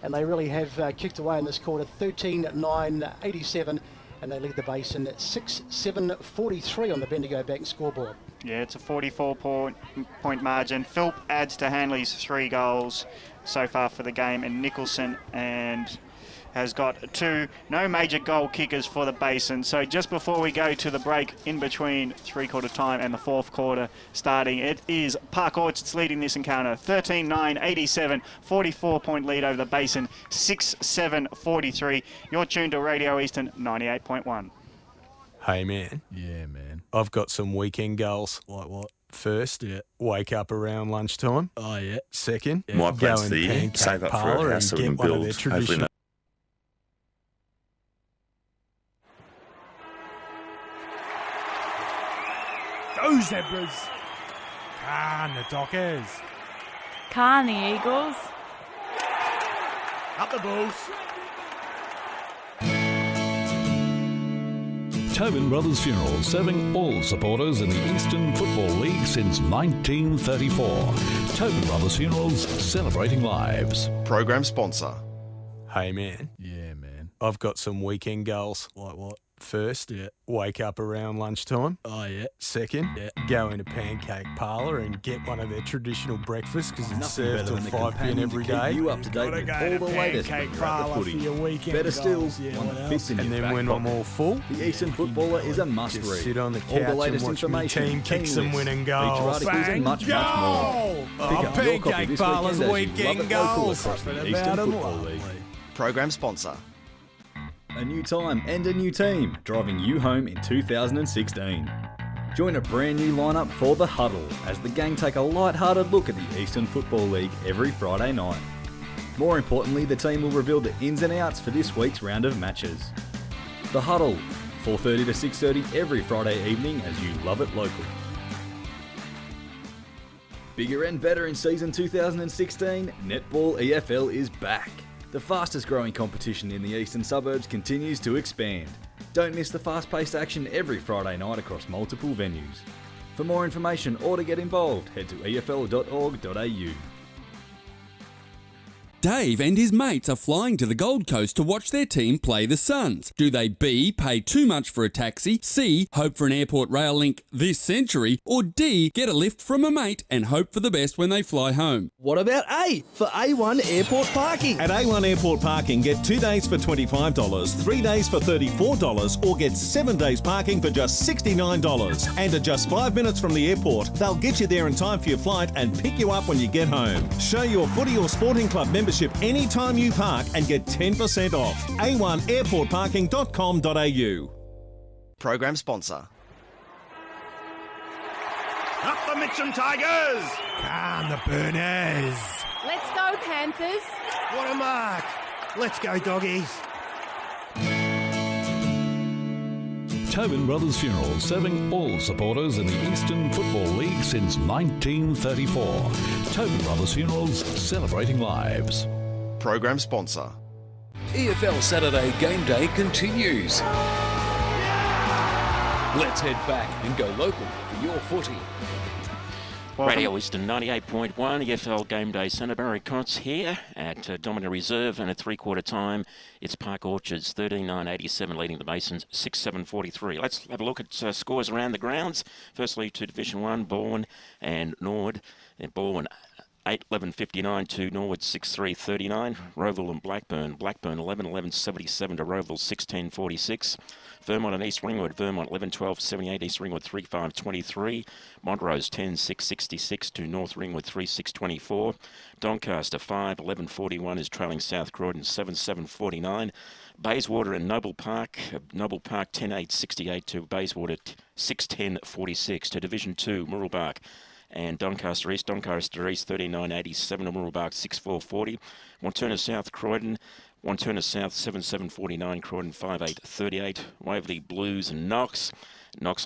and they really have kicked away in this quarter. 13-9, 87. And they lead the Basin at 6-7-43 on the Bendigo Bank scoreboard. Yeah, it's a 44-point margin. Philp adds to Hanley's 3 goals so far for the game, and Nicholson has got 2. No major goal kickers for the Basin. So just before we go to the break in between three-quarter time and the fourth quarter starting, it is Park Orchards leading this encounter. 13-9, 87, 44-point lead over the Basin, 6-7-43. You're tuned to Radio Eastern 98.1. Hey, man. Yeah, man. I've got some weekend goals. Like what? First, wake up around lunchtime. Oh, yeah. Second, My go plan's in for the year. Pancake Save up for Parlour a house so and we can get one of build. their Hopefully traditional... Go Zebras! Can the Dockers! Can the Eagles! Up the Bulls! Tobin Brothers Funerals, serving all supporters in the Eastern Football League since 1934. Tobin Brothers Funerals, celebrating lives. Program sponsor. Hey, man. Yeah, man. I've got some weekend goals. Like what? First, wake up around lunchtime. Oh, yeah. Second, go into Pancake Parlour and get one of their traditional breakfasts because it's served till 5 p.m. every day. You up to date with all the latest about the footy. Better still, one that fits in your And then back when I'm all full, the Eastern Footballer is a must-read. just sit on the All couch the latest and watch my information, team kick some lists, winning feature goals. articles and much, much more. Pick up your copy Pancake this Parlour's weekend as you love weekend it local goals. across the About Eastern 'em Football League. Program sponsor. A new time and a new team, driving you home in 2016. Join a brand new lineup for The Huddle as the gang take a light-hearted look at the Eastern Football League every Friday night. More importantly, the team will reveal the ins and outs for this week's round of matches. The Huddle, 4:30 to 6:30 every Friday evening as you love it local. Bigger and better in season 2016, Netball EFL is back. The fastest growing competition in the eastern suburbs continues to expand. Don't miss the fast-paced action every Friday night across multiple venues. For more information or to get involved, head to efl.org.au. Dave and his mates are flying to the Gold Coast to watch their team play the Suns. Do they B, pay too much for a taxi, C, hope for an airport rail link this century, or D, get a lift from a mate and hope for the best when they fly home? What about A for A1 Airport Parking? At A1 Airport Parking, get 2 days for $25, 3 days for $34, or get 7 days parking for just $69. And at just 5 minutes from the airport, they'll get you there in time for your flight and pick you up when you get home. Show your footy or sporting club membership anytime you park and get 10% off. A1airportparking.com.au. Program sponsor. Up the Mitcham Tigers! Calm the Burners. Let's go, Panthers. What a mark. Let's go, doggies. Tobin Brothers Funerals, serving all supporters in the Eastern Football League since 1934. Tobin Brothers Funerals, celebrating lives. Program sponsor. EFL Saturday Game Day continues. Let's head back and go local for your footy. Radio Eastern 98.1, EFL Game Day Centre. Barry Cotts here at Dominic Reserve, and at three-quarter time, it's Park Orchards 13-9-87 leading the Basins 6-7-43. Let's have a look at scores around the grounds. Firstly to Division 1, Bourne and Nord. And Bourne 8-11-59 to Norwood 6-3-39. Roval and Blackburn 11-11-77 to Roval 6-10-46. Vermont and East Ringwood, Vermont 11-12-78, East Ringwood 3-5-23. Montrose 10-6-66 to North Ringwood 3-6-24. Doncaster 5-11-41 is trailing South Croydon 7-7-49. Bayswater and Noble Park 10-8-68 to Bayswater 6-10-46 to Division 2, Murrelbark and Doncaster East 39-87 to Murrelbark 6-4-40. Wanturna South Croydon 7-7-49, Croydon 5-8-38. Waverley Blues and Knox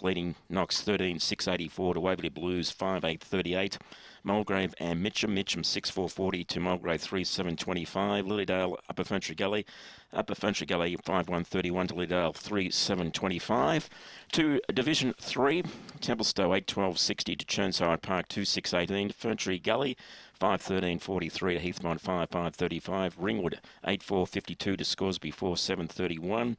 leading Knox 13-6-84 to Waverley Blues 5-8-38. Mulgrave and Mitcham 6-4-40 to Mulgrave 3-7-25. Lilydale Upper Ferntree Gully 5-1-31 to Lilydale 3-7-25. To Division 3, Templestowe 8-12-60 to Churnside Park 2-6-18. Ferntree Gully 5-13-43 to Heathmont 5-5-35. Ringwood 8-4-52 to Scoresby 4-7-31.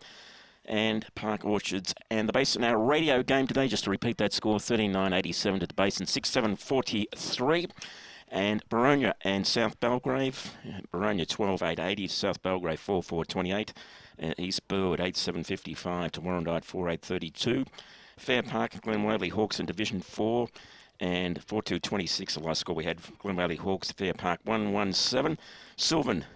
And Park Orchards and the Basin. Our radio game today, just to repeat that score, 13-9-87 to the Basin, 6-7-43. And Baronia and South Belgrave, Baronia 12-8-80, South Belgrave 4-4-28. East Burwood 8-7-55 to Warrandyte 4-8-32. Fair Park and Glen Waverley Hawks in Division 4. And 4-2-26, the last score we had, Glen Valley Hawks, Fair Park 1-1-7. Sylvan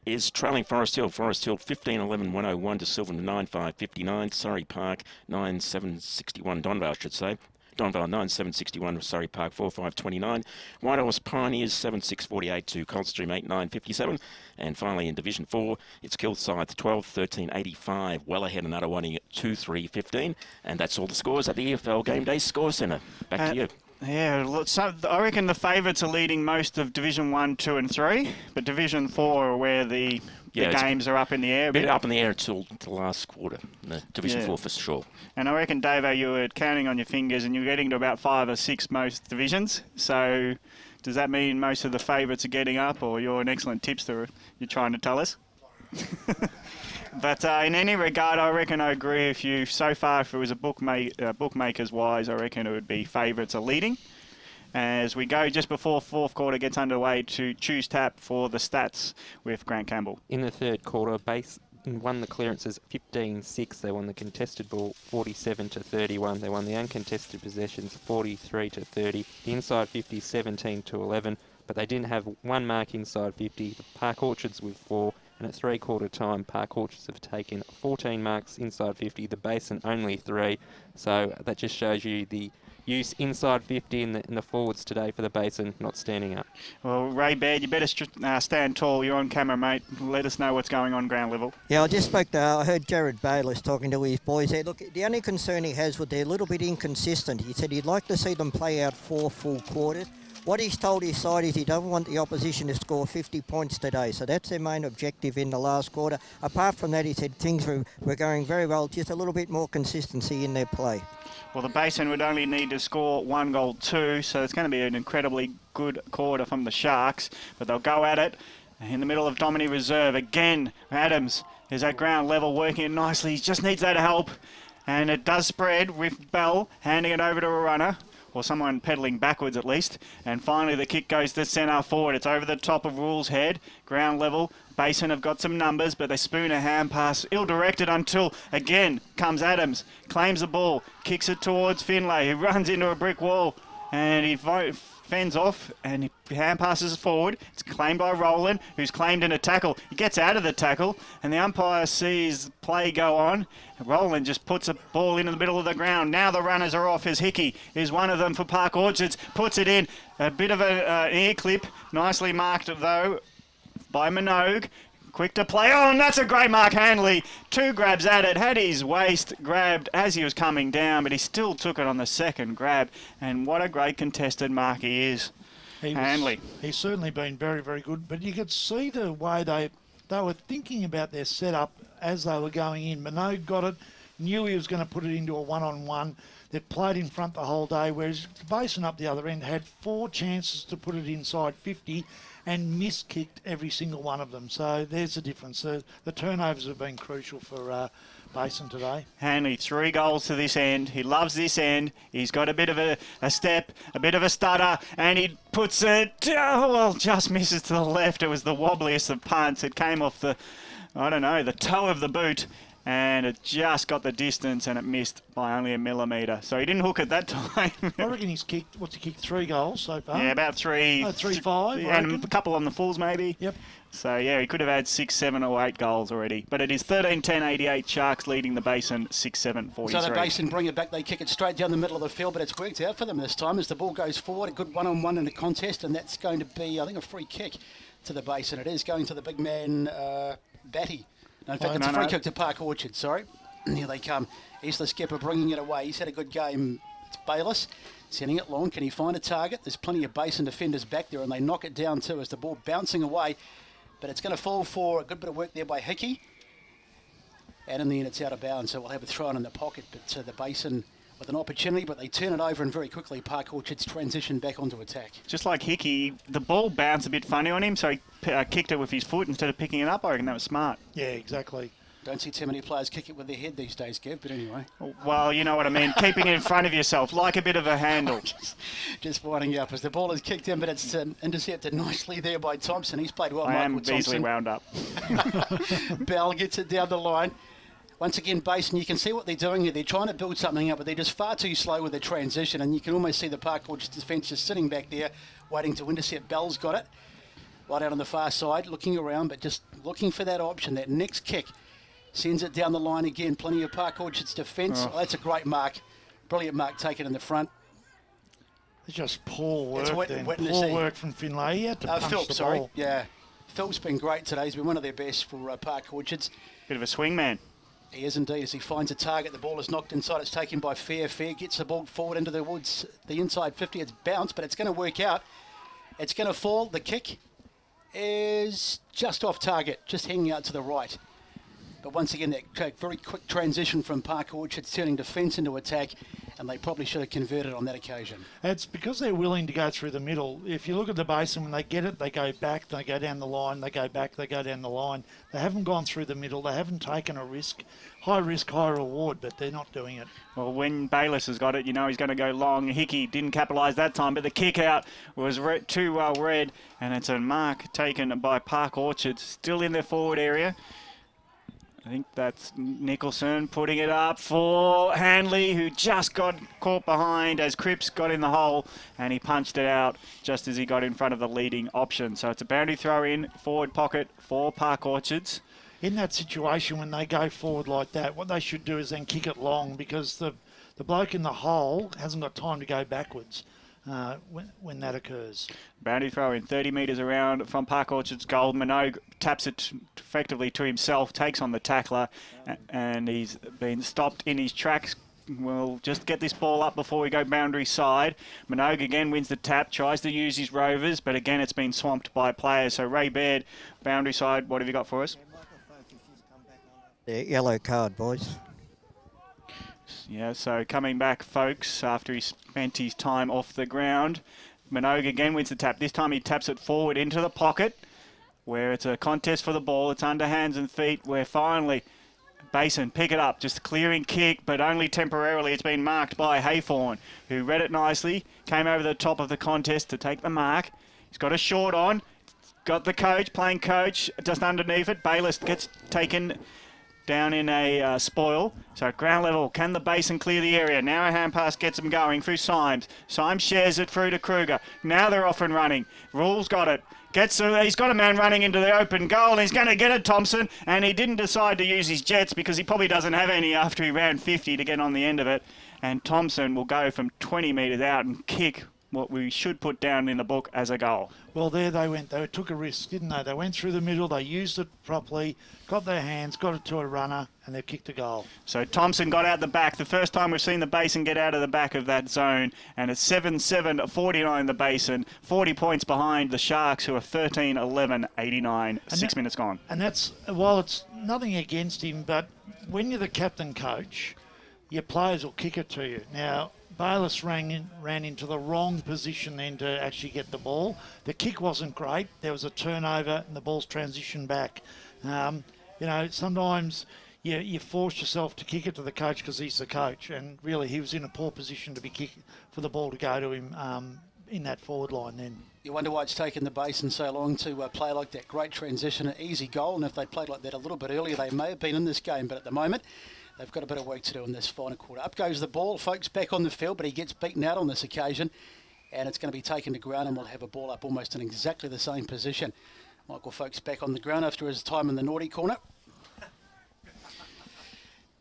is trailing Forest Hill 15-11-101 to Sylvan 9-5-59. Surrey Park 9-7-61, Donvale I should say. Donvale 9-7-61, Surrey Park 4-5-29. White Horse Pioneers 7-6-48 to Coldstream 8-9-57. And finally in Division 4, it's Kilsyth 12-13-85, well ahead of Nuttawading at 2-3-15. And that's all the scores at the EFL Game Day Score Centre. Back to you. Yeah, so I reckon the favourites are leading most of Division 1, 2 and 3, but Division 4 are where the games are up in the air a bit. Up in the air until the last quarter, the Division 4 for sure. And I reckon, Davo, you were counting on your fingers and you're getting to about 5 or 6 most divisions. So does that mean most of the favourites are getting up, or you're an excellent tipster you're trying to tell us? But in any regard, I reckon I agree with you. So far, if it was a bookmaker's wise, I reckon it would be favourites are leading. As we go just before fourth quarter gets underway to choose tap for the stats with Grant Campbell. In the third quarter, Basin won the clearances 15-6. They won the contested ball 47-31. They won the uncontested possessions 43-30. The inside 50 17-11. But they didn't have one mark inside 50. The Park Orchards with 4. And at three-quarter time, Park Orchards have taken 14 marks inside 50, the Basin only 3. So that just shows you the use inside 50 in the forwards today for the Basin, not standing up. Well, Ray Baird, you better stand tall. You're on camera, mate. Let us know what's going on ground level. Yeah, I heard Jared Bayless talking to his boys there. Look, the only concern he has with they're a little bit inconsistent. He said he'd like to see them play out 4 full quarters. What he's told his side is he doesn't want the opposition to score 50 points today. So that's their main objective in the last quarter. Apart from that, he said things were going very well, just a little bit more consistency in their play. Well, the Basin would only need to score 1 goal, 2, so it's going to be an incredibly good quarter from the Sharks. But they'll go at it in the middle of Domini Reserve. Again, Adams is at ground level, working it nicely. He just needs that help. And it does spread with Bell handing it over to a runner, or someone pedalling backwards at least. And finally the kick goes to centre forward. It's over the top of Rule's head, ground level. Basin have got some numbers, but they spoon a hand pass, ill-directed until, again, comes Adams, claims the ball, kicks it towards Finlay, who runs into a brick wall, and he fends off and he hand passes forward. It's claimed by Rowland, who's claimed in a tackle. He gets out of the tackle and the umpire sees play go on. Rowland just puts a ball into the middle of the ground. Now the runners are off as Hickey is one of them for Park Orchards. Puts it in. A bit of an ear clip. Nicely marked though by Minogue. Quick to play on. That's a great mark, Hanley. 2 grabs at it. Had his waist grabbed as he was coming down, but he still took it on the second grab. And what a great contested mark he is. Hanley. He's certainly been very, very good. But you could see the way they were thinking about their setup as they were going in. Minogue got it, knew he was going to put it into a one-on-one. They've played in front the whole day, whereas Basin up the other end had 4 chances to put it inside 50 and miskicked every single one of them. So there's the difference. The turnovers have been crucial for Basin today. Hanley, 3 goals to this end. He loves this end. He's got a bit of a step, a bit of a stutter, and he puts it, just misses to the left. It was the wobbliest of punts. It came off the toe of the boot. And it just got the distance and it missed by only a millimetre. So he didn't hook it that time. I reckon he's kicked, 3 goals so far? Yeah, about 3. 3-5. And a couple on the fulls maybe. Yep. So yeah, he could have had 6, 7 or 8 goals already. But it is 13-10-88 Sharks leading the Basin 6-7-43. So the Basin bring it back, they kick it straight down the middle of the field, but it's worked out for them this time as the ball goes forward. A good one-on-one in the contest, and that's going to be, I think, a free kick to the Basin. It is going to the big man, Batty. No, in fact, it's a free kick to Park Orchard, sorry. Here they come. Here's the skipper bringing it away. He's had a good game. It's Bayliss sending it long. Can he find a target? There's plenty of Basin defenders back there, and they knock it down too as the ball bouncing away. But it's going to fall for a good bit of work there by Hickey. And in the end, it's out of bounds, so we'll have a throw in the pocket. But the Basin with an opportunity, but they turn it over and very quickly Park Orchard's transition back onto attack. Just like Hickey, the ball bounced a bit funny on him, so he kicked it with his foot instead of picking it up. I reckon that was smart. Yeah, exactly. Don't see too many players kick it with their head these days, Gav, but anyway. Well, you know what I mean. Keeping it in front of yourself, like a bit of a handle. just winding up as the ball is kicked in, but it's intercepted nicely there by Thompson. He's played well, Michael Thompson. I am easily wound up. Bell gets it down the line. Once again, Basin, you can see what they're doing here. They're trying to build something up, but they're just far too slow with the transition, and you can almost see the Park Orchard defence just sitting back there, waiting to intercept. Bell's got it, right out on the far side, looking around, but just looking for that option, that next kick. Sends it down the line again. Plenty of Park Orchard's defence. Oh, that's a great mark. Brilliant mark taken in the front. It's just poor work then. Poor work from Finlay. He had to punch Phil, the sorry. ball. Yeah. Phil's been great today. He's been one of their best for Park Orchards. Bit of a swing man. He is indeed, as he finds a target. The ball is knocked inside. It's taken by Fair. Fair gets the ball forward into the woods. The inside 50. It's bounced, but it's going to work out. It's going to fall. The kick is just off target, just hanging out to the right. But once again, that very quick transition from Park Orchard, turning defence into attack, and they probably should have converted on that occasion. It's because they're willing to go through the middle. If you look at the Basin, when they get it, they go back, they go down the line, they go back, they go down the line. They haven't gone through the middle. They haven't taken a risk. High risk, high reward, but they're not doing it. Well, when Bayliss has got it, you know he's going to go long. Hickey didn't capitalise that time, but the kick out was too well read, and it's a mark taken by Park Orchard, still in their forward area. I think that's Nicholson putting it up for Hanley, who just got caught behind as Cripps got in the hole, and he punched it out just as he got in front of the leading option. So it's a boundary throw in, forward pocket for Park Orchards. In that situation, when they go forward like that, what they should do is then kick it long, because the bloke in the hole hasn't got time to go backwards when that occurs. Boundary throw in 30 metres around from Park Orchard's goal. Minogue taps it effectively to himself, takes on the tackler, and he's been stopped in his tracks. We'll just get this ball up before we go boundary side. Minogue again wins the tap, tries to use his rovers, but again it's been swamped by players. So Ray Baird, boundary side, what have you got for us? The yellow card, boys. Yeah, so coming back, folks, after he spent his time off the ground. Minogue again wins the tap. This time he taps it forward into the pocket, where it's a contest for the ball. It's under hands and feet, where finally Basin pick it up. Just a clearing kick, but only temporarily. It's been marked by Haythorn, who read it nicely, came over the top of the contest to take the mark. He's got a short on. Got the coach, playing coach, just underneath it. Bayliss gets taken down in a spoil. So at ground level, can the Basin clear the area? Now a hand pass gets them going through Symes. Symes shares it through to Kruger. Now they're off and running. Rule's got it. He's got a man running into the open goal, and he's going to get it, Thompson. And he didn't decide to use his jets because he probably doesn't have any after he ran 50 to get on the end of it. And Thompson will go from 20 metres out and kick what we should put down in the book as a goal. Well, there they went. They took a risk, didn't they? They went through the middle, they used it properly, got their hands, got it to a runner, and they've kicked a goal. So Thompson got out the back. The first time we've seen the Basin get out of the back of that zone, and it's 7-7-49 the Basin, 40 points behind the Sharks, who are 13-11-89, 6 minutes gone. And that's, while it's nothing against him, but when you're the captain coach, your players will kick it to you. Now, Bayliss ran into the wrong position then to actually get the ball. The kick wasn't great. There was a turnover and the ball's transitioned back. You know, sometimes you force yourself to kick it to the coach because he's the coach, and really he was in a poor position to be for the ball to go to him in that forward line then. You wonder why it's taken the Basin so long to play like that. Great transition, an easy goal, and if they played like that a little bit earlier, they may have been in this game, but at the moment, they've got a bit of work to do in this final quarter. Up goes the ball, folks, back on the field, but he gets beaten out on this occasion, and it's going to be taken to ground, and we'll have a ball up almost in exactly the same position. Michael Folks back on the ground after his time in the naughty corner.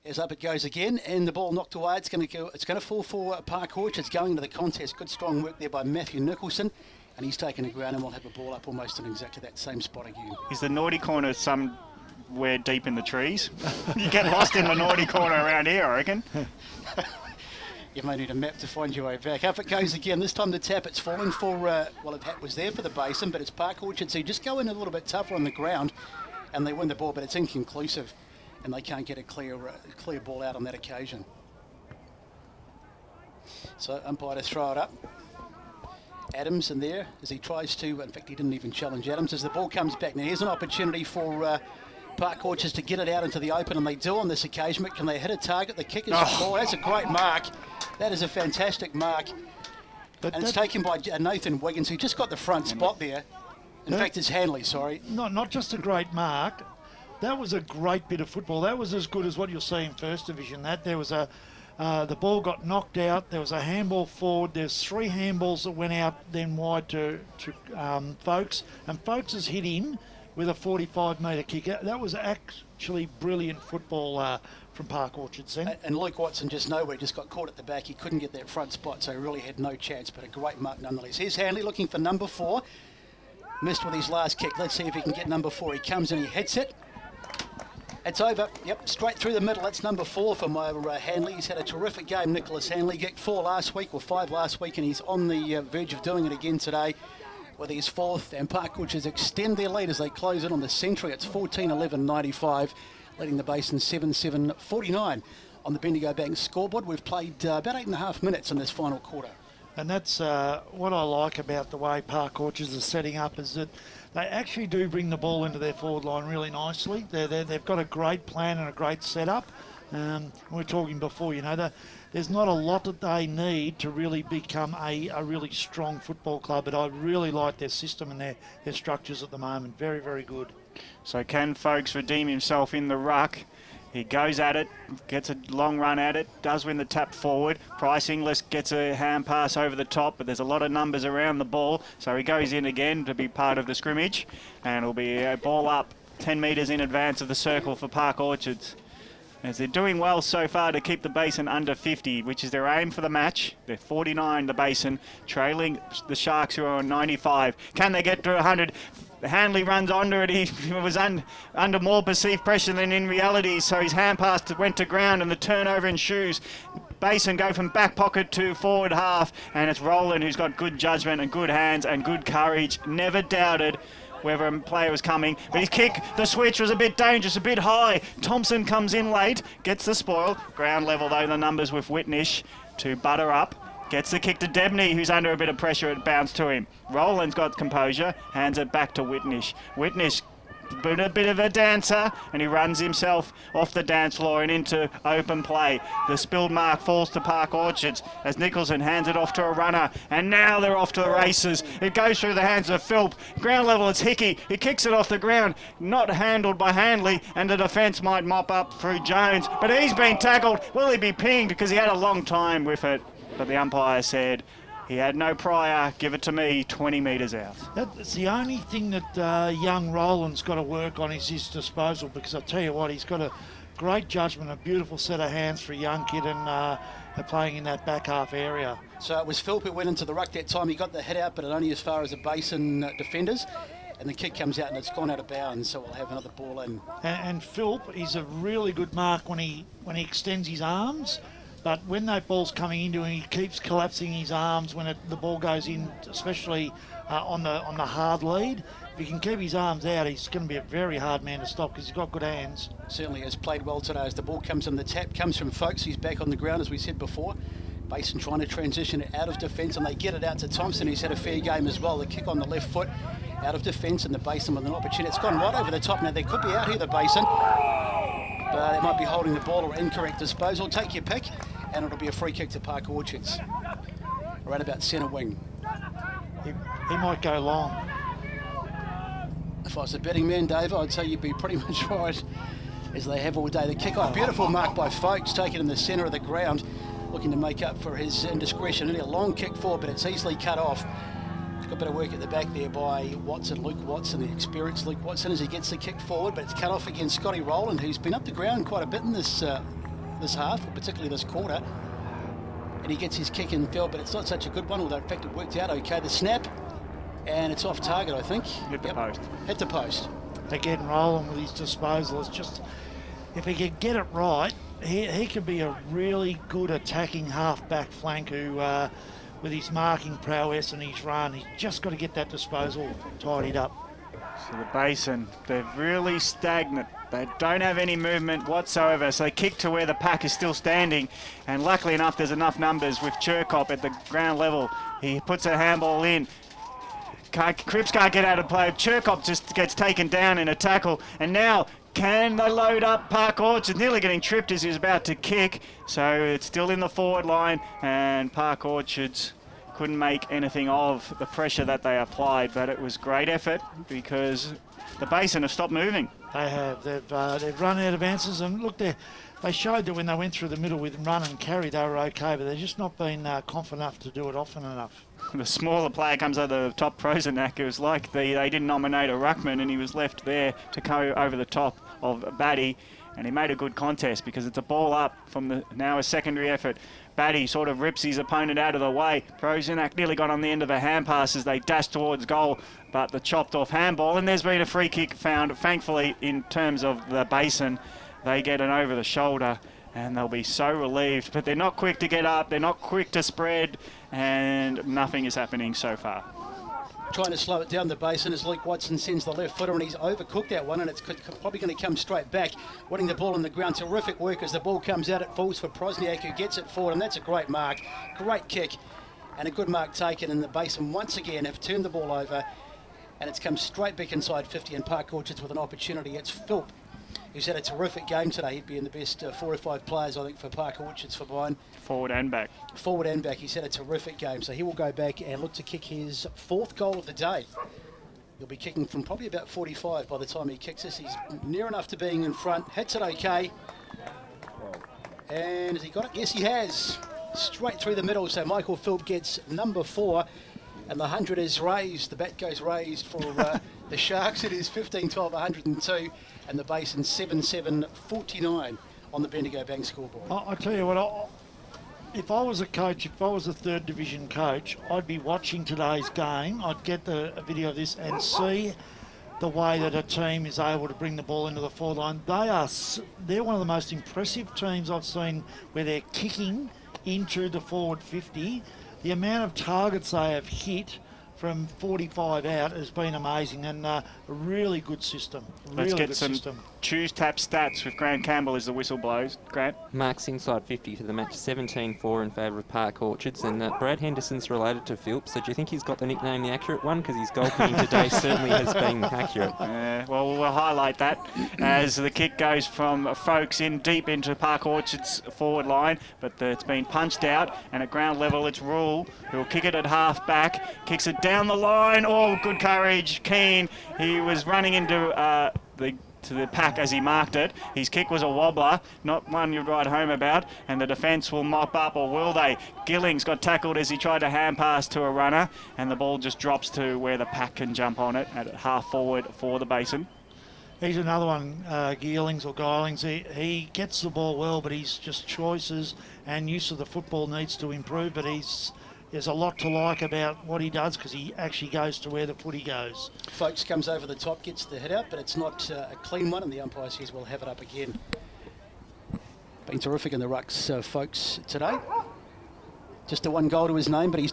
As up it goes again, and the ball knocked away. It's going to fall for Park Orchards going into the contest. Good strong work there by Matthew Nicholson, and he's taken the ground, and we'll have a ball up almost in exactly that same spot again. Is the naughty corner somewhere deep in the trees? You get lost in the naughty corner around here, I reckon. You may need a map to find your way back. Up it goes again. This time the tap, it's falling for, well, the tap was there for the Basin, but it's Park Orchards who just go in a little bit tougher on the ground, and they win the ball, but it's inconclusive, and they can't get a clear ball out on that occasion. So umpire to throw it up. Adams in there as he tries to, in fact he didn't even challenge Adams as the ball comes back. Now here's an opportunity for Park Orchards to get it out into the open, and they do on this occasion, but can they hit a target? The kick is that's a great mark. That is a fantastic mark. And it's taken by Nathan Wiggins, who just got the front spot there. In fact, it's Hanley, sorry. Not just a great mark. That was a great bit of football. That was as good as what you'll see in First Division. There was the ball got knocked out. There was a handball forward. There's 3 handballs that went out then wide to Folks, and Folks has hit him with a 45-metre kick. That was actually brilliant football from Park Orchards then. And Luke Watson just nowhere, just got caught at the back. He couldn't get that front spot, so he really had no chance, but a great mark nonetheless. Here's Hanley looking for number 4. Missed with his last kick. Let's see if he can get number 4. He comes and he hits it. It's over. Yep, straight through the middle. That's number 4 for Hanley. He's had a terrific game, Nicholas Hanley. Kicked 4 last week, or 5 last week, and he's on the verge of doing it again today with his 4th. And Park Orchards extend their lead as they close in on the century. It's 14-11-95, leading the Basin 7-7-49 on the Bendigo Bank scoreboard. We've played about 8.5 minutes in this final quarter. And that's what I like about the way Park Orchards are setting up, is that they actually do bring the ball into their forward line really nicely. They've got a great plan and a great setup. We were talking before, you know, there's not a lot that they need to really become a really strong football club, but I really like their system and their structures at the moment. Very, very good. So can Folks redeem himself in the ruck? He goes at it, gets a long run at it, does win the tap forward. Price Inglis gets a hand pass over the top, but there's a lot of numbers around the ball, so he goes in again to be part of the scrimmage, and it'll be a ball up 10 metres in advance of the circle for Park Orchards. As they're doing well so far to keep the Basin under 50, which is their aim for the match. They're 49, the Basin, trailing the Sharks, who are on 95. Can they get to 100? Hanley runs under it. He was under more perceived pressure than in reality, so his hand pass went to ground and the turnover ensues. Basin go from back pocket to forward half, and it's Rowland who's got good judgment and good hands and good courage. Never doubted whether a player was coming, but his kick, the switch was a bit dangerous, a bit high. Thompson comes in late, gets the spoil. Ground level though, the numbers with Whitnish to butter up. Gets the kick to Debney, who's under a bit of pressure. It bounced to him. Rowland's got composure, hands it back to Whitnish. Whitnish but a bit of a dancer, and he runs himself off the dance floor and into open play. The spilled mark falls to Park Orchards as Nicholson hands it off to a runner, and now they're off to the races. It goes through the hands of Philp. Ground level, it's Hickey. He kicks it off the ground, not handled by Handley, and the defence might mop up through Jones, but he's been tackled. Will he be pinged? Because he had a long time with it, but the umpire said he had no prior, give it to me, 20 metres out. That's the only thing that young Roland's got to work on is his disposal, because I tell you what, he's got a great judgment, a beautiful set of hands for a young kid, and they're playing in that back half area. So it was Philp who went into the ruck that time. He got the hit out, but only as far as the Basin defenders. And the kick comes out and it's gone out of bounds, so we'll have another ball in. And Philp is a really good mark when he extends his arms. But when that ball's coming into him, he keeps collapsing his arms when the ball goes in, especially on the hard lead. If he can keep his arms out, he's going to be a very hard man to stop because he's got good hands. Certainly has played well today as the ball comes in. The tap comes from Folkes. He's back on the ground, as we said before. Basin trying to transition it out of defence, and they get it out to Thompson, who's had a fair game as well. The kick on the left foot out of defence, and the Basin with an opportunity. It's gone right over the top. Now, they could be out here, the Basin, but they might be holding the ball or incorrect disposal. Take your pick, and it'll be a free kick to Park Orchards. Around about centre wing. He might go long. If I was a betting man, Dave, I'd say you'd be pretty much right, as they have all day. The kick off, beautiful mark by Folkes, taken in the centre of the ground, looking to make up for his indiscretion. Only a long kick forward, but it's easily cut off. Got a bit of work at the back there by Watson, Luke Watson, the experienced Luke Watson, as he gets the kick forward, but it's cut off against Scotty Rowland, who's been up the ground quite a bit in this half, particularly this quarter. And he gets his kick in field, but it's not such a good one, although in fact it worked out okay. The snap, and it's off target, I think. Hit the post. Hit the post. Again, Rowland with his disposal. It's just, if he can get it right, he could be a really good attacking half-back flank who, with his marking prowess and his run, he's just got to get that disposal tidied up. So the Basin, they're really stagnant. They don't have any movement whatsoever, so they kick to where the pack is still standing, and luckily enough there's enough numbers with Chirkop at the ground level. He puts a handball in. Cripps can't get out of play. Chirkop just gets taken down in a tackle, and now can they load up Park Orchards? Nearly getting tripped as he was about to kick, so it's still in the forward line, and Park Orchards couldn't make anything of the pressure that they applied, but it was great effort because the Basin have stopped moving. They have. They've run out of answers, and look, they showed that when they went through the middle with run and carry, they were okay, but they've just not been confident enough to do it often enough. The smaller player comes over the top, Prozanak. It was like they didn't nominate a ruckman, and he was left there to go over the top of Batty, and he made a good contest because it's a ball up from now a secondary effort. Batty sort of rips his opponent out of the way. Prozanak nearly got on the end of a hand pass as they dashed towards goal, but the chopped off handball, and there's been a free kick found. Thankfully, in terms of the Basin, they get an over the shoulder, and they'll be so relieved, but they're not quick to get up, they're not quick to spread, and nothing is happening so far. Trying to slow it down the Basin as Luke Watson sends the left footer, and he's overcooked that one, and it's probably going to come straight back. Winning the ball on the ground, terrific work as the ball comes out. It falls for Prosniak, who gets it forward, and that's a great mark. Great kick, and a good mark taken, and the Basin once again have turned the ball over, and it's come straight back inside 50, and Park Orchards with an opportunity. It's Philp, who's had a terrific game today. He'd be in the best 4 or 5 players, I think, for Park Orchards for mine. Forward and back. Forward and back. He's had a terrific game, so he will go back and look to kick his 4th goal of the day. He'll be kicking from probably about 45 by the time he kicks this. He's near enough to being in front. Hits it okay. And has he got it? Yes, he has. Straight through the middle, so Michael Philp gets number 4. And the 100 is raised. The bat goes raised for the Sharks. It is 15-12-102, and the Basin 7-7-49 on the Bendigo Bank scoreboard. I tell you what, if I was a coach, if I was a 3rd division coach, I'd be watching today's game. I'd get a video of this and see the way that a team is able to bring the ball into the forward line. They're one of the most impressive teams I've seen where they're kicking into the forward 50. The amount of targets they have hit from 45 out has been amazing, and a really good system. Let's get some choose tap stats with Grant Campbell as the whistle blows. Grant? Marks inside 50 for the match, 17-4 in favour of Park Orchards. And Brad Henderson's related to Phillips, so do you think he's got the nickname the accurate one? Because his goalkeeping today certainly has been accurate. Well, we'll highlight that as the kick goes from Folks in deep into Park Orchards' forward line, but it's been punched out, and at ground level it's Rule who'll kick it at half back, kicks it down the line. Oh, good courage, Keane. He was running into the pack as he marked it. His kick was a wobbler, not one you'd write home about, and the defence will mop up, or will they? Gillings got tackled as he tried to hand pass to a runner, and the ball just drops to where the pack can jump on it at half forward for the Basin. He's another one, Geelings or Guilings. He gets the ball well, but his just choices and use of the football needs to improve, but there's a lot to like about what he does because he actually goes to where the footy goes. Folks comes over the top, gets the hit out, but it's not a clean one, and the umpire says we'll have it up again. Been terrific in the rucks, Folks, today. Just the one goal to his name, but he's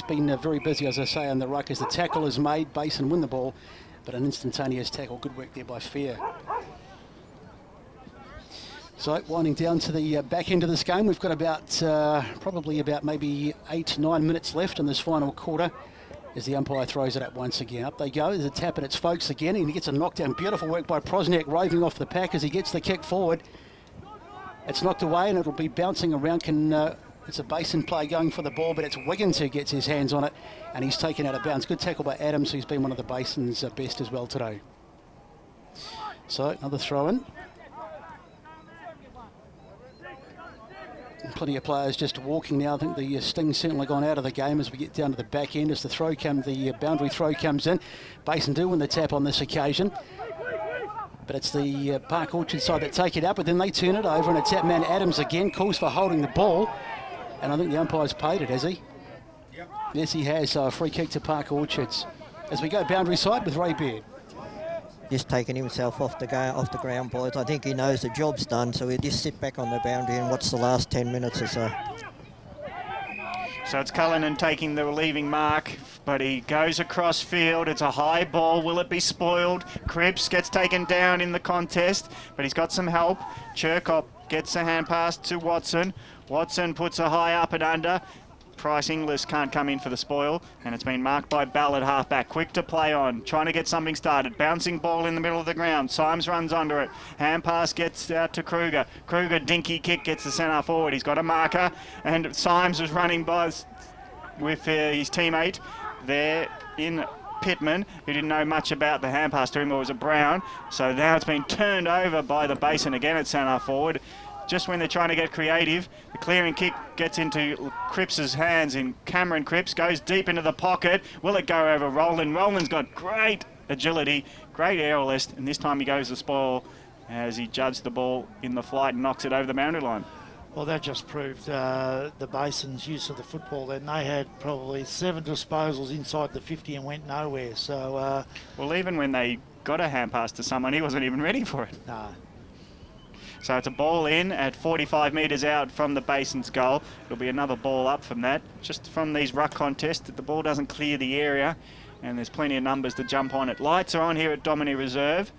been very busy, as I say, in the ruck as the tackle is made. Basin win the ball, but an instantaneous tackle. Good work there by Fair. So winding down to the back end of this game, we've got about probably about maybe 8-9 minutes left in this final quarter as the umpire throws it up once again. Up they go, there's a tap and it's Folks again, and he gets a knockdown. Beautiful work by Prosniak, roving off the pack as he gets the kick forward. It's knocked away and it'll be bouncing around. It's a Basin play going for the ball, but it's Wiggins who gets his hands on it, and he's taken out of bounds. Good tackle by Adams, who's been one of the Basin's best as well today. So another throw in. Plenty of players just walking now. I think the sting's certainly gone out of the game as we get down to the back end as the boundary throw comes in. Basin do win the tap on this occasion, but it's the Park Orchard side that take it up, but then they turn it over and it's that man Adams again, calls for holding the ball, and I think the umpire's paid it, has he? Yep. Yes, he has. So a free kick to Park Orchards as we go boundary side with Ray Beard. Just taking himself off the ground, boys. I think he knows the job's done, so he'll just sit back on the boundary and watch the last 10 minutes or so. So it's Cullinan taking the relieving mark, but he goes across field. It's a high ball. Will it be spoiled? Cripps gets taken down in the contest, but he's got some help. Chirkop gets a hand pass to Watson. Watson puts a high up and under. Price Inglis can't come in for the spoil, and it's been marked by Bell at halfback. Quick to play on, trying to get something started. Bouncing ball in the middle of the ground. Symes runs under it. Hand pass gets out to Kruger. Kruger, dinky kick, gets the centre forward. He's got a marker, and Symes was running by with his teammate there in Pittman, who didn't know much about the hand pass to him. It was a Brown, so now it's been turned over by the Basin again at centre forward. Just when they're trying to get creative, the clearing kick gets into Cripps' hands, and Cameron Cripps goes deep into the pocket. Will it go over Roland? Roland's got great agility, great aerialist, and this time he goes to spoil as he judged the ball in the flight and knocks it over the boundary line. Well, that just proved the Basin's use of the football. Then they had probably 7 disposals inside the 50 and went nowhere. So, well, even when they got a hand pass to someone, he wasn't even ready for it. No. So it's a ball in at 45 metres out from the Basin's goal. It'll be another ball up from that. Just from these ruck contests, the ball doesn't clear the area, and there's plenty of numbers to jump on it. Lights are on here at Domini Reserve.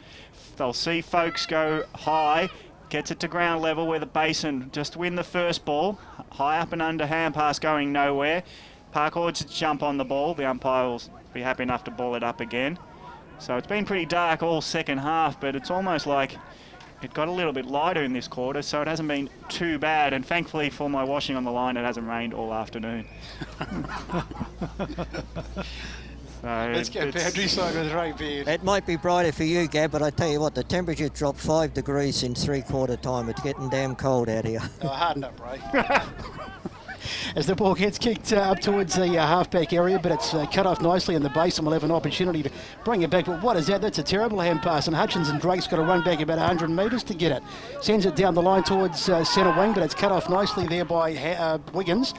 They'll see Folks go high. Gets it to ground level where the Basin just win the first ball. High up and under hand pass going nowhere. Park Orchards jump on the ball. The umpire will be happy enough to ball it up again. So it's been pretty dark all second half, but it's almost like it got a little bit lighter in this quarter, so it hasn't been too bad. And thankfully for my washing on the line, it hasn't rained all afternoon. Let's get boundary side with Ray Beard. It might be brighter for you, Gab, but I tell you what, the temperature dropped 5 degrees in 3/4 time. It's getting damn cold out here. Oh, harden up, Ray. As the ball gets kicked up towards the half-back area, but it's cut off nicely, and the Basin will have an opportunity to bring it back. But what is that? That's a terrible hand pass, and Hutchins and Drake's got to run back about 100 metres to get it. Sends it down the line towards centre wing, but it's cut off nicely there by Wiggins.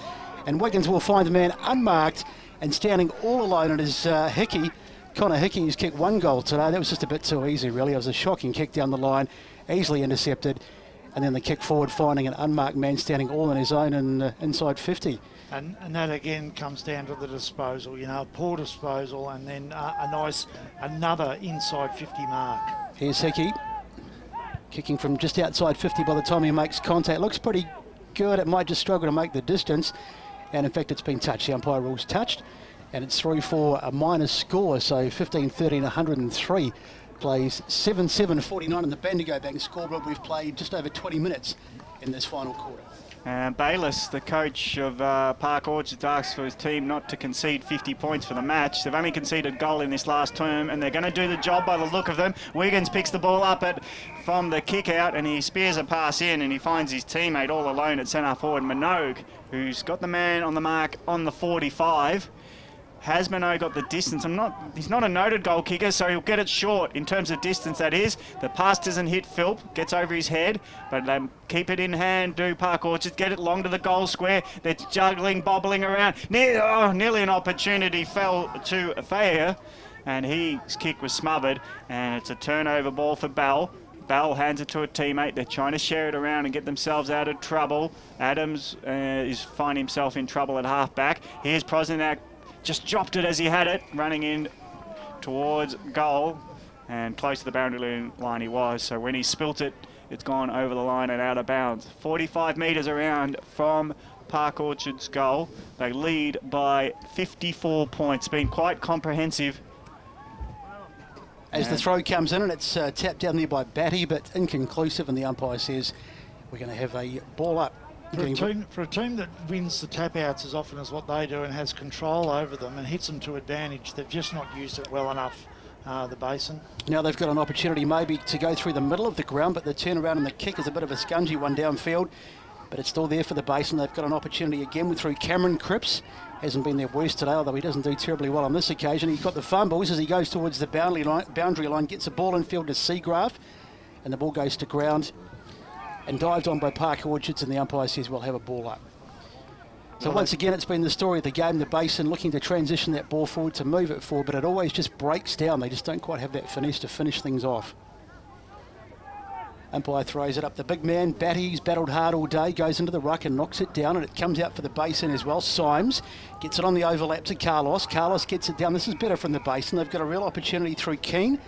And Wiggins will find the man unmarked and standing all alone. It is Hickey, Connor Hickey, who's kicked 1 goal today. That was just a bit too easy, really. It was a shocking kick down the line, easily intercepted. And then the kick forward, finding an unmarked man standing all on his own and inside 50. And that again comes down to the disposal, you know, poor disposal, and then another inside 50 mark. Here's Hickey. Kicking from just outside 50 by the time he makes contact. Looks pretty good. It might just struggle to make the distance. And in fact, it's been touched. The umpire rules touched. And it's through for a minus score. So 15-13, 103. Plays 7-7-49 in the Bendigo Bank scoreboard. We've played just over 20 minutes in this final quarter. Bayliss, the coach of Park Orchards, asked for his team not to concede 50 points for the match. They've only conceded a goal in this last term, and they're going to do the job by the look of them. Wiggins picks the ball up from the kick out, and he spears a pass in, and he finds his teammate all alone at centre forward, Minogue, who's got the man on the mark on the 45. Has Minogue got the distance? He's not a noted goal kicker, so he'll get it short in terms of distance, that is. The pass doesn't hit Philp, gets over his head, but they keep it in hand, do Park Orchards, get it long to the goal square. They're juggling, bobbling around. Nearly an opportunity fell to Thayer, and his kick was smothered, and it's a turnover ball for Bell. Bell hands it to a teammate. They're trying to share it around and get themselves out of trouble. Adams is finding himself in trouble at half-back. Here's Prosnack. Just dropped it as he had it, running in towards goal, and close to the boundary line he was. So when he spilt it, it's gone over the line and out of bounds. 45 metres around from Park Orchards' goal. They lead by 54 points. Been quite comprehensive. As the throw comes in, and it's tapped down there by Batty, but inconclusive, and the umpire says we're going to have a ball up. For a team that wins the tap-outs as often as what they do and has control over them and hits them to advantage, they've just not used it well enough, the Basin. Now they've got an opportunity maybe to go through the middle of the ground, but the turnaround and the kick is a bit of a scungy one downfield, but it's still there for the Basin. They've got an opportunity again through Cameron Cripps. Hasn't been their worst today, although he doesn't do terribly well on this occasion. He's got the fumbles as he goes towards the boundary line, gets the ball in field to Seagraf, and the ball goes to ground and dived on by Park Orchards, and the umpire says we'll have a ball up. So once again, it's been the story of the game, the Basin looking to transition that ball forward, to move it forward, but it always just breaks down. They just don't quite have that finesse to finish things off. Umpire throws it up. The big man, Batty's battled hard all day, goes into the ruck and knocks it down, and it comes out for the Basin as well. Symes gets it on the overlap to Carlos. Carlos gets it down. This is better from the Basin. They've got a real opportunity through Keane.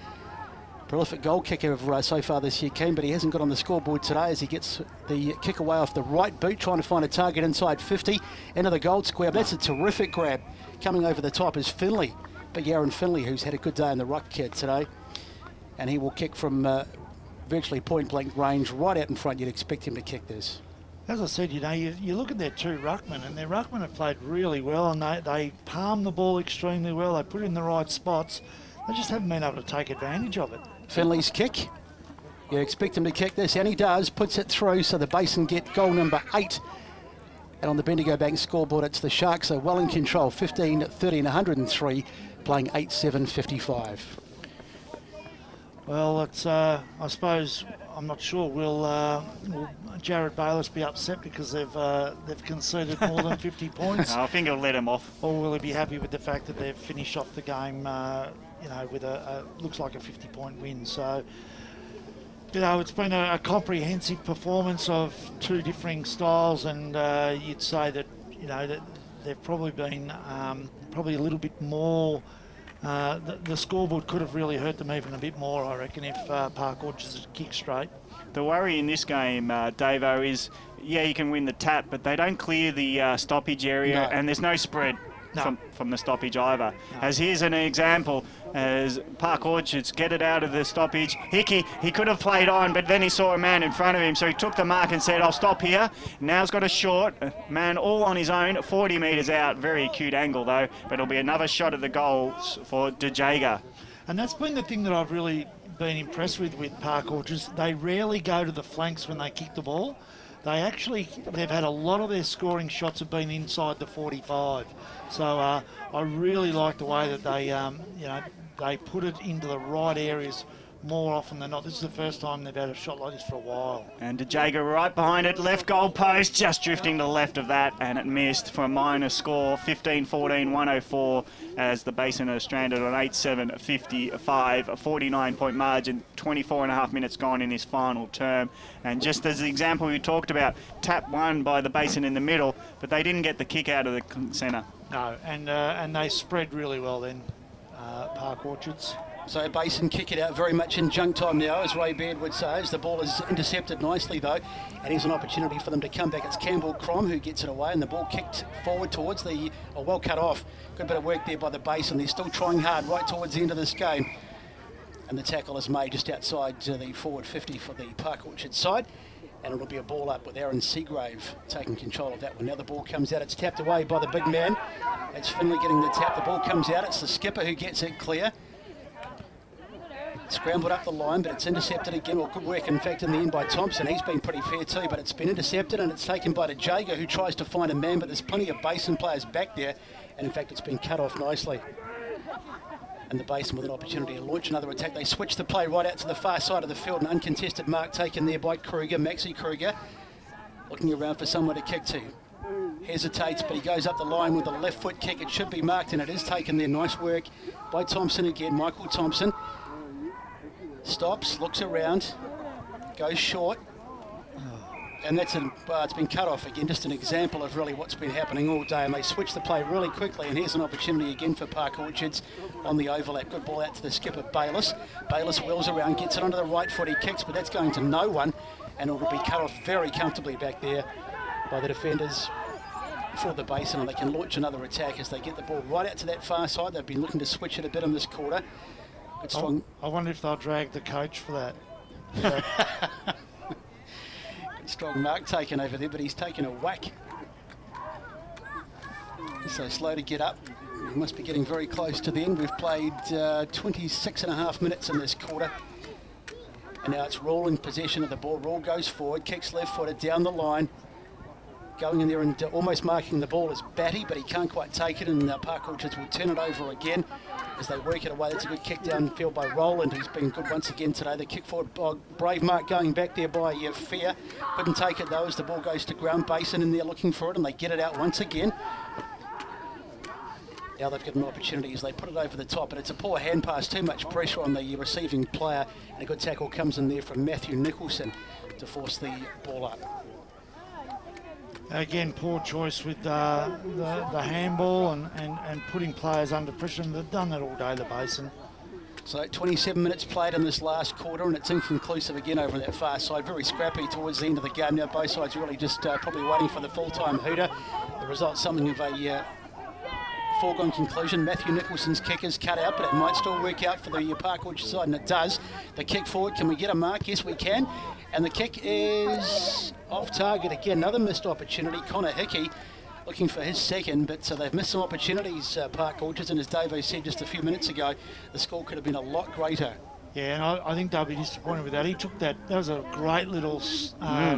Prolific goal kicker of so far this year, Keane, but he hasn't got on the scoreboard today as he gets the kick away off the right boot, trying to find a target inside 50, into the goal square. But that's a terrific grab. Coming over the top is Finley, big Aaron Finley, who's had a good day in the ruck kit today. And he will kick from virtually point-blank range right out in front. You'd expect him to kick this. As I said, you look at their two ruckmen, and their ruckmen have played really well, and they palm the ball extremely well. They put it in the right spots. They just haven't been able to take advantage of it. Finley's kick. You expect him to kick this, and he does. Puts it through, so the Basin get goal number 8. And on the Bendigo Bank scoreboard, it's the Sharks are well in control. 15-13, 103, playing 8-7-55. Well, it's I suppose, I'm not sure, will Jared Bayliss be upset because they've conceded more than 50 points? I think he'll let him off. Or will he be happy with the fact that they've finished off the game with a looks like a 50-point win? So, it's been a comprehensive performance of two differing styles, and you'd say that, that they've probably been probably a little bit more. The scoreboard could have really hurt them even a bit more, I reckon, if Park Orchards had kicked straight. The worry in this game, Davo, is, you can win the tap, but they don't clear the stoppage area, and there's no spread. From the stoppage either. As here's an example, as Park Orchards get it out of the stoppage. Hickey, he could have played on, but then he saw a man in front of him, so he took the mark and said, I'll stop here. Now he's got a short, man all on his own, 40 metres out. Very acute angle though, but it'll be another shot at the goals for De Jager. And that's been the thing that I've really been impressed with Park Orchards. They rarely go to the flanks when they kick the ball. They've had a lot of their scoring shots have been inside the 45. So I really like the way that they put it into the right areas more often than not. This is the first time they've had a shot like this for a while. And De Jager right behind it, left goal post, just drifting to the left of that, and it missed for a minor score, 15-14, 104, as the Basin are stranded on 8-7-55, a 49-point margin, 24.5 minutes gone in this final term. And just as the example we talked about, tap won by the Basin in the middle, but they didn't get the kick out of the centre. No, and they spread really well then, Park Orchards. So Basin kick it out very much in junk time now, as Ray Baird would say, as the ball is intercepted nicely though, and here's an opportunity for them to come back. It's Campbell Crom who gets it away, and the ball kicked forward towards the, well cut off. Good bit of work there by the Basin. They're still trying hard right towards the end of this game. And the tackle is made just outside the forward 50 for the Park Orchard side. And it'll be a ball up with Aaron Seagrave taking control of that one. Now the ball comes out, it's tapped away by the big man. It's Finley getting the tap, the ball comes out, it's the skipper who gets it clear. Scrambled up the line, but it's intercepted again. Well, good work, in fact, in the end by Thompson. He's been pretty fair too, but it's been intercepted and it's taken by the Jager, who tries to find a man, but there's plenty of Basin players back there. And in fact, it's been cut off nicely. And the Basin with an opportunity to launch another attack. They switch the play right out to the far side of the field. An uncontested mark taken there by Kruger, Maxi Kruger. Looking around for someone to kick to. Hesitates, but he goes up the line with a left foot kick. It should be marked, and it is taken there. Nice work by Thompson again, Michael Thompson. Stops, looks around, goes short. And that's it's been cut off again, just an example of really what's been happening all day. And they switch the play really quickly, and here's an opportunity again for Park Orchards on the overlap. Good ball out to the skipper, Bayliss. Bayliss wheels around, gets it onto the right foot, he kicks, but that's going to no one, and it'll be cut off very comfortably back there by the defenders for the Basin, and they can launch another attack as they get the ball right out to that far side. They've been looking to switch it a bit in this quarter. Good strong. I wonder if they'll drag the coach for that. Strong mark taken over there, but he's taken a whack. So slow to get up. We must be getting very close to the end. We've played 26.5 minutes in this quarter. And now it's Rawl in possession of the ball. Rawl goes forward, kicks left-footed down the line. Going in there and almost marking the ball is Batty, but he can't quite take it, and Park Orchards will turn it over again as they work it away. That's a good kick downfield by Roland, who's been good once again today. The kick forward by brave mark going back there by Fair. Couldn't take it though as the ball goes to ground. Basin in there looking for it, and they get it out once again. Now they've got an opportunity as they put it over the top, but it's a poor hand pass, too much pressure on the receiving player, and a good tackle comes in there from Matthew Nicholson to force the ball up. Again, poor choice with the handball and putting players under pressure, and they've done that all day, the Basin. So 27 minutes played in this last quarter, and it's inconclusive again over that far side. Very scrappy towards the end of the game. Now both sides really just probably waiting for the full-time hooter. The result's something of a foregone conclusion. Matthew Nicholson's kick is cut out, but it might still work out for the Park Orchard side, and it does. The kick forward, can we get a mark? Yes, we can. And the kick is off target again. Another missed opportunity. Connor Hickey looking for his second, but they've missed some opportunities, Park Orchards, and as Davo said just a few minutes ago, the score could have been a lot greater. Yeah, and I think they'll be disappointed with that. He took that was a great little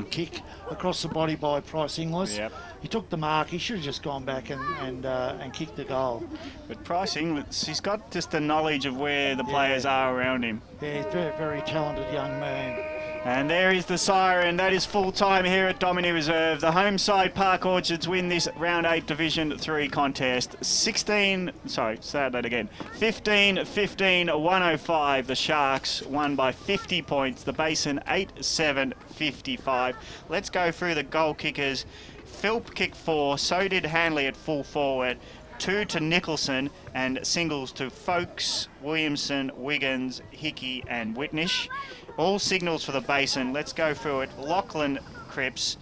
kick across the body by Price Inglis. Yep. He took the mark. He should have just gone back and kicked the goal. But Price Inglis, he's got just the knowledge of where the players are around him. Yeah, he's a very, very talented young man. And there is the siren. That is full time here at Domini Reserve. The home side Park Orchards win this round 8 Division 3 contest. 15-15-105. The Sharks won by 50 points. The Basin 8-7-55. Let's go through the goal kickers. Philp kicked 4. So did Hanley at full forward. 2 to Nicholson, and singles to Folkes, Williamson, Wiggins, Hickey and Whitnish. All signals for the Basin. Let's go through it. Lachlan Cripps.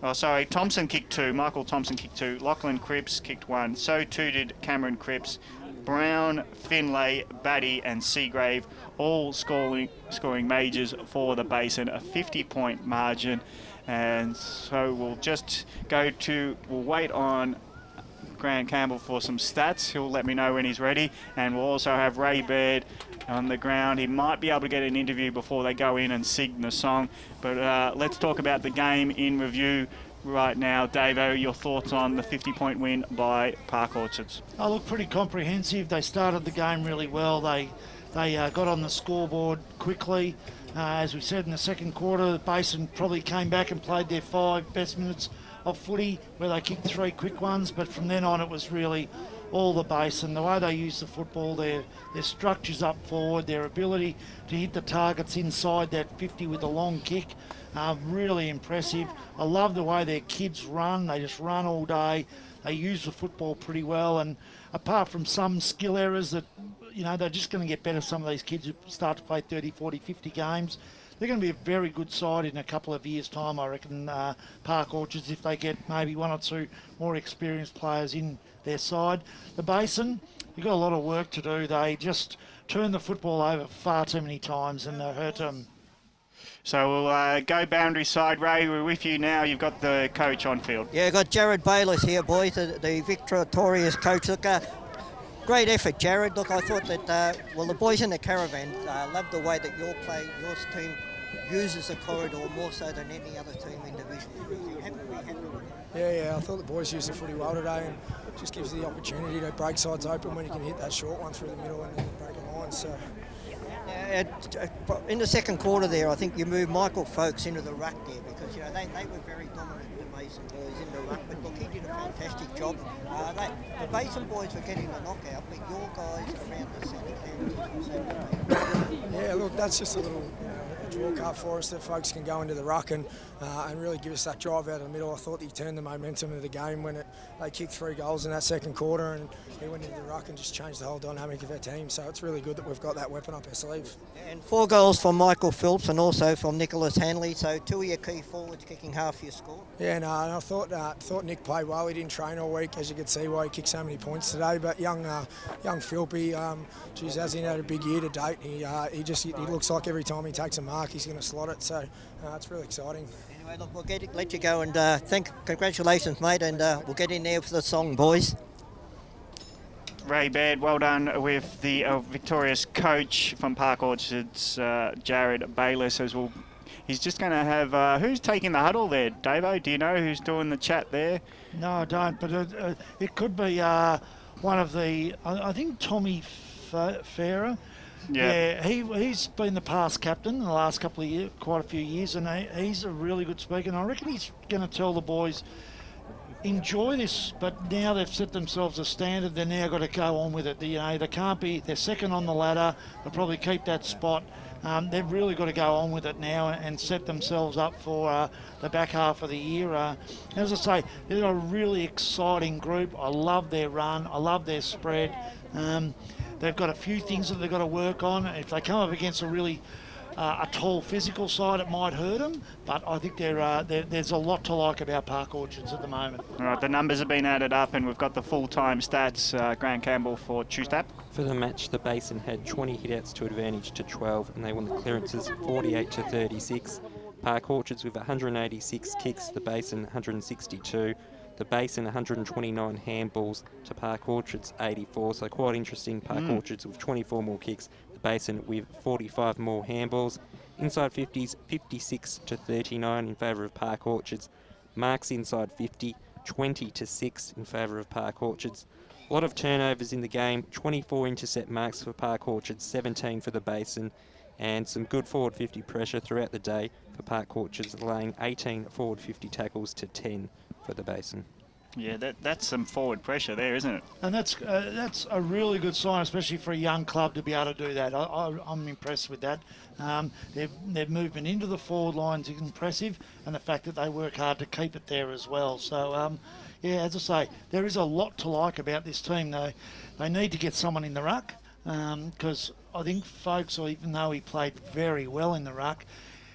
Thompson kicked 2. Michael Thompson kicked 2. Lachlan Cripps kicked 1. So too did Cameron Cripps. Brown, Finlay, Batty and Seagrave all scoring majors for the Basin. A 50-point margin. And so we'll wait on Grant Campbell for some stats. He'll let me know when he's ready, and we'll also have Ray Baird on the ground. He might be able to get an interview before they go in and sing the song, but let's talk about the game in review right now. Davo, your thoughts on the 50-point win by Park Orchards? Oh, look, pretty comprehensive. They started the game really well. They got on the scoreboard quickly. As we said in the second quarter, the Basin probably came back and played their 5 best minutes of footy, where they kicked 3 quick ones, but from then on it was really all the Basin. The way they use the football, their structures up forward, their ability to hit the targets inside that 50 with a long kick, really impressive. I love the way their kids run. They just run all day. They use the football pretty well, and apart from some skill errors that they're just going to get better. Some of these kids who start to play 30, 40, 50 games. They're going to be a very good side in a couple of years' time, I reckon, Park Orchards, if they get maybe one or two more experienced players in their side. The Basin, you've got a lot of work to do. They just turn the football over far too many times and hurt them. So we'll go boundary side. Ray, we're with you now. You've got the coach on field. Yeah, got Jared Bayliss here, boys, the victorious coach. Look, great effort, Jared. Look, I thought that, the boys in the caravan loved the way that your team uses the corridor more so than any other team in Division 3. Yeah, I thought the boys used the footy well today, and just gives the opportunity to break sides open when you can hit that short one through the middle and then break a line. So. In the second quarter there, I think you moved Michael Folks into the ruck there because they were very dominant, the Basin boys, in the ruck. But look, he did a fantastic job. The Basin boys were getting the knockout, but your guys around the centre. Yeah, look, that's just a little draw card for us that folks can go into the ruck and really give us that drive out of the middle. I thought he turned the momentum of the game when they kicked 3 goals in that second quarter, and he went into the ruck and just changed the whole dynamic of our team. So it's really good that we've got that weapon up our sleeve. And 4 goals from Michael Phillips and also from Nicholas Hanley. So 2 of your key forwards kicking half your score. Yeah, no, and I thought Nick played well. He didn't train all week, as you could see why he kicked so many points today. But young Philpy, hasn't had a big year to date. He looks like every time he takes a mark, he's going to slot it. So it's really exciting. Anyway, look, we'll let you go and congratulations, mate, and we'll get in there for the song, boys. Ray Baird, well done with the victorious coach from Park Orchards, Jared Bayliss, as well. He's just going to have... who's taking the huddle there, Davo? Do you know who's doing the chat there? No, I don't, but it could be one of the... I think Tommy Farrer. Yeah, he's been the past captain in the last couple of years, quite a few years, and he's a really good speaker. And I reckon he's going to tell the boys, enjoy this, but now they've set themselves a standard. They're now got to go on with it. They can't be. They're second on the ladder. They'll probably keep that spot. They've really got to go on with it now and set themselves up for the back half of the year. As I say, they're a really exciting group. I love their run. I love their spread. They've got a few things that they've got to work on. If they come up against a really a tall physical side, it might hurt them. But I think there's a lot to like about Park Orchards at the moment. All right, the numbers have been added up, and we've got the full-time stats. Grant Campbell for Chustap. For the match, the Basin had 20 hitouts to advantage to 12, and they won the clearances 48 to 36. Park Orchards with 186 kicks, the Basin 162. The Basin 129 handballs to Park Orchards 84, so quite interesting. Park Orchards with 24 more kicks, the Basin with 45 more handballs. Inside 50s 56 to 39 in favour of Park Orchards. Marks inside 50, 20 to 6 in favour of Park Orchards. A lot of turnovers in the game, 24 intercept marks for Park Orchards, 17 for the Basin, and some good forward 50 pressure throughout the day for Park Orchards, laying 18 forward 50 tackles to 10 for the Basin. Yeah, that's some forward pressure there, isn't it? And that's a really good sign, especially for a young club to be able to do that. I'm impressed with that. Their movement into the forward lines is impressive, and the fact that they work hard to keep it there as well. So, yeah, as I say, there is a lot to like about this team. They need to get someone in the ruck, because I think Folks, even though he played very well in the ruck,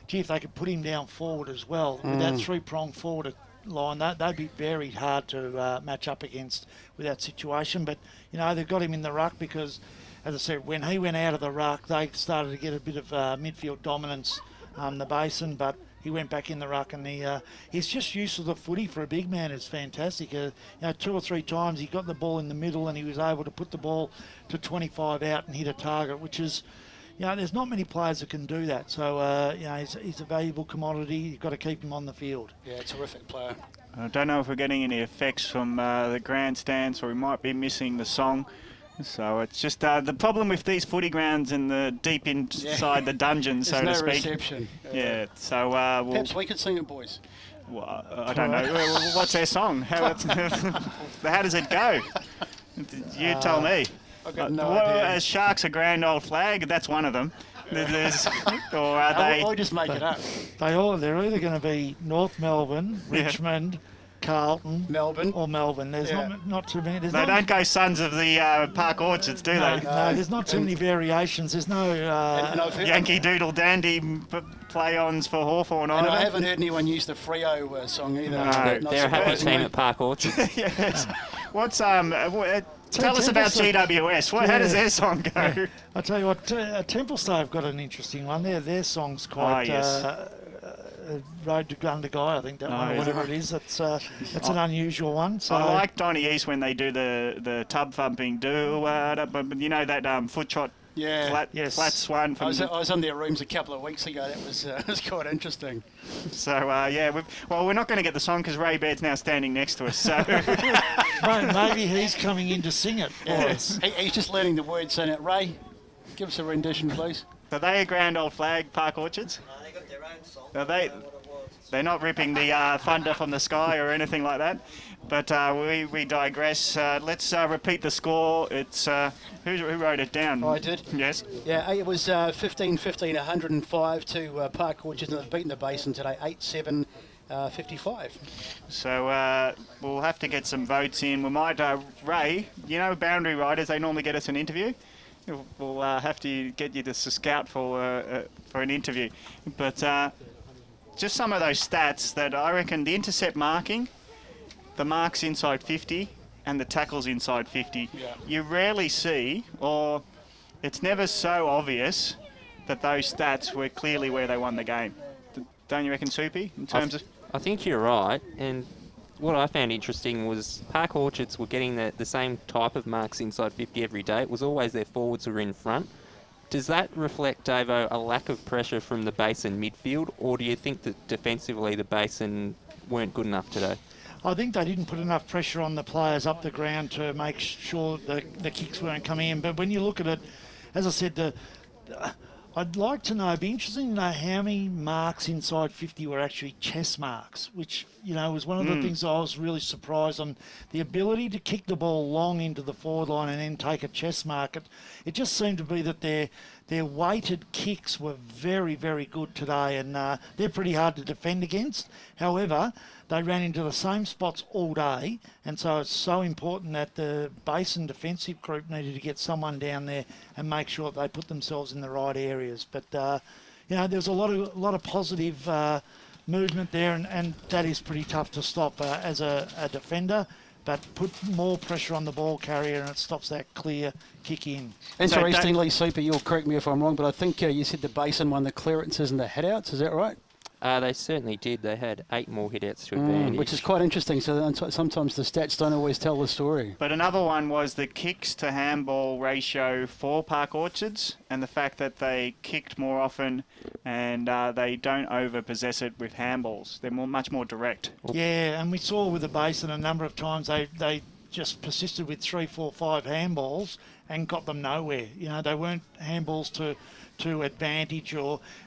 gee, if they could put him down forward as well, with that 3-pronged forward line, they'd be very hard to match up against with that situation. But they've got him in the ruck because, as I said, when he went out of the ruck, they started to get a bit of midfield dominance, the Basin, but he went back in the ruck, and his just use of the footy for a big man is fantastic. 2 or 3 times he got the ball in the middle and he was able to put the ball to 25 out and hit a target, which is, there's not many players that can do that. So, he's a valuable commodity. You've got to keep him on the field. Yeah, terrific player. I don't know if we're getting any effects from the grandstands, or we might be missing the song. So it's just the problem with these footy grounds in the deep inside the dungeon, so to speak. There's no reception. Yeah, so... Perhaps we could sing it, boys. Well, I don't know. What's their song? How does it go? You tell me. I've got no idea. As Sharks a grand old flag, that's one of them. Or are they... I'll just make it up. They're either going to be North Melbourne, Richmond, Carlton, Melbourne, or Melbourne. There's not too many. They don't go Sons of the Park Orchards, do they? No, there's not too many variations. There's no Yankee Doodle Dandy play-ons for Hawthorn. And I haven't heard anyone use the Freo song either. No, they're a happy team at Park Orchards. Yes. What's tell us about GWS. How does their song go? I tell you what, Templestowe have got an interesting one. Their song's quite. Road to Gundagai, I think that one, or whatever it is. It's an unusual one. So I like Donny East when they do the tub thumping, but you know that foot trot. Yeah, flat swan. I was in their rooms a couple of weeks ago. That was quite interesting. So we're not going to get the song because Ray Baird's now standing next to us. So maybe he's coming in to sing it for us. He's just learning the words. Saying it. Ray, give us a rendition, please. Are they a grand old flag, Park Orchards? No, they got their own song. They're not ripping the thunder from the sky or anything like that. But we digress. Let's repeat the score. It's who wrote it down? I did. Yes. Yeah, it was 15-15, 105 to Park Orchards, and they've beaten the Basin today, 8-7. 55. So we'll have to get some votes in. We might, Ray, Boundary Riders, they normally get us an interview. We'll have to get you to scout for an interview. But just some of those stats that I reckon the intercept marking, the marks inside 50 and the tackles inside 50, you rarely see, or it's never so obvious that those stats were clearly where they won the game. Don't you reckon, Soupy, in terms of... I think you're right, and what I found interesting was Park Orchards were getting the same type of marks inside 50 every day. It was always their forwards were in front. Does that reflect, Davo, a lack of pressure from the Basin midfield, or do you think that defensively the Basin weren't good enough today? I think they didn't put enough pressure on the players up the ground to make sure the kicks weren't coming in. But when you look at it, as I said, I'd like to know, it'd be interesting to know how many marks inside 50 were actually chest marks, which, was one of the things I was really surprised on. The ability to kick the ball long into the forward line and then take a chest mark. It just seemed to be that their weighted kicks were very, very good today, and they're pretty hard to defend against. However, they ran into the same spots all day, and so it's so important that the Basin defensive group needed to get someone down there and make sure that they put themselves in the right areas. But there's a lot of positive movement there, and that is pretty tough to stop as a defender. But put more pressure on the ball carrier, and it stops that clear kick in. Interestingly, Super, you'll correct me if I'm wrong, but I think you said the Basin won the clearances and the headouts. Is that right? They certainly did. They had 8 more hit-outs to advantage. Which is quite interesting. So sometimes the stats don't always tell the story. But another one was the kicks to handball ratio for Park Orchards, and the fact that they kicked more often and they don't over-possess it with handballs. They're much more direct. Yeah, and we saw with the Basin a number of times they just persisted with 3, 4, 5 handballs and got them nowhere. They weren't handballs to advantage,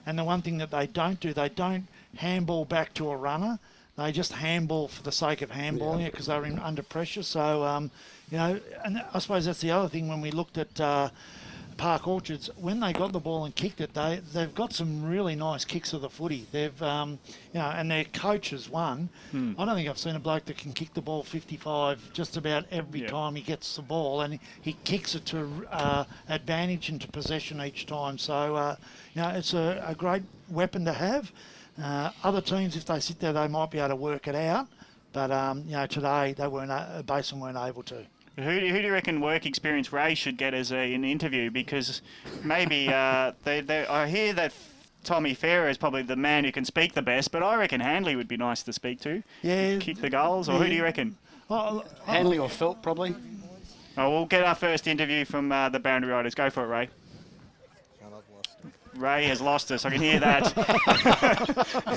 and the one thing that they don't do, they don't handball back to a runner. They just handball for the sake of handballing it because they're under pressure. So, and I suppose that's the other thing when we looked at Park Orchards, when they got the ball and kicked it, they've got some really nice kicks of the footy. They've, and their coaches won. I don't think I've seen a bloke that can kick the ball 55 just about every time he gets the ball, and he kicks it to advantage and to possession each time. So, it's a great weapon to have. Other teams, if they sit there, they might be able to work it out. But, today Basin weren't able to. Who do you reckon work experience Ray should get as an interview? Because maybe I hear that Tommy Farah is probably the man who can speak the best, but I reckon Handley would be nice to speak to. Yeah. Kick the goals, or who do you reckon? Handley or Phil, probably. Oh, we'll get our first interview from the Boundary Riders. Go for it, Ray. Ray has lost us. I can hear that.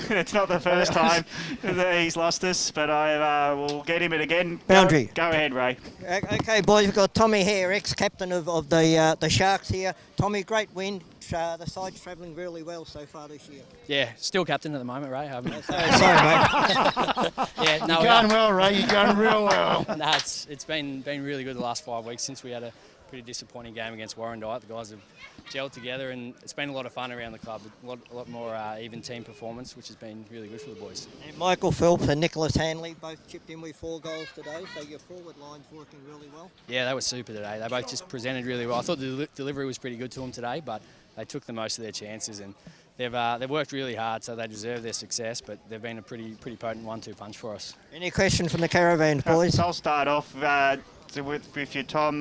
It's not the first time that he's lost us, but I will get him in again. Boundary. Go ahead, Ray. Okay, boys, we've got Tommy Hare, ex-captain of the Sharks here. Tommy, great win. The side's travelling really well so far this year. Yeah, still captain at the moment, Ray. Sorry, mate. You're going well, Ray. You're going real well. It's been really good the last 5 weeks since we had a pretty disappointing game against Warrandyte. The guys have gelled together, and it's been a lot of fun around the club. A lot more even team performance, which has been really good for the boys. And Michael Phelps and Nicholas Hanley both chipped in with 4 goals today, so your forward line's working really well. Yeah, they were super today. They both just presented really well. I thought the delivery was pretty good to them today, but they took the most of their chances, and they've worked really hard, so they deserve their success, but they've been a pretty potent 1-2 punch for us. Any question from the Caravans, boys? I'll start off with you, Tom.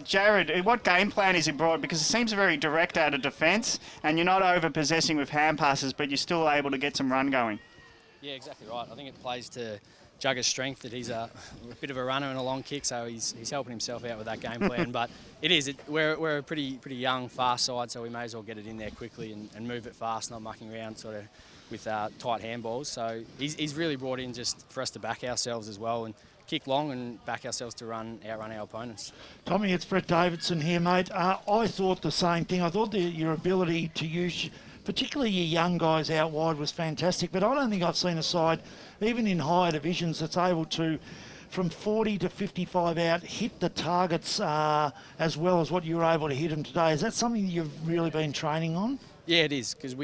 Jared, what game plan is he brought? Because it seems very direct out of defence, and you're not over-possessing with hand passes, but you're still able to get some run going. Yeah, exactly right. I think it plays to Jugger's strength that he's a bit of a runner and a long kick, so he's helping himself out with that game plan. But we're a pretty young, fast side, so we may as well get it in there quickly and move it fast, not mucking around sort of with tight handballs. So he's really brought in just for us to back ourselves as well and kick long and back ourselves to outrun our opponents. Tommy, it's Brett Davidson here, mate. I thought the same thing. I thought your ability to use, particularly your young guys out wide, was fantastic. But I don't think I've seen a side, even in higher divisions, that's able to, from 40 to 55 out, hit the targets as well as what you were able to hit them today. Is that something you've really been training on? Yeah, it is, because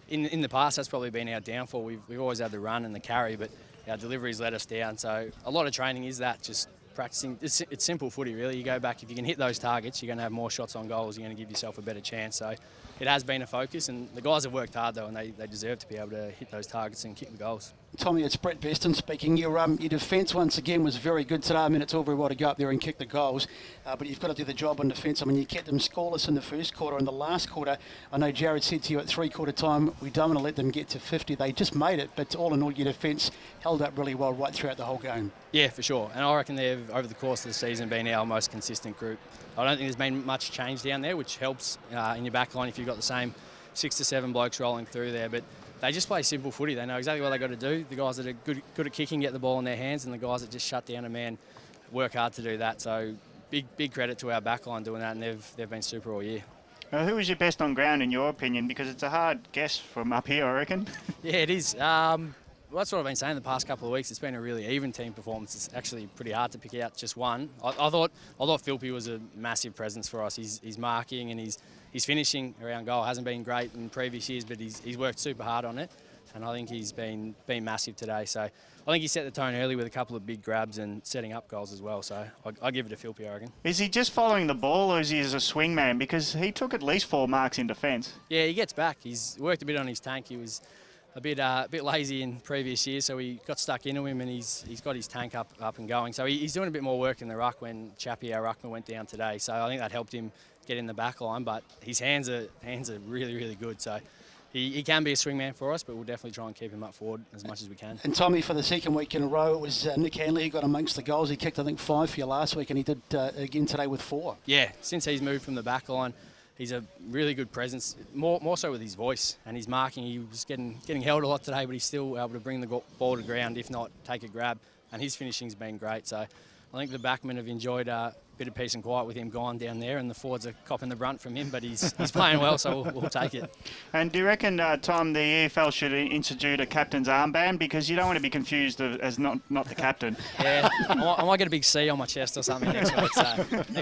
in the past, that's probably been our downfall. We've always had the run and the carry, but our deliveries let us down. So a lot of training is that, just practicing. It's simple footy, really. You go back, if you can hit those targets, you're going to have more shots on goals. You're going to give yourself a better chance. So it has been a focus, and the guys have worked hard, though, and they deserve to be able to hit those targets and kick the goals. Tommy, it's Brett Basin speaking. Your defence once again was very good today. I mean, it's all very well to go up there and kick the goals, but you've got to do the job on defence. I mean, you kept them scoreless in the first quarter. In the last quarter, I know Jared said to you at 3/4 time, we don't want to let them get to 50. They just made it, but all in all, your defence held up really well right throughout the whole game. Yeah, for sure. And I reckon they've, over the course of the season, been our most consistent group. I don't think there's been much change down there, which helps in your back line if you've got the same 6 to 7 blokes rolling through there. But they just play simple footy. They know exactly what they've got to do. The guys that are good at kicking get the ball in their hands, and the guys that just shut down a man work hard to do that. So big credit to our back line doing that, and they've been super all year. Who was your best on ground in your opinion? Because it's a hard guess from up here, I reckon. Yeah, it is. Well, that's what I've been saying the past couple of weeks. It's been a really even team performance. It's actually pretty hard to pick out just one. I thought Philpy was a massive presence for us. He's marking and he's finishing around goal. Hasn't been great in previous years, but he's worked super hard on it, and I think he's been massive today. So I think he set the tone early with a couple of big grabs and setting up goals as well. So I'll give it to Philpy, I reckon. Is he just following the ball, or is he as a swing man? Because he took at least 4 marks in defence. Yeah, he gets back. He's worked a bit on his tank. He was a bit lazy in previous years, so we got stuck into him, and he's got his tank up and going. So he's doing a bit more work in the ruck when Chappie, our ruckman, went down today. So I think that helped him get in the back line, but his hands are really, really good. So he can be a swingman for us, but we'll definitely try and keep him up forward as much as we can. And Tommy, for the second week in a row, it was Nick Hanley who got amongst the goals. He kicked, I think, 5 for you last week, and he did again today with 4. Yeah, since he's moved from the back line, he's a really good presence, more so with his voice and his marking. He was getting held a lot today, but he's still able to bring the ball to ground, if not take a grab, and his finishing's been great. So I think the backmen have enjoyed a bit of peace and quiet with him gone down there, and the forwards are copping the brunt from him, but he's playing well, so we'll take it. And do you reckon, Tom, the EFL should institute a captain's armband, because you don't want to be confused as not the captain? Yeah, I might get a big C on my chest or something next week. So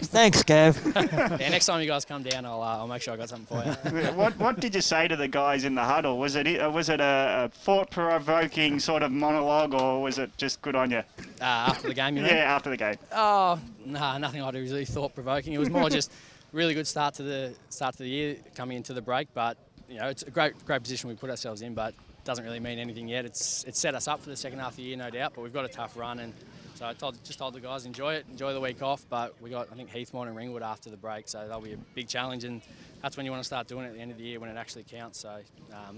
Thanks, Gav. Yeah, next time you guys come down, I'll make sure I got something for you. What did you say to the guys in the huddle? Was it a thought-provoking sort of monologue, or was it just good on you? After the game, you mean? Yeah, after the game. Oh, no, nothing I really thought-provoking. It was more just really good start to the year coming into the break. But you know, it's a great position we put ourselves in, but doesn't really mean anything yet. It's set us up for the second half of the year, no doubt. But we've got a tough run, and so I just told the guys enjoy the week off. But we got, I think, Heathmore and Ringwood after the break, so that'll be a big challenge, and that's when you want to start doing it at the end of the year when it actually counts. So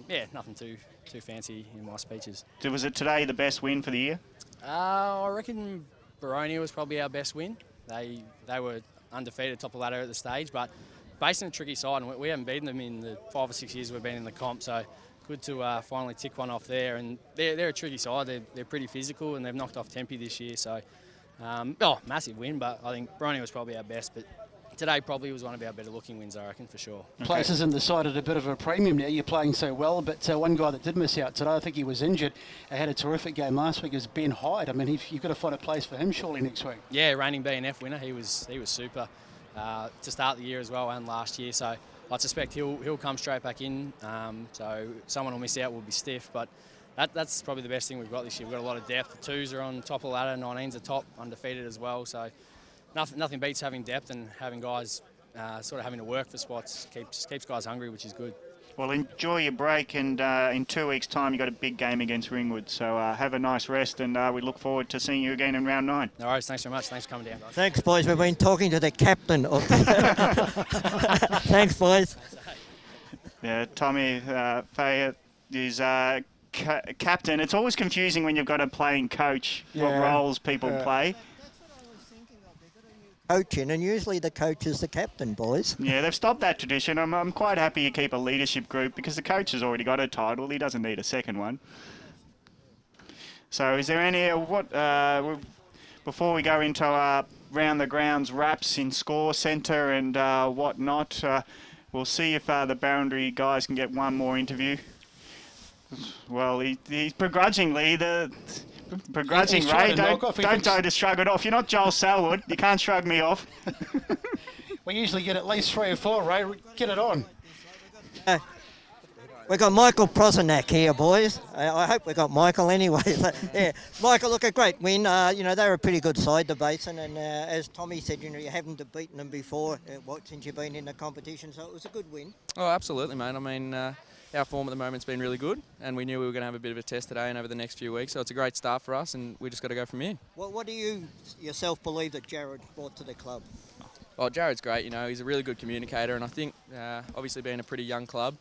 yeah, nothing too fancy in my speeches. So was it today the best win for the year? I reckon Baronia was probably our best win. They were undefeated top of the ladder at the stage, but Basin a tricky side, and we haven't beaten them in the 5 or 6 years we've been in the comp, so good to finally tick one off there. And they're a tricky side. They're pretty physical, and they've knocked off Tempe this year, so massive win. But I think Baronia was probably our best, but today probably was one of our better looking wins, I reckon, for sure. Places in the side at a bit of a premium now. You're playing so well, but one guy that did miss out today, I think he was injured, had a terrific game last week, is Ben Hyde. I mean, you've got to find a place for him surely next week. Yeah, reigning BNF winner. He was super. to start the year as well and last year. So I suspect he'll come straight back in. So someone will miss out will be stiff, but that's probably the best thing we've got this year. We've got a lot of depth. The twos are on top of the ladder, 19s are top, undefeated as well. So nothing beats having depth and having guys sort of having to work for spots. Keeps guys hungry, which is good. Well, enjoy your break, and in 2 weeks' time you've got a big game against Ringwood. So have a nice rest, and we look forward to seeing you again in round 9. No worries, thanks very much. Thanks for coming down, guys. Thanks, boys. We've been talking to the captain of Thanks, boys. Yeah, Tommy Fayette is captain. It's always confusing when you've got a playing coach, what roles people play. Coaching, and usually the coach is the captain, boys. Yeah, they've stopped that tradition. I'm quite happy you keep a leadership group because the coach has already got a title. He doesn't need a second one. So is there any, before we go into round the grounds wraps in score centre and whatnot, we'll see if the Boundary guys can get one more interview. Well, he's begrudgingly Ray, don't shrug it off. You're not Joel Selwood. You can't shrug me off. We usually get at least 3 or 4, Ray. Get it on. We've got Michael Prosenak here, boys. I hope we got Michael anyway. Yeah, Michael, look, a great win. They're a pretty good side, the Basin, and as Tommy said, you haven't beaten them before since you've been in the competition, so it was a good win. Oh, absolutely, mate. I mean, our form at the moment's been really good, and we knew we were going to have a bit of a test today and over the next few weeks, so it's a great start for us, and we just got to go from here. Well, what do you yourself believe that Jared brought to the club? Well, Jared's great, he's a really good communicator, and I think, obviously being a pretty young club,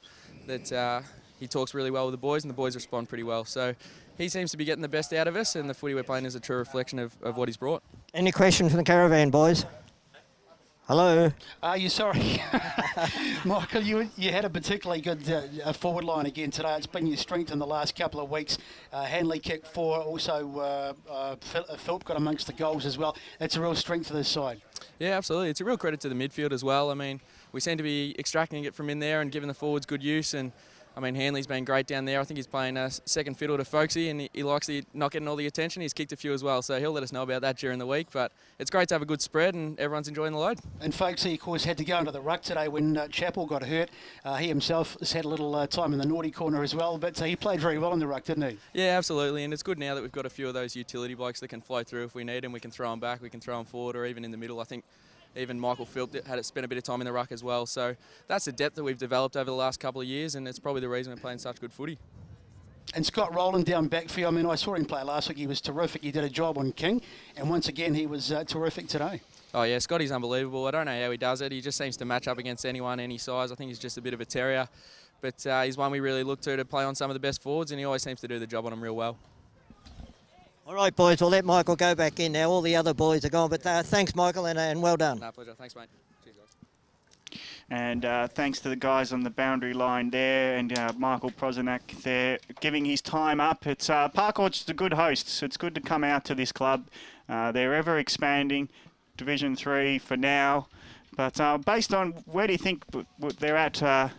that he talks really well with the boys, and the boys respond pretty well. So he seems to be getting the best out of us, and the footy we're playing is a true reflection of what he's brought. Any questions from the caravan, boys? Hello. You sorry, Michael? You had a particularly good forward line again today. It's been your strength in the last couple of weeks. Hanley kicked 4. Also, Philp got amongst the goals as well. It's a real strength for this side. Yeah, absolutely. It's a real credit to the midfield as well. I mean, we seem to be extracting it from in there and giving the forwards good use. And I mean, Hanley's been great down there. I think he's playing second fiddle to Folksy, and he likes not getting all the attention. He's kicked a few as well, so he'll let us know about that during the week. But it's great to have a good spread, and everyone's enjoying the load. And Folksy, of course, had to go into the ruck today when Chappell got hurt. He himself has had a little time in the naughty corner as well, but he played very well in the ruck, didn't he? Yeah, absolutely, and it's good now that we've got a few of those utility blokes that can flow through if we need them. We can throw them back, we can throw them forward, or even in the middle. I think even Michael Philp had spent a bit of time in the ruck as well. So that's the depth that we've developed over the last couple of years, and it's probably the reason we're playing such good footy. And Scott Rowland down back for you. I mean, I saw him play last week. He was terrific. He did a job on King, and once again, he was terrific today. Oh, yeah, Scotty's unbelievable. I don't know how he does it. He just seems to match up against anyone, any size. I think he's just a bit of a terrier. But he's one we really look to play on some of the best forwards, and he always seems to do the job on them real well. All right, boys, we'll let Michael go back in now. All the other boys are gone, but thanks, Michael, and well done. No, pleasure. Thanks, mate. Cheers, guys. And thanks to the guys on the boundary line there, and Michael Prosenak there giving his time up. It's Park Orchard's a good host, so it's good to come out to this club. They're ever expanding, Division 3 for now. But based on where do you think they're at,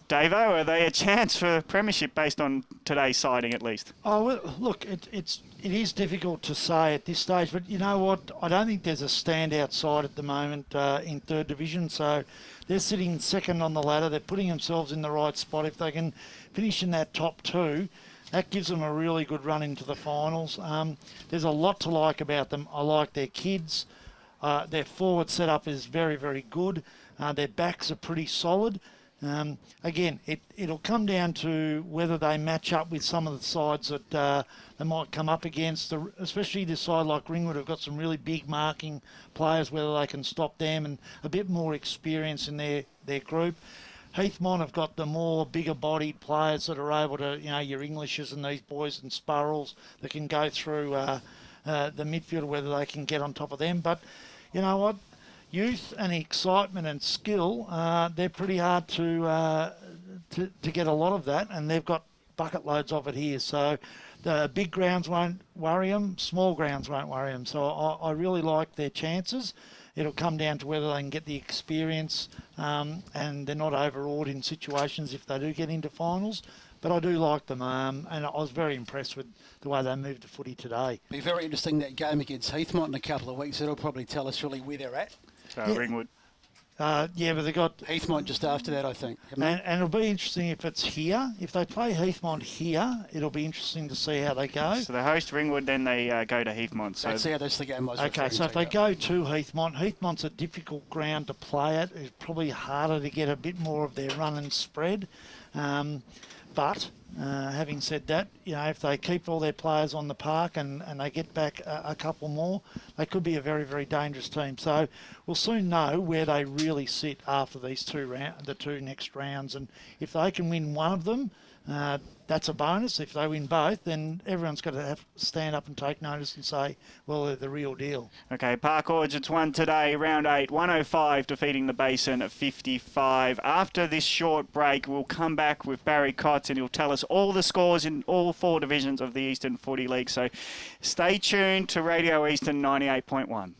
Davo? Are they a chance for premiership based on today's siding at least? Oh, well, look, it is difficult to say at this stage, but you know what? I don't think there's a standout side at the moment in 3rd Division, so they're sitting second on the ladder. They're putting themselves in the right spot. If they can finish in that top 2, that gives them a really good run into the finals. There's a lot to like about them. I like their kids. Their forward setup is very, very good. Their backs are pretty solid. Again, it'll come down to whether they match up with some of the sides that they might come up against, especially this side like Ringwood have got some really big marking players, whether they can stop them, and a bit more experience in their group. Heathmont have got the more bigger-bodied players that are able to, your Englishes and these boys and Spurrells that can go through the midfield, whether they can get on top of them. But you know what? Youth and excitement and skill, they're pretty hard to get a lot of that, and they've got bucket loads of it here. So the big grounds won't worry them, small grounds won't worry them. So I really like their chances. It'll come down to whether they can get the experience and they're not overawed in situations if they do get into finals. But I do like them, and I was very impressed with the way they moved the footy today. Be very interesting, that game against Heathmont in a couple of weeks. It'll probably tell us really where they're at. Ringwood. Yeah, but they got Heathmont just after that, I think. And it'll be interesting if it's here. If they play Heathmont here, it'll be interesting to see how they go. So they host Ringwood, then they go to Heathmont. So That's the game I was okay, so if they go to Heathmont's a difficult ground to play at. It's probably harder to get a bit more of their run and spread. But having said that, if they keep all their players on the park and they get back a couple more, they could be a very, very dangerous team. So we'll soon know where they really sit after these the two next rounds. And if they can win one of them, that's a bonus. If they win both, then everyone's got to have stand up and take notice and say, well, they're the real deal. Okay, Park Orchards won today, round 8, 105, defeating the Basin at 55. After this short break, we'll come back with Barry Cotts and he'll tell us all the scores in all 4 divisions of the Eastern Footy League. So stay tuned to Radio Eastern 98.1.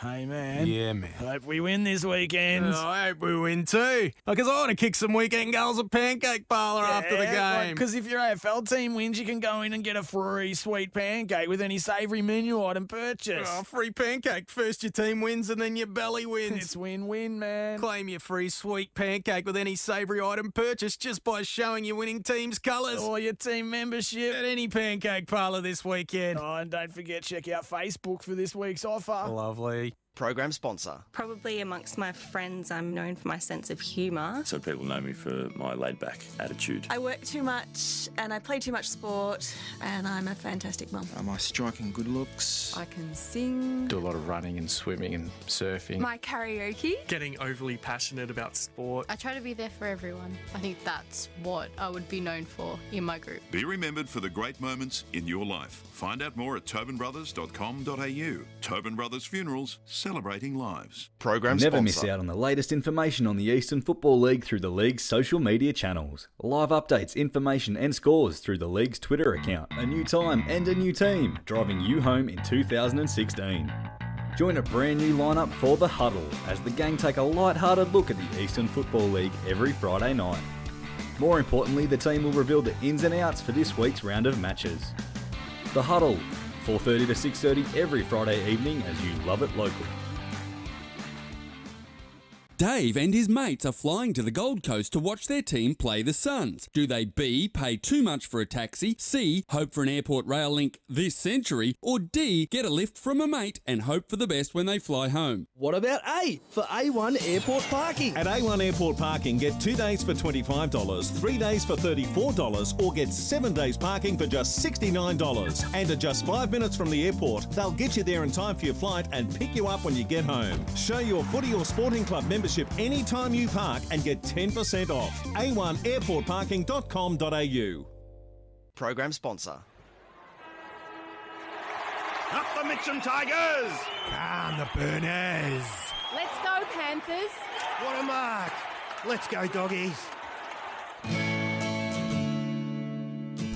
Hey, man. Yeah, man. Hope we win this weekend. I hope we win too. Because I want to kick some weekend goals at Pancake Parlour after the game. Because if your AFL team wins, you can go in and get a free sweet pancake with any savoury menu item purchase. Oh, free pancake. First your team wins and then your belly wins. It's win-win, man. Claim your free sweet pancake with any savoury item purchase just by showing your winning team's colours. Or your team membership. At any Pancake Parlour this weekend. Oh, and don't forget, check out Facebook for this week's offer. Lovely. Program sponsor. Probably amongst my friends, I'm known for my sense of humour. So people know me for my laid-back attitude. I work too much and I play too much sport and I'm a fantastic mum. My striking good looks. I can sing. Do a lot of running and swimming and surfing. My karaoke. Getting overly passionate about sport. I try to be there for everyone. I think that's what I would be known for in my group. Be remembered for the great moments in your life. Find out more at tobinbrothers.com.au. Tobin Brothers Funerals, celebrating lives. Program Never sponsor. miss out on the latest information on the Eastern Football League through the league's social media channels. Live updates, information and scores through the league's Twitter account. A new time and a new team, driving you home in 2016. Join a brand new lineup for The Huddle as the gang take a light-hearted look at the Eastern Football League every Friday night. More importantly, the team will reveal the ins and outs for this week's round of matches. The Huddle, 4:30 to 6:30 every Friday evening as you love it local. Dave and his mates are flying to the Gold Coast to watch their team play the Suns. Do they B, pay too much for a taxi, C, hope for an airport rail link this century, or D, get a lift from a mate and hope for the best when they fly home? What about A, for A1 Airport Parking? At A1 Airport Parking, get 2 days for $25, 3 days for $34, or get 7 days parking for just $69. And at just 5 minutes from the airport, they'll get you there in time for your flight and pick you up when you get home. Show your footy or sporting club membership anytime you park and get 10% off. A1airportparking.com.au. Program sponsor. Up the Mitcham Tigers! Calm the Burners. Let's go, Panthers. What a mark! Let's go, doggies.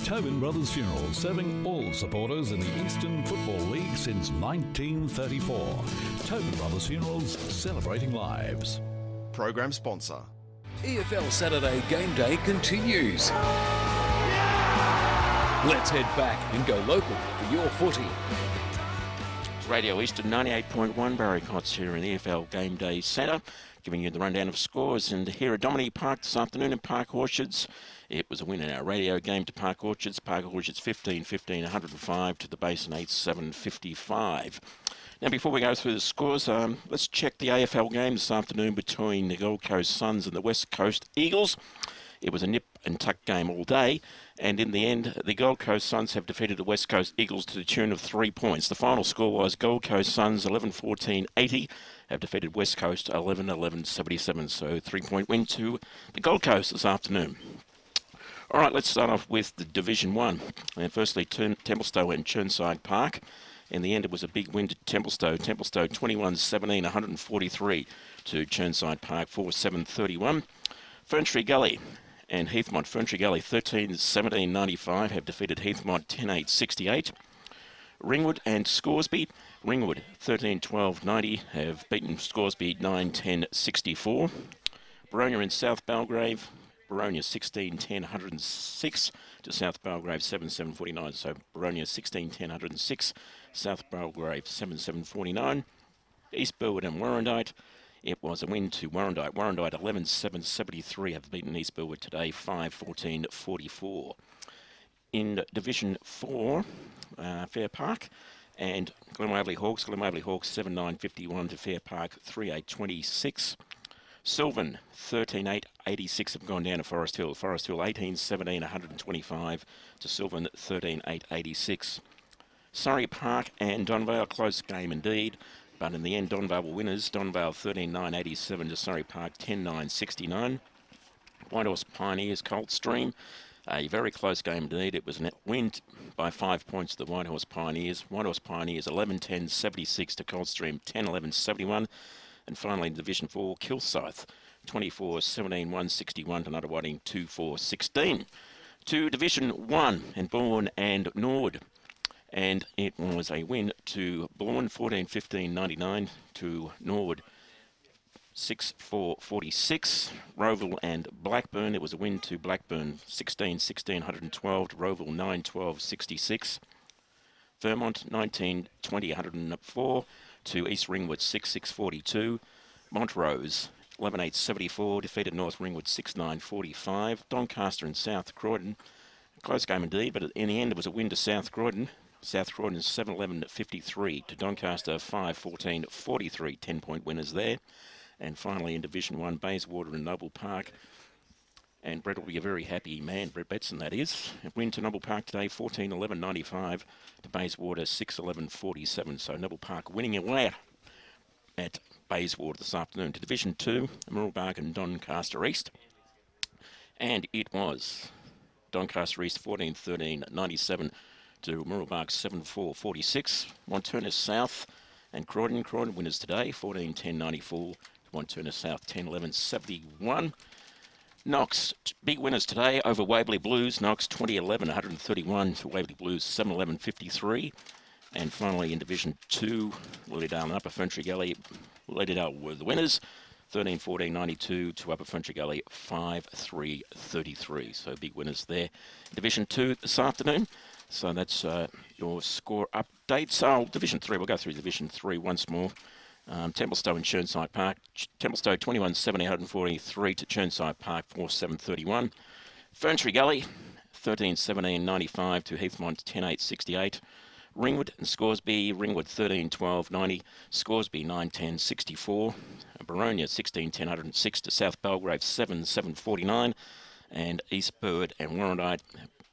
Tobin Brothers Funerals, serving all supporters in the Eastern Football League since 1934. Tobin Brothers Funerals, celebrating lives. Program sponsor. EFL Saturday Game Day continues. Let's head back and go local for your footy. Radio Eastern 98.1, Barry Cotts here in the EFL Game Day Centre, giving you the rundown of scores. And here at Dominic Park this afternoon in Park Orchards, it was a win in our radio game to Park Orchards. Park Orchards 15-15, 105 to the Basin 8-7-55. Now, before we go through the scores, let's check the AFL game this afternoon between the Gold Coast Suns and the West Coast Eagles. It was a nip and tuck game all day, and in the end, the Gold Coast Suns have defeated the West Coast Eagles to the tune of 3 points. The final score was Gold Coast Suns 11-14-80 have defeated West Coast 11-11-77, so 3-point win to the Gold Coast this afternoon. All right, let's start off with the Division 1. And firstly, Templestowe and Chirnside Park. In the end, it was a big win to Templestowe. Templestowe 21-17, 143 to Chirnside Park 4-7-31. Ferntree Gully and Heathmont. Ferntree Gully 13-17, 95 have defeated Heathmont 10-8, 68. Ringwood and Scoresby. Ringwood 13-12, 90 have beaten Scoresby 9-10, 64. Baronia and South Belgrave. Baronia 16-10, 106 to South Belgrave 7-7, 49. So Baronia 16-10, 106. South Belgrave 7-7, 49. East Burwood and Warrandyte. it was a win to Warrandyte. Warrandyte 11-7-73 have beaten East Burwood today, 5-14-44. In Division 4, Fair Park and Glen Waverley Hawks. Glen Waverley Hawks 7-9-51 to Fair Park 3-8-26. Sylvan 13-8-86 have gone down to Forest Hill. Forest Hill 18-17-125 to Sylvan 13-8-86. Surrey Park and Donvale, close game indeed, but in the end Donvale were winners. Donvale 13-9-87 to Surrey Park 10-9-69. Whitehorse Pioneers Coldstream, a very close game indeed. It was a win by 5 points to the Whitehorse Pioneers. Whitehorse Pioneers 11-10-76 to Coldstream 10-11-71. And finally, in Division 4, Kilsyth, 24-17-161 to Nutter Whiting, 2-4-16. To Division 1, and Bourne and Nord. And it was a win to Bourne, 14-15-99 to Nord, 6-4-46. Roeville and Blackburn, it was a win to Blackburn, 16-16-112 to Roeville, 9-12-66. Vermont, 19-20-104. To East Ringwood 6-6-42. Montrose 11-8-74 defeated North Ringwood 6-9-45. Doncaster and South Croydon, close game indeed, but in the end it was a win to South Croydon. South Croydon 7-11-53 to Doncaster 5-14-43, 10-point winners there. And finally in Division 1, Bayswater and Noble Park. And Brett will be a very happy man, Brett Betson that is. A win to Noble Park today, 14-11-95 to Bayswater, 6-11-47. So Noble Park winning away at Bayswater this afternoon. To Division 2, Mooroolbark and Doncaster East. And it was Doncaster East 14-13-97 to Mooroolbark 7-4-46. Monturnus South and Croydon. Croydon winners today, 14-10-94 to Monturnus South, 10-11-71. Knox, big winners today over Waverley Blues. Knox 20-11-131 to Waverley Blues 7-11-53. And finally in Division 2, Lilydale and Upper Ferntree Gully. Lilydale were the winners, 13-14-92 to Upper Ferntree Gully 5-3-33. So big winners there. Division 2 this afternoon. So that's your score update. So Division 3, we'll go through Division 3 once more. Templestowe and Churnside Park. Templestowe 21-70-143 to Churnside Park 4-7-31. Ferntree Gully 13-17-95 to Heathmont 10-8-68. Ringwood and Scoresby. Ringwood 13-12-90. Scoresby 9-10-64. Baronia 16-10-106 to South Belgrave 7-7-49. And East Burwood and Warrandyte.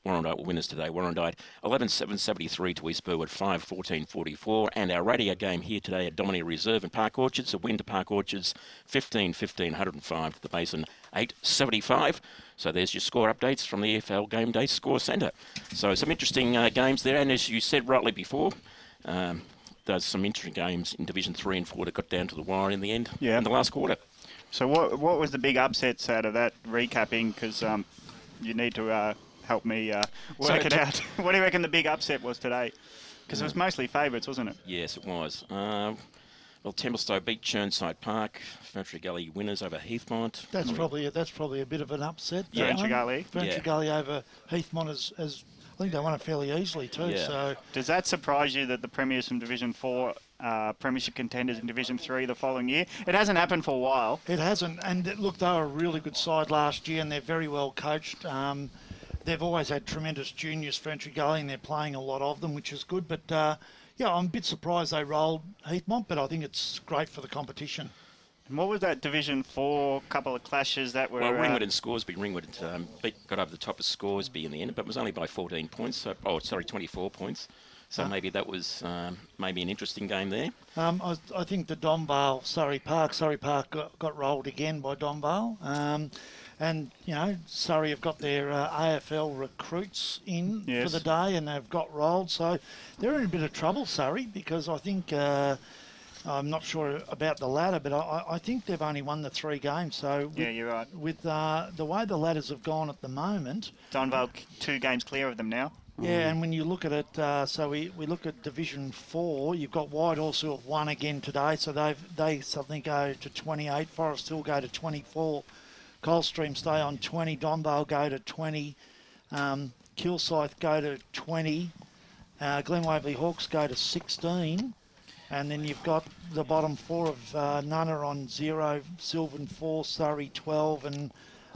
Warrandyte were winners today. Warrandyte 11-7-73 to East Burwood 5-14-44. And our radio game here today at Dominia Reserve and Park Orchards, a win to Park Orchards 15-15-105 to the Basin 8-75. So there's your score updates from the EFL Game Day Score Centre. So some interesting games there, and as you said rightly before, there's some interesting games in Division 3 and 4 that got down to the wire in the end in the last quarter. So what was the big upsets out of that recapping? Because you need to help me work it out. What do you reckon the big upset was today? Because it was mostly favourites, wasn't it? Yes, it was. Well, Templestowe beat Churnside Park. Ferntree Gully winners over Heathmont. That's probably a bit of an upset. Ferntree Gully. Ferntree Gully over Heathmont as I think they won it fairly easily too. Yeah. So does that surprise you that the premiers from Division 4 premiership contenders in Division 3 the following year? It hasn't happened for a while. It hasn't, and look, they were a really good side last year, and they're very well coached. They've always had tremendous juniors, Ferntree Gully, and they're playing a lot of them, which is good. But, yeah, I'm a bit surprised they rolled Heathmont, but I think it's great for the competition. And what was that Division 4 couple of clashes that were... Well, Ringwood and Scoresby. Ringwood got over the top of Scoresby in the end, but it was only by 14 points. So, 24 points. So maybe that was maybe an interesting game there. I think the Donvale, Surrey Park got rolled again by Donvale. And, you know, Surrey have got their AFL recruits in for the day, and they've got rolled. So they're in a bit of trouble, Surrey, because I think, I'm not sure about the ladder, but I think they've only won the 3 games. So yeah, you're right. With the way the ladders have gone at the moment... Donvale 2 games clear of them now. Yeah, and when you look at it, so we look at Division 4, you've got Whitehorse who have won again today, so they suddenly go to 28, Forest Hill go to 24, Coldstream stay on 20, Donvale go to 20, Kilsyth go to 20, Glen Waverley Hawks go to 16, And then you've got the bottom 4 of Nunna on 0, Sylvan 4, Surrey 12, and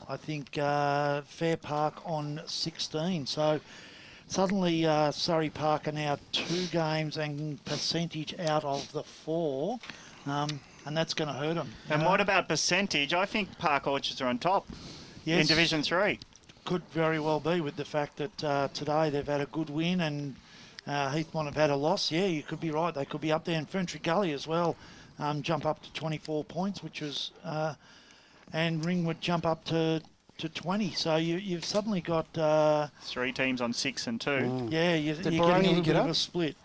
I think Fair Park on 16. So suddenly Surrey Park are now 2 games and percentage out of the 4, and that's going to hurt them. And what about percentage? I think Park Orchards are on top in Division 3. Could very well be, with the fact that today they've had a good win and Heathmont have had a loss. Yeah, you could be right. They could be up there. And Ferntree Gully as well jump up to 24 points, which was... and Ringwood jump up to 20. So you've suddenly got... 3 teams on 6 and 2. Yeah, you're getting a little bit of a split.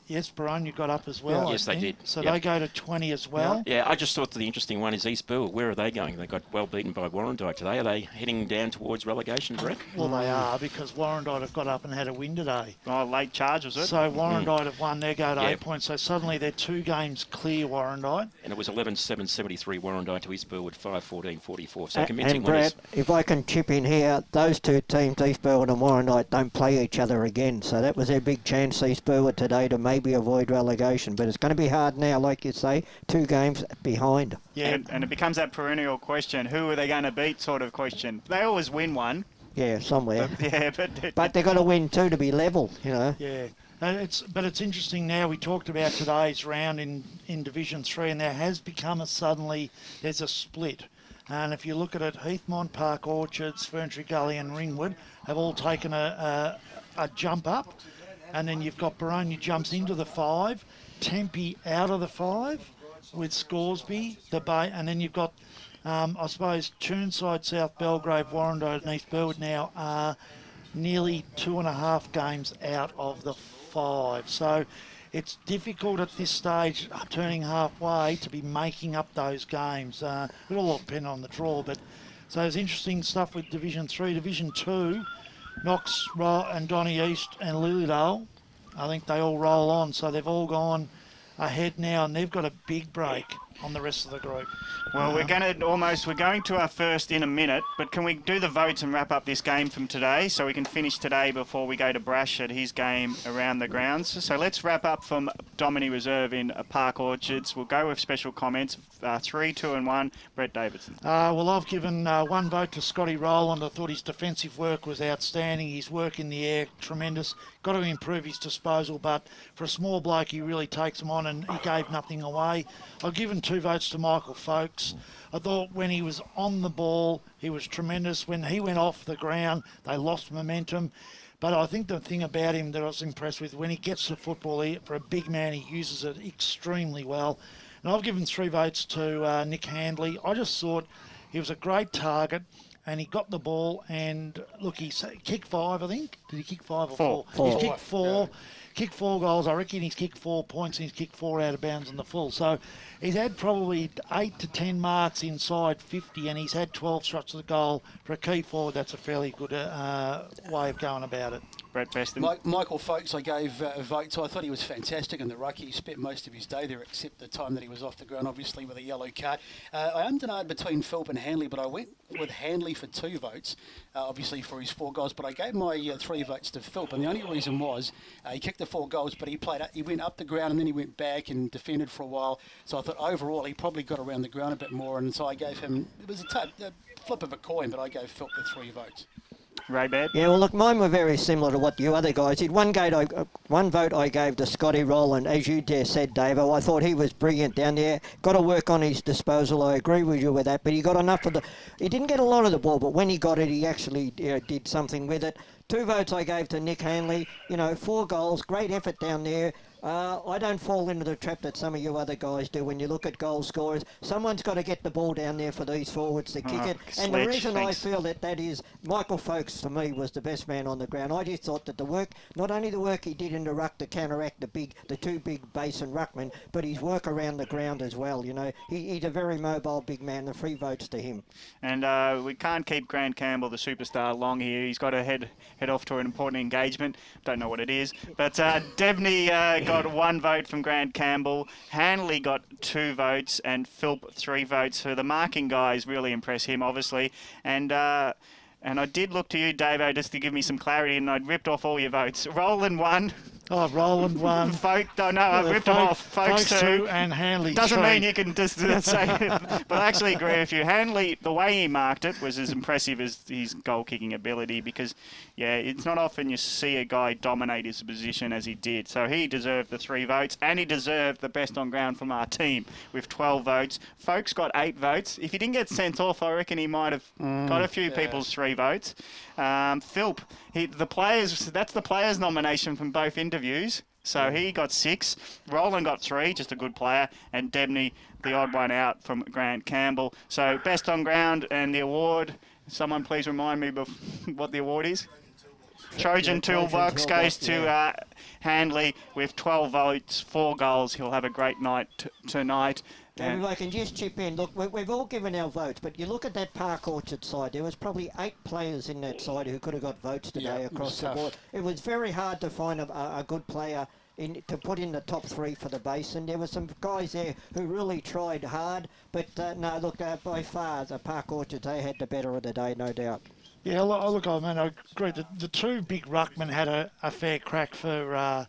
Yes, Boronia got up as well. Yes, they did. So they go to 20 as well. Yeah, I just thought the interesting one is East Burwood. Where are they going? They got well beaten by Warrandyte today. Are they heading down towards relegation, Brett? Well, they are, because Warrandyte have got up and had a win today. Oh, late charge, was it? So Warrandyte have won. They go to 8 points. So suddenly they're 2 games clear, Warrandyte. And it was 11-7-73 Warrandyte to East Burwood 5-14-44. So convincing and Brad, if I can chip in here, those 2 teams, East Burwood and Warrandyte, don't play each other again. So that was their big chance, East Burwood, today to maybe avoid relegation. But it's going to be hard now, like you say, 2 games behind. Yeah, and it becomes that perennial question, who are they going to beat sort of question. They always win one. Yeah, somewhere. But they've got to win 2 to be level, you know. Yeah. But it's interesting now. We talked about today's round in Division 3, and there has become suddenly there's a split. And if you look at it, Heathmont, Park Orchards, Ferntree Gully and Ringwood have all taken a jump up. And then you've got Boronia jumps into the 5, Tempe out of the 5 with Scoresby, and then you've got, I suppose, Churnside, South Belgrave, Warrandyte and East Burwood now are nearly 2.5 games out of the 5. So it's difficult at this stage, turning halfway, to be making up those games. It'll all depend on the draw, but so there's interesting stuff with Division 3. Division 2, Knox and Donny East and Lilydale, I think they all roll on. So they've all gone ahead now, and they've got a big break on the rest of the group. Well, we're going to our first in a minute, but can we do the votes and wrap up this game from today so we can finish today before we go to Brash at his game around the grounds? So let's wrap up from Domini Reserve in Park Orchards. We'll go with special comments. 3, 2 and 1. Brett Davidson. Well, I've given 1 vote to Scotty Rowland. I thought his defensive work was outstanding. His work in the air, tremendous. Got to improve his disposal, but for a small bloke, he really takes them on, and he gave nothing away. I've given 2 votes to Michael Folks. I thought when he was on the ball, he was tremendous. When he went off the ground, they lost momentum. But I think the thing about him that I was impressed with, when he gets the football, for a big man, he uses it extremely well. And I've given 3 votes to Nick Handley. I just thought he was a great target, and he got the ball, and look, he kicked 5, I think. Did he kick 5 or 4? He's kicked 4. Yeah. Kicked 4 goals. I reckon he's kicked 4 points, and he's kicked 4 out of bounds in the full. So he's had probably 8 to 10 marks inside 50, and he's had 12 shots at the goal. For a key forward, that's a fairly good way of going about it. Brett Beston. Michael Folks, I gave a vote to. I thought he was fantastic in the ruck. He spent most of his day there, except the time that he was off the ground, obviously, with a yellow card. I am between Philp and Handley, but I went with Handley for 2 votes, obviously for his 4 goals. But I gave my 3 votes to Philp, and the only reason was he kicked the 4 goals, but he went up the ground and then he went back and defended for a while. So I thought overall he probably got around the ground a bit more, and so I gave him. It was a flip of a coin, but I gave Philp the 3 votes. Ray Baird? Yeah, well, look, mine were very similar to what you other guys did. 1 vote I gave to Scotty Rowland, as you said, Davo. I thought he was brilliant down there. Got to work on his disposal. I agree with you with that, but he got enough of He didn't get a lot of the ball, but when he got it, he actually did something with it. 2 votes I gave to Nick Handley. 4 goals, great effort down there. I don't fall into the trap that some of you other guys do when you look at goal scorers. Someone's got to get the ball down there for these forwards to kick it. And the reason I feel that is Michael Folks, to me, was the best man on the ground. I just thought that the work, not only the work he did in the ruck to counteract the 2 big Basin ruckmen, but his work around the ground as well. He's a very mobile big man. The 3 votes to him. And we can't keep Grant Campbell, the superstar, long here. He's got to head off to an important engagement. Don't know what it is. But Debney got 1 vote from Grant Campbell. Handley got 2 votes, and Philp 3 votes. So the marking guys really impress him, obviously. And I did look to you, Davo, just to give me some clarity, and I'd ripped off all your votes. Roland 1. Oh, Roland won. I've ripped them off. Folks two and Hanley doesn't three. mean you can just say it. But I actually agree with you. Hanley, the way he marked it was as impressive as his goal-kicking ability because, yeah, it's not often you see a guy dominate his position as he did. So he deserved the 3 votes and he deserved the best on ground from our team with 12 votes. Folks got 8 votes. If he didn't get sent off, I reckon he might have got a few people's 3 votes. Philp, that's the players' nomination from both interviews. So he got 6. Roland got 3, just a good player. And Debney, the odd one out from Grant Campbell. So best on ground and the award. Someone please remind me what the award is. Trojan Toolbox goes to Handley with 12 votes, 4 goals. He'll have a great night tonight. If I can just chip in, look, we've all given our votes, but you look at that Park Orchard side, there was probably 8 players in that side who could have got votes today across the board. It was very hard to find a good player to put in the top 3 for the Basin. There were some guys there who really tried hard, but no, look, by far, the Park Orchard, they had the better of the day, no doubt. Yeah, look, I mean, I agree. The 2 big ruckmen had a fair crack for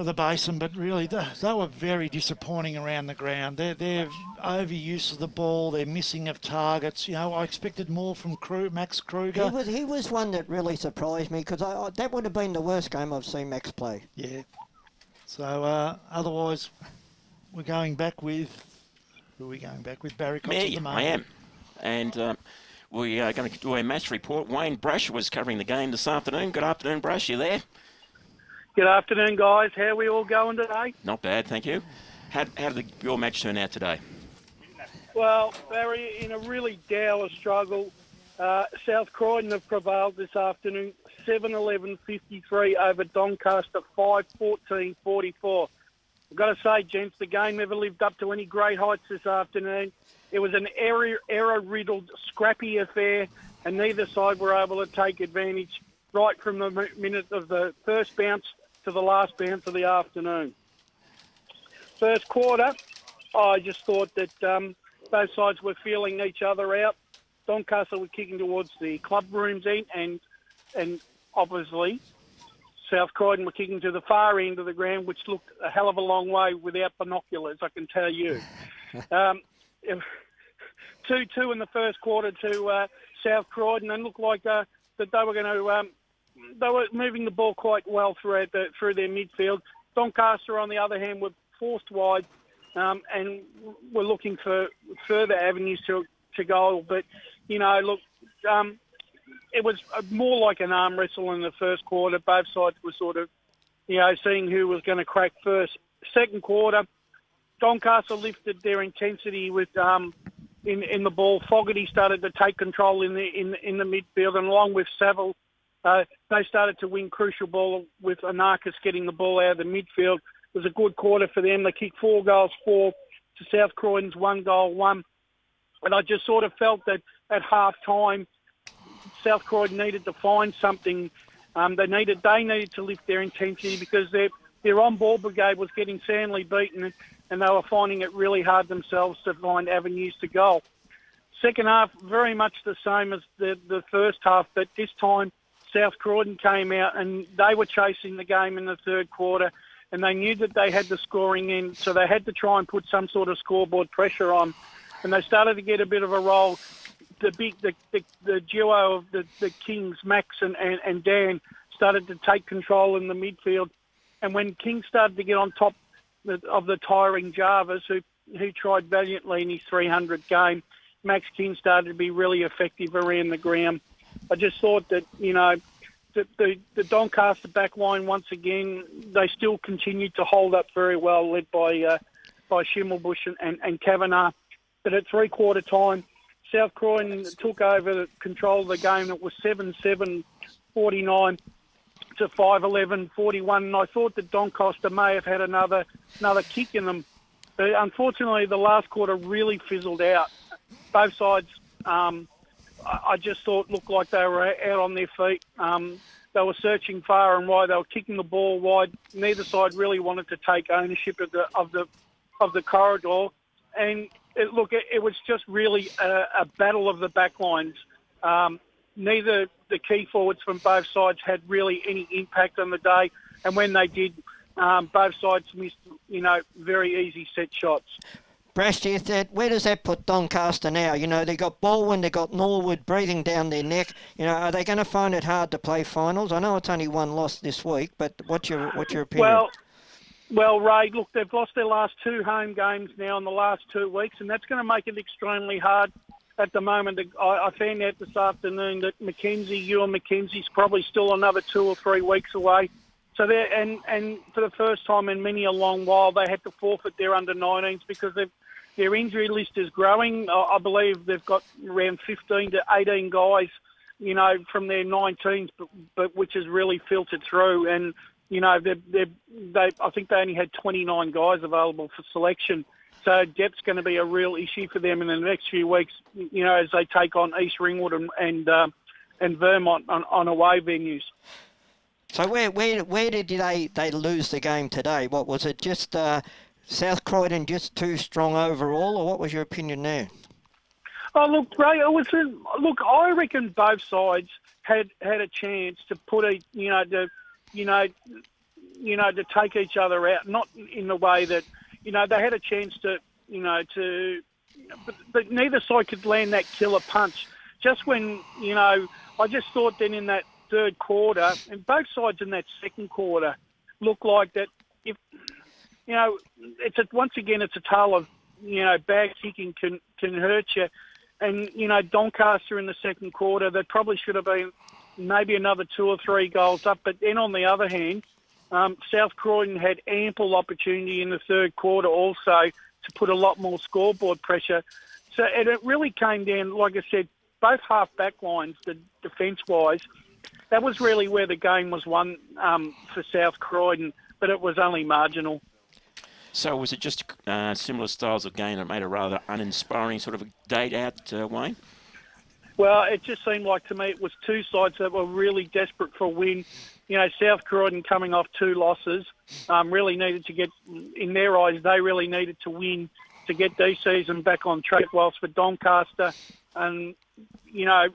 the Basin, but really they were very disappointing around the ground. They're overuse of the ball, they're missing of targets. You know, I expected more from Max Kruger. He was one that really surprised me because that would have been the worst game I've seen Max play. Yeah. So otherwise, we're going back with who are we going back with? Barry Cox at the moment. I am, and we are going to do a match report. Wayne Brush was covering the game this afternoon. Good afternoon, Brush. You there? Good afternoon, guys. How are we all going today? Not bad, thank you. How did your match turn out today? Well, Barry, in a really dour struggle, South Croydon have prevailed this afternoon, 7-11-53 over Doncaster, 5-14-44. I've got to say, gents, the game never lived up to any great heights this afternoon. It was an error-riddled, scrappy affair, and neither side were able to take advantage right from the minute of the first bounce to the last bounce of the afternoon. First quarter, I just thought that both sides were feeling each other out. Doncaster was kicking towards the club rooms end, and obviously South Croydon were kicking to the far end of the ground, which looked a hell of a long way without binoculars, I can tell you. 2-2 in the first quarter to South Croydon, and looked like that they were going to. They were moving the ball quite well through their midfield. Doncaster, on the other hand, were forced wide and were looking for further avenues to goal. But, you know, look, it was more like an arm wrestle in the first quarter. Both sides were sort of, you know, seeing who was going to crack first. Second quarter, Doncaster lifted their intensity with in the ball. Fogarty started to take control in the midfield, and along with Saville, they started to win crucial ball with Anarchis getting the ball out of the midfield. It was a good quarter for them. They kicked 4 goals, 4 to South Croydon's 1 goal, 1. And I just sort of felt that at half-time, South Croydon needed to find something. They needed to lift their intensity because their on-ball brigade was getting soundly beaten, and they were finding it really hard themselves to find avenues to goal. Second half, very much the same as the first half, but this time South Croydon came out and they were chasing the game in the third quarter, and they knew that they had the scoring in, so they had to try and put some sort of scoreboard pressure on, and they started to get a bit of a roll. The duo of the Kings, Max and Dan, started to take control in the midfield, and when King started to get on top of the tiring Jarvis, who tried valiantly in his 300 game, Max King started to be really effective around the ground. I just thought that, you know, the Doncaster back line, once again, they still continued to hold up very well, led by Schimmelbusch and Kavanagh. But at three-quarter time, South Croydon took over control of the game. It was 7-7, 49 to 5-11, 41. And I thought that Doncaster may have had another kick in them. But unfortunately, the last quarter really fizzled out. Both sides, I just thought, looked like they were out on their feet. They were searching far and wide. They were kicking the ball wide. Neither side really wanted to take ownership of the corridor. And it was just really a battle of the backlines. Neither the key forwards from both sides had really any impact on the day. And when they did, both sides missed, very easy set shots. Brash, where does that put Doncaster now? They got Baldwin, they got Norwood breathing down their neck. Are they going to find it hard to play finals? I know it's only one loss this week, but what's your opinion? Well, Ray, look, they've lost their last 2 home games now in the last 2 weeks, and that's going to make it extremely hard at the moment. I found out this afternoon that Ewan Mackenzie's probably still another 2 or 3 weeks away. So and for the first time in many a long while, they had to forfeit their under-19s because their injury list is growing. I believe they've got around 15 to 18 guys, from their 19s, but which has really filtered through. And I think they only had 29 guys available for selection. So depth's going to be a real issue for them in the next few weeks, as they take on East Ringwood and Vermont on away venues. So where did they lose the game today? What was it? Just South Croydon just too strong overall, or what was your opinion there? Oh, look, Ray, I reckon both sides had a chance to put to take each other out, not in the way that, they had a chance to, but neither side could land that killer punch. Just when, I just thought then in that third quarter, and both sides in that second quarter look like that if, once again, it's a tale of, bad kicking can hurt you. And, Doncaster in the second quarter, they probably should have been maybe another 2 or 3 goals up. But then on the other hand, South Croydon had ample opportunity in the third quarter also to put a lot more scoreboard pressure. So and it really came down, like I said, both half-back lines, the defence-wise, that was really where the game was won for South Croydon, but it was only marginal. So was it just similar styles of game that made a rather uninspiring sort of a day out, Wayne? Well, it just seemed like to me it was 2 sides that were really desperate for a win. South Croydon coming off 2 losses really needed to get, in their eyes, they really needed to win to get this season back on track, whilst for Doncaster, and I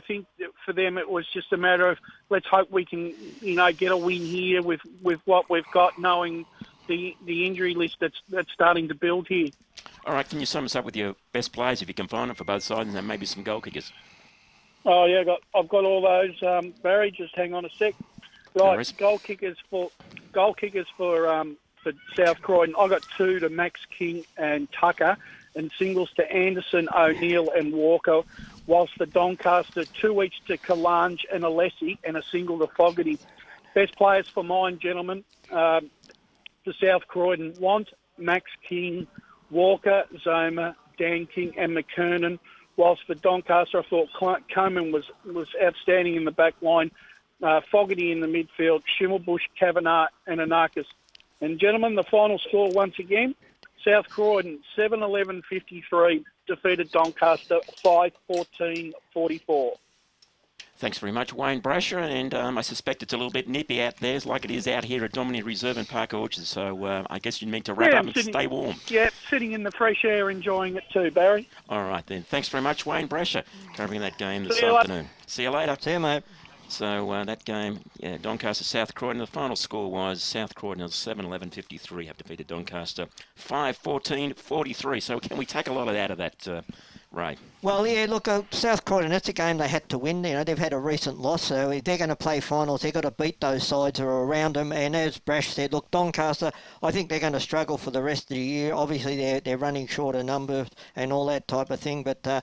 think that for them it was just a matter of let's hope we can, get a win here with what we've got, knowing the injury list that's starting to build here. All right, can you sum us up with your best players if you can find them for both sides, and then maybe some goal kickers? Oh yeah, I've got all those. Barry, just hang on a sec. Right, goal kickers for South Croydon. I got 2 to Max King and Tucker, and singles to Anderson, O'Neill and Walker, whilst for Doncaster, 2 each to Kalange and Alessi, and a single to Fogarty. Best players for mine, gentlemen, for South Croydon, Want, Max King, Walker, Zoma, Dan King and McKernan, whilst for Doncaster, I thought Coleman was outstanding in the back line, Fogarty in the midfield, Schimmelbusch, Kavanagh and Anarchis. And gentlemen, the final score once again, South Croydon 7-11-53 defeated Doncaster 5-14-44. Thanks very much, Wayne Brasher, and I suspect it's a little bit nippy out there, like it is out here at Dominion Reserve and Park Orchards, so I guess you need to wrap up and stay warm. Yeah, sitting in the fresh air enjoying it too, Barry. All right then. Thanks very much, Wayne Brasher, covering that game this afternoon. See you later. See you, mate. So that game, Doncaster, South Croydon, the final score was South Croydon 7-11-53 have defeated Doncaster 5-14-43. So can we take a lot out of that, Ray? Well, yeah, look, South Croydon, that's a game they had to win. They've had a recent loss, so if they're going to play finals, they've got to beat those sides that are around them. And as Brash said, look, Doncaster, I think they're going to struggle for the rest of the year. Obviously, they're running short of numbers and all that type of thing. But, I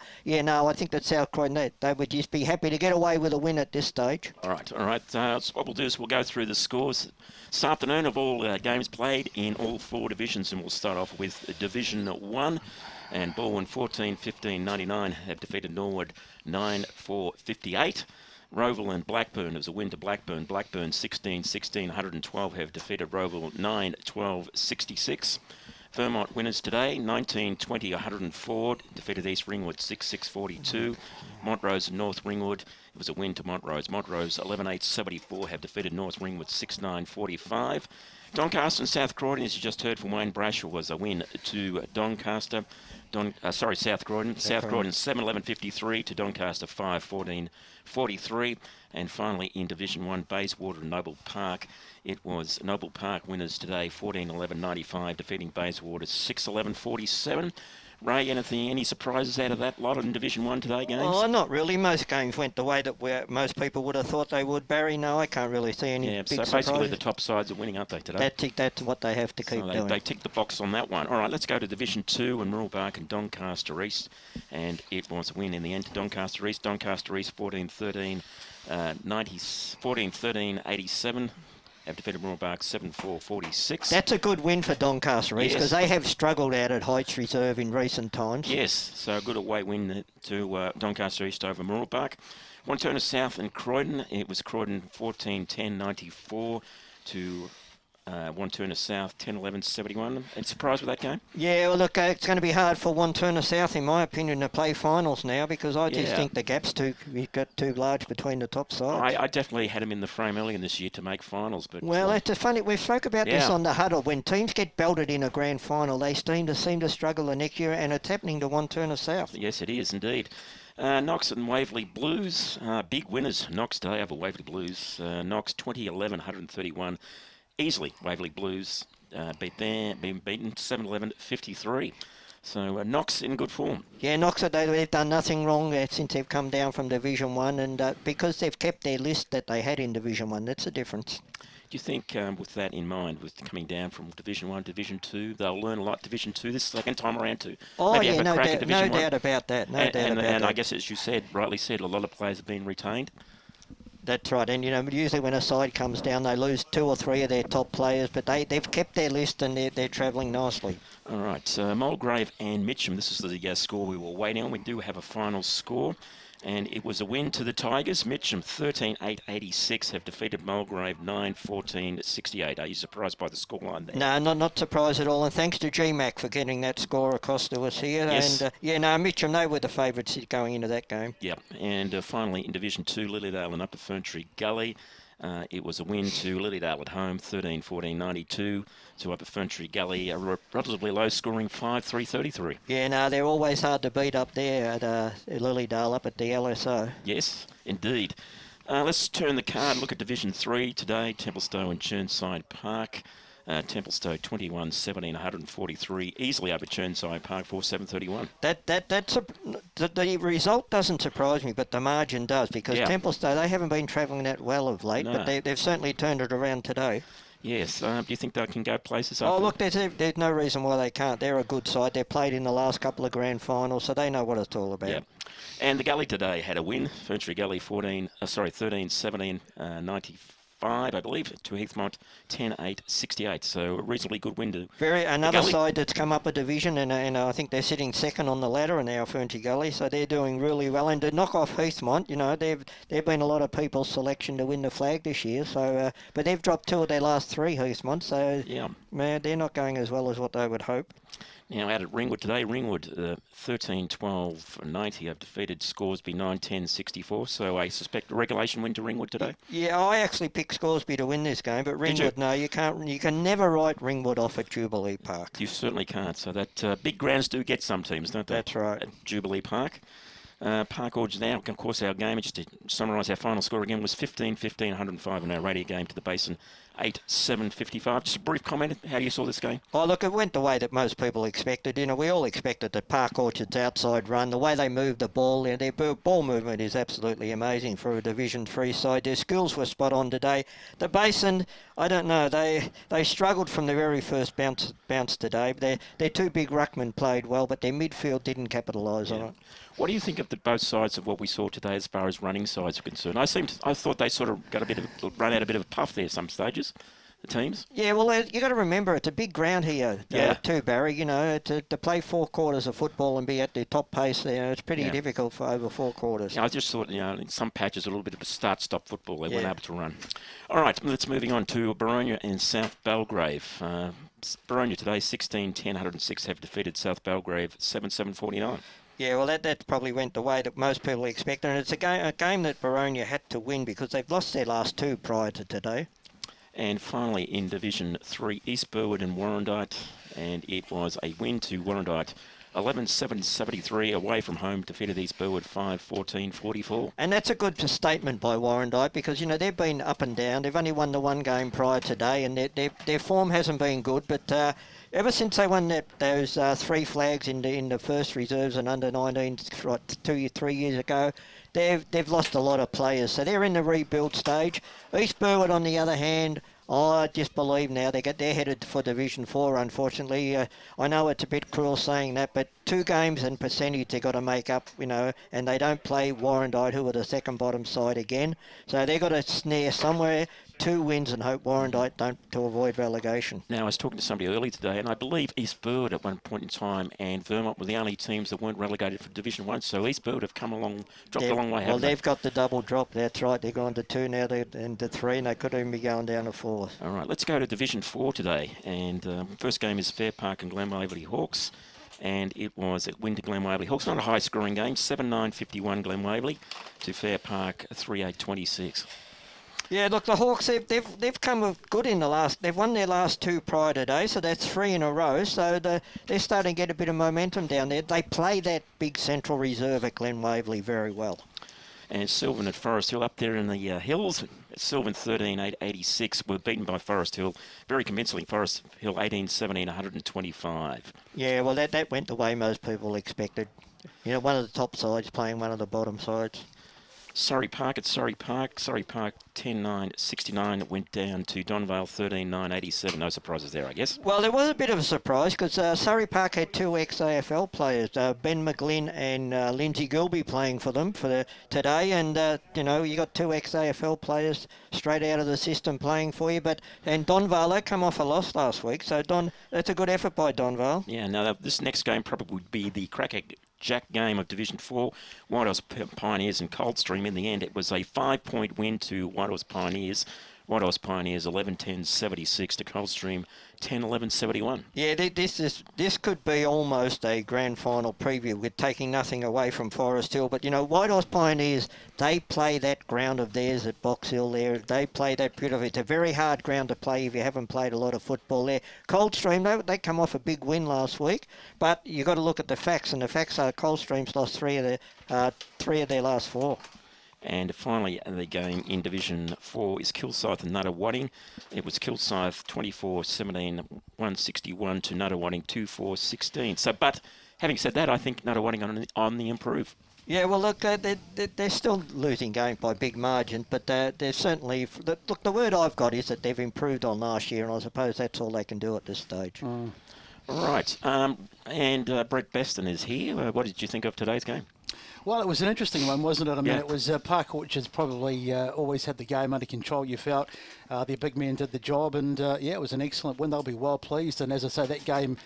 think that South Croydon, they would just be happy to get away with a win at this stage. All right. So what we'll do is we'll go through the scores this afternoon of all games played in all 4 divisions, and we'll start off with Division 1. And Baldwin 14-15-99 have defeated Norwood 9-4-58. Roval and Blackburn, it was a win to Blackburn. Blackburn 16-16, 112 have defeated Roval 9-12-66. Vermont winners today, 19-20, 104, defeated East Ringwood 6-6-42. Montrose and North Ringwood. It was a win to Montrose. Montrose 11-8-74 have defeated North Ringwood 6-9-45. Doncaster and South Croydon, as you just heard from Wayne Brasher, was a win to Doncaster. South Croydon. South Croydon 7-11-53 to Doncaster 5-14-43. And finally in Division 1, Bayswater and Noble Park. It was Noble Park winners today 14-11-95, defeating Bayswater 6-11-47. Ray, any surprises out of that lot in Division 1 today, games? Oh, not really. Most games went the way that most people would have thought they would, Barry. No, I can't really see any big surprises. So basically the top sides are winning, aren't they, today? That's what they have to keep doing. They tick the box on that one. All right, let's go to Division 2 and Mooroolbark and Doncaster East. And it was a win in the end to Doncaster East. Doncaster East 14-13, 14-13-87. Have defeated Mooroolbark 7-4-46. That's a good win for Doncaster East because they have struggled out at Heights Reserve in recent times. Yes, so a good away win to Doncaster East over Mooroolbark. Wanturna South and Croydon. It was Croydon 14-10-94 to Wanturna South 10-11-71. Any surprise with that game? Yeah, well, look, it's going to be hard for Wanturna South, in my opinion, to play finals now because I just think the gap's too large between the top sides. I definitely had them in the frame earlier this year to make finals. But well, it's funny. We've spoke about this on the huddle. When teams get belted in a grand final, they seem to struggle the next year, and it's happening to Wanturna South. Yes, it is indeed. Knox and Waverley Blues, big winners. Knox today over Waverley Blues. Knox 20-11-131. Easily, Waverley Blues been beaten 7-11-53. So Knox in good form. Yeah, Knox, they've done nothing wrong since they've come down from Division 1, and because they've kept their list that they had in Division 1, that's the difference. Do you think, with that in mind, with coming down from Division 1 to Division 2, they'll learn a lot Division 2 this second time around too? Oh, maybe yeah, have a crack at Division 1? No doubt about that. And I guess, as you said, rightly said, a lot of players have been retained. That's right, and usually when a side comes down, they lose 2 or 3 of their top players, but they've kept their list and they're travelling nicely. All right, Mulgrave and Mitcham. This is the score we were waiting on. We do have a final score, and it was a win to the Tigers. Mitcham 13-8-86 have defeated Mulgrave 9-14-68. Are you surprised by the scoreline there? No, not surprised at all, and thanks to GMAC for getting that score across to us here. Yes. And Mitcham, they were the favourites going into that game. Yep, and finally in Division 2, Lilydale and Upper Ferntree Gully. It was a win to Lilydale at home, 13-14-92 to Upper Ferntree Gully, a relatively low-scoring 5-3-33. Yeah, no, they're always hard to beat up there at Lilydale up at the LSO. Yes, indeed. Let's turn the card and look at Division 3 today. Templestowe and Chirnside Park. Templestowe 21-17-143, easily over Chirnside Park 4-7-31. The result doesn't surprise me, but the margin does, because Templestowe, they haven't been travelling that well of late, but they've certainly turned it around today. Yes, do you think they can go places? Oh, look, there's no reason why they can't. They're a good side. They've played in the last couple of grand finals, so they know what it's all about. Yep. And the Gully today had a win. Ferntree Gully 13-17-95, I believe, to Heathmont 10-8-68. So a reasonably good win to another side that's come up a division, and I think they're sitting second on the ladder in our Ferntree Gully, so they're doing really well. And to knock off Heathmont, they've been a lot of people's selection to win the flag this year. So, but they've dropped 2 of their last 3, Heathmont. So they're not going as well as what they would hope. Now out at Ringwood today, Ringwood 13-12-90 have defeated Scoresby 9-10-64, so I suspect a regulation win to Ringwood today. Yeah, I actually picked Scoresby to win this game, but Ringwood, no, you can't. You can never write Ringwood off at Jubilee Park. You certainly can't. So that big grounds do get some teams, don't they? That's right. At Jubilee Park. Park Orchard now, of course, our game, just to summarise our final score again, was 15-15-105 in our radio game to the Basin, 8-7-55. Just a brief comment, how you saw this game? Oh, look, it went the way that most people expected. We all expected that Park Orchard's outside run, the way they moved the ball, their ball movement is absolutely amazing for a Division 3 side. Their skills were spot on today. The Basin, I don't know, they struggled from the very first bounce today. Their 2 big ruckmen played well, but their midfield didn't capitalise on it. What do you think of both sides of what we saw today as far as running sides are concerned? I thought they sort of run out a bit of a puff there some stages, the teams. Yeah, well, you got to remember it's a big ground here too, Barry. To play 4 quarters of football and be at the top pace there, it's pretty difficult for over 4 quarters. Yeah, I just thought, in some patches a little bit of a start-stop football. They weren't able to run. All right, let's moving on to Boronia and South Belgrave. Boronia today 16-10-106 have defeated South Belgrave 7-7-49. Yeah, well, that probably went the way that most people expected, and it's a game that Baronia had to win because they've lost their last two prior to today. And finally, in Division 3, East Burwood and Warrandyte, and it was a win to Warrandyte. 11-7-73 away from home, defeated East Burwood 5-14-44. And that's a good statement by Warrandyte because, you know, they've been up and down. They've only won the one game prior today, and their form hasn't been good. But ever since they won those 3 flags in the first reserves and under 19s 3 years ago, they've lost a lot of players. So they're in the rebuild stage. East Burwood, on the other hand, I just believe now they're headed for Division 4, unfortunately. I know it's a bit cruel saying that, but 2 games and percentage they've got to make up, you know, and they don't play Warrandyte, who are the second bottom side again. So they've got to snare somewhere 2 wins and hope Warrandyte don't to avoid relegation. Now, I was talking to somebody earlier today, and I believe East Burwood at one point in time and Vermont were the only teams that weren't relegated for Division 1. So East Burwood have come along, dropped a long way. Well, they've got the double drop. That's right. They've gone to 2 now and to 3, and they could even be going down to 4. All right, let's go to Division 4 today. And first game is Fair Park and Glen Waverley Hawks. And it was a win to Glen Waverley Hawks. Not a high-scoring game. 7-9-51 Glen Waverley to Fair Park 3-8-26. Yeah, look, the Hawks, they've come good in the last. They've won their last 2 prior today, so that's 3 in a row. So they're starting to get a bit of momentum down there. They play that big central reserve at Glen Waverley very well. And Sylvan at Forest Hill up there in the hills. Sylvan 13-8-86 were beaten by Forest Hill very convincingly. Forest Hill 18-17, 125. Yeah, well, that went the way most people expected. You know, one of the top sides playing one of the bottom sides. Surrey Park at Surrey Park. Surrey Park 10-9-69 went down to Donvale 13-9-87. No surprises there, I guess. Well, there was a bit of a surprise because Surrey Park had 2 ex-AFL players, Ben McGlynn and Lindsay Gilby playing for them today. And, you know, you got 2 ex-AFL players straight out of the system playing for you. And Donvale come off a loss last week. So, that's a good effort by Donvale. Yeah, now this next game probably would be the Jack game of Division 4, Whitehorse Pioneers and Coldstream. In the end, it was a 5-point win to Whitehorse Pioneers. Whitehorse Pioneers 11-10-76 to Coldstream 10-11-71. Yeah, this could be almost a grand final preview with taking nothing away from Forest Hill. But, you know, Whitehorse Pioneers, they play that ground of theirs at Box Hill there. They play that beautifully. It's a very hard ground to play if you haven't played a lot of football there. Coldstream, they come off a big win last week. But you've got to look at the facts, and the facts are Coldstream's lost 3 of their last 4. And finally, the game in Division 4 is Kilsyth and Nuttawading. It was Kilsyth 24-17, 161 to Nuttawading 2-4-16. So, but having said that, I think Nuttawading on the improve. Yeah, well, look, they're still losing games by big margin, but they're certainly... Look, the word I've got is that they've improved on last year, and I suppose that's all they can do at this stage. Right, and Brett Beston is here. What did you think of today's game? Well, it was an interesting one, wasn't it? I mean, it was Park Orchards probably always had the game under control, you felt. Their big men did the job, and it was an excellent win. They'll be well pleased. And as I say, that game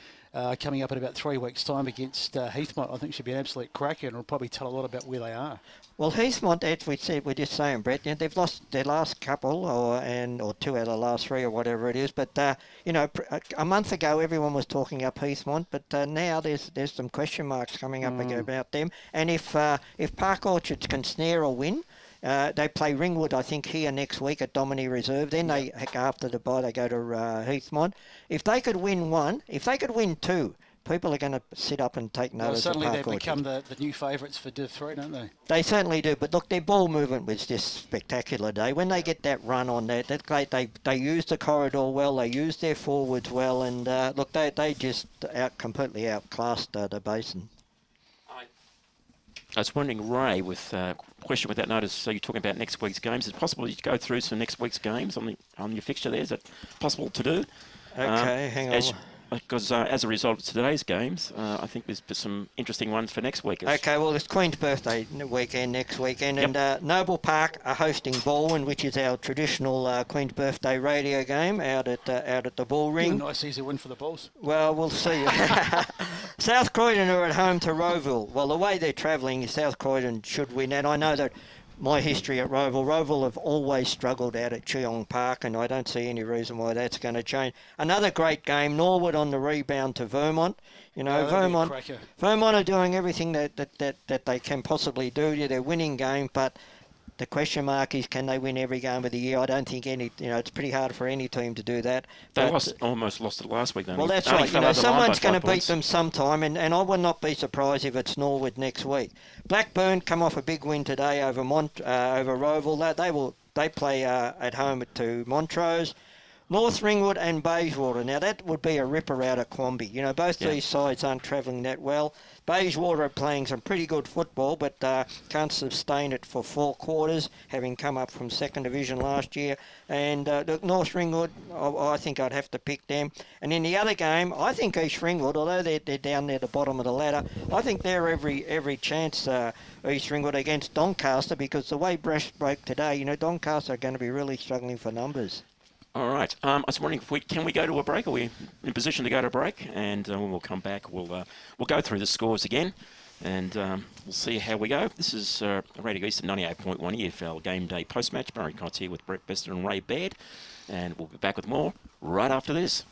coming up in about 3 weeks' time against Heathmont, I think should be an absolute cracker, and will probably tell a lot about where they are. Well, Heathmont, as we said, we're just saying, Brett, you know, they've lost their last couple or 2 out of the last 3 or whatever it is. But, you know, a month ago everyone was talking up Heathmont, but now there's some question marks coming up about them. And if Park Orchards can snare a win, they play Ringwood, I think, here next week at Domini Reserve. Then after the bye, they go to Heathmont. If they could win 1, if they could win 2, people are going to sit up and take notice of Park Suddenly Orchard. they become the new favourites for Div 3, don't they? They certainly do. But look, their ball movement was just spectacular today. When they get that run on that's great. They use the corridor well. They use their forwards well. And look, they just completely outclassed the Basin. I was wondering, Ray, with question with that notice, so you're talking about next week's games. Is it possible you go through some next week's games on your fixture there? Is that possible to do? Okay, hang on. Because as a result of today's games, I think there's some interesting ones for next week. Okay, well, it's Queen's birthday weekend next weekend, and Noble Park are hosting Baldwin, which is our traditional Queen's birthday radio game out at the Bull Ring. Nice easy win for the Bulls. Well, we'll see. South Croydon are at home to Rowville. Well, the way they're travelling, South Croydon should win, and I know that my history at Roval. Roval have always struggled out at Cheong Park, and I don't see any reason why that's going to change. Another great game, Norwood on the rebound to Vermont. You know, Vermont are doing everything that they can possibly do. Yeah, they're winning game, but the question mark is, can they win every game of the year? I don't think it's pretty hard for any team to do that. They almost lost it last week, though. Well, that's right. Someone's going to beat them sometime, and I would not be surprised if it's Norwood next week. Blackburn come off a big win today over Roval. They play at home to Montrose. North Ringwood and Bayswater. Now, that would be a ripper out of Quamby. Both these sides aren't travelling that well. Bayswater are playing some pretty good football, but can't sustain it for 4 quarters, having come up from 2nd Division last year. And North Ringwood, I think I'd have to pick them. And in the other game, I think East Ringwood, although they're down near the bottom of the ladder, I think they're every chance, East Ringwood against Doncaster, because the way Breast broke today, Doncaster are going to be really struggling for numbers. All right. I was wondering can we go to a break? Are we in position to go to a break? And when we'll come back, we'll go through the scores again, and we'll see how we go. This is Radio Eastern 98.1 EFL Game Day post-match. Barry Cotts here with Brett Bester and Ray Baird, and we'll be back with more right after this.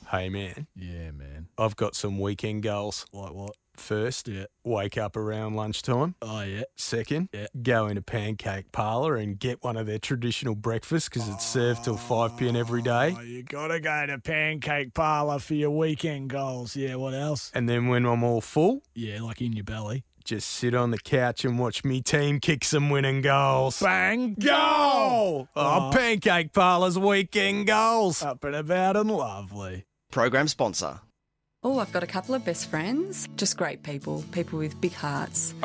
Hey, man. Yeah, man. I've got some weekend goals. Like what? First, wake up around lunchtime. Oh, yeah. Second, go into Pancake Parlour and get one of their traditional breakfasts because it's served till 5 p.m. every day. Oh, you got to go to Pancake Parlour for your weekend goals. Yeah, what else? And then when I'm all full, yeah, like in your belly, just sit on the couch and watch me team kick some winning goals. Bang, goal! Oh, Pancake Parlour's weekend goals. Up and about and lovely. Program sponsor. Oh, I've got a couple of best friends. Just great people with big hearts.